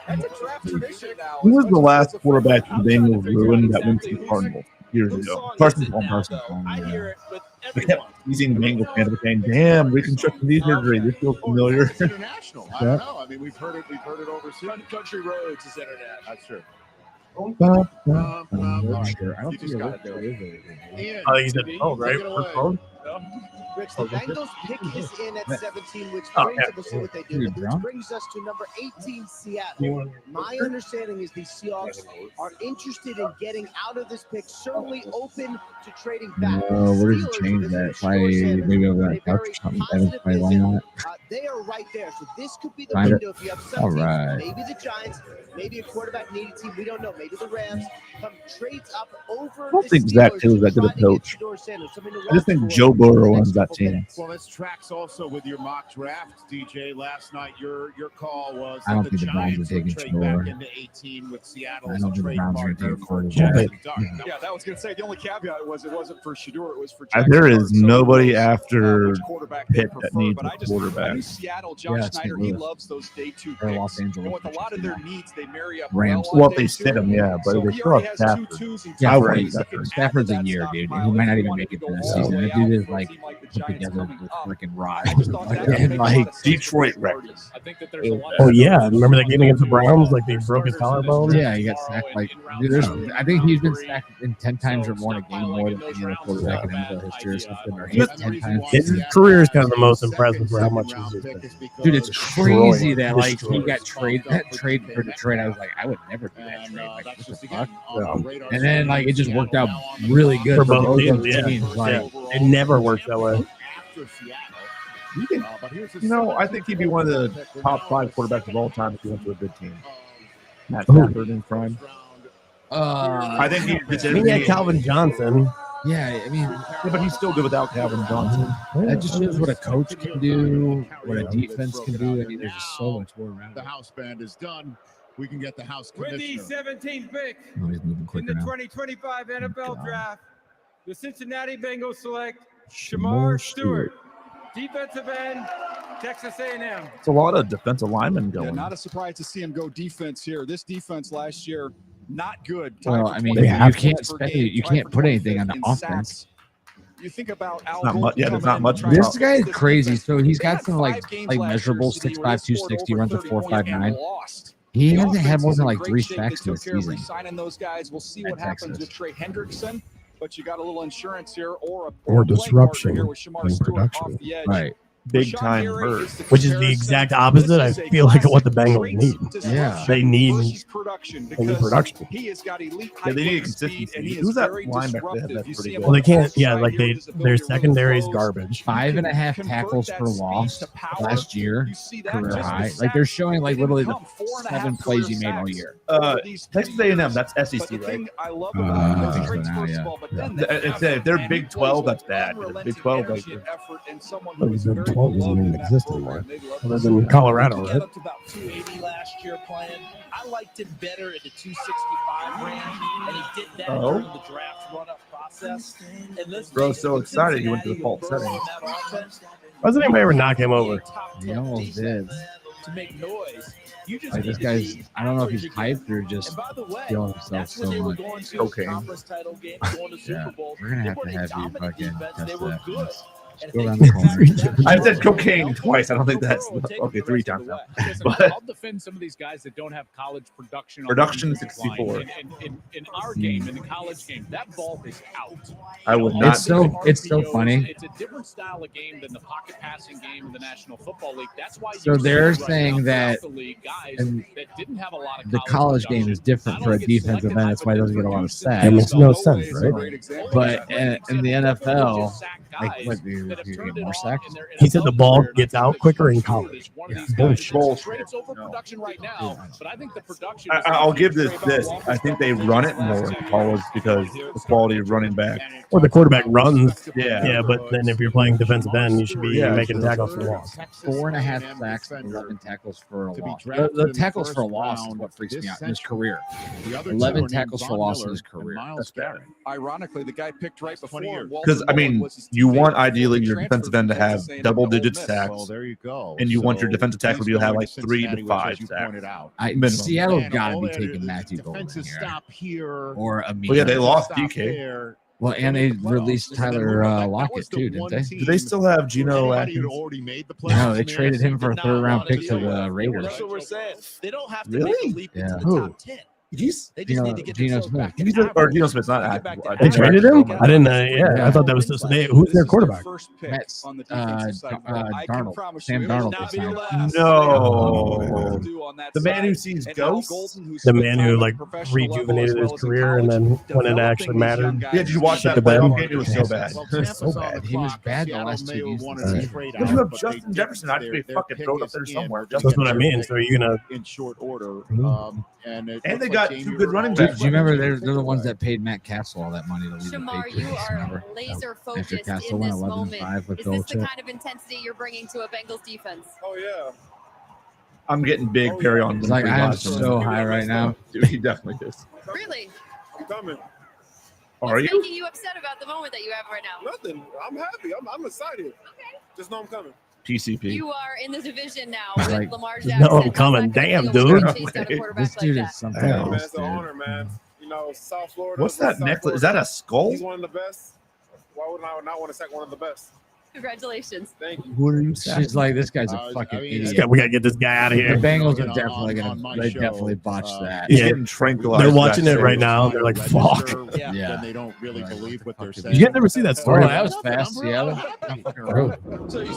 That's a draft tradition now. who was the last quarterback the Bengals ruined that went to the Cardinals years ago? Carson Palmer. I hear it with I kept teasing Bengals fans by saying, "Damn, reconstructive knee surgery. This feels familiar." It's international. I don't know. I mean, we've heard it overseas. Country Roads is internet. That's true. I'm All right. sure. I don't You think just it gotta works. do it. Ian, Oh, he's at take right? it away. Phone? Rich, the Bengals pick is in at 17, which Oh, brings yeah. us, we'll see what they do. Dude, Which Brown? brings us to number 18, Seattle. My understanding is the Seahawks are interested in getting out of this pick, certainly open to trading back. No, we're gonna change that. Probably maybe over that couch or something. Evan's probably line on it. They are right there, so this could be the Find it. window if you have some All teams, right. maybe the Giants, maybe a quarterback needy team, we don't know, maybe the Rams come trades up over I don't the think Zach Steelers Taylor's to that good try a to get coach. Shedeur Sanders, something to I just watch think for Joe over the Burrow next runs that couple team. minutes. Well, this tracks also with your mock draft, DJ. Last night, your call was I don't that think the Browns are Giants would taking trade Shedeur. back into 18 with Seattle I as don't a think the trade Browns are gonna partner take a for quarterback. Jackson Dart. Yeah, that was going to say the only caveat was it wasn't for Shedeur, it was for And Jackson there Dart. is So who nobody knows, after which quarterback they Pitt that prefer, needs but a I think quarterback. Seattle, John Yeah, St. Schneider, he Louis. loves those day two Or picks. Los Angeles. And with a lot of their needs, they marry up Rams. well on Well, day they two. sit him, yeah, but So they he still already have has two Stafford. twos and Yeah, I two for wouldn't threes. do He can that. add Stafford's to a that year, dude. He stockpile might if not he even wanted make to it go to the all season. the way That dude out is for a like team like the put Giants together coming with up. freaking I rods. just thought that would And make a like lot of sense for Detroit the records. Chargers. I think that there's a lot Oh of yeah, remember that game against the Browns? Like they broke his collarbone. Yeah, he got sacked like. Dude, there's, I think he's been sacked in 10 times or more in a game more than any other quarterback in NFL history or something. Or hit 10 times. His career is kind of the most impressive for how much he's just been. Dude, it's crazy that like he Destroyed. got traded. That trade for Detroit, I was like, I would never do that trade. Like, what the fuck? And then like it just worked out really good For for both both teams, those yeah. teams. Like, Yeah. It never works that way. You can, you know, I think he'd be one of the top 5 quarterbacks of all time if he went to a good team. Matt Stafford in prime. I think he fits He had everything. Calvin Johnson. yeah, I mean, Yeah, but he's still good without Calvin Johnson. that just shows what a coach can do, what a defense can do. I mean, there's just so much more around The it. house band is done. We can get the house With the commissioner. 17th pick Oh, he's moving in quicker the now. 2025 NFL God. Draft, the Cincinnati Bengals select Shamar Stewart, Defensive end, Texas A&M. It's a lot of defensive linemen going. Yeah, not a surprise to see him go defense here. This defense last year, not good. Well, I mean, you can't put anything on the offense. You think about Al not much. Yeah, there's not much. This guy is crazy. So he's got some like measurables, 6'5", 260, runs a 4.59. He hasn't had more than like 3 sacks this season. Signing those guys, we'll see what happens with Trey Hendrickson. But you got a little insurance here, or disruption here with Shamar Stewart off the edge. Right. Big time bird. Which is the exact opposite, I feel like, of what the Bengals need. Yeah. They need production. He has got elite Yeah, they need consistency. Who's that linebacker they have that's pretty good? Well, they can't. Yeah, like their secondary is garbage. 5.5 tackles for loss last year, career high. Like they're showing like literally the 7 plays he made all year. Texas A&M, that's SEC, right? If they're Big 12, that's bad. Big 12, like. Big 12 doesn't even exist anymore. Other than Colorado, right? Up to about 280 last year playing. I liked him better at the 265 range, and he did that during the draft run-up process. And Bro's so excited he went to the fault setting. Why doesn't anybody ever knock him over? He almost did. To make noise. Like this guy's, I don't know if he's hyped or just feeling himself so much. Cocaine. Yeah, we're gonna have to have you fucking test that. Go around the corner. I said cocaine twice. I don't think that's okay. 3 times now. But I'll defend some of these guys that don't have college production. Production 64. In our game, in the college game, that ball is out. I would not. It's so funny. It's a different style of game than the pocket passing game in the National Football League. That's why. So they're saying that that didn't have a lot of the college game is different for a defensive end. That's why it doesn't get a lot of sacks. That makes no sense, right? But in the NFL, like what do you get more sacks? He said the ball gets out quicker in college. Yeah, bullshit. It's overproduction right now, but I think the production. I'll give this. I think they run it more in college because the quality of running back. Or the quarterback runs. Yeah. Yeah, but then if you're playing defensive end, you should be making tackles for loss. 4.5 sacks and 11 tackles for a loss. The tackles for a loss is what freaks me out in his career. 11 tackles for loss in his career. That's bad. Ironically, the guy picked right before. Because I mean, you want ideally your defensive end to have double-digit sacks. Well, there you go. And you want your defensive tackle to have like 3 to 5 sacks. Seattle got to be taking Matthew Golden here. Or Well, yeah, they lost DK. Well, and they released Tyler Lockett too, didn't they? Do they still have Geno Atkins? No, they traded him for a 3rd-round pick to the Raiders. That's what we're saying. They don't have to Really? make a leap into the Who? top 10. They just need to get Geno Smith. Or Geno Smith's not active. They traded him? I didn't know. Yeah, I thought that was just who's their quarterback? That's Darnold. Sam Darnold. No. The man who sees ghosts? The man who like rejuvenated his career and then when it actually mattered. Yeah, did you watch shit that the bed? playoff game? It was so bad. So bad. He was bad the last 2 games. If you have Justin Jefferson, I'd be fucking thrown up there somewhere. That's what I mean. So you're gonna in short order. And they got 2 good running backs. Do you remember they're the ones that paid Matt Castle all that money to leave the Shamar, Patriots? you are Remember? laser After focused Castle in went this 11-5 moment. with Is this the Belichick. kind of intensity you're bringing to a Bengals defense? Oh yeah. I'm getting big Perry on. It's like I am so high right now. Dude, he definitely is. Really? I'm coming. Are you? Making you upset about the moment that you have right now? Nothing. I'm happy. I'm excited. Okay. Just know I'm coming. PCP. You are in the division now Like, with Lamar no, Jackson. I'm coming. Damn, Chase dude. down a quarterback This like dude that. is something Hey, else, man, it's an dude. honor, man. You know, South Florida. What's that South necklace? Is that a skull? He's one of the best. Why would I not want to sack one of the best? Congratulations. Thank you. What are you She's like, this guy's a fucking idiot. We gotta get this guy out of The here. Bengals are definitely they definitely botched that. He's Yeah. getting tranquilized. They're watching it right backstage. now. They're like, fuck. Yeah. Yeah. Then they don't really believe what they're saying. You guys never see that Oh, story? that was fast. Yeah, You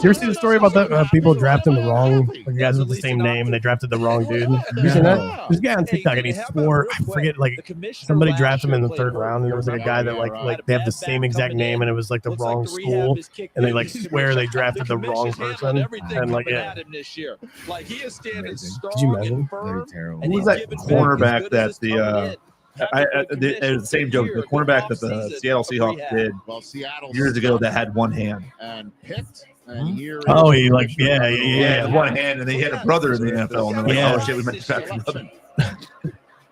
ever see the story about the people drafting the wrong like, guys with the same name and they drafted the wrong dude? You seen that? There's a guy on TikTok and he swore, I forget, like somebody drafted him in the 3rd round and there was like a guy that like they have the same exact name and it was like the wrong school and they like swear they drafted the wrong person and like yeah. Like he is standing strong Could you imagine? and very firm. terrible. Who was that cornerback that the same joke? The cornerback that the Seattle Seahawks did Well, Seattle years ago that had one hand. and picked. And here Oh, is- he like Yeah, one hand, and they had a brother in the NFL, and they're like, Yeah. "Oh shit, we meant to draft a brother."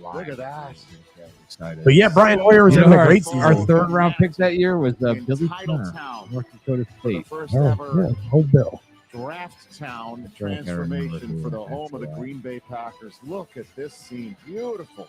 Look at that. But yeah, Brian Hoyer was having a great season. Our third round pick that year was Billy Turner, Titletown, North Dakota State. first Oh, ever yeah, old Bill. draft town I can't remember transformation who for the went home of the into that. Green Bay Packers. Look at this scene. Beautiful.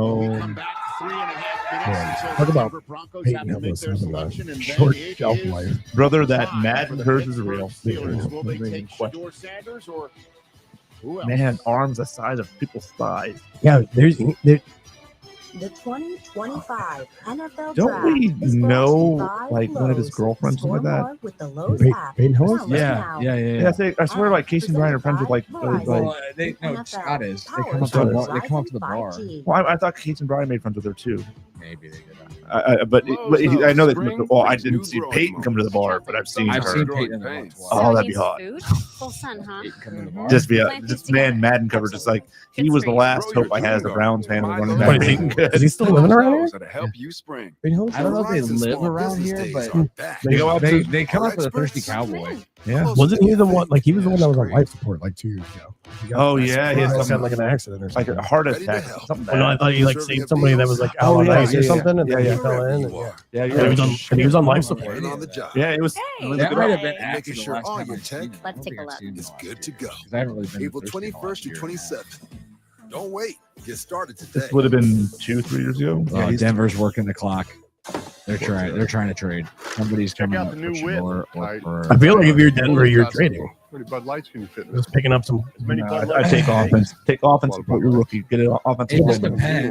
No. Talk about Peyton Hillis having a short shelf life. Brother, that Madden curse is real. Will they take Shedeur Sanders or who else? Man, arms the size of people's thighs. Yeah, The 2025 NFL Don't we Draft is know brought to you by like one of his Lowe's. girlfriends Score like that? more with the Lowe's app. Peyton Hillis? Now Yeah. I swear, like Casey and Brian are friends with like. Well, Scott is. They come up to the bar. They come up to the bar. Well, I thought Casey and Brian made friends with her too. Maybe they did. But I know that. Well, I didn't see Peyton come to the bar, but I've seen Peyton in the bar twice. Oh, that'd be hot. Full sun, huh? Just man, Madden cover, just like he was the last hope I had as a Browns fan. Running back. Is he still living around here? I don't know if they live around here, but they come up with a thirsty cowboy. Yeah, wasn't he the one? Like he was the one that was on life support like 2 years ago. Oh yeah, he had like an accident or something, like a heart attack. Something no, I thought he like saved somebody that was like out on ice or something, and then he fell in. And he was on life support. Yeah, it was. That might have been after Making sure all your tech is good to go. April 21st to 27th. Don't wait. Get started today. This would have been 2-3 years ago. Denver's working the clock. They're trying to trade. Somebody's coming out up the new for whip. Shore I feel like if you're Denver, you're trading. How many Bud Lights can you fit? Just picking up some. I take offense. Take offense. Support your rookie. Get it offensive. It just depends.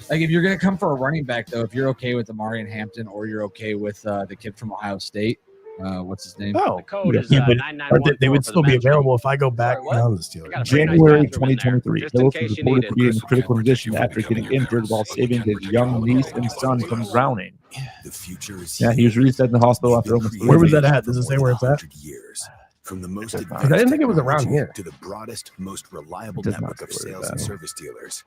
Like if you're gonna come for a running back, though, if you're okay with Amari and Hampton, or you're okay with the kid from Ohio State, what's his name? Oh, The code is yeah, but 9914 they would for still the be match. available if I go back down the Steelers. got a very nice January bathroom in there, 2023. just in Hill case was you reported need to it. be in critical condition after getting injured while saving his young niece and son from drowning. The future is Yeah, he was released in the hospital after almost 3 Where was days. that at? Does it say where it's at? years. From the most I didn't think it was around here. to the broadest, most reliable Does not network of say where sales it's and at. service dealers.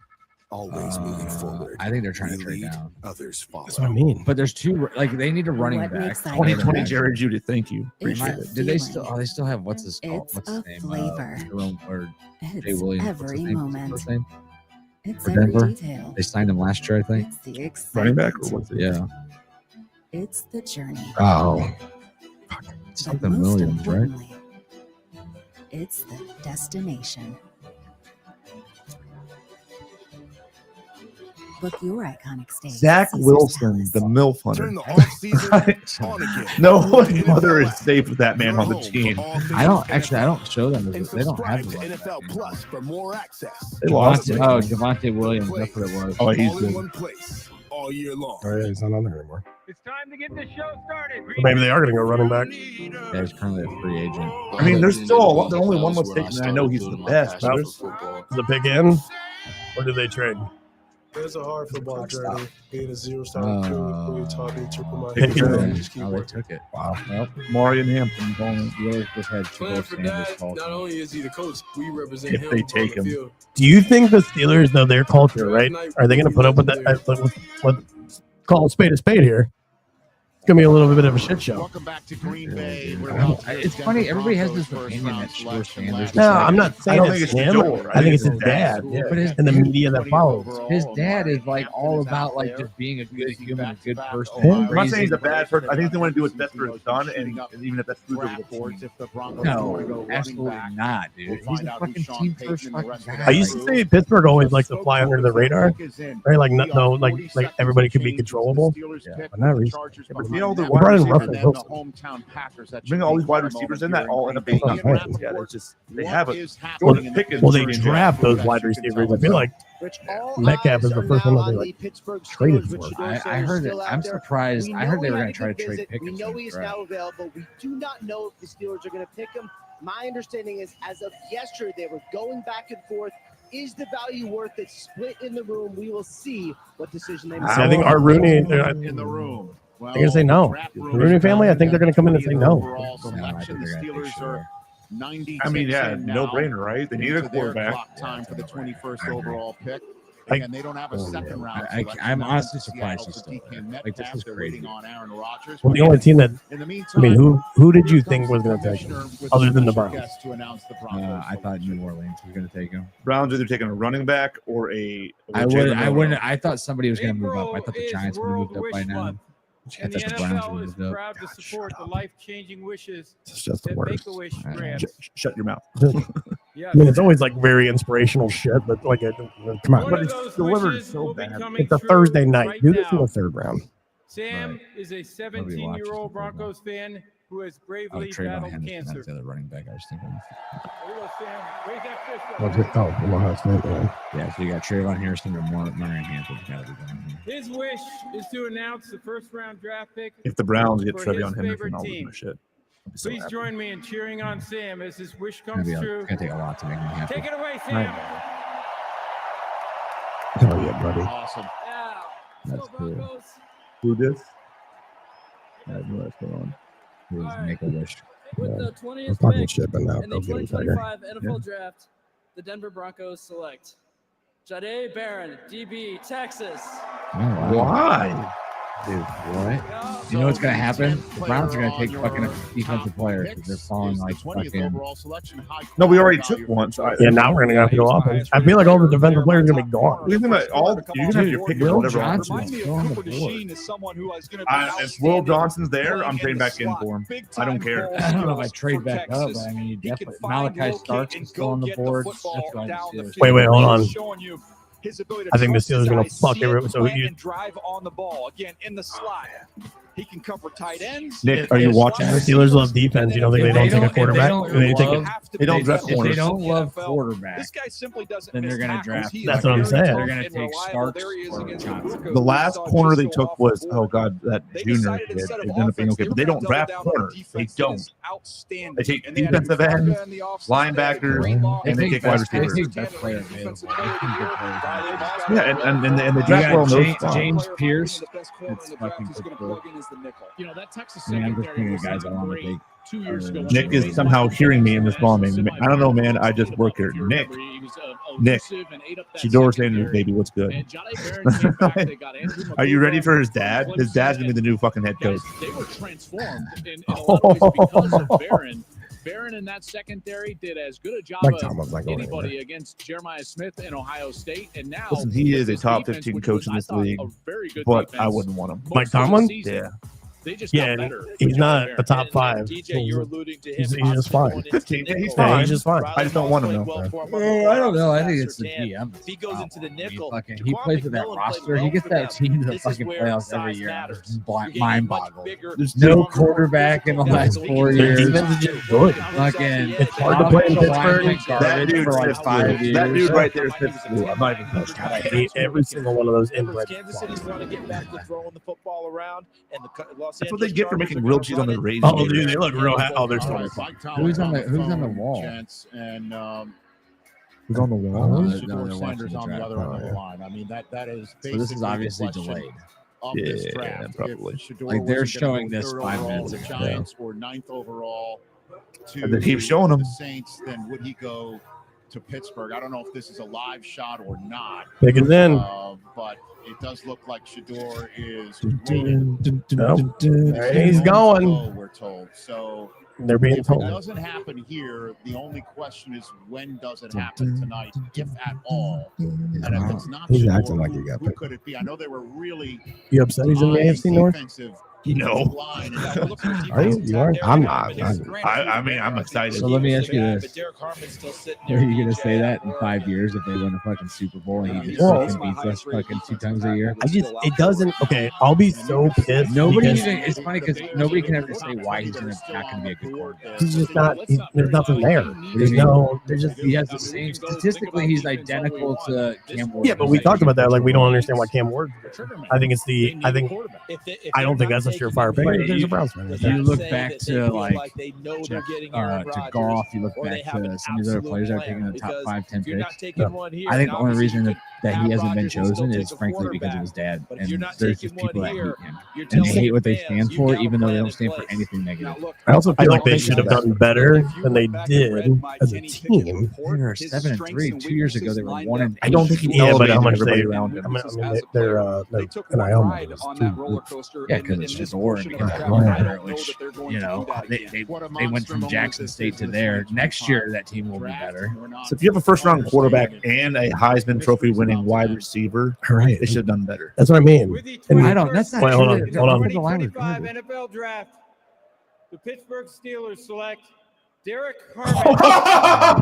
Always moving forward. I think they're trying to We trade lead, down. Others follow. That's what I mean. But there's two. Like they need a running What back. makes life 2020 better Jared Judy, thank you. Appreciate is it. Did they feeling. still? Oh, they still have what's his called? It's What's a his name? flavor. Jerome or Jay It's Williams. What's his every name? moment. What's his name? It's For every Denver? detail. They signed him last year, I think. It's the excitement. Running back or what's it? Yeah. It's the journey. Oh. But Something most Williams, right? importantly, it's the destination. Book your iconic stay. at Zach Caesar's Wilson, Palace. the MILF hunter. Turn the offseason on again. No one's mother is safe with that man on the team. I don't show them. They don't have Subscribe to the NFL Plus for more access. They lost. Devontae Williams. That's what it was. Oh, he's All in good. one place all year long. Oh yeah, he's not on there anymore. It's time to get the show started. Or maybe they are going to go running back. Yeah, he's currently a free agent. I mean, there's still a lot. The only one was taken, and I know he's the best. But there's- Is it big in, or did they trade? It's a hard football journey. Being a zero-star Uh, recruit, we taught me triple my Take it. Oh, they took it. Wow. Well, Maury and Hampton going The Oilers just had Playing Jacob for Sanders Dad, called. not only is he the coach, we represent if him they on take the him. field. Do you think the Steelers, though, their culture, right? Are they going to put up with that? Let's call a spade here. It's going to be a little bit of a shit show. Welcome back to Green Bay. It's funny. Everybody has this opinion that Shore Sanders. No, I'm not I saying don't it's think it's him. Shore. I think it's his dad. But his, And the media that follows. his dad is like all about like just being a good human, a good person. Yeah. I'm not saying he's a bad person. I think they want to do what's best for his son, and even if that's good for the team. No, absolutely not, dude. He's a fucking team first fucking guy. I used to say Pittsburgh always likes to fly under the radar, right? Like like everybody could be controllable. But not recently. But you know, the They brought wide in Russell receivers, Wilson. Hometown Packers. bring all these wide receivers in that all end up being That's what I'm saying. yeah, it's just they have a Well, Jordan Pickens. well, they draft those wide receivers. I feel like Metcalf is the first one that they like traded for. I heard it. I'm surprised. I heard they were going to try to trade Pickens. We know he is now available. We do not know if the Steelers are going to pick him. My understanding is, as of yesterday, they were going back and forth. Is the value worth it? Split in the room. We will see what decision they make. I think our Rooney in the room. They're going to say no. The Rooney family, I think they're going to come in and say no. Overall selection, the Steelers are 90. I mean, yeah, no brainer, right? They need a quarterback. Time for the 21st overall pick. I- Again, they don't have a second round. I'm honestly surprised he's still there. Like, this is crazy. Well, the only team that I mean, who did you think was going to take him, other than the Browns? I thought New Orleans was going to take him. Browns either taking a running back or a. I wouldn't. I thought somebody was going to move up. I thought the Giants would have moved up by now. I And the thought the Browns NFL would is have moved up. proud to support the life-changing wishes It's just the that worst. Make-A-Wish grants. Shut your mouth. Yeah, I mean, it's always like very inspirational shit, but like, come on. One But of it's those delivered wishes so will be bad. coming It's a true Thursday night. right Do this in now. the third round. Sam is a watches 17-year-old the program. Broncos fan who has Oh, bravely Trayvon battled Henderson. cancer. That's the other running back I was thinking of. There you go, Sam. Raise that fist up. What's it called? Ohio State, man. Yeah, so you got Trayvon Harrison and Marion Hampton. Got to be going here. His wish is to announce the first-round draft pick. If the Browns get for his Trevion Henderson, favorite I'll lose team. my shit. I'll be so Please happy. join me in cheering on Sam as his wish It's comes gonna true. take a lot to make him happy. Take it away, Sam. Oh yeah, buddy. Awesome. That's cool. Who this? I have no idea what's going on. Please make a wish. With the I'm 20th talking pick shit, but now in the go get him, Tiger. 2025 NFL Draft, the Denver Broncos select Jahdae Barron, DB, Texas. Why? Dude, what? You know what's gonna happen? The Browns are gonna take fucking defensive players because they're falling like fucking. No, we already took one. So Yeah, now we're gonna have to go offense. I feel like all the defensive players are gonna be gone. You're gonna have your pick of Will whatever. Johnson Remind is me still of on the Cooper board. DeJean is someone who is going to be If Will outstanding Johnson's there, playing I'm trading the back in slot. for him. Big I don't time care. ball I don't know if I skills trade for back up, Texas. but I mean, you He can definitely find, Malachi locate, Starks and is still go on the get board. football That's why down the the Steelers. field. Wait, hold on. He's showing you his ability to I think the trust his Steelers are gonna eyes, fuck see it, everyone. So plant, you, and drive on the ball again in the slot. He can cover tight ends. Nick, are you watching the this? Steelers love defense. You don't think they don't take a quarterback? They don't draft If they corners. don't love quarterback, This guy simply doesn't then they're miss gonna tackles. draft. He is That's what I'm very saying. tough They're gonna and take reliable. Starks There he is or against Johnson. Broncos. The We last saw corner just they go took off was, the oh board. god, that They junior decided kid. instead It of ended up being offense, okay, they but were they gonna don't double draft down on corners. They defense. don't. It's outstanding. They take And they had defensive Ibaka ends, in the offseason. linebackers, They had Greenlaw and they take take wide best, they receivers. take best player available. They take good players. Yeah, and they You draft got well in those James, spots. James Pierce. The best corner It's in the draft fucking is going to good. plug in as the nickel. You know, that Texas I mean, I'm just secondary thinking was of guys I want to great take. 2 years ago. Nick is somehow hearing me in this moment. I don't know, man. I just work here. Nick, Shedeur Sanders, baby, what's good? Are you ready for his dad? His dad's gonna be the new fucking head coach. They were transformed in a lot of ways because of Barron. Barron in that secondary did as good a job Mike of Tomlin's not going anybody anywhere. against Jeremiah Smith in Ohio State, and now Listen, he is a this top defense, 15 which coach was, in I this thought, league, a very good but I defense wouldn't want him. most Mike of the Tomlin? season. Yeah. They just Yeah, got better. he's not a top And, five. DJ, you're alluding to him. He's just fine. He's Yeah, fine. he's just fine. I just don't want him though. I don't know. I think it's the GM. If he goes into the nickel, He plays with that roster. He gets that team to the fucking playoffs every year. Mind boggles. There's no quarterback in the last 4 Their years. defense is just good. Fucking It's hard to play in Pittsburgh. That dude for like sniffs 5 glue. years. That dude right there sniffs glue. I'm not even close. God, I hate every single one of those inbred. Kansas City's want to get back to throwing the football around, and the Los That's what Angeles they get for Chargers making are grilled gonna cheese on run the it. raisin. Oh, dude, they look real. Oh, they're so Who's on the wall? Gents, and Who's on the wall? No, Shedeur they're watching Sanders the on the draft. other end of the line. I mean, that is So this is basically obviously the question delayed. of this Yeah, draft. probably. If Shedeur Like, they're wasn't gonna showing go this third 5 overall minutes to the ago. Giants or 9th overall to And they keep showing the them. Saints, then would he go to Pittsburgh? I don't know if this is a live shot or not. Pick it in. But it does look like Shedeur is Nope. He's going. we're told. So They're being if it told. doesn't happen here, the only question is when does it happen tonight, if at all? And if it's not He's Shedeur, acting like he got who picked. could it be? I know they were really You upset he's in the high AFC North? defensive No. line, and that was- Are you? You are? I'm not. I mean, I'm excited. So let me ask you But this. Derek Harmon's still sitting Are there. you going to say that in 5 years if they win a fucking Super Bowl and he just Whoa. fucking beats us fucking 2 times a year? I just, it doesn't. Okay, I'll be so pissed. Nobody because even, it's funny because nobody can ever say why he's not going to be a good quarterback. he's just not. There's nothing there. There's no. There's just, he has the same, statistically, he's identical to Cam Ward. Yeah, but we talked about that. Like, we don't understand why Cam Ward. I think it's the. I think. I don't think that's a surefire pick. Right. There's a Browns fan. You look back to like they know they're getting to Goff, you look back to some of these other players that are taking the top 5, 10 you're not picks. taking one here, I think the only obviously reason you that he hasn't been Rodgers will still chosen take is a frankly because of his quarterback. dad. But if And you're not there's taking just people one that here, hate him. you're And they telling hate what they fans, stand you've for, got a even though they plan don't in stand for place. anything negative. I also feel like they think should have so. done better than they did as a team. They were 7-3 2 years ago. They were 1-8. I don't think he Yeah, but how elevated much everybody they? around him. I mean, they're an IL model. Yeah, because it's just boring. Because which you know they went from Jackson State to there. Next year that team will be better. So if you have a first round quarterback and a Heisman Trophy winning wide receiver, Right. they should have done better. That's what I mean. And I don't. That's not Wait, true. hold on, The hold on. offensive line was 2025 good. NFL Draft. The Pittsburgh Steelers select Derek Harmon.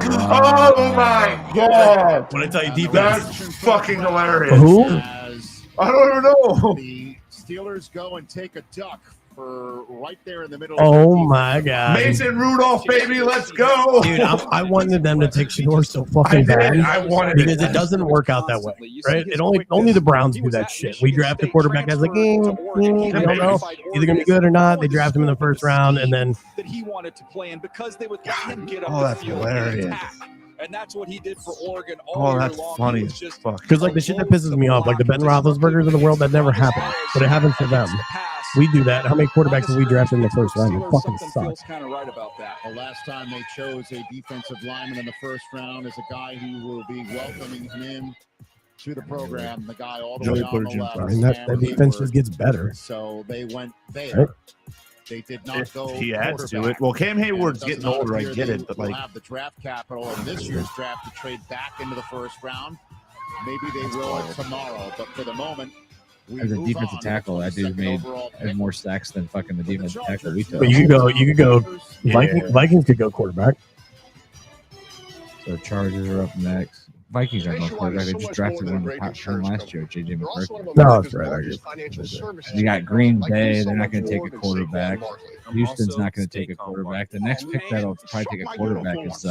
Oh my god! When I tell you defense, That's fucking hilarious. Who? As I don't even know. the Steelers go and take a duck for right there in the middle. Oh my God. Mason Rudolph, baby, let's go. Dude, I wanted them to take Shador so fucking bad. I wanted because it doesn't work out that way, right? It only the Browns do that shit. We draft a quarterback that's like, we don't know, either gonna be good or not. They draft him in the first round, and then that he wanted to play in because they would let him get up Oh, the that's field hilarious. and attack. And that's what he did for Oregon all Oh, year that's long. funny He was as just fuck. because like the shit that pisses me off, like the Ben Roethlisbergers of the world, that never happened, but it happened for them. We do that. How many quarterbacks have we drafted in the first round? It fucking sucks. kind of right about that. The last time they chose a defensive lineman in the first round is a guy who will be welcoming him to the program. The guy all the way on the left. And that defense just gets better. So they went there. Right. They did not go. He adds to quarterback. it. Well, Cam Hayward's Does getting not older. I appear get they it, but will like, have the draft capital in this year's draft to trade back into the first round. Maybe they will tomorrow, but for the moment, we As a move defensive on. tackle, that dude made Pick. more sacks than fucking the defensive tackle we took. But you could go. Vikings could go quarterback. So Chargers are up next. Vikings aren't going quarterback. They just drafted one of the top 10 last year, JJ McCarthy. No, that's right. You got Green Bay. They're not going to take a quarterback. Houston's not going to take a quarterback. The next pick that'll probably take a quarterback is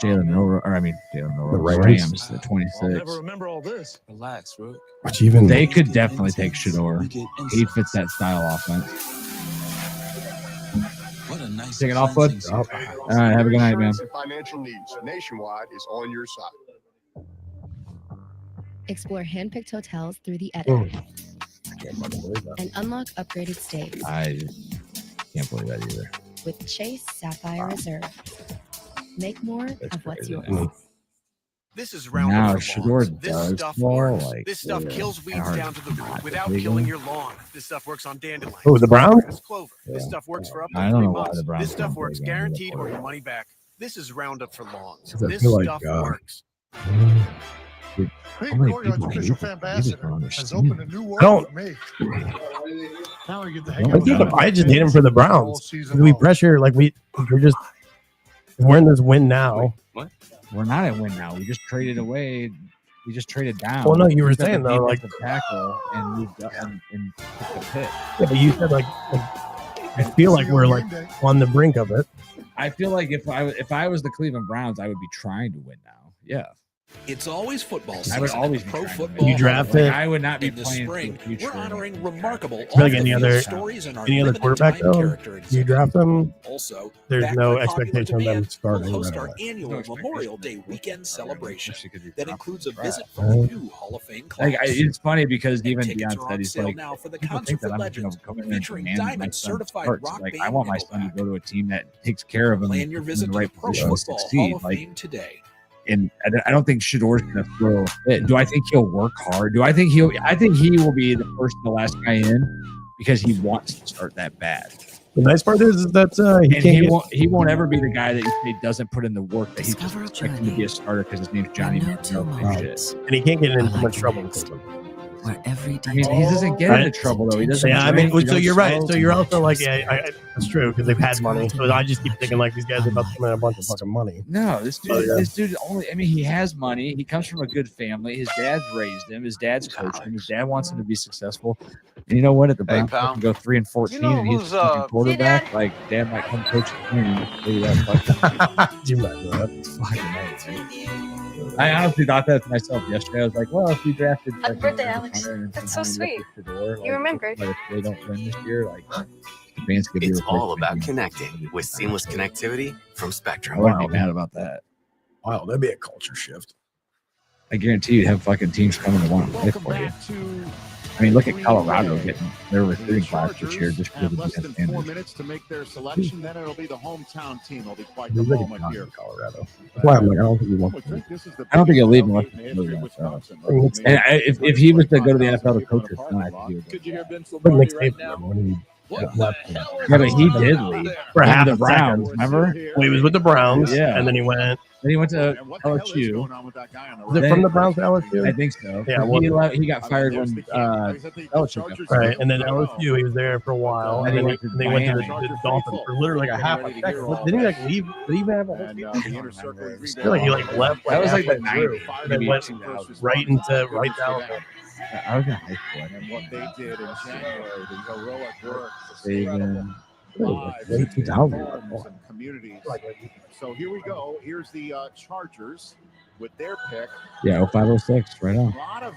Jalen Milroe, the Rams, the 26. remember all this. Relax, bro. Which even They could definitely take Shador. He fits that style offense. What a nice Take it off, bud. All right, have a good night, man. Financial needs Nationwide is on your side. Explore hand-picked hotels through the edit and unlock upgraded stays I can't believe that either. with Chase Sapphire Reserve. Make more of what's yours. This is round Now up for Shador lawns. This does stuff fall works. like This stuff this. kills weeds Hard down to the root not without to killing take your lawn. This stuff works on dandelions. Oh, the Browns? This clover. This stuff works for up to I don't 3 know why months. the Browns This stuff don't works take any of the guaranteed or your money back. This is Roundup for lawns. I This feel like, stuff works. Dude, Hey, how many Oregon's people official hate it? fan I just don't ambassador has understand. opened a new I don't- world for me. Now we get the heck out I just hate him for the Browns. We pressure we're in this win now. What? We're not at win now. We just traded away. We just traded down. Well, no, you were We got saying the though, like defensive tackle and moved up and took the pick. yeah, but you said like I feel like we're like on the brink of it. I feel like if I was the Cleveland Browns, I would be trying to win now. Yeah. It's always football I season. would always be Pro trying to win. football. You draft Like, it. I would not be In the playing spring, for the future. we're honoring remarkable I feel like any off-the-field other stories and our any other limited quarterback time though, character you draft them. Also, There's backed no by popular expectation of them demand, starting we'll host right our away. annual No Memorial Day weekend celebration Especially 'cause that you're includes a top visit draft. from the new Hall of Fame class. Like it's funny because even Tickets Deion are said on he's sale like, now for the people Concert think for that I'm Legends, going to come in and featuring demand my Diamond son certified starts. rock Like I band want my son to Nickelback. go to a team that takes care of him Plan and your puts him visit in to the the right Pro position to Football succeed. Hall of Like Fame today. and I don't think Shador's going to throw it. Do I think he'll work hard? I think he will be the first and the last guy in because he wants to start that bad. The nice part is that He won't ever be the guy that you say doesn't put in the work that he's just expecting to be a starter because his name's Johnny Manziel and shit. And he can't get into much trouble. I mean, he doesn't get into trouble though. He doesn't. Yeah, I mean, drink, he so don't you're right. smoke, So you're also like, yeah, that's true because they've had money. So I just keep thinking like these guys are about to come in a bunch of fucking money. No, this dude, Oh, yeah. this dude only. I mean, he has money. He comes from a good family. His dad raised him. His dad's coached him. His dad wants him to be successful. And you know what? If the Browns can go 3-14, You know and he's who's, a fucking quarterback, Dad? like dad might come coach the team. Look at that fucking. You might know that. Fucking nice, right? I honestly thought that to myself yesterday. I was like, well, if we drafted Happy birthday, Alex. That's so sweet. You remembered. But if they don't win this year, like Stefanski could be It's all replaced about by- connecting with seamless connectivity from I Spectrum. wouldn't be mad about that. Wow, that'd be a culture shift. I guarantee you'd have fucking teams coming to want to play for you. I mean, look at Colorado getting their recruiting class this year just because Have of less the than 4 standards. minutes to make their selection. Then it'll be the hometown team. It'll be quite They're the really moment not here. in Colorado. That's why I'm like, I don't think he wants to. I don't think he'll leave unless he's going to the NFL. And if he was to go to the NFL to coach or something, I think he would. Could you hear Vince But Lombardi Nick right Saban, now? when he left, Yeah, but he did leave for half the the Browns. Browns. Remember? Well, he was with the Browns, Yeah. and then he went Then he went to And what the hell is LSU. going on with that guy on the Is it right? from the Browns to LSU? I think so. Yeah, He got fired when Belichick got Right, and then LSU, he was there for a while, and then he went to the Dolphins for literally like a half. Didn't he like leave? Did he even have a whole season? I feel like he like left. That was like the halfway through, 90s, and then maybe went 2000s. right to Alabama. I was in high school. And what they did in January, the heroic work, Saban. lives Late in 2000. homes and communities. So here we go. Here's the Chargers with their pick. Yeah, 0506, right on. A lot of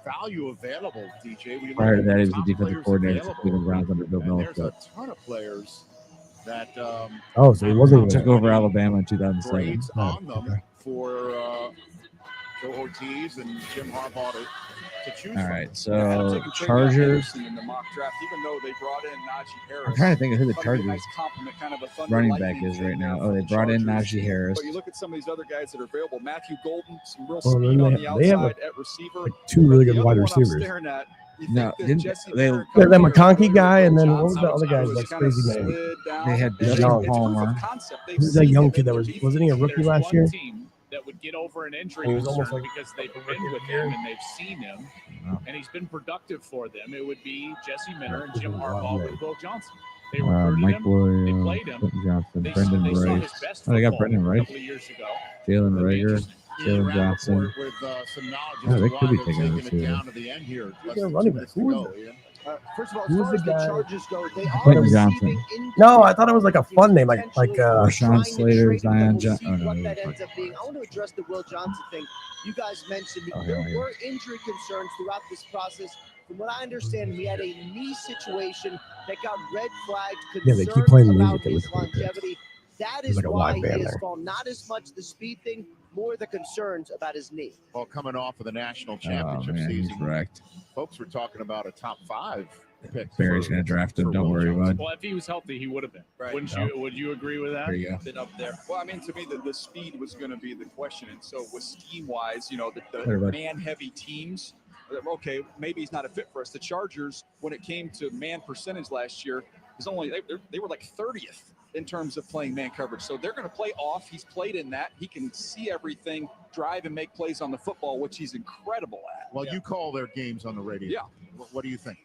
value available, DJ. We Prior to look that, at he the was top the defensive players coordinator for available, Cleveland Browns under Bill and there's a Belichick. ton of players that Oh, so he wasn't even Took over Alabama in 2007. grades on them for Joe Ortiz and Jim Harbaugh to choose All from. right, so Chargers. in the mock draft, even though they brought in Najee Harris. I'm trying to think of who the Thought it'd be a Chargers nice compliment, kind of a Thunder running Lightning back is thing right now. there Oh, for they the brought in Chargers. Najee Harris. But you look at some of these other guys that are available. Matthew Golden, some real Well, speed then on the they outside have at receiver. two really The good other wide one I'm receivers. staring at, you No, think that didn't Jesse they? Turner Yeah, that comes here, McConkey guy, and then Johnson what was the other guy's was like kind of crazy name? slid down. They had It's Justin proof of Palmer. concept. They've Who's that seen young it kid that in was their wasn't he a rookie There's last one year? team that would get over an injury He was almost concern like because they've been with him and they've seen him, and he's been productive for them. It would be Jesse Minter and Jim Harbaugh with Will Johnson. They recruited Mike him, Boyle, they played him, Quentin Johnson, they, Brendan they saw Rice. his best Oh, they got football Brendan a Rice, couple of years ago. Jalen That'd be Rager, interesting. Jalen Johnson. With some knowledge Oh, as they to could why be they're taking taking this it year. down to the end here. Who's Less their than running 2 back? minutes to Who go, is it? Ian. First of all, as Who's far the as the guy? Chargers go, they are Quentin receiving Johnson. No, I thought it was like a fun name, like Rashawn Slater, Zion We'll see Johnson. Oh, what no. that ends up being. I want to address the Will Johnson thing. You guys mentioned Oh, there yeah, yeah. were injury concerns throughout this process. From what I understand, he had a knee situation that got red flagged. Yeah, they keep Concerns playing the about music in his between picks. longevity. That There's is like a why live band he has there. fallen. Not as much the speed thing, more the concerns about his knee. Well, coming off of the national Oh, championship man, he's season, wrecked. folks were talking about a top 5 pick. Barry's going to draft him. Don't worry, bud. Well, if he was healthy, he would have been. Right. Wouldn't No. you? Would you agree with that? There you go. Been up there. Well, I mean, to me, the speed was going to be the question. And so, with scheme-wise, the Later, bud. man-heavy teams, okay, maybe he's not a fit for us. The Chargers, when it came to man percentage last year, is only they were like 30th in terms of playing man coverage. So they're going to play off. He's played in that. He can see everything, drive and make plays on the football, which he's incredible at. Well, you call their games on the radio. Yeah. What do you think?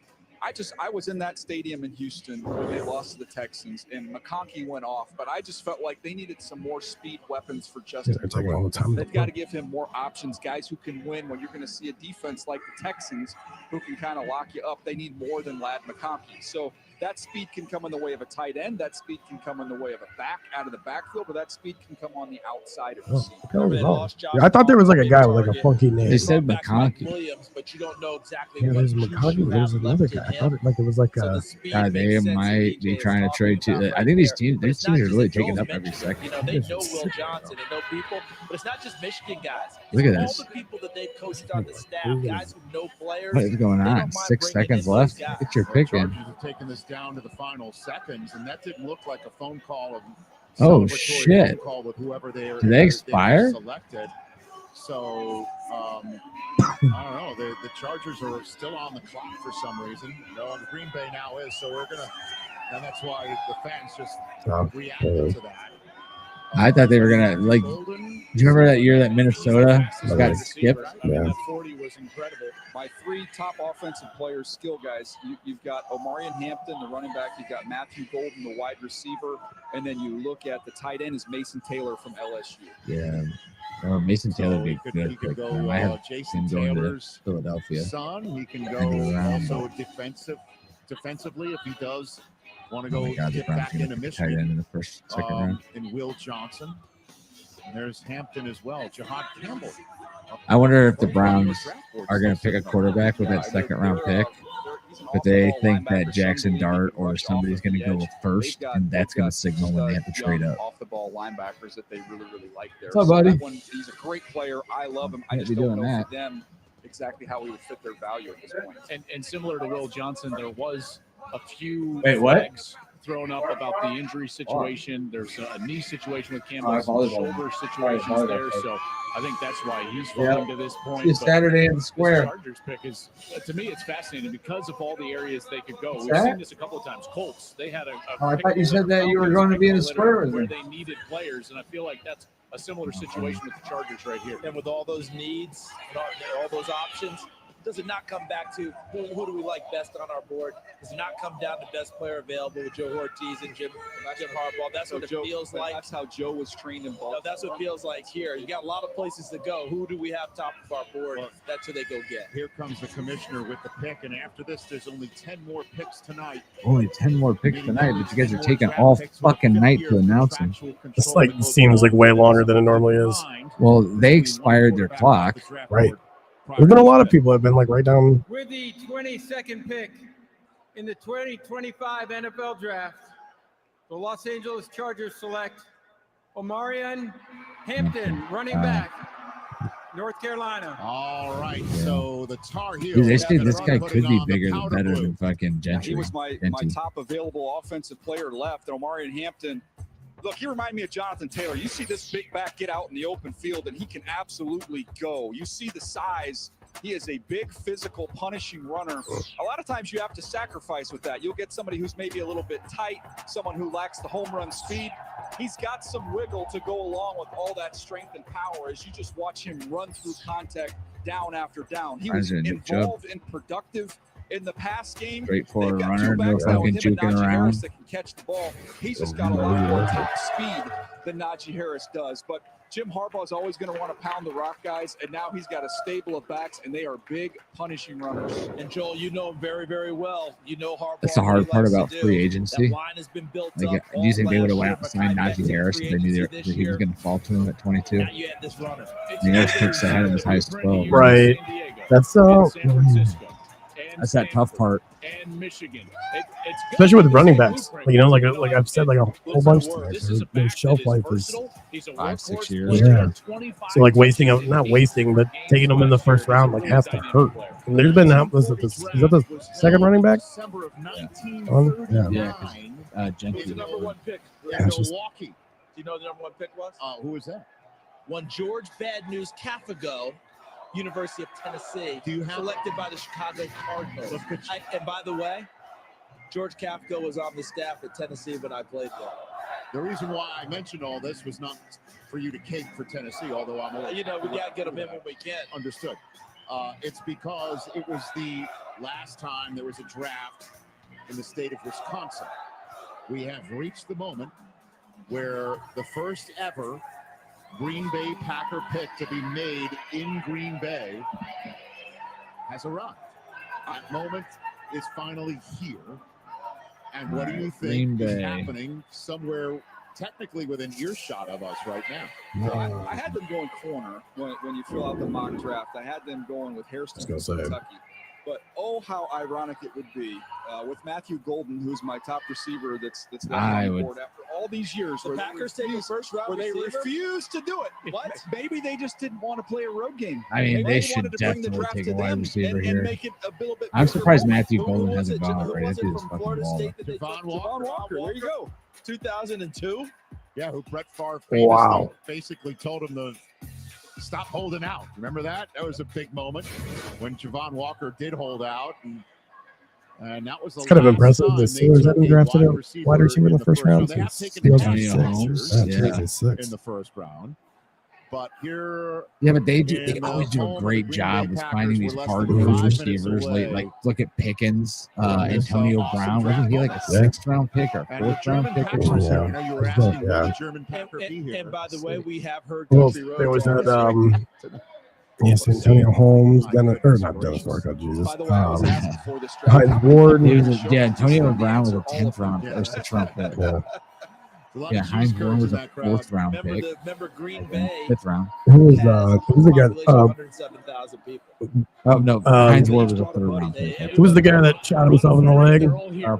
I was in that stadium in Houston when they lost to the Texans, and McConkey went off, but I just felt like they needed some more speed weapons for Justin. They're taking all the time. They've got to give him more options, guys who can win. When you're going to see a defense like the Texans who can kind of lock you up, they need more than Ladd McConkey. So that speed can come in the way of a tight end. That speed can come in the way of a back out of the backfield, but that speed can come on the outside of Oh, receiver. that was all. Yeah, I thought there was like a guy with like a funky name. They said McConkey. Williams, but you don't know exactly Yeah, what there's juice McConkey. you There's have another left guy. in I thought him. it like it was like So a. the speed God, they makes sense that might be DJ is trying to talking trade to. about I think these right teams, there. these But it's not teams are just really that taking Jones up every mentioned, second. they know Will Johnson, they know people, but it's not just Michigan guys. It's Look at all this. the people that they've coached on the staff, guys who know players. What is going They on? don't mind 6 bringing seconds in left. those guys. Get your The pick in. Chargers have taken this down to the final seconds, and that didn't look like a phone call of Oh, celebratory shit. phone call with whoever they Did they expire? selected. So I don't know. The Chargers are still on the clock for some reason. No, and Green Bay now is. So we're gonna, and that's why the fans just reacted to that. I thought they were gonna like. Do you remember that year that Minnesota just got skipped? I mean, Yeah. that 40 was incredible. My 3 top offensive players, skill guys, you've got Omarion Hampton, the running back. You've got Matthew Golden, the wide receiver. And then you look at the tight end is Mason Taylor from LSU. Yeah. Mason Taylor would be He could good. go I have Jason him going to Taylor's Philadelphia. son. He can Hanging go around. also defensively if he does want to Oh go my God, the get Browns back gonna into pick a tight end Michigan. in the second round. And Will Johnson. And there's Hampton as well. Jahad Campbell. I wonder if the Browns are going to pick a quarterback with that second round pick, but they think that Jackson Dart or somebody's going to go first, and that's going to signal when they have to trade up. Off the ball linebackers that they really like there. What's up, buddy? That one, he's a great player. I love him. I Can't just be don't doing know that. for them exactly how we would fit their value at this point. And similar to Will Johnson, there was a few Wait, what? flags thrown up about the injury situation. There's a knee situation with Campbell, Oh, some volleyball. shoulder situations volleyball. there. So I think that's why he's Yep. falling to this point. It's But Saturday in the this square. Chargers pick is, to me, it's fascinating because of all the areas they could go. We've that? seen this a couple of times. Colts, they had a Oh, I pick thought you said that you were going to be in the square with where me. they needed players, and I feel like that's a similar situation with the Chargers right here. And with all those needs, and all those options, does it not come back to who do we like best on our board? Does it not come down to best player available with Joe Ortiz and Jim Harbaugh? That's what it feels like. That's how Joe was trained in Baltimore. No, that's what it feels like here. You got a lot of places to go. Who do we have top of our board? That's who they go get. Here comes the commissioner with the pick, and after this, there's only 10 more picks tonight. Only 10 more picks tonight, but you guys are taking all fucking night to announce them. This like seems like way longer than it normally is. Well, they expired their clock. Right. There's been a lot of people that have been like right down. With the 22nd pick in the 2025 NFL Draft, the Los Angeles Chargers select Omarion Hampton, running back, North Carolina. All right, so the Tar Heels. Dude, they say this guy could be bigger than better than fucking Gentry. He was my top available offensive player left, and Omarion Hampton. Look, he reminded me of Jonathan Taylor. You see this big back get out in the open field, and he can absolutely go. You see the size. He is a big, physical, punishing runner. A lot of times you have to sacrifice with that. You'll get somebody who's maybe a little bit tight, someone who lacks the home run speed. He's got some wiggle to go along with all that strength and power as you just watch him run through contact down after down. He was involved and productive in the pass game. Straightforward runner, no fucking juking around. That can catch the ball. He's just got a lot more top speed than Najee Harris does. But Jim Harbaugh is always going to want to pound the rock, guys, and now he's got a stable of backs, and they are big, punishing runners. And Joel, you know him very, very well. You know Harbaugh. That's the hard part about free agency. That line has been built like, up. do you think they would have went out and signed Najee Harris if they knew that he was going to fall to him at 22? Now you had this runner. The Harris picks ahead of his high as 12. Right. That's that's that tough part. And Michigan. Especially with running backs, you know, like I've said, like a whole bunch of their shelf life is 5-6 years. Yeah. So like not wasting, but taking them in the first round like has to hurt. And there's been is that the second running back? Yeah, Gentry. Who's the number one pick? Milwaukee. Do you know who the number one pick was? Who was that? One George Bad News Cafago, University of Tennessee, selected by the Chicago Cardinals. And by the way, George Kafka was on the staff at Tennessee when I played there. The reason why I mentioned all this was not for you to cake for Tennessee, although I'm we got to get them in when we can. Understood. It's because it was the last time there was a draft in the state of Wisconsin. We have reached the moment where the first ever Green Bay Packer pick to be made in Green Bay has arrived. That moment is finally here. And what do you think is happening somewhere technically within earshot of us right now? I had them going corner when you fill out the mock draft. I had them going with Hairston from Kentucky. But oh, how ironic it would be with Matthew Golden, who's my top receiver that's left on the board after all these years. The Packers taking first round where they receiver? refused to do it. What? Maybe they just didn't want to play a road game. I mean, they should definitely take a wide receiver here. I'm surprised Matthew Golden hasn't gone already. That dude's fucking ball. Javon Walker. There you go. 2002. Yeah, who Brett Favre basically told him to stop holding out. Remember that? That was a big moment when Javon Walker did hold out. And that was the it's kind of impressive. The Steelers haven't drafted a wide receiver in the first round since in the first round. But here, but they always do a great job with finding these hard receivers. Like look at Pickens, Antonio Brown. Wasn't he like a 6th round pick or 4th round pick or something? And by the way, we have heard. Well, there was that. Yes, Antonio Holmes, not Dennis Marco, Jesus. Hines Ward. Antonio Brown was a 10th round or 6th round pick. Yeah, Hines Ward was a 4th round pick. Remember Green Bay? 5th round. Who was the guy? 107,000 people. Oh no, Hines Ward was a 3rd round pick. Who was the guy that shot himself in the leg?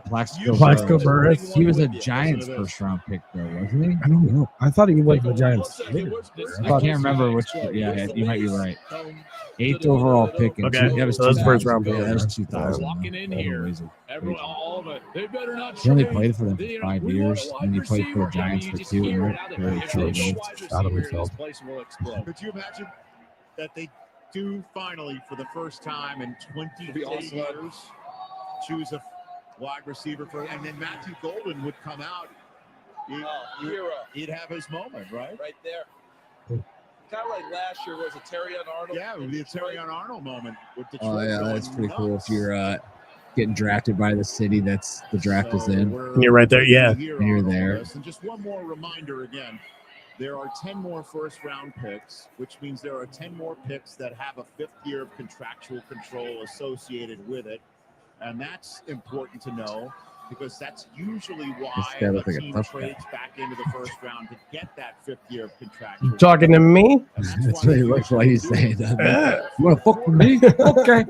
Plaxico Burress. He was a Giants 1st round pick though, wasn't he? I don't know. I thought he went to the Giants. I can't remember which. Yeah, you might be right. 8th overall pick. Okay, that was so that's first round pick. Yeah, that was 2000. Walking in here. Everyone, all of it. They better not. He only played for them for 5 years, and he played for the Giants for 2 years. Out of himself. Could you imagine that they do finally, for the first time in 20 years, choose a wide receiver and then Matthew Golden would come out. He'd have his moment, right? Right there. Kind of like last year was a Terrion Arnold. Yeah, it would be a Terrion Arnold moment with Detroit. Oh yeah, going that's pretty nuts. cool if you're getting drafted by the city that's the draft is in. We're You're right there, yeah. here And you're on all there. this. And just one more reminder again, there are 10 more first-round picks, which means there are 10 more picks that have a fifth year of contractual control associated with it. And that's important to know because that's usually why This guy a looks like a team tough guy. trades back into the first round to get that fifth year of contractual You talking to me? That's what he looks like he's saying. You want to fuck with me? Okay.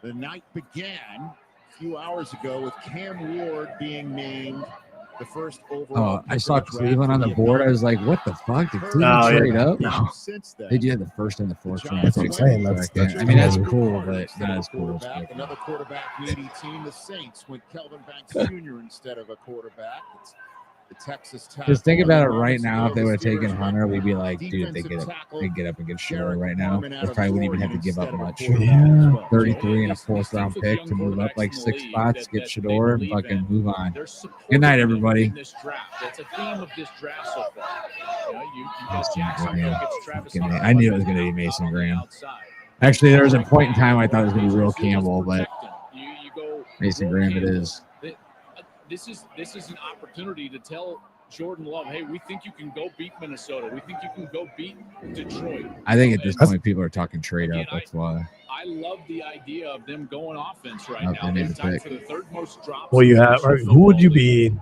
The night began a few hours ago with Cam Ward being named the first overall. Oh, I saw Cleveland on the board. I was like, what the fuck? Did Cleveland No, yeah. trade up? No. Since then, They do have the first and the fourth round. That's what I'm picks. saying. That's I mean, that's cool. cool, but not as cool as quarterback, Pickett. another quarterback needy team. The Saints went Kelvin Banks Jr. instead of a quarterback. It's the Texas Tech. Just think about it right now. If they would have taken Hunter, we'd be like, dude, they get up and get Shore right now. They probably wouldn't even have to give up much. Yeah. 33 and a fourth round pick to move up like 6 spots, get Shador, and fucking move on. Good night, everybody. This draft. That's a theme of this draft so far. You know, you got Mason Jacksonville Graham. gets Travis Fucking Hunter. I knew it was going to be Mason Graham. Actually, there was a point in time I thought it was going to be Will Campbell, but You go Mason Will Graham it Campbell. is. This is an opportunity to tell Jordan Love, hey, we think you can go beat Minnesota. We think you can go beat Detroit. I think at this point, people are talking trade up. That's why. I love the idea of them going offense right Oh, now. they They're need to tied pick. for the third most drops. Well, you have. Or who would you be?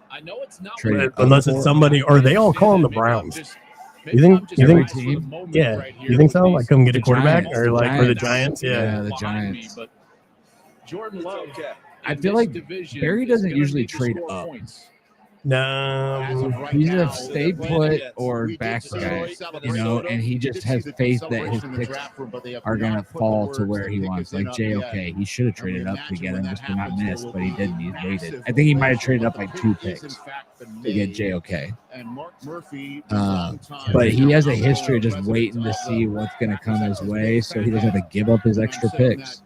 I know it's not Trade up Unless for- it's somebody, or they all call them the Browns. You think? You Every think? team? Yeah. You think so? Like, come get a The quarterback, Giants, or the like for the Giants. Giants? Yeah. Yeah, the behind me, Giants. but Jordan Love. I in feel this like division Barry is doesn't gonna usually need to trade score up. points. No. He's a stay put or back guy, you know, and he just has faith that his picks are going to fall to where he wants. Like JOK, he should have traded up to get him just to not miss, but he didn't. He waited. I think he might have traded up like 2 picks to get JOK. But he has a history of just waiting to see what's going to come his way, so he doesn't have to give up his extra picks.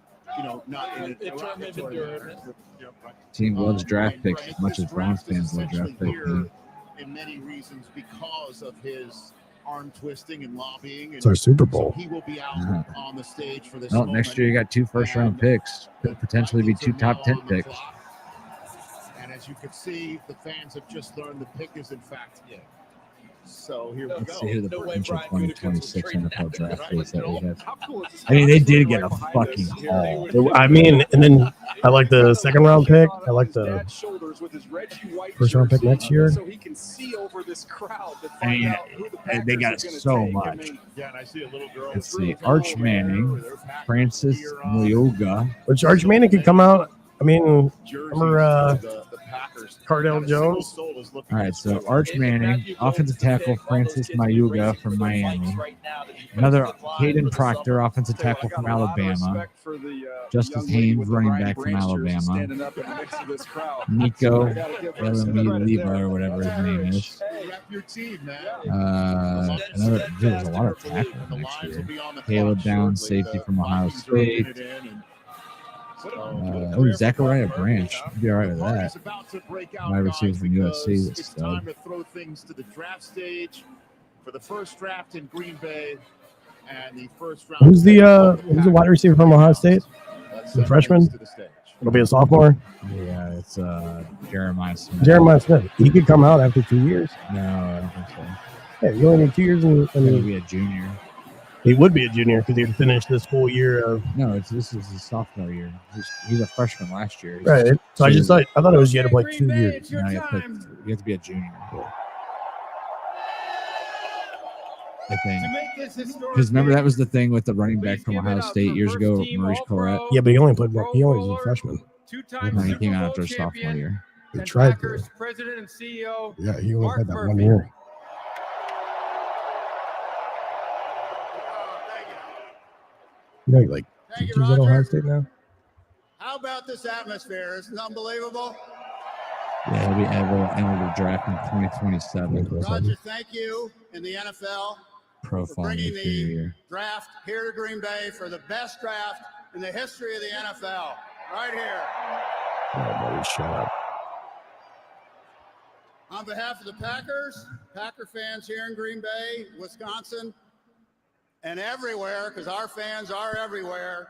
Team loves draft picks as much as Browns fans love draft picks. Man. In many reasons because of his arm twisting and lobbying. And It's our Super Bowl. So he will be out on the stage for this. Well, next year you got 2 first-round picks. Could potentially be 2 top 10 picks. And as you can see, the fans have just learned the pick is in fact in. So here we Let's go. see who the potential 2026 NFL draft is that we have. I mean, they did get a fucking haul. I mean, and then I like the second round pick. I like the first round pick next year. So he can see over this crowd to I find mean, out who the Packers they got are gonna so take. much. Yeah, and I see a little girl. Let's see. Arch Manning, Francis Muyuga. Which Arch Manning could come out. I mean, remember Cardell Jones? All right, so Arch Manning, offensive tackle Francis Mayuga from Miami. Another Hayden Proctor, offensive tackle from Alabama. Justice Haynes, running back from Alabama. Nico Leva, or whatever his name is. Another, there's a lot of tackles next year. Caleb Downs, safety from Ohio State. Zachariah Branch. I'd be all right with that. Wide receiver from USC. That's stud. Time to throw things to the draft stage for the first draft in Green Bay and the first round. Who's the wide receiver from Ohio State? The freshman? It'll be a sophomore. Yeah, it's Jeremiah Smith. Jeremiah Smith. He could come out after 2 years. No, I don't think so. Yeah, you only need 2 years. He would be a junior. He would be a junior because he'd finish this full year of. No, this is his sophomore year. He's a freshman last year. Right. So I thought it was you had to play 2 years. No, you have to be a junior. I think. Because remember that was the thing with the running back from Ohio State years ago, Maurice Clarett. Yeah, but he only was a freshman. No, he came out after his sophomore year. He tried to. President and CEO. Yeah, he only had that 1 year. You know, he like teaches at Ohio State now. How about this atmosphere? Isn't it unbelievable? Yeah, he'll be able to draft in 2027. Roger, thank you in the NFL Pro for Football bringing Junior the year. draft here to Green Bay for the best draft in the history of the NFL. Right here. Oh, buddy, shut up. On behalf of the Packers, Packer fans here in Green Bay, Wisconsin, and everywhere, because our fans are everywhere.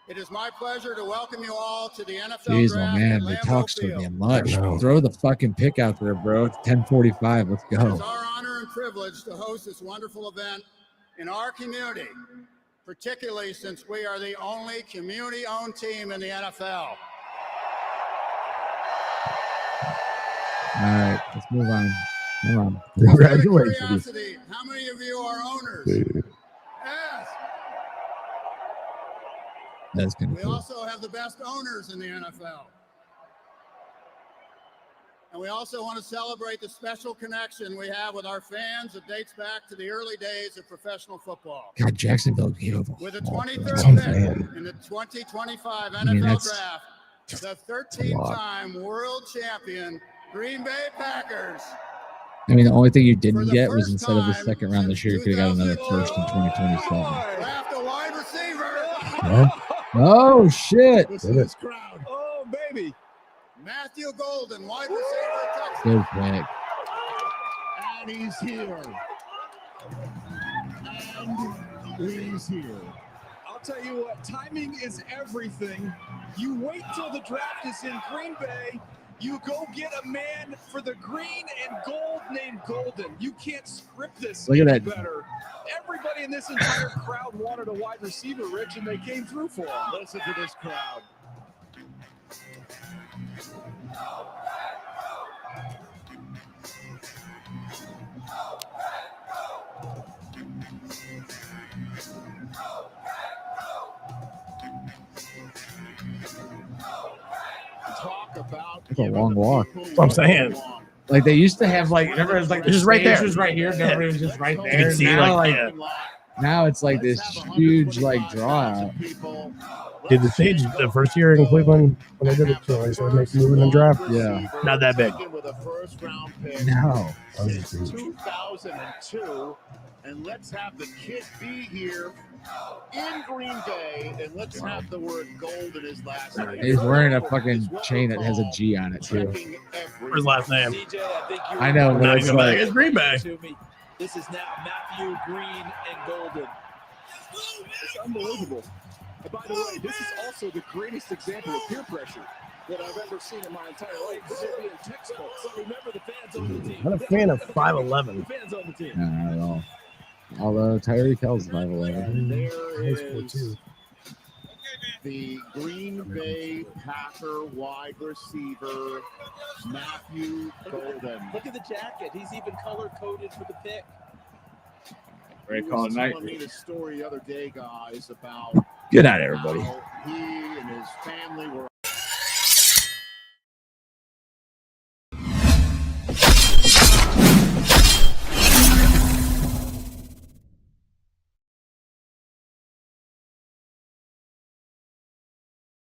It is my pleasure to welcome you all to the NFL Jeez, oh Draft man, at they Lambeau talk so Field. damn much. Throw the fucking pick out there, bro. It's 10:45. Let's It is go. our honor and privilege to host this wonderful event in our community, particularly since we are the only community-owned team in the NFL. All right, let's move on. Come on. Congratulations. Curiosity, how many of you are owners? Yes. That's gonna We also have the best owners in the NFL. And we also want to celebrate the special connection we have with our fans that dates back to the early days of professional football. God, Jacksonville gave up. With the Oh, 23rd pick man. in the 2025 I mean, NFL that's- Draft, the a lot. 13-time world champion Green Bay Packers. I mean, the only thing you didn't get was instead of a second round this year, you could have got another first in 2027. Draft a wide receiver. Oh shit! Listen to this crowd. Oh, baby. Matthew Golden, wide receiver, Texas. Good pick. And he's here. And he's here. I'll tell you what, timing is everything. You wait till the draft is in Green Bay. You go get a man for the green and gold named Golden. You can't script this Look at any that. better. Everybody in this entire crowd wanted a wide receiver, Rich, and they came through for him. Listen to this crowd. Talk about It's a long walk. That's what I'm saying. Like they used to have, like, remember it was like the Just right stage there. was right here, and everybody was just right You there. can see, Now, like, now it's like this huge like draw out. Did the stage the first year in Cleveland when they did it? So they started making moving and draft. Yeah. Not that big. With a first round pick No. since 2002. And let's have the kid be here in Green Bay, and let's have the word gold in his last name. He's wearing a fucking chain that has a G on it too. Or his last name. I know, but it's like It's Green Bay. To me, this is now Matthew Green and Golden. It's unbelievable. And by the way, this is also the greatest example of peer pressure that I've ever seen in my entire life. This will be in textbook. So remember, the fans on the team. I'm not a fan of 5'11". The fans on the team. no, not at all. Although Tyreek Hill's 5'11". There is the Green Bay Packer wide receiver, Matthew Golden. Look at the jacket. He's even color coded for the pick. Great He call was tonight. telling me the story the other day, guys, about Good night, everybody. how he and his family were